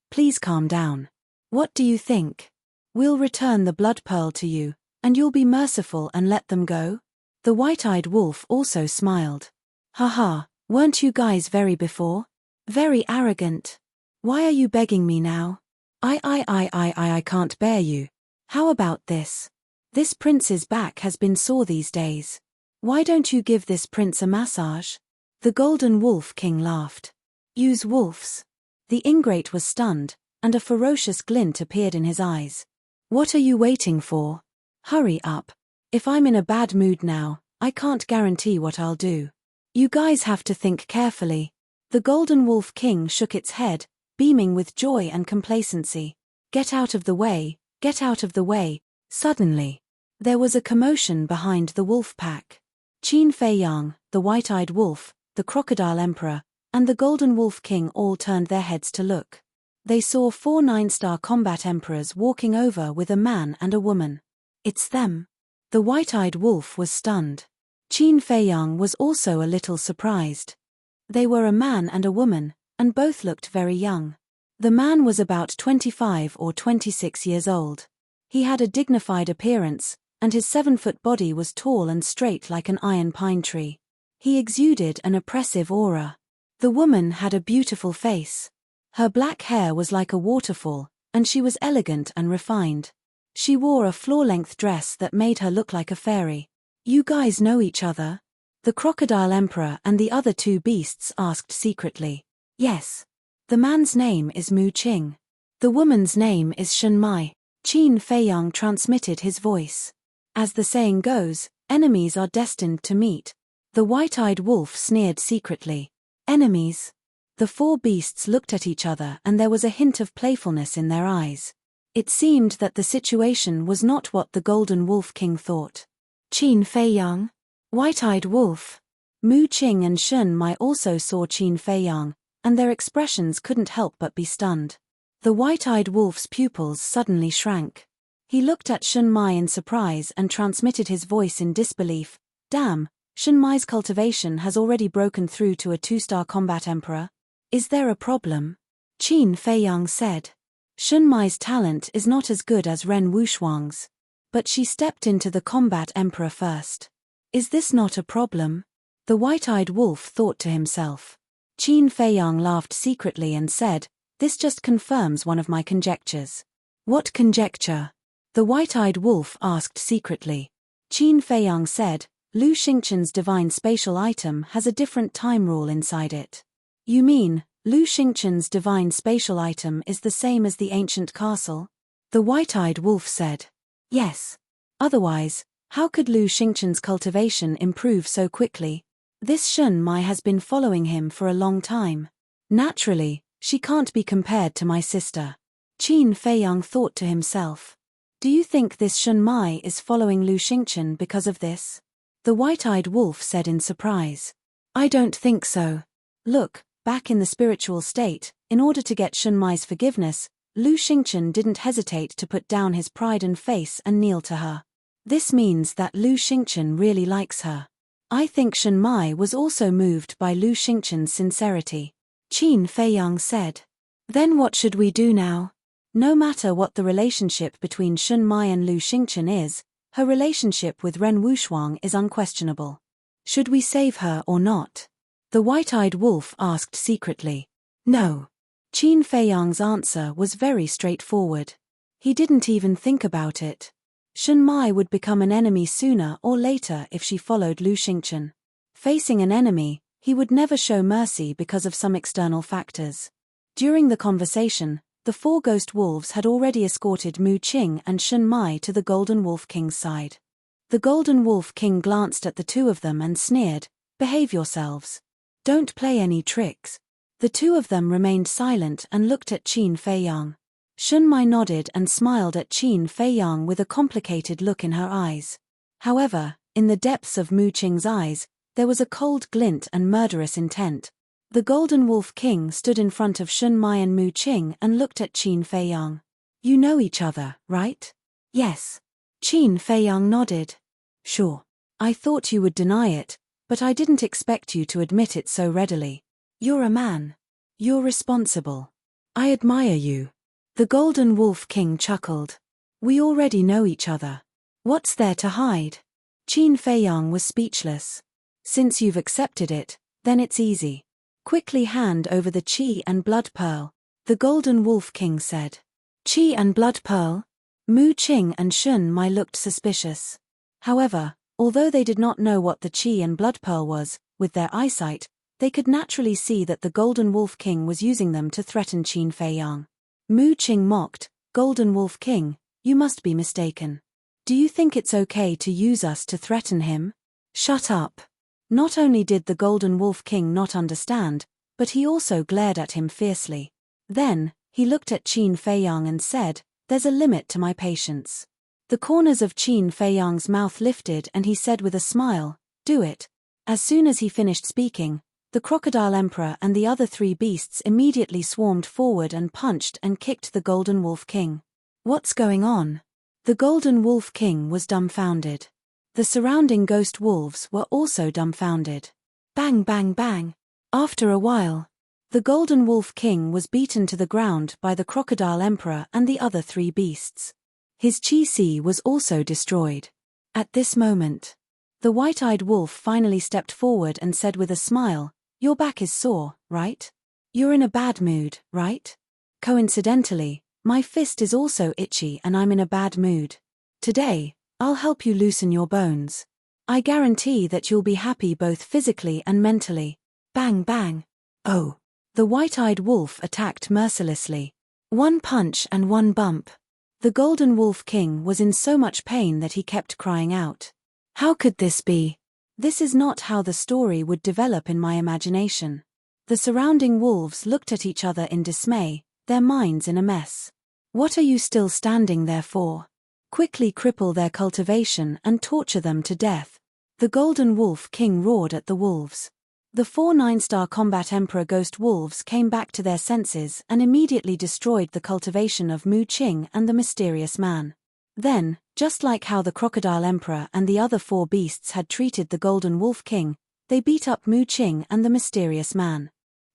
please calm down. What do you think? We'll return the blood pearl to you, and you'll be merciful and let them go?" The White-Eyed Wolf also smiled. "Haha, weren't you guys very before? Very arrogant. Why are you begging me now? I can't bear you. How about this? This prince's back has been sore these days. Why don't you give this prince a massage?" The Golden Wolf King laughed. "Use wolves." The ingrate was stunned, and a ferocious glint appeared in his eyes. "What are you waiting for? Hurry up. If I'm in a bad mood now, I can't guarantee what I'll do. You guys have to think carefully." The Golden Wolf King shook its head, beaming with joy and complacency. "Get out of the way, get out of the way." Suddenly, there was a commotion behind the wolf pack. Qin Feiyang, the White-Eyed Wolf, the Crocodile Emperor, and the Golden Wolf King all turned their heads to look. They saw 4 9-star combat emperors walking over with a man and a woman. "It's them." The White-Eyed Wolf was stunned. Qin Feiyang was also a little surprised. They were a man and a woman, and both looked very young. The man was about 25 or 26 years old. He had a dignified appearance, and his 7-foot body was tall and straight like an iron pine tree. He exuded an oppressive aura. The woman had a beautiful face. Her black hair was like a waterfall, and she was elegant and refined. She wore a floor-length dress that made her look like a fairy. "You guys know each other?" The Crocodile Emperor and the other 2 beasts asked secretly. "Yes. The man's name is Mu Qing. The woman's name is Shen Mai." Qin Feiyang transmitted his voice. As the saying goes, enemies are destined to meet. The White-Eyed Wolf sneered secretly. "Enemies?" The 4 beasts looked at each other and there was a hint of playfulness in their eyes. It seemed that the situation was not what the Golden Wolf King thought. Qin Feiyang? White-eyed wolf. Mu Qing and Shun Mai also saw Qin Feiyang, and their expressions couldn't help but be stunned. The white-eyed wolf's pupils suddenly shrank. He looked at Shun Mai in surprise and transmitted his voice in disbelief. Damn, Shun Mai's cultivation has already broken through to a 2-star combat emperor. Is there a problem? Qin Feiyang said. Shun Mai's talent is not as good as Ren Wushuang's. But she stepped into the combat emperor first. Is this not a problem? The white-eyed wolf thought to himself. Qin Feiyang laughed secretly and said, this just confirms one of my conjectures. What conjecture? The white-eyed wolf asked secretly. Qin Feiyang said, Lu Xingchen's divine spatial item has a different time rule inside it. You mean, Lu Xingchen's divine spatial item is the same as the ancient castle? The white-eyed wolf said. Yes. Otherwise, how could Lu Xingchen's cultivation improve so quickly? This Shun Mai has been following him for a long time. Naturally, she can't be compared to my sister. Qin Feiyang thought to himself. Do you think this Shun Mai is following Lu Xingchen because of this? The white-eyed wolf said in surprise. I don't think so. Look, back in the spiritual state, in order to get Shun Mai's forgiveness, Lu Xingchen didn't hesitate to put down his pride and face and kneel to her. This means that Lu Xingchen really likes her. I think Shun Mai was also moved by Lu Xingchen's sincerity. Qin Feiyang said. Then what should we do now? No matter what the relationship between Shun Mai and Lu Xingchen is, her relationship with Ren Wushuang is unquestionable. Should we save her or not? The white-eyed wolf asked secretly. No. Qin Feiyang's answer was very straightforward. He didn't even think about it. Shun Mai would become an enemy sooner or later if she followed Lu Xingchen. Facing an enemy, he would never show mercy because of some external factors. During the conversation, the 4 ghost wolves had already escorted Mu Qing and Shun Mai to the Golden Wolf King's side. The Golden Wolf King glanced at the 2 of them and sneered, "Behave yourselves. Don't play any tricks." The 2 of them remained silent and looked at Qin Feiyang. Shun Mai nodded and smiled at Qin Feiyang with a complicated look in her eyes. However, in the depths of Mu Qing's eyes, there was a cold glint and murderous intent. The Golden Wolf King stood in front of Shun Mai and Mu Qing and looked at Qin Feiyang. You know each other, right? Yes. Qin Feiyang nodded. Sure. I thought you would deny it, but I didn't expect you to admit it so readily. You're a man. You're responsible. I admire you. The Golden Wolf King chuckled. We already know each other. What's there to hide? Qin Feiyang was speechless. Since you've accepted it, then it's easy. Quickly hand over the Qi and Blood Pearl, the Golden Wolf King said. Qi and Blood Pearl? Mu Qing and Shun Mai looked suspicious. However, although they did not know what the Qi and Blood Pearl was, with their eyesight, they could naturally see that the Golden Wolf King was using them to threaten Qin Feiyang. Mu Qing mocked, Golden Wolf King, you must be mistaken. Do you think it's okay to use us to threaten him? Shut up. Not only did the Golden Wolf King not understand, but he also glared at him fiercely. Then, he looked at Qin Feiyang and said, There's a limit to my patience. The corners of Qin Feiyang's mouth lifted and he said with a smile, Do it. As soon as he finished speaking, the Crocodile Emperor and the other 3 beasts immediately swarmed forward and punched and kicked the Golden Wolf King. What's going on? The Golden Wolf King was dumbfounded. The surrounding ghost wolves were also dumbfounded. Bang bang bang. After a while, the Golden Wolf King was beaten to the ground by the Crocodile Emperor and the other 3 beasts. His Qi was also destroyed. At this moment, the white-eyed wolf finally stepped forward and said with a smile, Your back is sore, right? You're in a bad mood, right? Coincidentally, my fist is also itchy and I'm in a bad mood. Today, I'll help you loosen your bones. I guarantee that you'll be happy both physically and mentally. Bang bang. Oh. The white-eyed wolf attacked mercilessly. 1 punch and 1 bump. The Golden Wolf King was in so much pain that he kept crying out. How could this be? This is not how the story would develop in my imagination. The surrounding wolves looked at each other in dismay, their minds in a mess. What are you still standing there for? Quickly cripple their cultivation and torture them to death." The Golden Wolf King roared at the wolves. The 4 9-star combat Emperor Ghost Wolves came back to their senses and immediately destroyed the cultivation of Mu Qing and the mysterious man. Then, just like how the Crocodile Emperor and the other 4 beasts had treated the Golden Wolf King, they beat up Mu Qing and the mysterious man.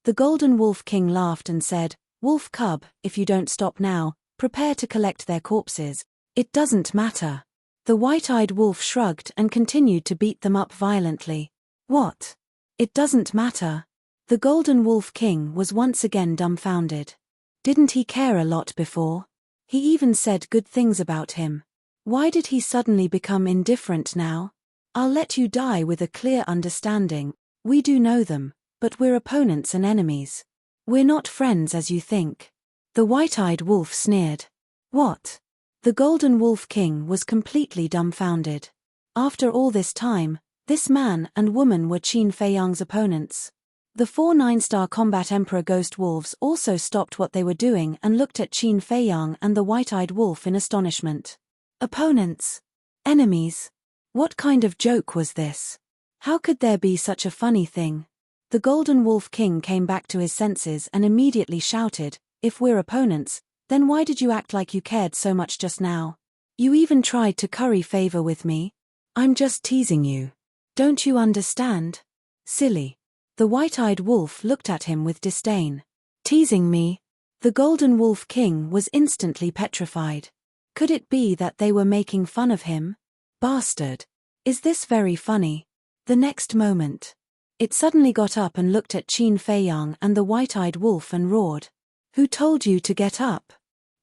The Golden Wolf King laughed and said, "Wolf cub, if you don't stop now, prepare to collect their corpses. It doesn't matter." The white-eyed wolf shrugged and continued to beat them up violently. "What? It doesn't matter?" The Golden Wolf King was once again dumbfounded. Didn't he care a lot before? He even said good things about him. Why did he suddenly become indifferent now? "I'll let you die with a clear understanding. We do know them, but we're opponents and enemies. We're not friends as you think." The white-eyed wolf sneered. "What?" The Golden Wolf King was completely dumbfounded. After all this time, this man and woman were Qin Feiyang's opponents. The 4 9-star combat Emperor Ghost Wolves also stopped what they were doing and looked at Qin Feiyang and the white-eyed wolf in astonishment. Opponents? Enemies? What kind of joke was this? How could there be such a funny thing? The Golden Wolf King came back to his senses and immediately shouted, "If we're opponents, then why did you act like you cared so much just now? You even tried to curry favor with me? I'm just teasing you. Don't you understand? Silly." The white-eyed wolf looked at him with disdain. "Teasing me?" The Golden Wolf King was instantly petrified. Could it be that they were making fun of him? Bastard. Is this very funny? The next moment, it suddenly got up and looked at Qin Feiyang and the white-eyed wolf and roared. "Who told you to get up?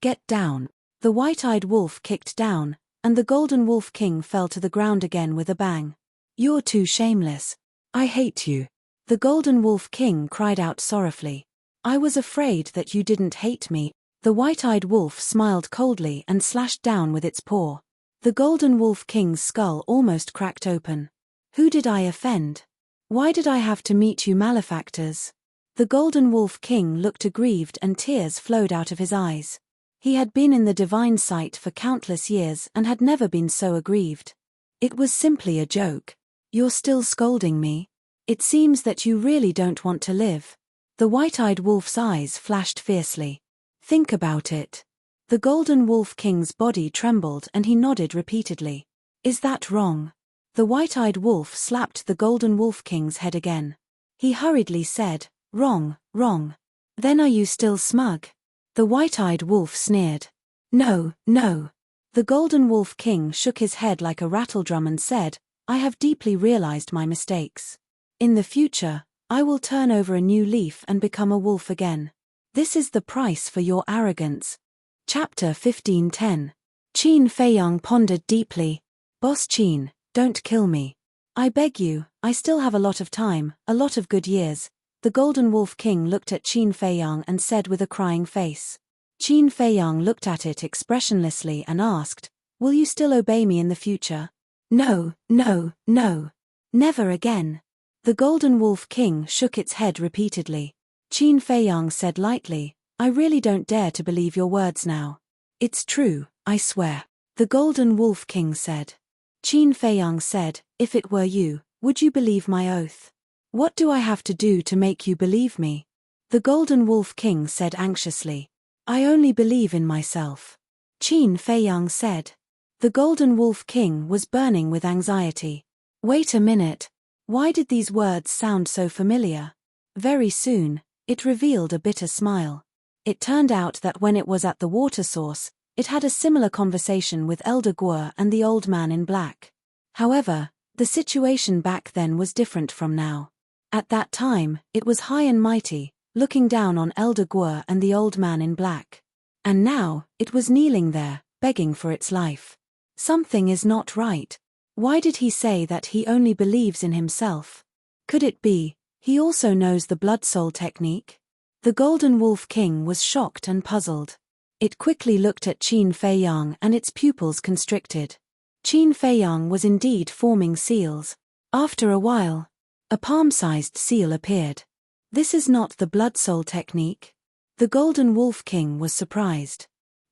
Get down." The white-eyed wolf kicked down, and the Golden Wolf King fell to the ground again with a bang. "You're too shameless. I hate you." The Golden Wolf King cried out sorrowfully. "I was afraid that you didn't hate me." The white-eyed wolf smiled coldly and slashed down with its paw. The Golden Wolf King's skull almost cracked open. "Who did I offend? Why did I have to meet you malefactors?" The Golden Wolf King looked aggrieved and tears flowed out of his eyes. He had been in the divine sight for countless years and had never been so aggrieved. "It was simply a joke. You're still scolding me? It seems that you really don't want to live." The white-eyed wolf's eyes flashed fiercely. "Think about it." The Golden Wolf King's body trembled and he nodded repeatedly. "Is that wrong?" The white-eyed wolf slapped the Golden Wolf King's head again. He hurriedly said, "Wrong, wrong. Then are you still smug?" The white-eyed wolf sneered. "No, no." The Golden Wolf King shook his head like a rattledrum and said, "I have deeply realized my mistakes. In the future, I will turn over a new leaf and become a wolf again. This is the price for your arrogance." Chapter 15:10. Qin Feiyang pondered deeply. "Boss Qin, don't kill me. I beg you, I still have a lot of time, a lot of good years." The Golden Wolf King looked at Qin Feiyang and said with a crying face. Qin Feiyang looked at it expressionlessly and asked, "Will you still obey me in the future?" "No, no, no. Never again." The Golden Wolf King shook its head repeatedly. Qin Feiyang said lightly, "I really don't dare to believe your words now." "It's true, I swear." The Golden Wolf King said. Qin Feiyang said, "If it were you, would you believe my oath? What do I have to do to make you believe me?" The Golden Wolf King said anxiously, "I only believe in myself." Qin Feiyang said. The Golden Wolf King was burning with anxiety. Wait a minute. Why did these words sound so familiar? Very soon, it revealed a bitter smile. It turned out that when it was at the water source, it had a similar conversation with Elder Guo and the old man in black. However, the situation back then was different from now. At that time, it was high and mighty, looking down on Elder Guo and the old man in black. And now, it was kneeling there, begging for its life. Something is not right. Why did he say that he only believes in himself? Could it be, he also knows the blood soul technique? The Golden Wolf King was shocked and puzzled. It quickly looked at Qin Feiyang and its pupils constricted. Qin Feiyang was indeed forming seals. After a while, a palm-sized seal appeared. This is not the blood soul technique. The Golden Wolf King was surprised.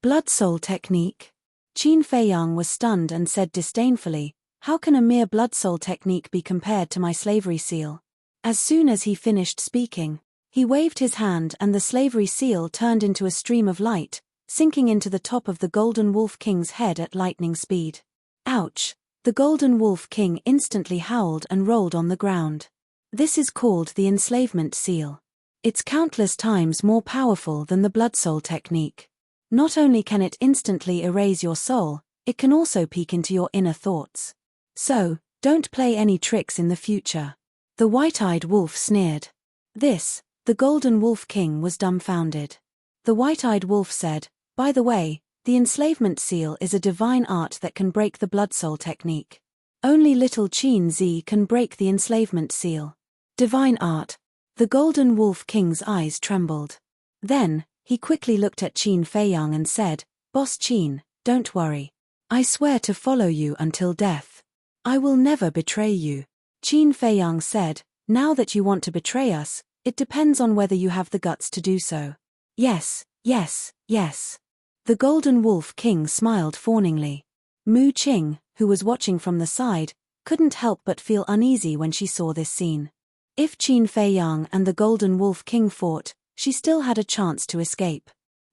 Blood soul technique? Qin Feiyang was stunned and said disdainfully, how can a mere blood soul technique be compared to my slavery seal? As soon as he finished speaking, he waved his hand and the slavery seal turned into a stream of light, sinking into the top of the Golden Wolf King's head at lightning speed. Ouch! The Golden Wolf King instantly howled and rolled on the ground. This is called the enslavement seal. It's countless times more powerful than the blood soul technique. Not only can it instantly erase your soul, it can also peek into your inner thoughts. So, don't play any tricks in the future. The white-eyed wolf sneered. The Golden Wolf King was dumbfounded. The white-eyed wolf said, by the way, the enslavement seal is a divine art that can break the blood soul technique. Only little Qin Zi can break the enslavement seal. Divine art. The Golden Wolf King's eyes trembled. Then, he quickly looked at Qin Feiyang and said, Boss Qin, don't worry. I swear to follow you until death. I will never betray you. Qin Feiyang said, now that you want to betray us, it depends on whether you have the guts to do so. Yes, yes, yes. The Golden Wolf King smiled fawningly. Mu Qing, who was watching from the side, couldn't help but feel uneasy when she saw this scene. If Qin Feiyang and the Golden Wolf King fought, she still had a chance to escape.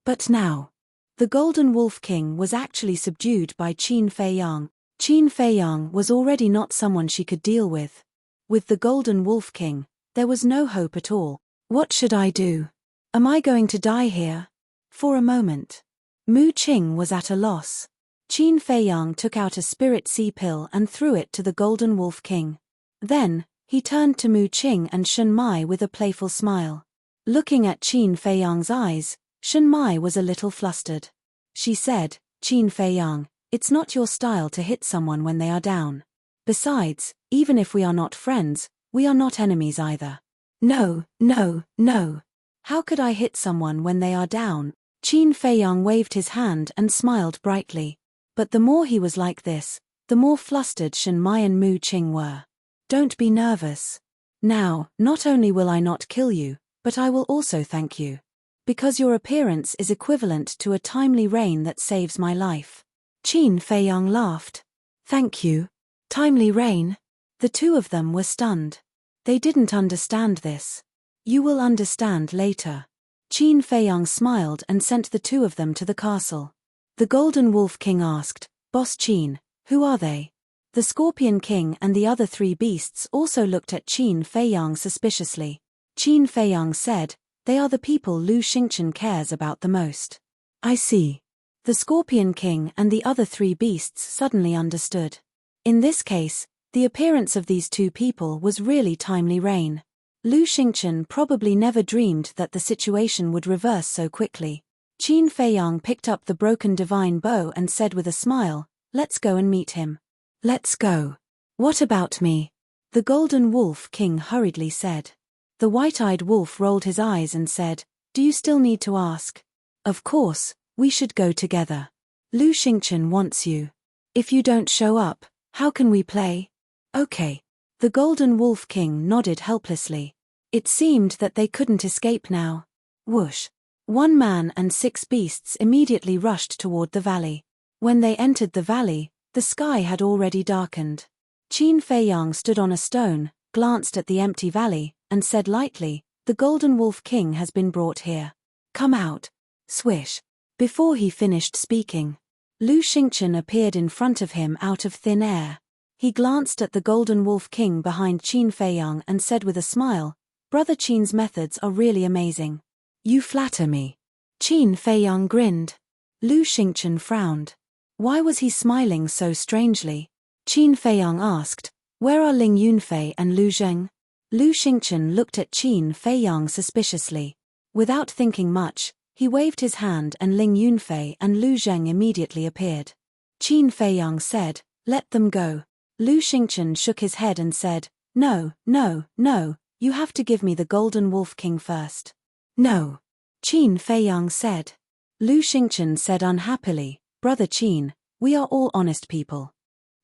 But now, the Golden Wolf King was actually subdued by Qin Feiyang. Qin Feiyang was already not someone she could deal with. With the Golden Wolf King, there was no hope at all. What should I do? Am I going to die here? For a moment, Mu Qing was at a loss. Qin Feiyang took out a spirit sea pill and threw it to the Golden Wolf King. Then, he turned to Mu Qing and Shen Mai with a playful smile. Looking at Qin Feiyang's eyes, Shen Mai was a little flustered. She said, Qin Feiyang, it's not your style to hit someone when they are down. Besides, even if we are not friends, we are not enemies either. No, no, no. How could I hit someone when they are down? Qin Feiyang waved his hand and smiled brightly. But the more he was like this, the more flustered Shen Mai and Mu Qing were. Don't be nervous. Now, not only will I not kill you, but I will also thank you. Because your appearance is equivalent to a timely rain that saves my life. Qin Feiyang laughed. Thank you. Timely rain? The two of them were stunned. They didn't understand this. You will understand later. Qin Feiyang smiled and sent the two of them to the castle. The Golden Wolf King asked, Boss Qin, who are they? The Scorpion King and the other three beasts also looked at Qin Feiyang suspiciously. Qin Feiyang said, they are the people Lu Xingchen cares about the most. I see. The Scorpion King and the other three beasts suddenly understood. In this case, the appearance of these two people was really timely rain. Lu Xingchen probably never dreamed that the situation would reverse so quickly. Qin Feiyang picked up the broken divine bow and said with a smile, let's go and meet him. Let's go. What about me? The Golden Wolf King hurriedly said. The white-eyed wolf rolled his eyes and said, do you still need to ask? Of course, we should go together. Lu Xingchen wants you. If you don't show up, how can we play? Okay. The Golden Wolf King nodded helplessly. It seemed that they couldn't escape now. Whoosh. One man and 6 beasts immediately rushed toward the valley. When they entered the valley, the sky had already darkened. Qin Feiyang stood on a stone, glanced at the empty valley, and said lightly, the Golden Wolf King has been brought here. Come out. Swish. Before he finished speaking, Lu Xingchen appeared in front of him out of thin air. He glanced at the Golden Wolf King behind Qin Feiyang and said with a smile, Brother Qin's methods are really amazing. You flatter me. Qin Feiyang grinned. Lu Xingchen frowned. Why was he smiling so strangely? Qin Feiyang asked, where are Ling Yunfei and Lu Zheng? Lu Xingchen looked at Qin Feiyang suspiciously. Without thinking much, he waved his hand and Ling Yunfei and Lu Zheng immediately appeared. Qin Feiyang said, let them go. Lu Xingchen shook his head and said, no, no, no, you have to give me the Golden Wolf King first. No. Qin Feiyang said. Lu Xingchen said unhappily, Brother Qin, we are all honest people.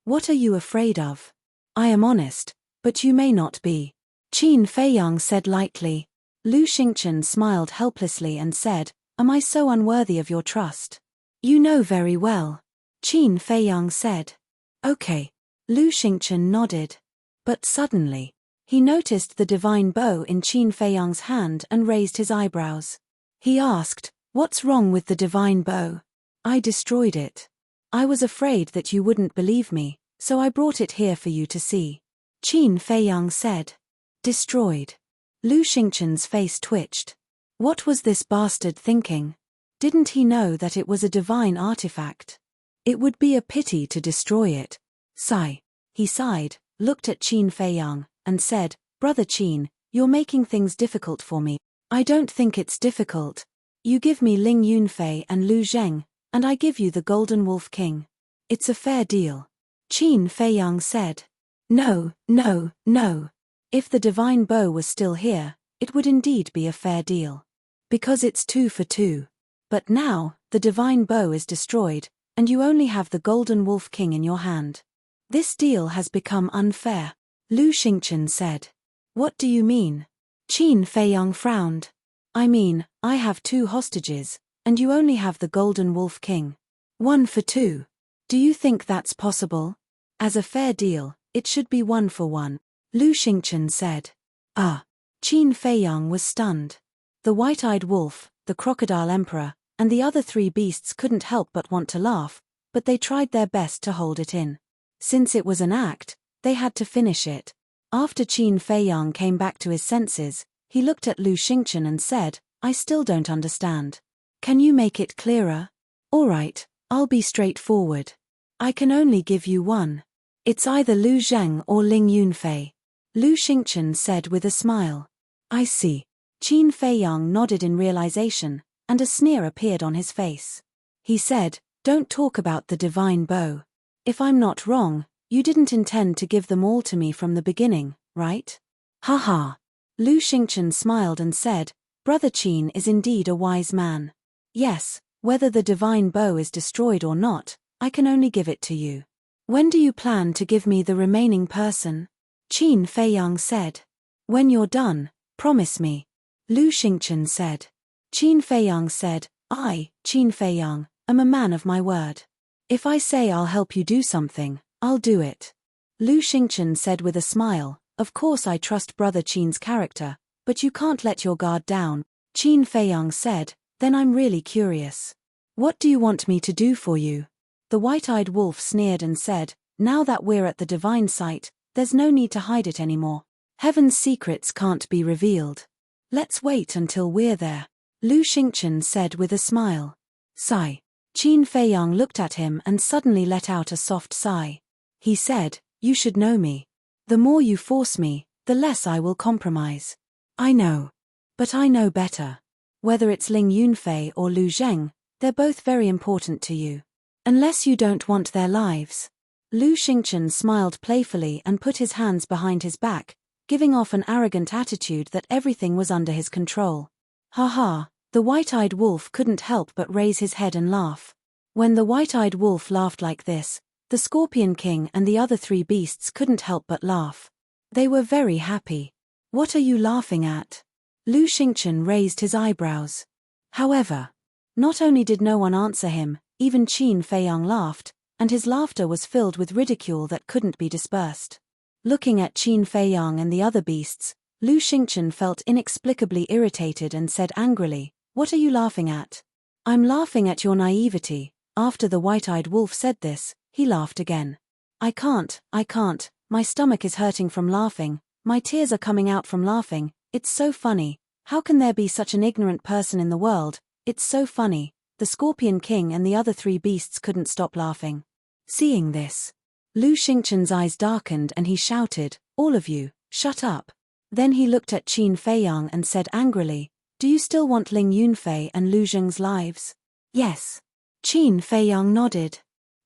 What are you afraid of? I am honest, but you may not be. Qin Feiyang said lightly. Lu Xingchen smiled helplessly and said, am I so unworthy of your trust? You know very well. Qin Feiyang said. Okay. Lu Xingchen nodded. But suddenly, he noticed the divine bow in Qin Feiyang's hand and raised his eyebrows. He asked, "What's wrong with the divine bow?" "I destroyed it. I was afraid that you wouldn't believe me, so I brought it here for you to see," Qin Feiyang said. Destroyed. Lu Xingchen's face twitched. What was this bastard thinking? Didn't he know that it was a divine artifact? It would be a pity to destroy it. Sigh. He sighed, looked at Qin Feiyang, and said, "Brother Qin, you're making things difficult for me." "I don't think it's difficult. You give me Ling Yunfei and Lu Zheng, and I give you the Golden Wolf King. It's a fair deal," Qin Feiyang said. No. If the divine bow was still here, it would indeed be a fair deal. Because it's 2 for 2. But now, the divine bow is destroyed, and you only have the Golden Wolf King in your hand. This deal has become unfair, Lu Xingchen said. What do you mean? Qin Feiyang frowned. I mean, I have 2 hostages, and you only have the Golden Wolf King. 1 for 2. Do you think that's possible? As a fair deal, it should be 1 for 1, Lu Xingchen said. Ah. Qin Feiyang was stunned. The white-eyed wolf, the crocodile emperor, and the other 3 beasts couldn't help but want to laugh, but they tried their best to hold it in. Since it was an act, they had to finish it. After Qin Feiyang came back to his senses, he looked at Lu Xingchen and said, "I still don't understand. Can you make it clearer?" "All right, I'll be straightforward. I can only give you one. It's either Lu Zheng or Ling Yunfei," Lu Xingchen said with a smile. "I see." Qin Feiyang nodded in realization, and a sneer appeared on his face. He said, "Don't talk about the divine bow. If I'm not wrong, you didn't intend to give them all to me from the beginning, right?" "Ha." Lu Xingchen smiled and said, "Brother Qin is indeed a wise man. Yes, whether the divine bow is destroyed or not, I can only give it to you. When do you plan to give me the remaining person?" Qin Feiyang said. "When you're done, promise me," Lu Xingchen said. Qin Feiyang said, "I, Qin Feiyang, am a man of my word. If I say I'll help you do something, I'll do it." Lu Xingchen said with a smile, "Of course I trust Brother Qin's character, but you can't let your guard down." Qin Feiyang said, "Then I'm really curious. What do you want me to do for you?" The white-eyed wolf sneered and said, "Now that we're at the divine site, there's no need to hide it anymore. Heaven's secrets can't be revealed. Let's wait until we're there," Lu Xingchen said with a smile. Sigh. Qin Feiyang looked at him and suddenly let out a soft sigh. He said, "You should know me. The more you force me, the less I will compromise." "I know. But I know better. Whether it's Ling Yunfei or Lu Zheng, they're both very important to you. Unless you don't want their lives." Lu Xingchen smiled playfully and put his hands behind his back, giving off an arrogant attitude that everything was under his control. Ha. The white-eyed wolf couldn't help but raise his head and laugh. When the white-eyed wolf laughed like this, the Scorpion King and the other 3 beasts couldn't help but laugh. They were very happy. "What are you laughing at?" Lu Xingchen raised his eyebrows. However, not only did no one answer him, even Qin Feiyang laughed, and his laughter was filled with ridicule that couldn't be dispersed. Looking at Qin Feiyang and the other beasts, Lu Xingchen felt inexplicably irritated and said angrily, "What are you laughing at?" "I'm laughing at your naivety." After the white-eyed wolf said this, he laughed again. I can't, my stomach is hurting from laughing, my tears are coming out from laughing, it's so funny, how can there be such an ignorant person in the world, it's so funny." The Scorpion King and the other 3 beasts couldn't stop laughing. Seeing this, Lu Xingchen's eyes darkened and he shouted, "All of you, shut up." Then he looked at Qin Feiyang and said angrily, "Do you still want Ling Yunfei and Lu Zheng's lives?" "Yes." Qin Feiyang nodded.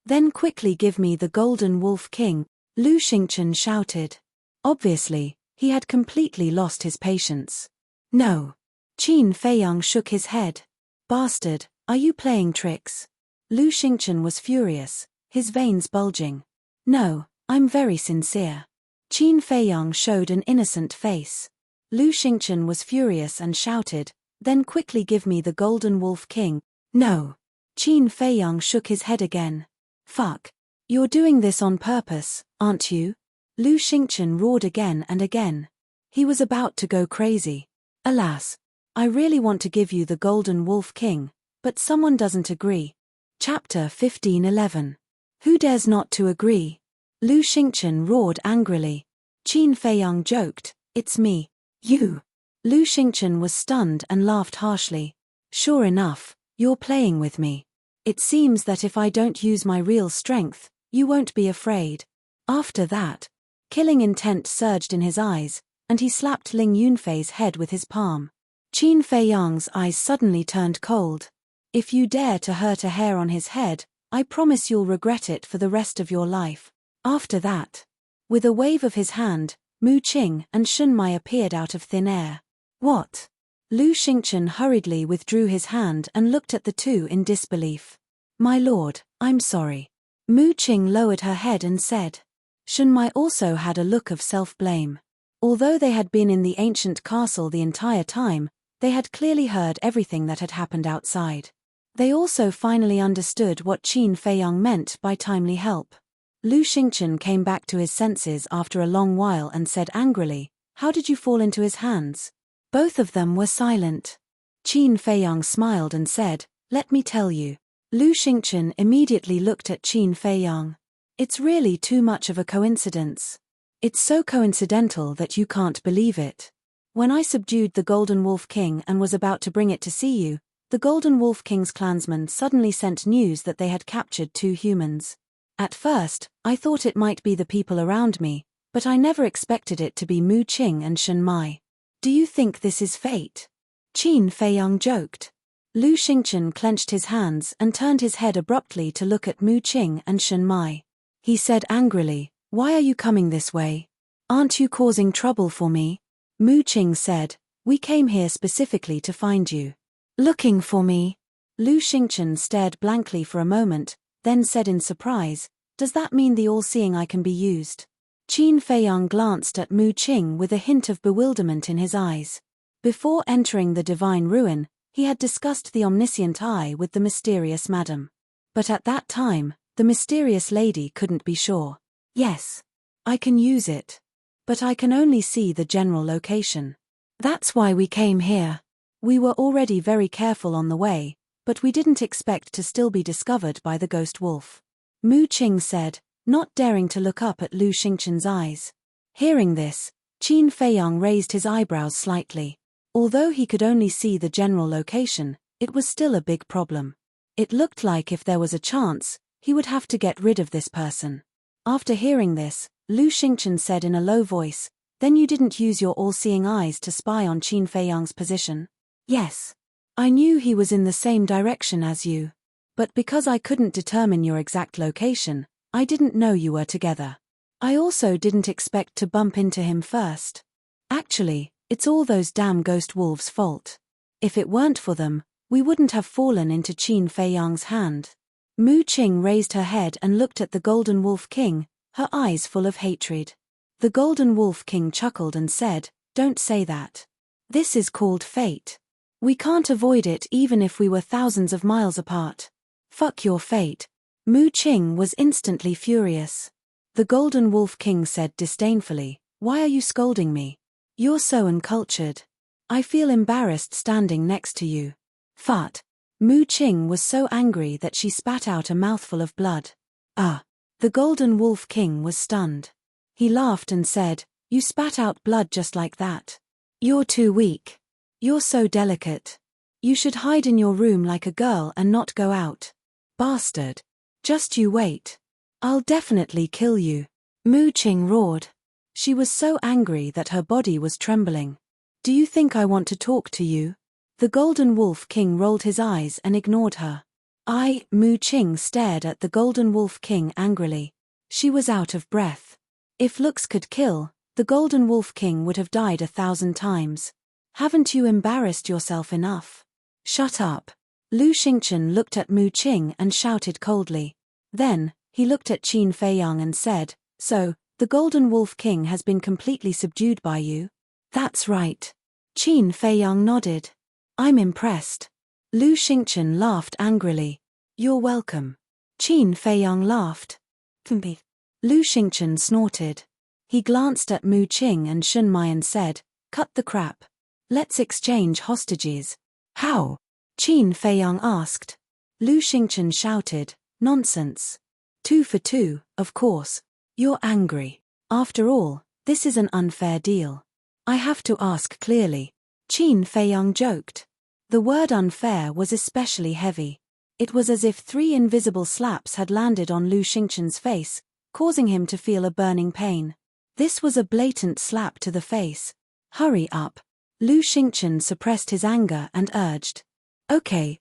"Then quickly give me the Golden Wolf King," Lu Xingchen shouted. Obviously, he had completely lost his patience. "No." Qin Feiyang shook his head. "Bastard, are you playing tricks?" Lu Xingchen was furious, his veins bulging. "No, I'm very sincere." Qin Feiyang showed an innocent face. Lu Xingchen was furious and shouted, "Then quickly give me the Golden Wolf King." "No." Qin Feiyang shook his head again. Fuck. You're doing this on purpose, aren't you? Lu Xingchen roared again and again. He was about to go crazy. Alas. I really want to give you the Golden Wolf King, but someone doesn't agree. Chapter 15:11. Who dares not to agree? Lu Xingchen roared angrily. Qin Feiyang joked, it's me. You. Lu Xingchen was stunned and laughed harshly. Sure enough, you're playing with me. It seems that if I don't use my real strength, you won't be afraid. After that, killing intent surged in his eyes, and he slapped Ling Yunfei's head with his palm. Qin Feiyang's eyes suddenly turned cold. If you dare to hurt a hair on his head, I promise you'll regret it for the rest of your life. After that, with a wave of his hand, Mu Qing and Shun Mai appeared out of thin air. What? Lu Xingchen hurriedly withdrew his hand and looked at the two in disbelief. My lord, I'm sorry. Mu Qing lowered her head and said. Shun Mai also had a look of self-blame. Although they had been in the ancient castle the entire time, they had clearly heard everything that had happened outside. They also finally understood what Qin Feiyang meant by timely help. Lu Xingchen came back to his senses after a long while and said angrily, how did you fall into his hands? Both of them were silent. Qin Feiyang smiled and said, let me tell you. Lu Xingchen immediately looked at Qin Feiyang. It's really too much of a coincidence. It's so coincidental that you can't believe it. When I subdued the Golden Wolf King and was about to bring it to see you, the Golden Wolf King's clansmen suddenly sent news that they had captured 2 humans. At first, I thought it might be the people around me, but I never expected it to be Mu Qing and Shun Mai. Do you think this is fate? Qin Feiyang joked. Lu Xingchen clenched his hands and turned his head abruptly to look at Mu Qing and Shun Mai. He said angrily, why are you coming this way? Aren't you causing trouble for me? Mu Qing said, we came here specifically to find you. Looking for me? Lu Xingchen stared blankly for a moment, then said in surprise, does that mean the all-seeing eye can be used? Qin Feiyang glanced at Mu Qing with a hint of bewilderment in his eyes. Before entering the divine ruin, he had discussed the omniscient eye with the mysterious madam. But at that time, the mysterious lady couldn't be sure. Yes. I can use it. But I can only see the general location. That's why we came here. We were already very careful on the way, but we didn't expect to still be discovered by the ghost wolf. Mu Qing said, not daring to look up at Lu Xingchen's eyes. Hearing this, Qin Feiyang raised his eyebrows slightly. Although he could only see the general location, it was still a big problem. It looked like if there was a chance, he would have to get rid of this person. After hearing this, Lu Xingchen said in a low voice, then you didn't use your all-seeing eyes to spy on Qin Feiyang's position? Yes. I knew he was in the same direction as you. But because I couldn't determine your exact location, I didn't know you were together. I also didn't expect to bump into him first. Actually, it's all those damn ghost wolves' fault. If it weren't for them, we wouldn't have fallen into Qin Feiyang's hand. Mu Qing raised her head and looked at the Golden Wolf King, her eyes full of hatred. The Golden Wolf King chuckled and said, don't say that. This is called fate. We can't avoid it even if we were thousands of miles apart. Fuck your fate. Mu Qing was instantly furious. The Golden Wolf King said disdainfully, why are you scolding me? You're so uncultured. I feel embarrassed standing next to you. Fart. Mu Qing was so angry that she spat out a mouthful of blood. The Golden Wolf King was stunned. He laughed and said, you spat out blood just like that. You're too weak. You're so delicate. You should hide in your room like a girl and not go out. Bastard. Just you wait. I'll definitely kill you. Mu Qing roared. She was so angry that her body was trembling. Do you think I want to talk to you? The Golden Wolf King rolled his eyes and ignored her. Mu Qing stared at the Golden Wolf King angrily. She was out of breath. If looks could kill, the Golden Wolf King would have died 1,000 times. Haven't you embarrassed yourself enough? Shut up. Lu Xingchen looked at Mu Qing and shouted coldly. Then, he looked at Qin Feiyang and said, so, the Golden Wolf King has been completely subdued by you? That's right. Qin Feiyang nodded. I'm impressed. Lu Xingchen laughed angrily. You're welcome. Qin Feiyang laughed. Lu Xingchen snorted. He glanced at Mu Qing and Shun Mai and said, "Cut the crap. Let's exchange hostages." "How?" Qin Feiyang asked. Lu Xingchen shouted, "Nonsense. 2 for 2, of course. You're angry. After all, this is an unfair deal. I have to ask clearly." Qin Feiyang joked. The word unfair was especially heavy. It was as if 3 invisible slaps had landed on Lu Xingchen's face, causing him to feel a burning pain. This was a blatant slap to the face. "Hurry up." Lu Xingchen suppressed his anger and urged. Okay.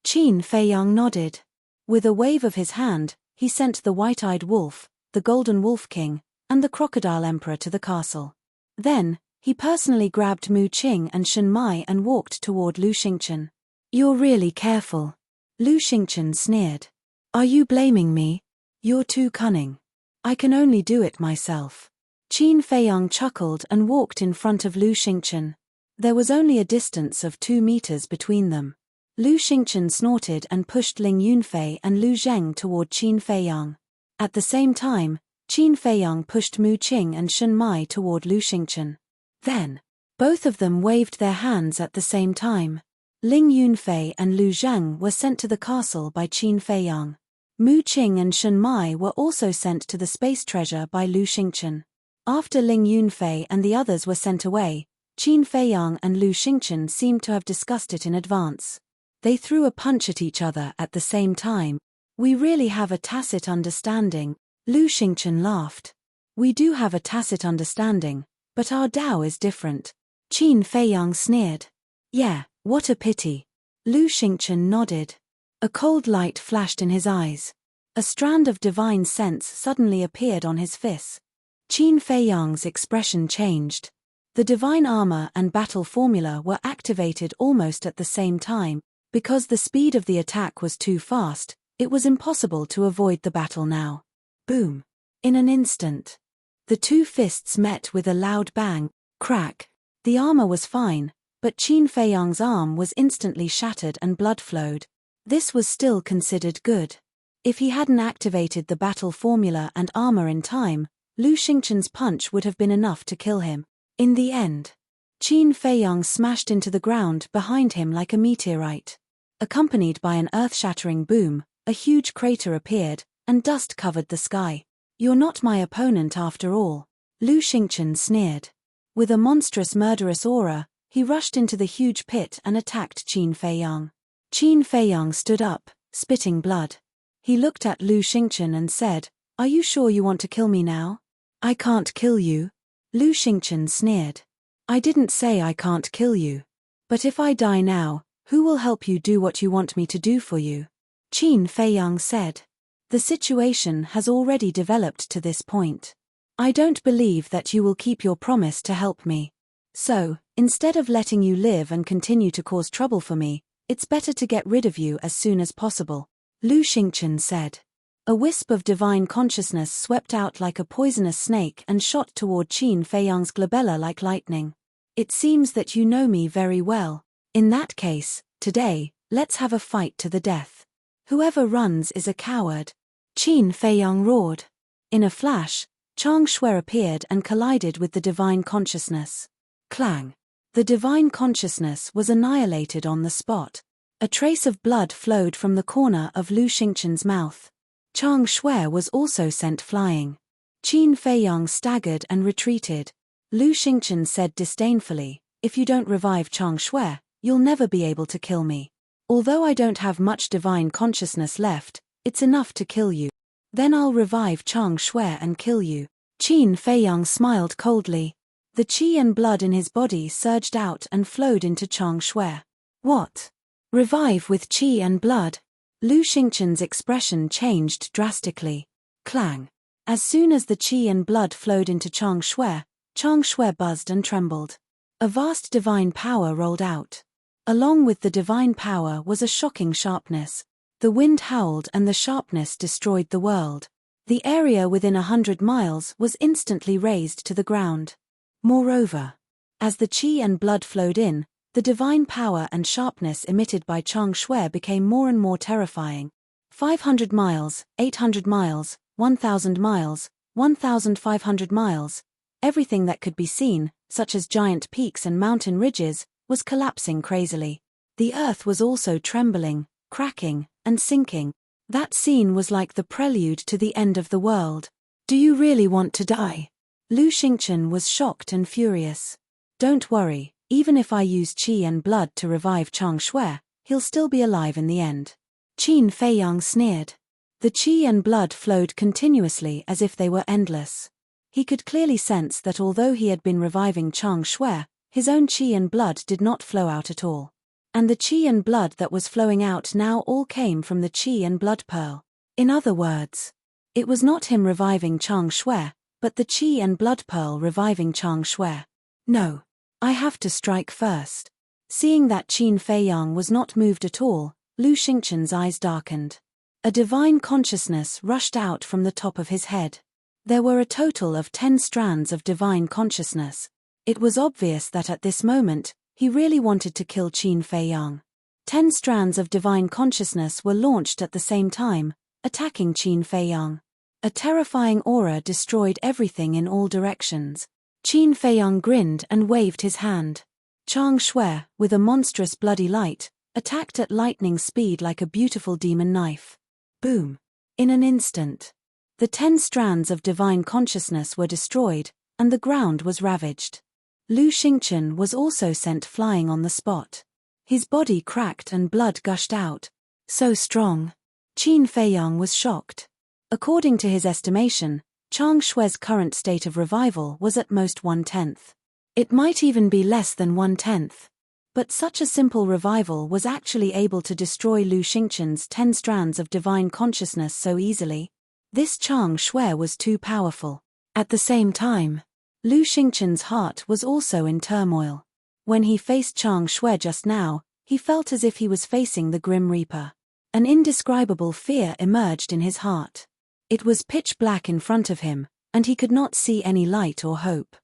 Qin Feiyang nodded. With a wave of his hand, he sent the white-eyed wolf, the golden wolf king, and the crocodile emperor to the castle. Then, he personally grabbed Mu Qing and Shun Mai and walked toward Lu Xingchen. "You're really careful." Lu Xingchen sneered. "Are you blaming me? You're too cunning. I can only do it myself." Qin Feiyang chuckled and walked in front of Lu Xingchen. There was only a distance of 2 meters between them. Lu Xingchen snorted and pushed Ling Yunfei and Lu Zheng toward Qin Feiyang. At the same time, Qin Feiyang pushed Mu Qing and Shun Mai toward Lu Xingchen. Then, both of them waved their hands at the same time. Ling Yunfei and Lu Zheng were sent to the castle by Qin Feiyang. Mu Qing and Shun Mai were also sent to the space treasure by Lu Xingchen. After Ling Yunfei and the others were sent away, Qin Feiyang and Lu Xingchen seemed to have discussed it in advance. They threw a punch at each other at the same time. "We really have a tacit understanding," Lu Xingchen laughed. "We do have a tacit understanding, but our Dao is different." Qin Feiyang sneered. "Yeah, what a pity." Lu Xingchen nodded. A cold light flashed in his eyes. A strand of divine sense suddenly appeared on his fist. Qin Feiyang's expression changed. The divine armor and battle formula were activated almost at the same time. Because the speed of the attack was too fast, it was impossible to avoid the battle now. Boom. In an instant. The 2 fists met with a loud bang, crack. The armor was fine, but Qin Feiyang's arm was instantly shattered and blood flowed. This was still considered good. If he hadn't activated the battle formula and armor in time, Lu Xingchen's punch would have been enough to kill him. In the end, Qin Feiyang smashed into the ground behind him like a meteorite. Accompanied by an earth-shattering boom, a huge crater appeared, and dust covered the sky. "You're not my opponent after all," Lu Xingchen sneered. With a monstrous murderous aura, he rushed into the huge pit and attacked Qin Feiyang. Qin Feiyang stood up, spitting blood. He looked at Lu Xingchen and said, "Are you sure you want to kill me now?" "I can't kill you." Lu Xingchen sneered. "I didn't say I can't kill you. But if I die now, who will help you do what you want me to do for you?" Qin Feiyang said. "The situation has already developed to this point. I don't believe that you will keep your promise to help me. So, instead of letting you live and continue to cause trouble for me, it's better to get rid of you as soon as possible," Lu Xingchen said. A wisp of divine consciousness swept out like a poisonous snake and shot toward Qin Feiyang's glabella like lightning. "It seems that you know me very well. In that case, today, let's have a fight to the death. Whoever runs is a coward," Qin Feiyang roared. In a flash, Chang Shui appeared and collided with the divine consciousness. Clang! The divine consciousness was annihilated on the spot. A trace of blood flowed from the corner of Lu Xingchen's mouth. Chang Shui was also sent flying. Qin Feiyang staggered and retreated. Lu Xingchen said disdainfully, "If you don't revive Chang Shui, you'll never be able to kill me. Although I don't have much divine consciousness left, it's enough to kill you. Then I'll revive Chang Shui and kill you." Qin Feiyang smiled coldly. The qi and blood in his body surged out and flowed into Chang Shui. "What? Revive with qi and blood?" Lu Xingchen's expression changed drastically. Clang! As soon as the qi and blood flowed into Chang Shui buzzed and trembled. A vast divine power rolled out. Along with the divine power was a shocking sharpness. The wind howled and the sharpness destroyed the world. The area within 100 miles was instantly razed to the ground. Moreover, as the qi and blood flowed in, The divine power and sharpness emitted by Chang Shui became more and more terrifying. 500 miles, 800 miles, 1,000 miles, 1,500 miles, everything that could be seen, such as giant peaks and mountain ridges, was collapsing crazily. The earth was also trembling, cracking, and sinking. That scene was like the prelude to the end of the world. Do you really want to die? Lu Xingchen was shocked and furious. Don't worry, even if I use qi and blood to revive Chang Shui, he'll still be alive in the end. Qin Feiyang sneered. The qi and blood flowed continuously as if they were endless. He could clearly sense that although he had been reviving Chang Shui, his own qi and blood did not flow out at all. And the qi and blood that was flowing out now all came from the qi and blood pearl. In other words, it was not him reviving Chang Shui, but the qi and blood pearl reviving Chang Shui. No. I have to strike first. Seeing that Qin Feiyang was not moved at all, Lu Xingchen's eyes darkened. A divine consciousness rushed out from the top of his head. There were a total of 10 strands of divine consciousness. It was obvious that at this moment, he really wanted to kill Qin Feiyang. 10 strands of divine consciousness were launched at the same time, attacking Qin Feiyang. A terrifying aura destroyed everything in all directions. Qin Feiyang grinned and waved his hand. Chang Shui, with a monstrous bloody light, attacked at lightning speed like a beautiful demon knife. Boom! In an instant, the 10 strands of divine consciousness were destroyed, and the ground was ravaged. Lu Xingchen was also sent flying on the spot. His body cracked and blood gushed out. So strong. Qin Feiyang was shocked. According to his estimation, Chang Shui's current state of revival was at most 1/10. It might even be less than 1/10. But such a simple revival was actually able to destroy Lu Xingchen's 10 strands of divine consciousness so easily. This Chang Shui was too powerful. At the same time, Lu Xingchen's heart was also in turmoil. When he faced Chang Shui just now, he felt as if he was facing the Grim Reaper. An indescribable fear emerged in his heart. It was pitch black in front of him, and he could not see any light or hope.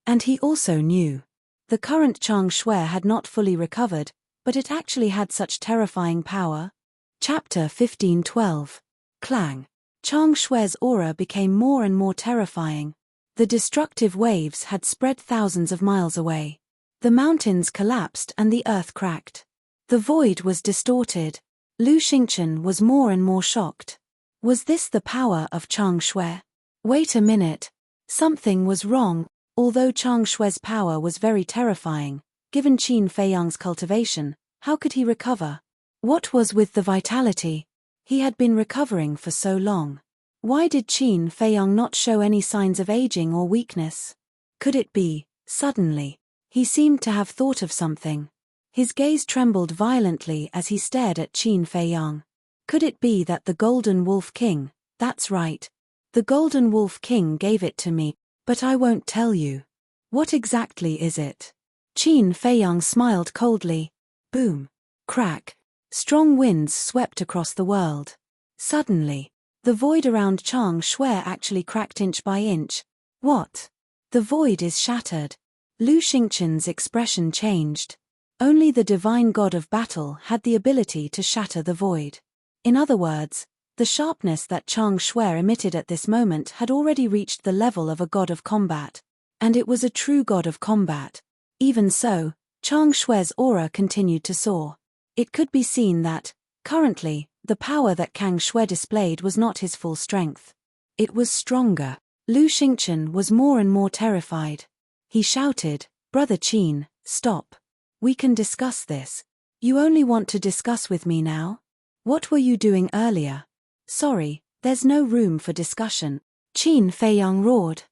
And he also knew. The current Chang Shui had not fully recovered, but it actually had such terrifying power. Chapter 15:12. Clang. Chang Shui's aura became more and more terrifying. The destructive waves had spread thousands of miles away. The mountains collapsed and the earth cracked. The void was distorted. Lu Xingchen was more and more shocked. Was this the power of Chang Shui? Wait a minute. Something was wrong. Although Chang Shui's power was very terrifying, given Qin Feiyang's cultivation, how could he recover? What was with the vitality? He had been recovering for so long. Why did Qin Feiyang not show any signs of aging or weakness? Could it be, suddenly, he seemed to have thought of something? His gaze trembled violently as he stared at Qin Feiyang. Could it be that the Golden Wolf King, that's right. The Golden Wolf King gave it to me, but I won't tell you. What exactly is it? Qin Feiyang smiled coldly. Boom. Crack. Strong winds swept across the world. Suddenly, the void around Chang Shui actually cracked inch by inch. What? The void is shattered. Lu Xingchen's expression changed. Only the divine god of battle had the ability to shatter the void. In other words, the sharpness that Chang Shui emitted at this moment had already reached the level of a god of combat. And it was a true god of combat. Even so, Chang Shui's aura continued to soar. It could be seen that, currently, the power that Chang Shui displayed was not his full strength. It was stronger. Lu Xingchen was more and more terrified. He shouted, "Brother Qin, stop. We can discuss this. You only want to discuss with me now? What were you doing earlier? Sorry, there's no room for discussion." Qin Feiyang roared.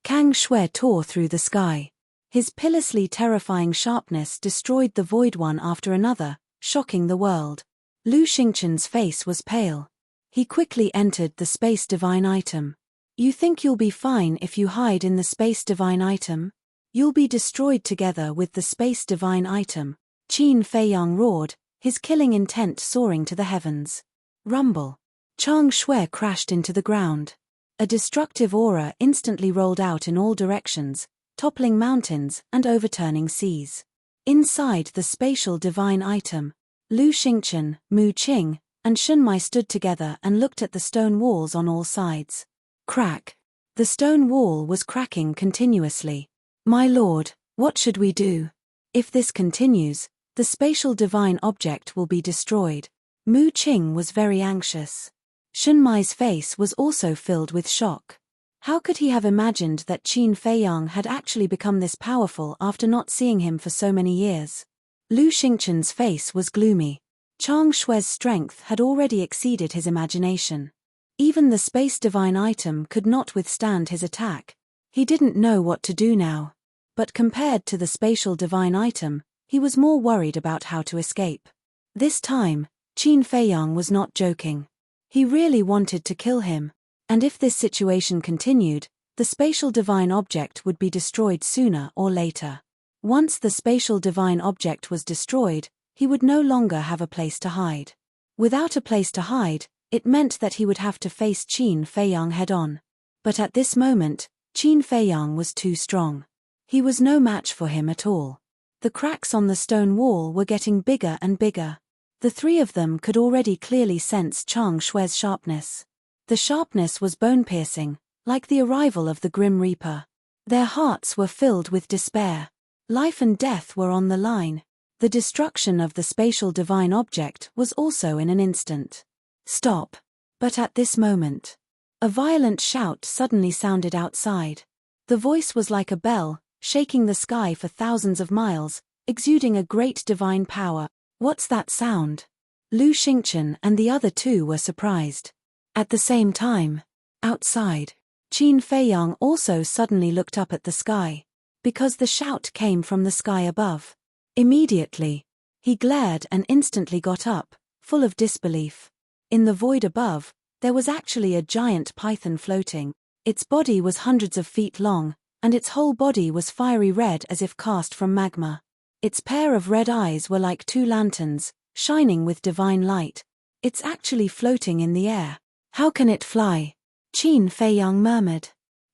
Chang Shui tore through the sky. His pitilessly terrifying sharpness destroyed the void one after another, shocking the world. Lu Xingchen's face was pale. He quickly entered the Space Divine item. You think you'll be fine if you hide in the Space Divine item? You'll be destroyed together with the Space Divine item. Qin Feiyang roared, his killing intent soaring to the heavens. Rumble. Chang Shui crashed into the ground. A destructive aura instantly rolled out in all directions, toppling mountains and overturning seas. Inside the spatial divine item, Lu Xingchen, Mu Qing, and Shunmai stood together and looked at the stone walls on all sides. Crack. The stone wall was cracking continuously. My lord, what should we do? If this continues, the spatial divine object will be destroyed. Mu Qing was very anxious. Shunmai's face was also filled with shock. How could he have imagined that Qin Feiyang had actually become this powerful after not seeing him for so many years? Lu Xingchen's face was gloomy. Chang Xue's strength had already exceeded his imagination. Even the space divine item could not withstand his attack. He didn't know what to do now. But compared to the spatial divine item, he was more worried about how to escape. This time, Qin Feiyang was not joking. He really wanted to kill him. And if this situation continued, the spatial divine object would be destroyed sooner or later. Once the spatial divine object was destroyed, he would no longer have a place to hide. Without a place to hide, it meant that he would have to face Qin Feiyang head-on. But at this moment, Qin Feiyang was too strong. He was no match for him at all. The cracks on the stone wall were getting bigger and bigger. The three of them could already clearly sense Chang Xue's sharpness. The sharpness was bone-piercing, like the arrival of the Grim Reaper. Their hearts were filled with despair. Life and death were on the line. The destruction of the spatial divine object was also in an instant. Stop. But at this moment, a violent shout suddenly sounded outside. The voice was like a bell, shaking the sky for thousands of miles, exuding a great divine power. What's that sound? Lu Xingchen and the other two were surprised. At the same time, outside, Qin Feiyang also suddenly looked up at the sky, because the shout came from the sky above. Immediately, he glared and instantly got up, full of disbelief. In the void above, there was actually a giant python floating. Its body was hundreds of feet long, and its whole body was fiery red as if cast from magma. Its pair of red eyes were like two lanterns, shining with divine light. It's actually floating in the air. How can it fly? Qin Feiyang murmured.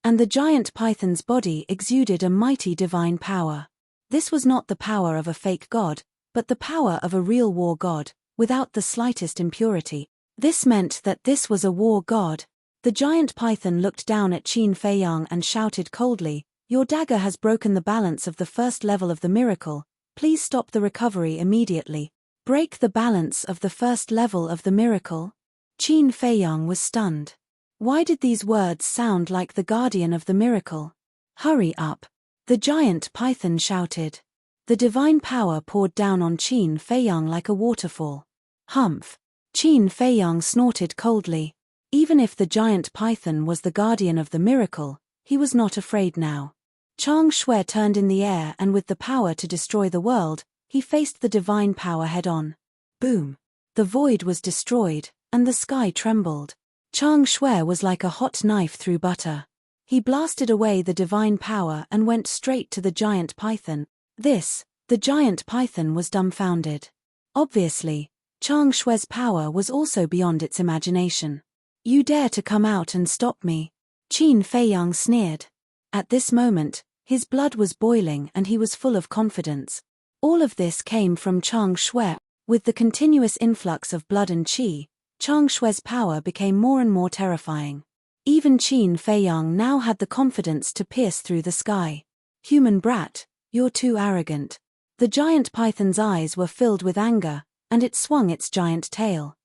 And the giant python's body exuded a mighty divine power. This was not the power of a fake god, but the power of a real war god, without the slightest impurity. This meant that this was a war god. The giant python looked down at Qin Feiyang and shouted coldly, "Your dagger has broken the balance of the first level of the miracle. Please stop the recovery immediately." Break the balance of the first level of the miracle? Qin Feiyang was stunned. Why did these words sound like the guardian of the miracle? Hurry up! The giant python shouted. The divine power poured down on Qin Feiyang like a waterfall. Humph! Qin Feiyang snorted coldly. Even if the giant python was the guardian of the miracle, he was not afraid now. Chang Xue turned in the air and with the power to destroy the world, he faced the divine power head-on. Boom! The void was destroyed, and the sky trembled. Chang Xue was like a hot knife through butter. He blasted away the divine power and went straight to the giant python. The giant python was dumbfounded. Obviously, Chang Xue's power was also beyond its imagination. You dare to come out and stop me? Qin Feiyang sneered. At this moment, his blood was boiling and he was full of confidence. All of this came from Chang Xue. With the continuous influx of blood and qi, Chang Xue's power became more and more terrifying. Even Qin Feiyang now had the confidence to pierce through the sky. Human brat, you're too arrogant. The giant python's eyes were filled with anger, and it swung its giant tail.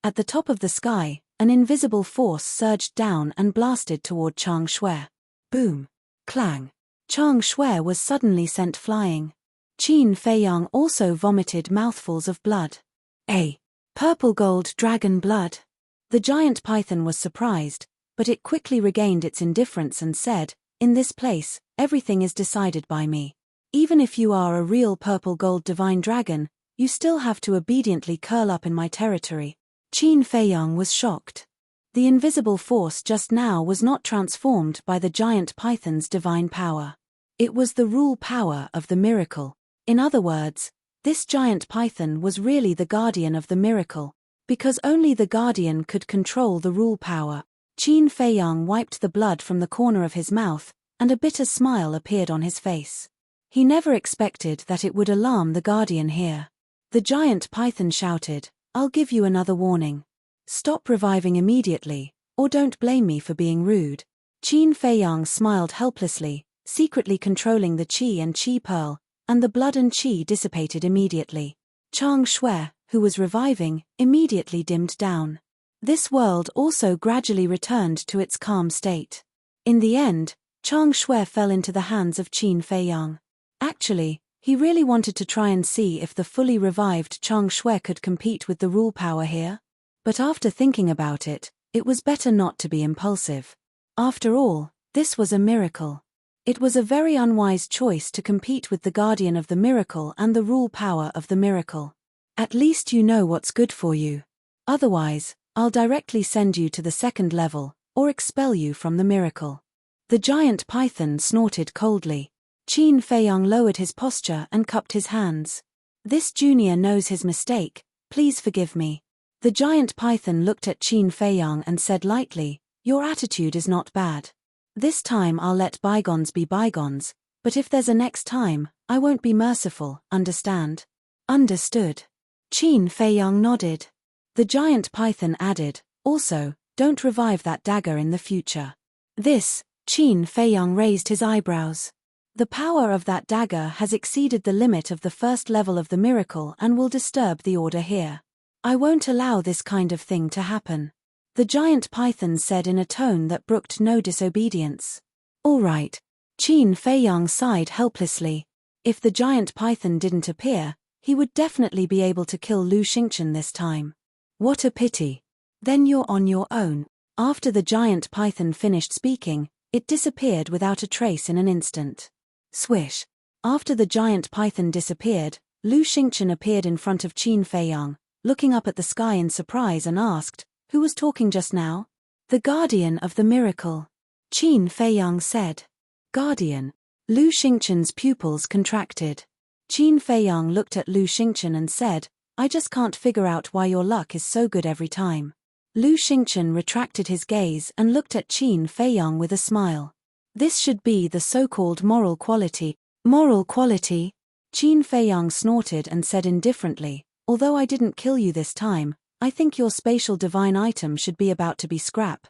At the top of the sky, an invisible force surged down and blasted toward Chang Xue. Boom! Clang! Chang Xue was suddenly sent flying. Qin Feiyang also vomited mouthfuls of blood. Purple gold dragon blood. The giant python was surprised, but it quickly regained its indifference and said, "In this place, everything is decided by me. Even if you are a real purple gold divine dragon, you still have to obediently curl up in my territory." Qin Feiyang was shocked. The invisible force just now was not transformed by the giant python's divine power. It was the rule power of the miracle. In other words, this giant python was really the guardian of the miracle, because only the guardian could control the rule power. Qin Feiyang wiped the blood from the corner of his mouth, and a bitter smile appeared on his face. He never expected that it would alarm the guardian here. The giant python shouted, "I'll give you another warning. Stop reviving immediately, or don't blame me for being rude." Qin Feiyang smiled helplessly, secretly controlling the qi and qi pearl, and the blood and qi dissipated immediately. Chang Shui, who was reviving, immediately dimmed down. This world also gradually returned to its calm state. In the end, Chang Shui fell into the hands of Qin Feiyang. Actually, he really wanted to try and see if the fully revived Chang Shui could compete with the rule power here. But after thinking about it, it was better not to be impulsive. After all, this was a miracle. It was a very unwise choice to compete with the guardian of the miracle and the rule power of the miracle. At least you know what's good for you. Otherwise, I'll directly send you to the second level, or expel you from the miracle. The giant python snorted coldly. Qin Feiyang lowered his posture and cupped his hands. This junior knows his mistake, please forgive me. The giant python looked at Qin Feiyang and said lightly, "Your attitude is not bad. This time I'll let bygones be bygones, but if there's a next time, I won't be merciful, understand?" "Understood." Qin Feiyang nodded. The giant python added, "Also, don't revive that dagger in the future." This, Qin Feiyang raised his eyebrows. The power of that dagger has exceeded the limit of the first level of the miracle and will disturb the order here. I won't allow this kind of thing to happen. The giant python said in a tone that brooked no disobedience. All right. Qin Feiyang sighed helplessly. If the giant python didn't appear, he would definitely be able to kill Lu Xingchen this time. What a pity. Then you're on your own. After the giant python finished speaking, it disappeared without a trace in an instant. Swish. After the giant python disappeared, Lu Xingchen appeared in front of Qin Feiyang, looking up at the sky in surprise and asked, "Who was talking just now?" "The guardian of the miracle," Qin Feiyang said. "Guardian?" Lu Xingchen's pupils contracted. Qin Feiyang looked at Lu Xingchen and said, "I just can't figure out why your luck is so good every time." Lu Xingchen retracted his gaze and looked at Qin Feiyang with a smile. This should be the so-called moral quality. Moral quality? Qin Feiyang snorted and said indifferently, "Although I didn't kill you this time, I think your spatial divine item should be about to be scrap."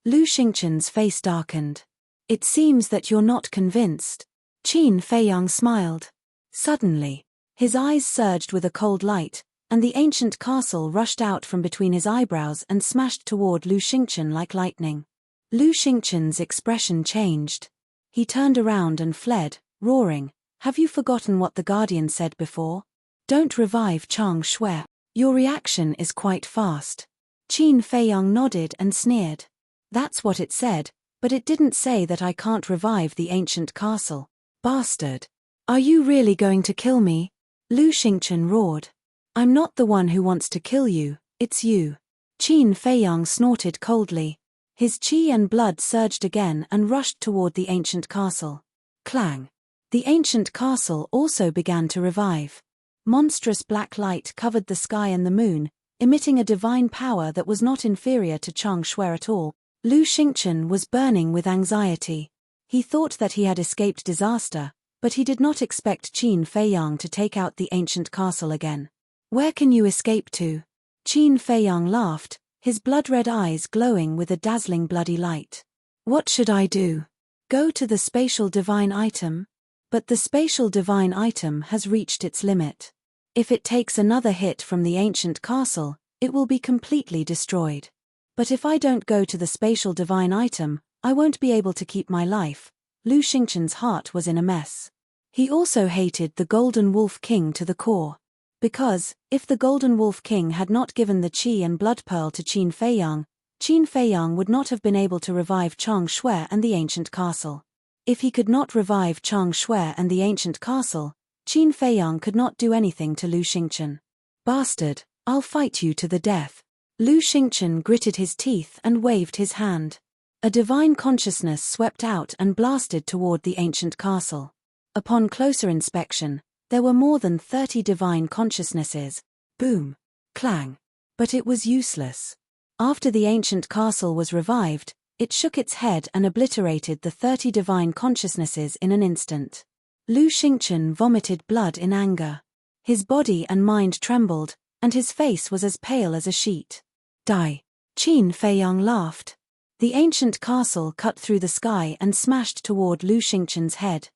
Lu Xingchen's face darkened. "It seems that you're not convinced." Qin Feiyang smiled. Suddenly, his eyes surged with a cold light, and the ancient castle rushed out from between his eyebrows and smashed toward Lu Xingchen like lightning. Lu Xingchen's expression changed. He turned around and fled, roaring, "Have you forgotten what the guardian said before? Don't revive Chang Shui. Your reaction is quite fast." Qin Feiyang nodded and sneered. "That's what it said, but it didn't say that I can't revive the ancient castle. Bastard. Are you really going to kill me?" Lu Xingchen roared. "I'm not the one who wants to kill you, it's you." Qin Feiyang snorted coldly. His qi and blood surged again and rushed toward the ancient castle. Clang. The ancient castle also began to revive. Monstrous black light covered the sky and the moon, emitting a divine power that was not inferior to Chang Shui at all. Lu Xingchen was burning with anxiety. He thought that he had escaped disaster, but he did not expect Qin Feiyang to take out the ancient castle again. "Where can you escape to?" Qin Feiyang laughed, his blood-red eyes glowing with a dazzling bloody light. "What should I do? Go to the spatial divine item?" But the spatial divine item has reached its limit. If it takes another hit from the ancient castle, it will be completely destroyed. But if I don't go to the spatial divine item, I won't be able to keep my life. Lu Xingchen's heart was in a mess. He also hated the Golden Wolf King to the core. Because, if the Golden Wolf King had not given the Qi and Blood Pearl to Qin Feiyang would not have been able to revive Chang Shui and the ancient castle. If he could not revive Chang Shui and the ancient castle, Qin Feiyang could not do anything to Lu Xingchen. "Bastard, I'll fight you to the death." Lu Xingchen gritted his teeth and waved his hand. A divine consciousness swept out and blasted toward the ancient castle. Upon closer inspection, there were more than 30 divine consciousnesses. Boom. Clang. But it was useless. After the ancient castle was revived, it shook its head and obliterated the 30 divine consciousnesses in an instant. Lu Xingchen vomited blood in anger. His body and mind trembled, and his face was as pale as a sheet. Die. Qin Feiyang laughed. The ancient castle cut through the sky and smashed toward Lu Xingchen's head.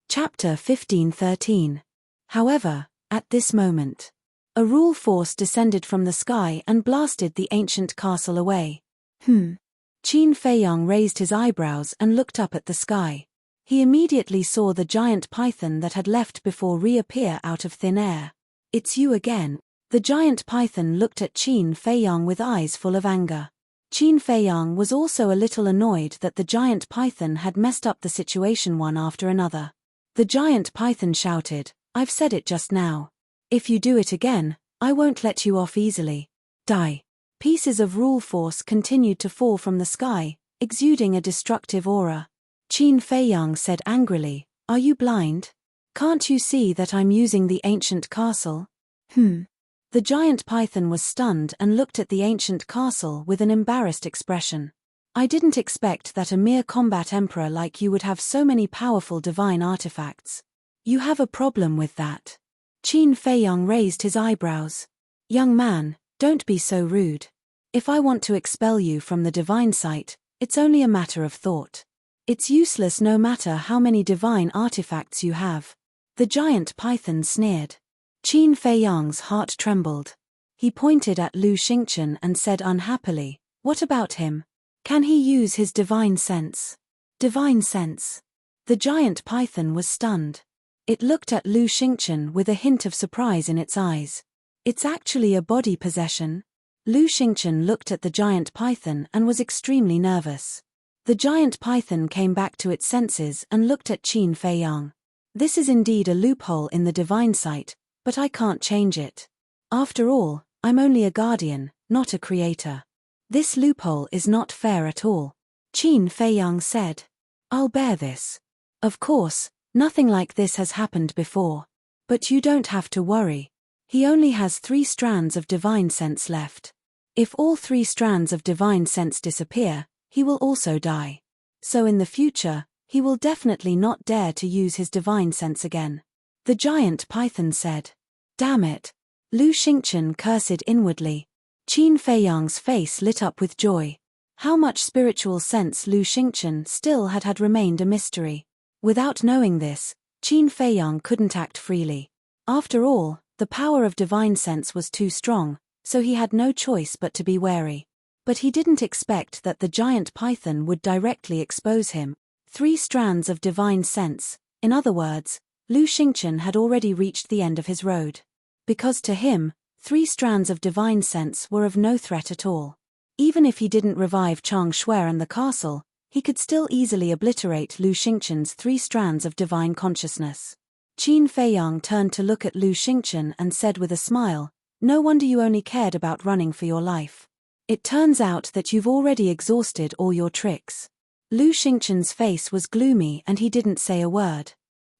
Chapter 1513. However, at this moment, a rule force descended from the sky and blasted the ancient castle away. Qin Feiyang raised his eyebrows and looked up at the sky. He immediately saw the giant python that had left before reappear out of thin air. It's you again. The giant python looked at Qin Feiyang with eyes full of anger. Qin Feiyang was also a little annoyed that the giant python had messed up the situation one after another. The giant python shouted, "I've said it just now. If you do it again, I won't let you off easily. Die." Pieces of rule force continued to fall from the sky, exuding a destructive aura. Qin Feiyang said angrily, "Are you blind? Can't you see that I'm using the ancient castle?" The giant python was stunned and looked at the ancient castle with an embarrassed expression. "I didn't expect that a mere combat emperor like you would have so many powerful divine artifacts. You have a problem with that." Qin Feiyang raised his eyebrows. "Young man, don't be so rude. If I want to expel you from the divine site, it's only a matter of thought. It's useless no matter how many divine artifacts you have." The giant python sneered. Qin Feiyang's heart trembled. He pointed at Lu Xingchen and said unhappily, "What about him? Can he use his divine sense?" Divine sense? The giant python was stunned. It looked at Lu Xingchen with a hint of surprise in its eyes. "It's actually a body possession?" Lu Xingchen looked at the giant python and was extremely nervous. The giant python came back to its senses and looked at Qin Feiyang. "This is indeed a loophole in the divine site, but I can't change it. After all, I'm only a guardian, not a creator. This loophole is not fair at all." Qin Feiyang said. "I'll bear this. Of course, nothing like this has happened before. But you don't have to worry. He only has 3 strands of divine sense left. If all 3 strands of divine sense disappear, he will also die. So in the future, he will definitely not dare to use his divine sense again." The giant python said. "Damn it." Lu Xingchen cursed inwardly. Qin Feiyang's face lit up with joy. How much spiritual sense Lu Xingchen still had remained a mystery. Without knowing this, Qin Feiyang couldn't act freely. After all, the power of divine sense was too strong, so he had no choice but to be wary. But he didn't expect that the giant python would directly expose him. 3 strands of divine sense, in other words, Lu Xingchen had already reached the end of his road. Because to him, 3 strands of divine sense were of no threat at all. Even if he didn't revive Chang Shui and the castle, he could still easily obliterate Lu Xingchen's 3 strands of divine consciousness. Qin Feiyang turned to look at Lu Xingchen and said with a smile, "No wonder you only cared about running for your life. It turns out that you've already exhausted all your tricks." Lu Xingchen's face was gloomy and he didn't say a word.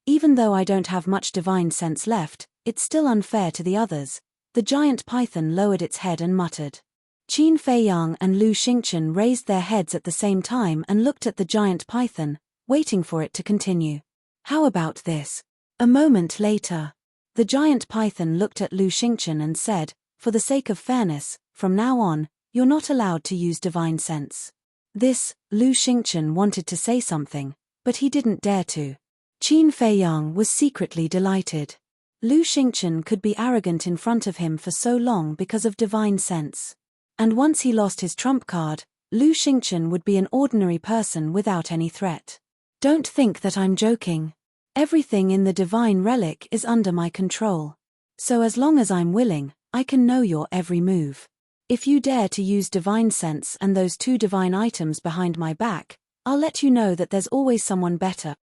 "Even though I don't have much divine sense left, it's still unfair to the others." The giant python lowered its head and muttered. Qin Feiyang and Lu Xingchen raised their heads at the same time and looked at the giant python, waiting for it to continue. "How about this?" A moment later, the giant python looked at Lu Xingchen and said, "For the sake of fairness, from now on, you're not allowed to use divine sense." Lu Xingchen wanted to say something, but he didn't dare to. Qin Feiyang was secretly delighted. Lu Xingchen could be arrogant in front of him for so long because of divine sense. And once he lost his trump card, Lu Xingchen would be an ordinary person without any threat. "Don't think that I'm joking. Everything in the divine relic is under my control. So as long as I'm willing, I can know your every move. If you dare to use divine sense and those 2 divine items behind my back, I'll let you know that there's always someone better."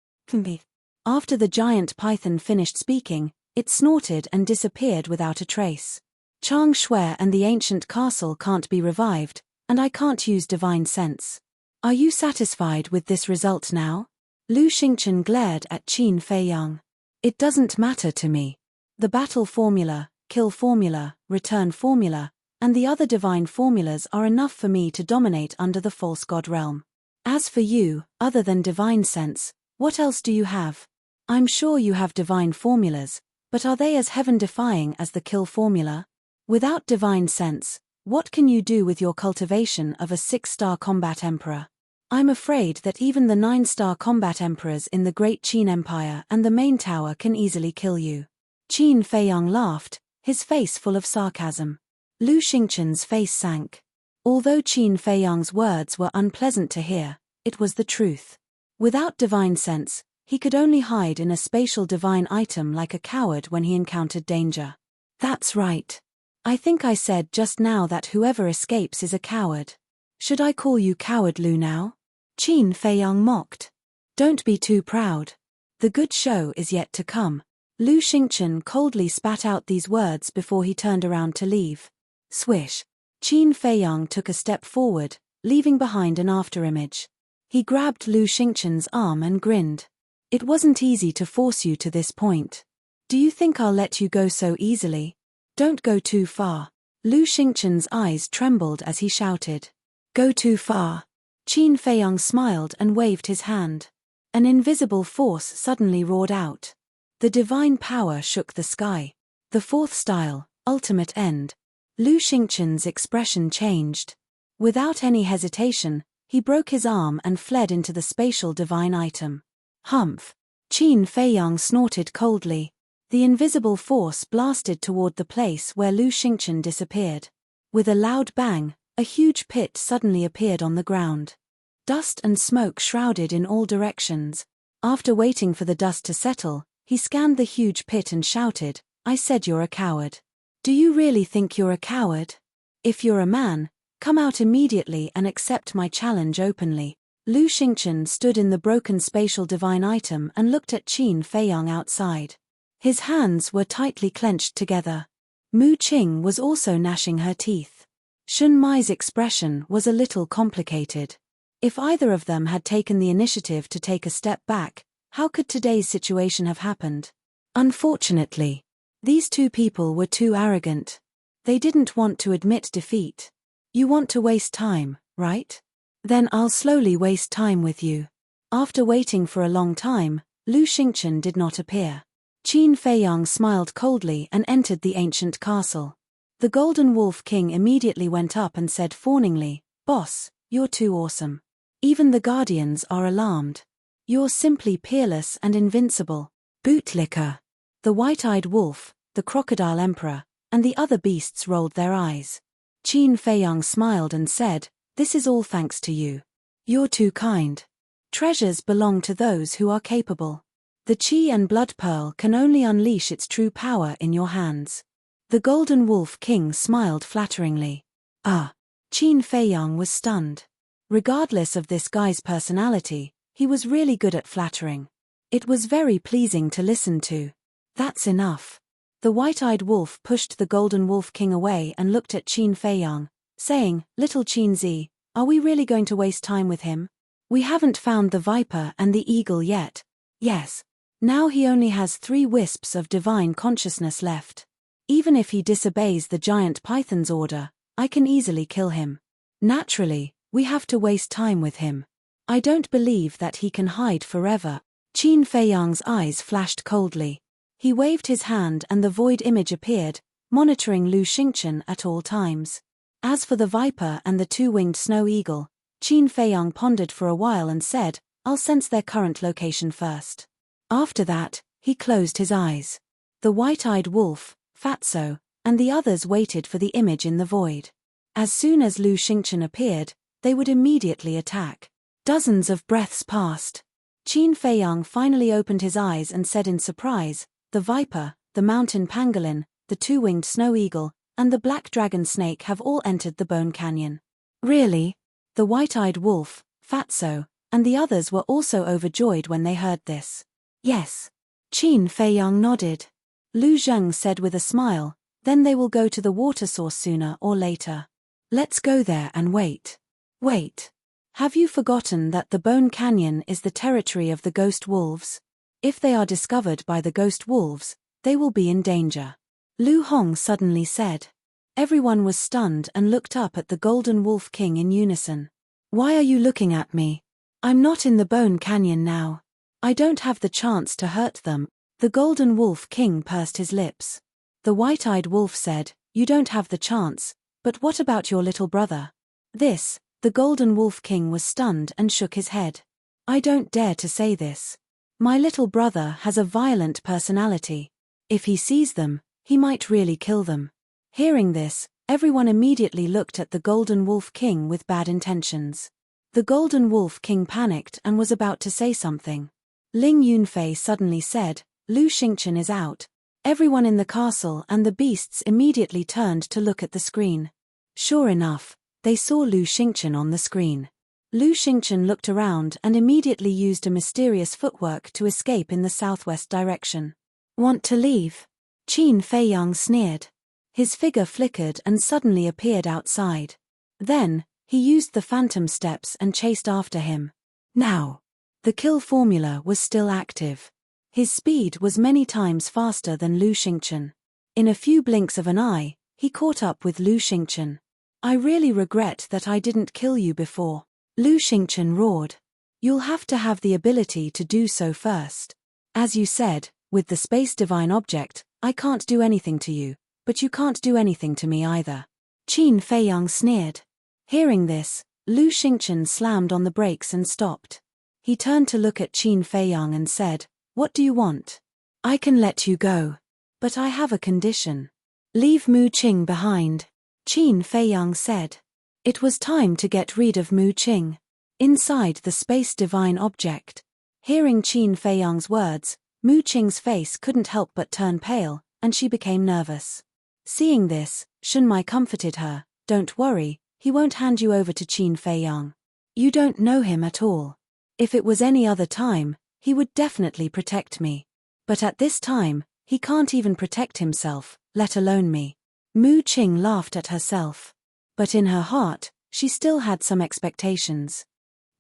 After the giant python finished speaking, it snorted and disappeared without a trace. "Chang Shui and the ancient castle can't be revived, and I can't use divine sense. Are you satisfied with this result now?" Lu Xingchen glared at Qin Feiyang. "It doesn't matter to me. The battle formula, kill formula, return formula, and the other divine formulas are enough for me to dominate under the false god realm. As for you, other than divine sense, what else do you have? I'm sure you have divine formulas, but are they as heaven-defying as the kill formula? Without divine sense, what can you do with your cultivation of a 6-star combat emperor? I'm afraid that even the 9-star combat emperors in the Great Qin Empire and the main tower can easily kill you. Qin Feiyang laughed, his face full of sarcasm. Lu Xingchen's face sank. Although Qin Feiyang's words were unpleasant to hear, it was the truth. Without divine sense, he could only hide in a spatial divine item like a coward when he encountered danger. That's right. I think I said just now that whoever escapes is a coward. Should I call you Coward Lu now? Qin Feiyang mocked. Don't be too proud. The good show is yet to come. Lu Xingchen coldly spat out these words before he turned around to leave. Swish. Qin Feiyang took a step forward, leaving behind an afterimage. He grabbed Lu Xingchen's arm and grinned. It wasn't easy to force you to this point. Do you think I'll let you go so easily? Don't go too far. Lu Xingchen's eyes trembled as he shouted. Go too far. Qin Feiyang smiled and waved his hand. An invisible force suddenly roared out. The divine power shook the sky. The 4th style, ultimate end. Lu Xingchen's expression changed. Without any hesitation, he broke his arm and fled into the spatial divine item. Humph! Qin Feiyang snorted coldly. The invisible force blasted toward the place where Lu Xingchen disappeared. With a loud bang, a huge pit suddenly appeared on the ground. Dust and smoke shrouded in all directions. After waiting for the dust to settle, he scanned the huge pit and shouted, I said you're a coward. Do you really think you're a coward? If you're a man, come out immediately and accept my challenge openly. Lu Xingchen stood in the broken spatial divine item and looked at Qin Feiyang outside. His hands were tightly clenched together. Mu Qing was also gnashing her teeth. Shun Mai's expression was a little complicated. If either of them had taken the initiative to take a step back, how could today's situation have happened? Unfortunately, these two people were too arrogant. They didn't want to admit defeat. You want to waste time, right? Then I'll slowly waste time with you. After waiting for a long time, Lu Xingchen did not appear. Qin Feiyang smiled coldly and entered the ancient castle. The Golden Wolf King immediately went up and said fawningly, Boss, you're too awesome. Even the guardians are alarmed. You're simply peerless and invincible. Bootlicker. The white-eyed wolf, the crocodile emperor, and the other beasts rolled their eyes. Qin Feiyang smiled and said, This is all thanks to you. You're too kind. Treasures belong to those who are capable. The Qi and Blood Pearl can only unleash its true power in your hands. The Golden Wolf King smiled flatteringly. Ah! Qin Feiyang was stunned. Regardless of this guy's personality, he was really good at flattering. It was very pleasing to listen to. That's enough. The white-eyed wolf pushed the Golden Wolf King away and looked at Qin Feiyang, saying, Little Qin Zi, are we really going to waste time with him? We haven't found the viper and the eagle yet. Yes. Now he only has 3 wisps of divine consciousness left. Even if he disobeys the giant python's order, I can easily kill him. Naturally, we have to waste time with him. I don't believe that he can hide forever. Qin Feiyang's eyes flashed coldly. He waved his hand and the void image appeared, monitoring Lu Xingchen at all times. As for the viper and the 2-winged snow eagle, Qin Feiyang pondered for a while and said, I'll sense their current location first. After that, he closed his eyes. The white-eyed wolf, Fatso, and the others waited for the image in the void. As soon as Lu Xingchen appeared, they would immediately attack. Dozens of breaths passed. Qin Feiyang finally opened his eyes and said in surprise, the viper, the mountain pangolin, the 2-winged snow eagle, and the black dragon snake have all entered the Bone Canyon. Really? The white-eyed wolf, Fatso, and the others were also overjoyed when they heard this. Yes. Qin Feiyang nodded. Lu Zheng said with a smile, then they will go to the water source sooner or later. Let's go there and wait. Wait. Have you forgotten that the Bone Canyon is the territory of the ghost wolves? If they are discovered by the ghost wolves, they will be in danger. Lu Hong suddenly said. Everyone was stunned and looked up at the Golden Wolf King in unison. Why are you looking at me? I'm not in the Bone Canyon now. I don't have the chance to hurt them. The Golden Wolf King pursed his lips. The white-eyed wolf said, You don't have the chance, but what about your little brother? The Golden Wolf King was stunned and shook his head. I don't dare to say this. My little brother has a violent personality. If he sees them, he might really kill them. Hearing this, everyone immediately looked at the Golden Wolf King with bad intentions. The Golden Wolf King panicked and was about to say something. Ling Yunfei suddenly said, Lu Xingchen is out. Everyone in the castle and the beasts immediately turned to look at the screen. Sure enough, they saw Lu Xingchen on the screen. Lu Xingchen looked around and immediately used a mysterious footwork to escape in the southwest direction. Want to leave? Qin Feiyang sneered. His figure flickered and suddenly appeared outside. Then, he used the phantom steps and chased after him. Now, the kill formula was still active. His speed was many times faster than Lu Xingchen. In a few blinks of an eye, he caught up with Lu Xingchen. I really regret that I didn't kill you before. Lu Xingchen roared. You'll have to have the ability to do so first. As you said, with the space divine object, I can't do anything to you, but you can't do anything to me either. Qin Feiyang sneered. Hearing this, Lu Xingchen slammed on the brakes and stopped. He turned to look at Qin Feiyang and said, What do you want? I can let you go. But I have a condition. Leave Mu Qing behind. Qin Feiyang said. It was time to get rid of Mu Qing. Inside the space divine object. Hearing Qin Feiyang's words, Mu Qing's face couldn't help but turn pale, and she became nervous. Seeing this, Shunmai comforted her, Don't worry, he won't hand you over to Qin Feiyang. You don't know him at all. If it was any other time, he would definitely protect me. But at this time, he can't even protect himself, let alone me. Mu Qing laughed at herself. But in her heart, she still had some expectations.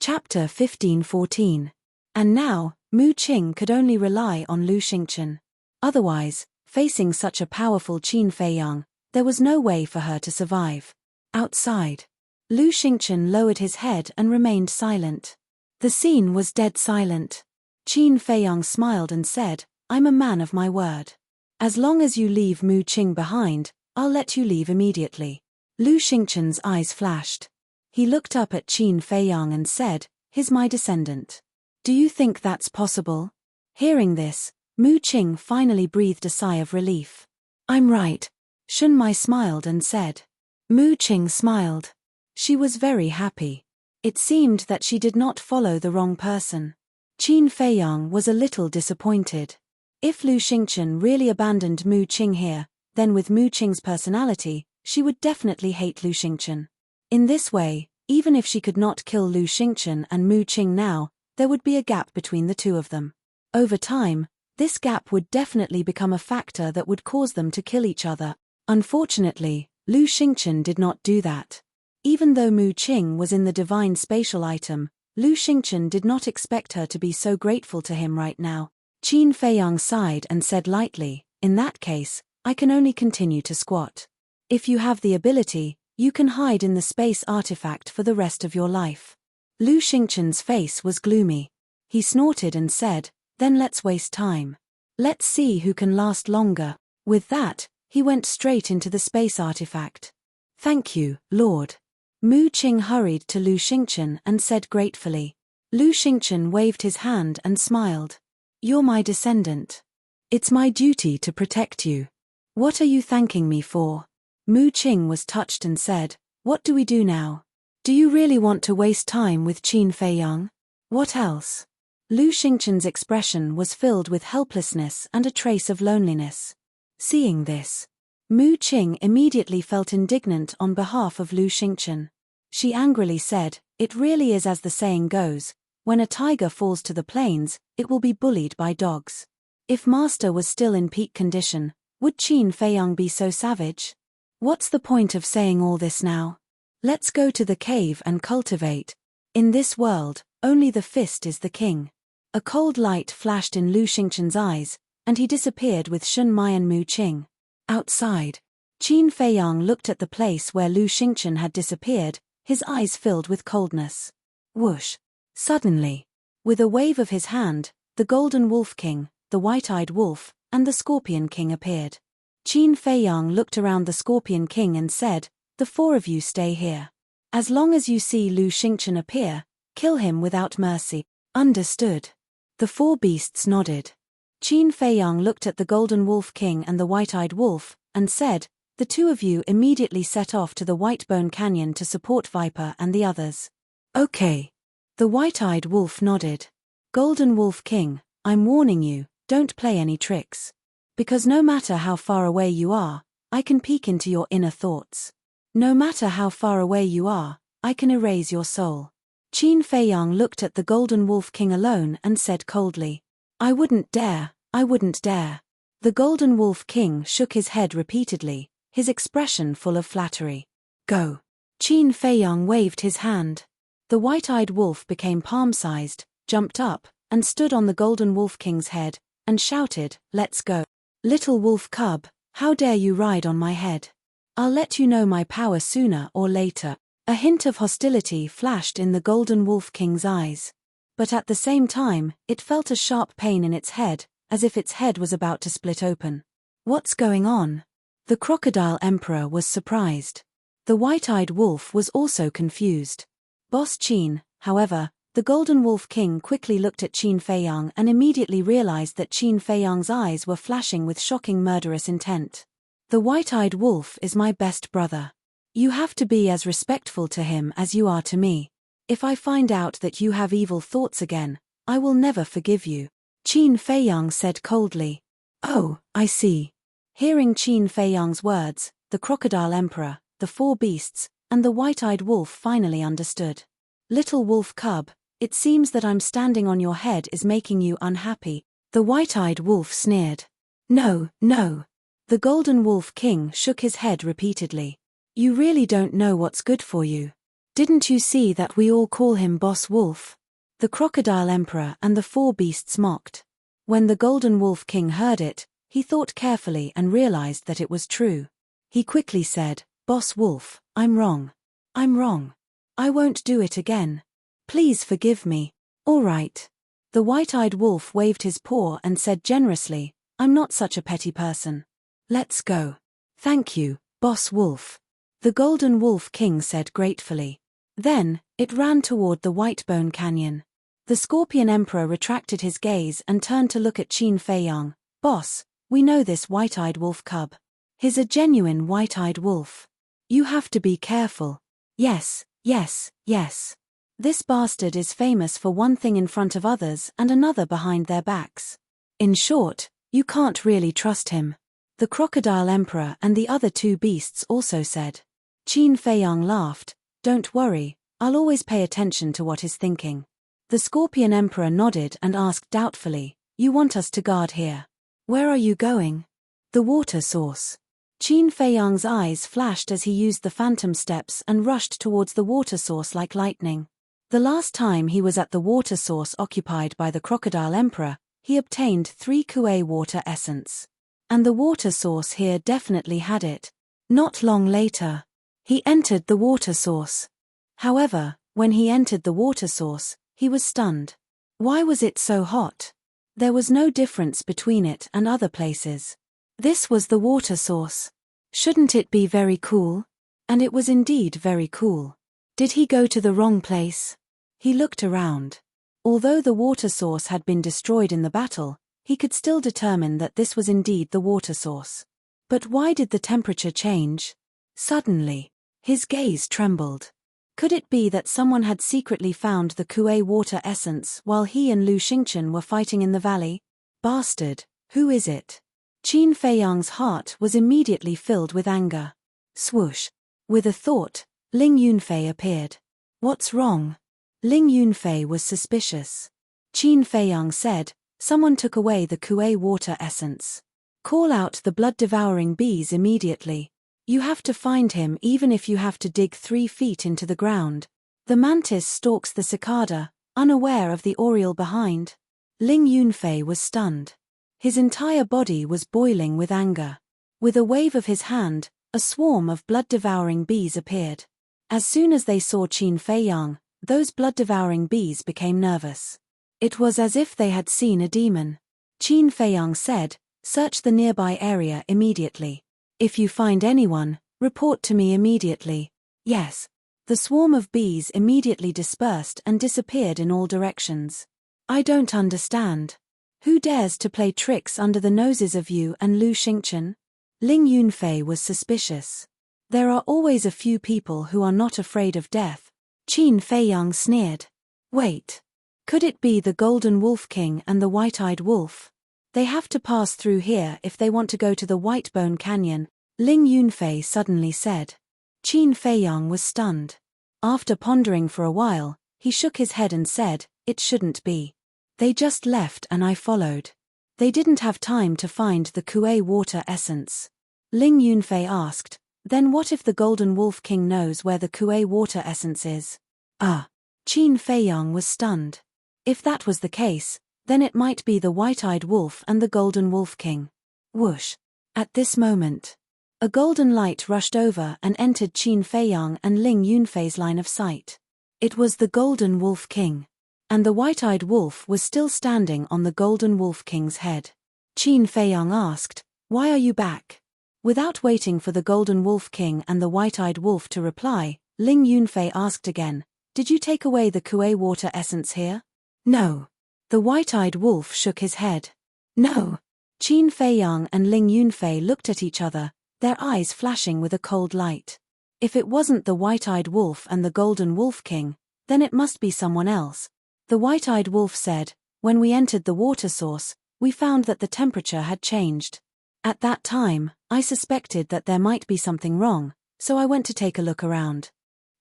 Chapter 15-14. And now, Mu Qing could only rely on Lu Xingchen. Otherwise, facing such a powerful Qin Feiyang, there was no way for her to survive. Outside, Lu Xingchen lowered his head and remained silent. The scene was dead silent. Qin Feiyang smiled and said, I'm a man of my word. As long as you leave Mu Qing behind, I'll let you leave immediately. Lu Xingchen's eyes flashed. He looked up at Qin Feiyang and said, He's my descendant. Do you think that's possible? Hearing this, Mu Qing finally breathed a sigh of relief. I'm right. Shunmai smiled and said. Mu Qing smiled. She was very happy. It seemed that she did not follow the wrong person. Qin Feiyang was a little disappointed. If Lu Xingchen really abandoned Mu Qing here, then with Mu Qing's personality, she would definitely hate Lu Xingchen. In this way, even if she could not kill Lu Xingchen and Mu Qing now, there would be a gap between the two of them. Over time, this gap would definitely become a factor that would cause them to kill each other. Unfortunately, Lu Xingchen did not do that. Even though Mu Qing was in the divine spatial item, Lu Xingchen did not expect her to be so grateful to him right now. Qin Feiyang sighed and said lightly, In that case, I can only continue to squat. If you have the ability, you can hide in the space artifact for the rest of your life. Lu Xingchen's face was gloomy. He snorted and said, Then let's waste time. Let's see who can last longer. With that, he went straight into the space artifact. Thank you, Lord. Mu Qing hurried to Lu Xingchen and said gratefully. Lu Xingchen waved his hand and smiled. You're my descendant. It's my duty to protect you. What are you thanking me for? Mu Qing was touched and said, What do we do now? Do you really want to waste time with Qin Feiyang? What else? Lu Xingchen's expression was filled with helplessness and a trace of loneliness. Seeing this, Mu Qing immediately felt indignant on behalf of Lu Xingchen. She angrily said, It really is as the saying goes, when a tiger falls to the plains, it will be bullied by dogs. If Master was still in peak condition, would Qin Feiyang be so savage? What's the point of saying all this now? Let's go to the cave and cultivate. In this world, only the fist is the king. A cold light flashed in Lu Xingchen's eyes, and he disappeared with Shunmai and Mu Qing. Outside, Qin Feiyang looked at the place where Lu Xingchen had disappeared, his eyes filled with coldness. Whoosh! Suddenly, with a wave of his hand, the Golden Wolf King, the White-Eyed Wolf, and the Scorpion King appeared. Qin Feiyang looked around the Scorpion King and said, "The four of you stay here. As long as you see Lu Xingchen appear, kill him without mercy." "Understood." The four beasts nodded. Qin Feiyang looked at the Golden Wolf King and the White-Eyed Wolf, and said, "The two of you immediately set off to the Whitebone Canyon to support Viper and the others." "Okay." The White-Eyed Wolf nodded. "Golden Wolf King, I'm warning you, don't play any tricks. Because no matter how far away you are, I can peek into your inner thoughts. No matter how far away you are, I can erase your soul." Qin Feiyang looked at the Golden Wolf King alone and said coldly, "I wouldn't dare, I wouldn't dare." The Golden Wolf King shook his head repeatedly, his expression full of flattery. "Go." Qin Feiyang waved his hand. The White-Eyed Wolf became palm-sized, jumped up, and stood on the Golden Wolf King's head, and shouted, "Let's go. Little wolf cub, how dare you ride on my head? I'll let you know my power sooner or later." A hint of hostility flashed in the Golden Wolf King's eyes. But at the same time, it felt a sharp pain in its head, as if its head was about to split open. "What's going on?" The Crocodile Emperor was surprised. The White-Eyed Wolf was also confused. Boss Qin, however, the Golden Wolf King quickly looked at Qin Feiyang and immediately realized that Qin Feiyang's eyes were flashing with shocking murderous intent. "The White-Eyed Wolf is my best brother. You have to be as respectful to him as you are to me. If I find out that you have evil thoughts again, I will never forgive you," Qin Feiyang said coldly. "Oh, I see." Hearing Qin Feiyang's words, the Crocodile Emperor, the four beasts, and the White-Eyed Wolf finally understood. "Little wolf cub, it seems that I'm standing on your head is making you unhappy," the White-Eyed Wolf sneered. "No, no." The Golden Wolf King shook his head repeatedly. "You really don't know what's good for you. Didn't you see that we all call him Boss Wolf?" The Crocodile Emperor and the four beasts mocked. When the Golden Wolf King heard it, he thought carefully and realized that it was true. He quickly said, "Boss Wolf, I'm wrong. I'm wrong. I won't do it again. Please forgive me." "All right." The White-Eyed Wolf waved his paw and said generously, "I'm not such a petty person. Let's go." "Thank you, Boss Wolf," the Golden Wolf King said gratefully. Then, it ran toward the Whitebone Canyon. The Scorpion Emperor retracted his gaze and turned to look at Qin Feiyang. "Boss, we know this White-Eyed Wolf cub. He's a genuine White-Eyed Wolf. You have to be careful." "Yes, yes, yes. This bastard is famous for one thing in front of others and another behind their backs. In short, you can't really trust him," the Crocodile Emperor and the other two beasts also said. Qin Feiyang laughed. "Don't worry, I'll always pay attention to what he's thinking." The Scorpion Emperor nodded and asked doubtfully, "You want us to guard here? Where are you going?" "The water source." Qin Feiyang's eyes flashed as he used the phantom steps and rushed towards the water source like lightning. The last time he was at the water source occupied by the Crocodile Emperor, he obtained 3 Kuei water essence. And the water source here definitely had it. Not long later, he entered the water source. However, when he entered the water source, he was stunned. Why was it so hot? There was no difference between it and other places. This was the water source. Shouldn't it be very cool? And it was indeed very cool. Did he go to the wrong place? He looked around. Although the water source had been destroyed in the battle, he could still determine that this was indeed the water source. But why did the temperature change? Suddenly, his gaze trembled. Could it be that someone had secretly found the Kuei water essence while he and Lu Xingchen were fighting in the valley? Bastard, who is it? Qin Feiyang's heart was immediately filled with anger. Swoosh. With a thought, Ling Yunfei appeared. "What's wrong?" Ling Yunfei was suspicious. Qin Feiyang said, "Someone took away the Kuei water essence. Call out the blood-devouring bees immediately. You have to find him even if you have to dig 3 feet into the ground." The mantis stalks the cicada, unaware of the oriole behind. Ling Yunfei was stunned. His entire body was boiling with anger. With a wave of his hand, a swarm of blood-devouring bees appeared. As soon as they saw Qin Feiyang, those blood-devouring bees became nervous. It was as if they had seen a demon. Qin Feiyang said, "Search the nearby area immediately. If you find anyone, report to me immediately." Yes. The swarm of bees immediately dispersed and disappeared in all directions. I don't understand. Who dares to play tricks under the noses of you and Lu Xingchen? Ling Yunfei was suspicious. There are always a few people who are not afraid of death. Qin Feiyang sneered. Wait. Could it be the Golden Wolf King and the White-Eyed Wolf? They have to pass through here if they want to go to the Whitebone Canyon, Ling Yunfei suddenly said. Qin Feiyang was stunned. After pondering for a while, he shook his head and said, "It shouldn't be. They just left and I followed. They didn't have time to find the Kuei water essence." Ling Yunfei asked, "Then what if the Golden Wolf King knows where the Kuei water essence is?" Qin Feiyang was stunned. If that was the case, then it might be the White-Eyed Wolf and the Golden Wolf King. Whoosh! At this moment, a golden light rushed over and entered Qin Feiyang and Ling Yunfei's line of sight. It was the Golden Wolf King. And the White-Eyed Wolf was still standing on the Golden Wolf King's head. Qin Feiyang asked, "Why are you back?" Without waiting for the Golden Wolf King and the White-Eyed Wolf to reply, Ling Yunfei asked again, "Did you take away the Kuei water essence here?" "No." The White-Eyed Wolf shook his head. "No." Qin Feiyang and Ling Yunfei looked at each other, their eyes flashing with a cold light. If it wasn't the White-Eyed Wolf and the Golden Wolf King, then it must be someone else. The White-Eyed Wolf said, "When we entered the water source, we found that the temperature had changed. At that time, I suspected that there might be something wrong, so I went to take a look around."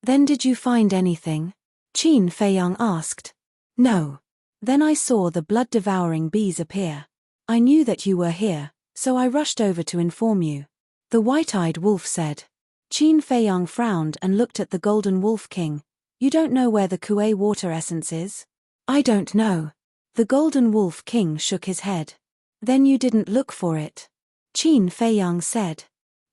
"Then did you find anything?" Qin Feiyang asked. "No. Then I saw the blood-devouring bees appear. I knew that you were here, so I rushed over to inform you," the White-Eyed Wolf said. Qin Feiyang frowned and looked at the Golden Wolf King. "You don't know where the Kuei water essence is?" "I don't know." The Golden Wolf King shook his head. "Then you didn't look for it?" Qin Feiyang said.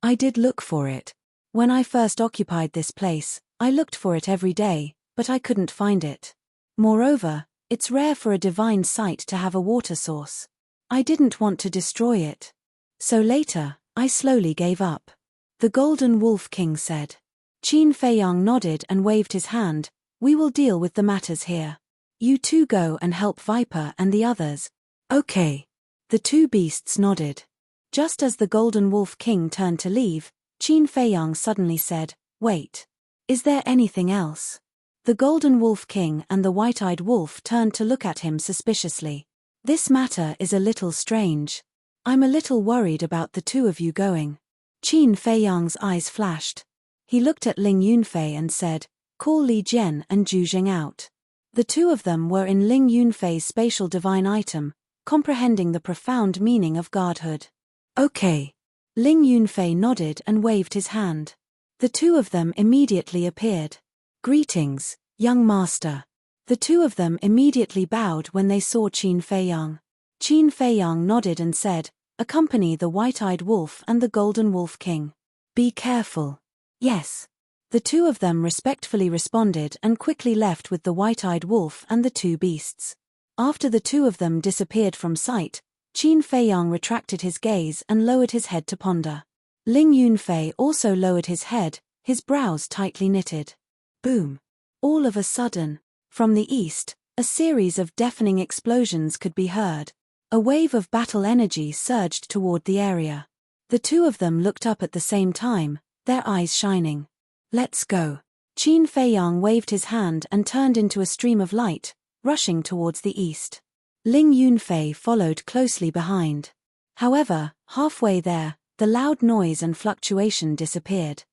"I did look for it. When I first occupied this place, I looked for it every day, but I couldn't find it. Moreover, it's rare for a divine site to have a water source. I didn't want to destroy it. So later, I slowly gave up," the Golden Wolf King said. Qin Feiyang nodded and waved his hand. "We will deal with the matters here. You two go and help Viper and the others." "Okay." The two beasts nodded. Just as the Golden Wolf King turned to leave, Qin Feiyang suddenly said, "Wait. Is there anything else?" The Golden Wolf King and the White-Eyed Wolf turned to look at him suspiciously. "This matter is a little strange. I'm a little worried about the two of you going." Qin Feiyang's eyes flashed. He looked at Ling Yunfei and said, "Call Li Jian and Zhu Jing out." The two of them were in Ling Yunfei's spatial divine item, comprehending the profound meaning of godhood. "Okay." Ling Yunfei nodded and waved his hand. The two of them immediately appeared. "Greetings, young master." The two of them immediately bowed when they saw Qin Feiyang. Qin Feiyang nodded and said, "Accompany the White-Eyed Wolf and the Golden Wolf King. Be careful." "Yes." The two of them respectfully responded and quickly left with the White-Eyed Wolf and the two beasts. After the two of them disappeared from sight, Qin Feiyang retracted his gaze and lowered his head to ponder. Ling Yunfei also lowered his head, his brows tightly knitted. Boom! All of a sudden, from the east, a series of deafening explosions could be heard. A wave of battle energy surged toward the area. The two of them looked up at the same time, their eyes shining. "Let's go." Qin Feiyang waved his hand and turned into a stream of light, rushing towards the east. Ling Yunfei followed closely behind. However, halfway there, the loud noise and fluctuation disappeared.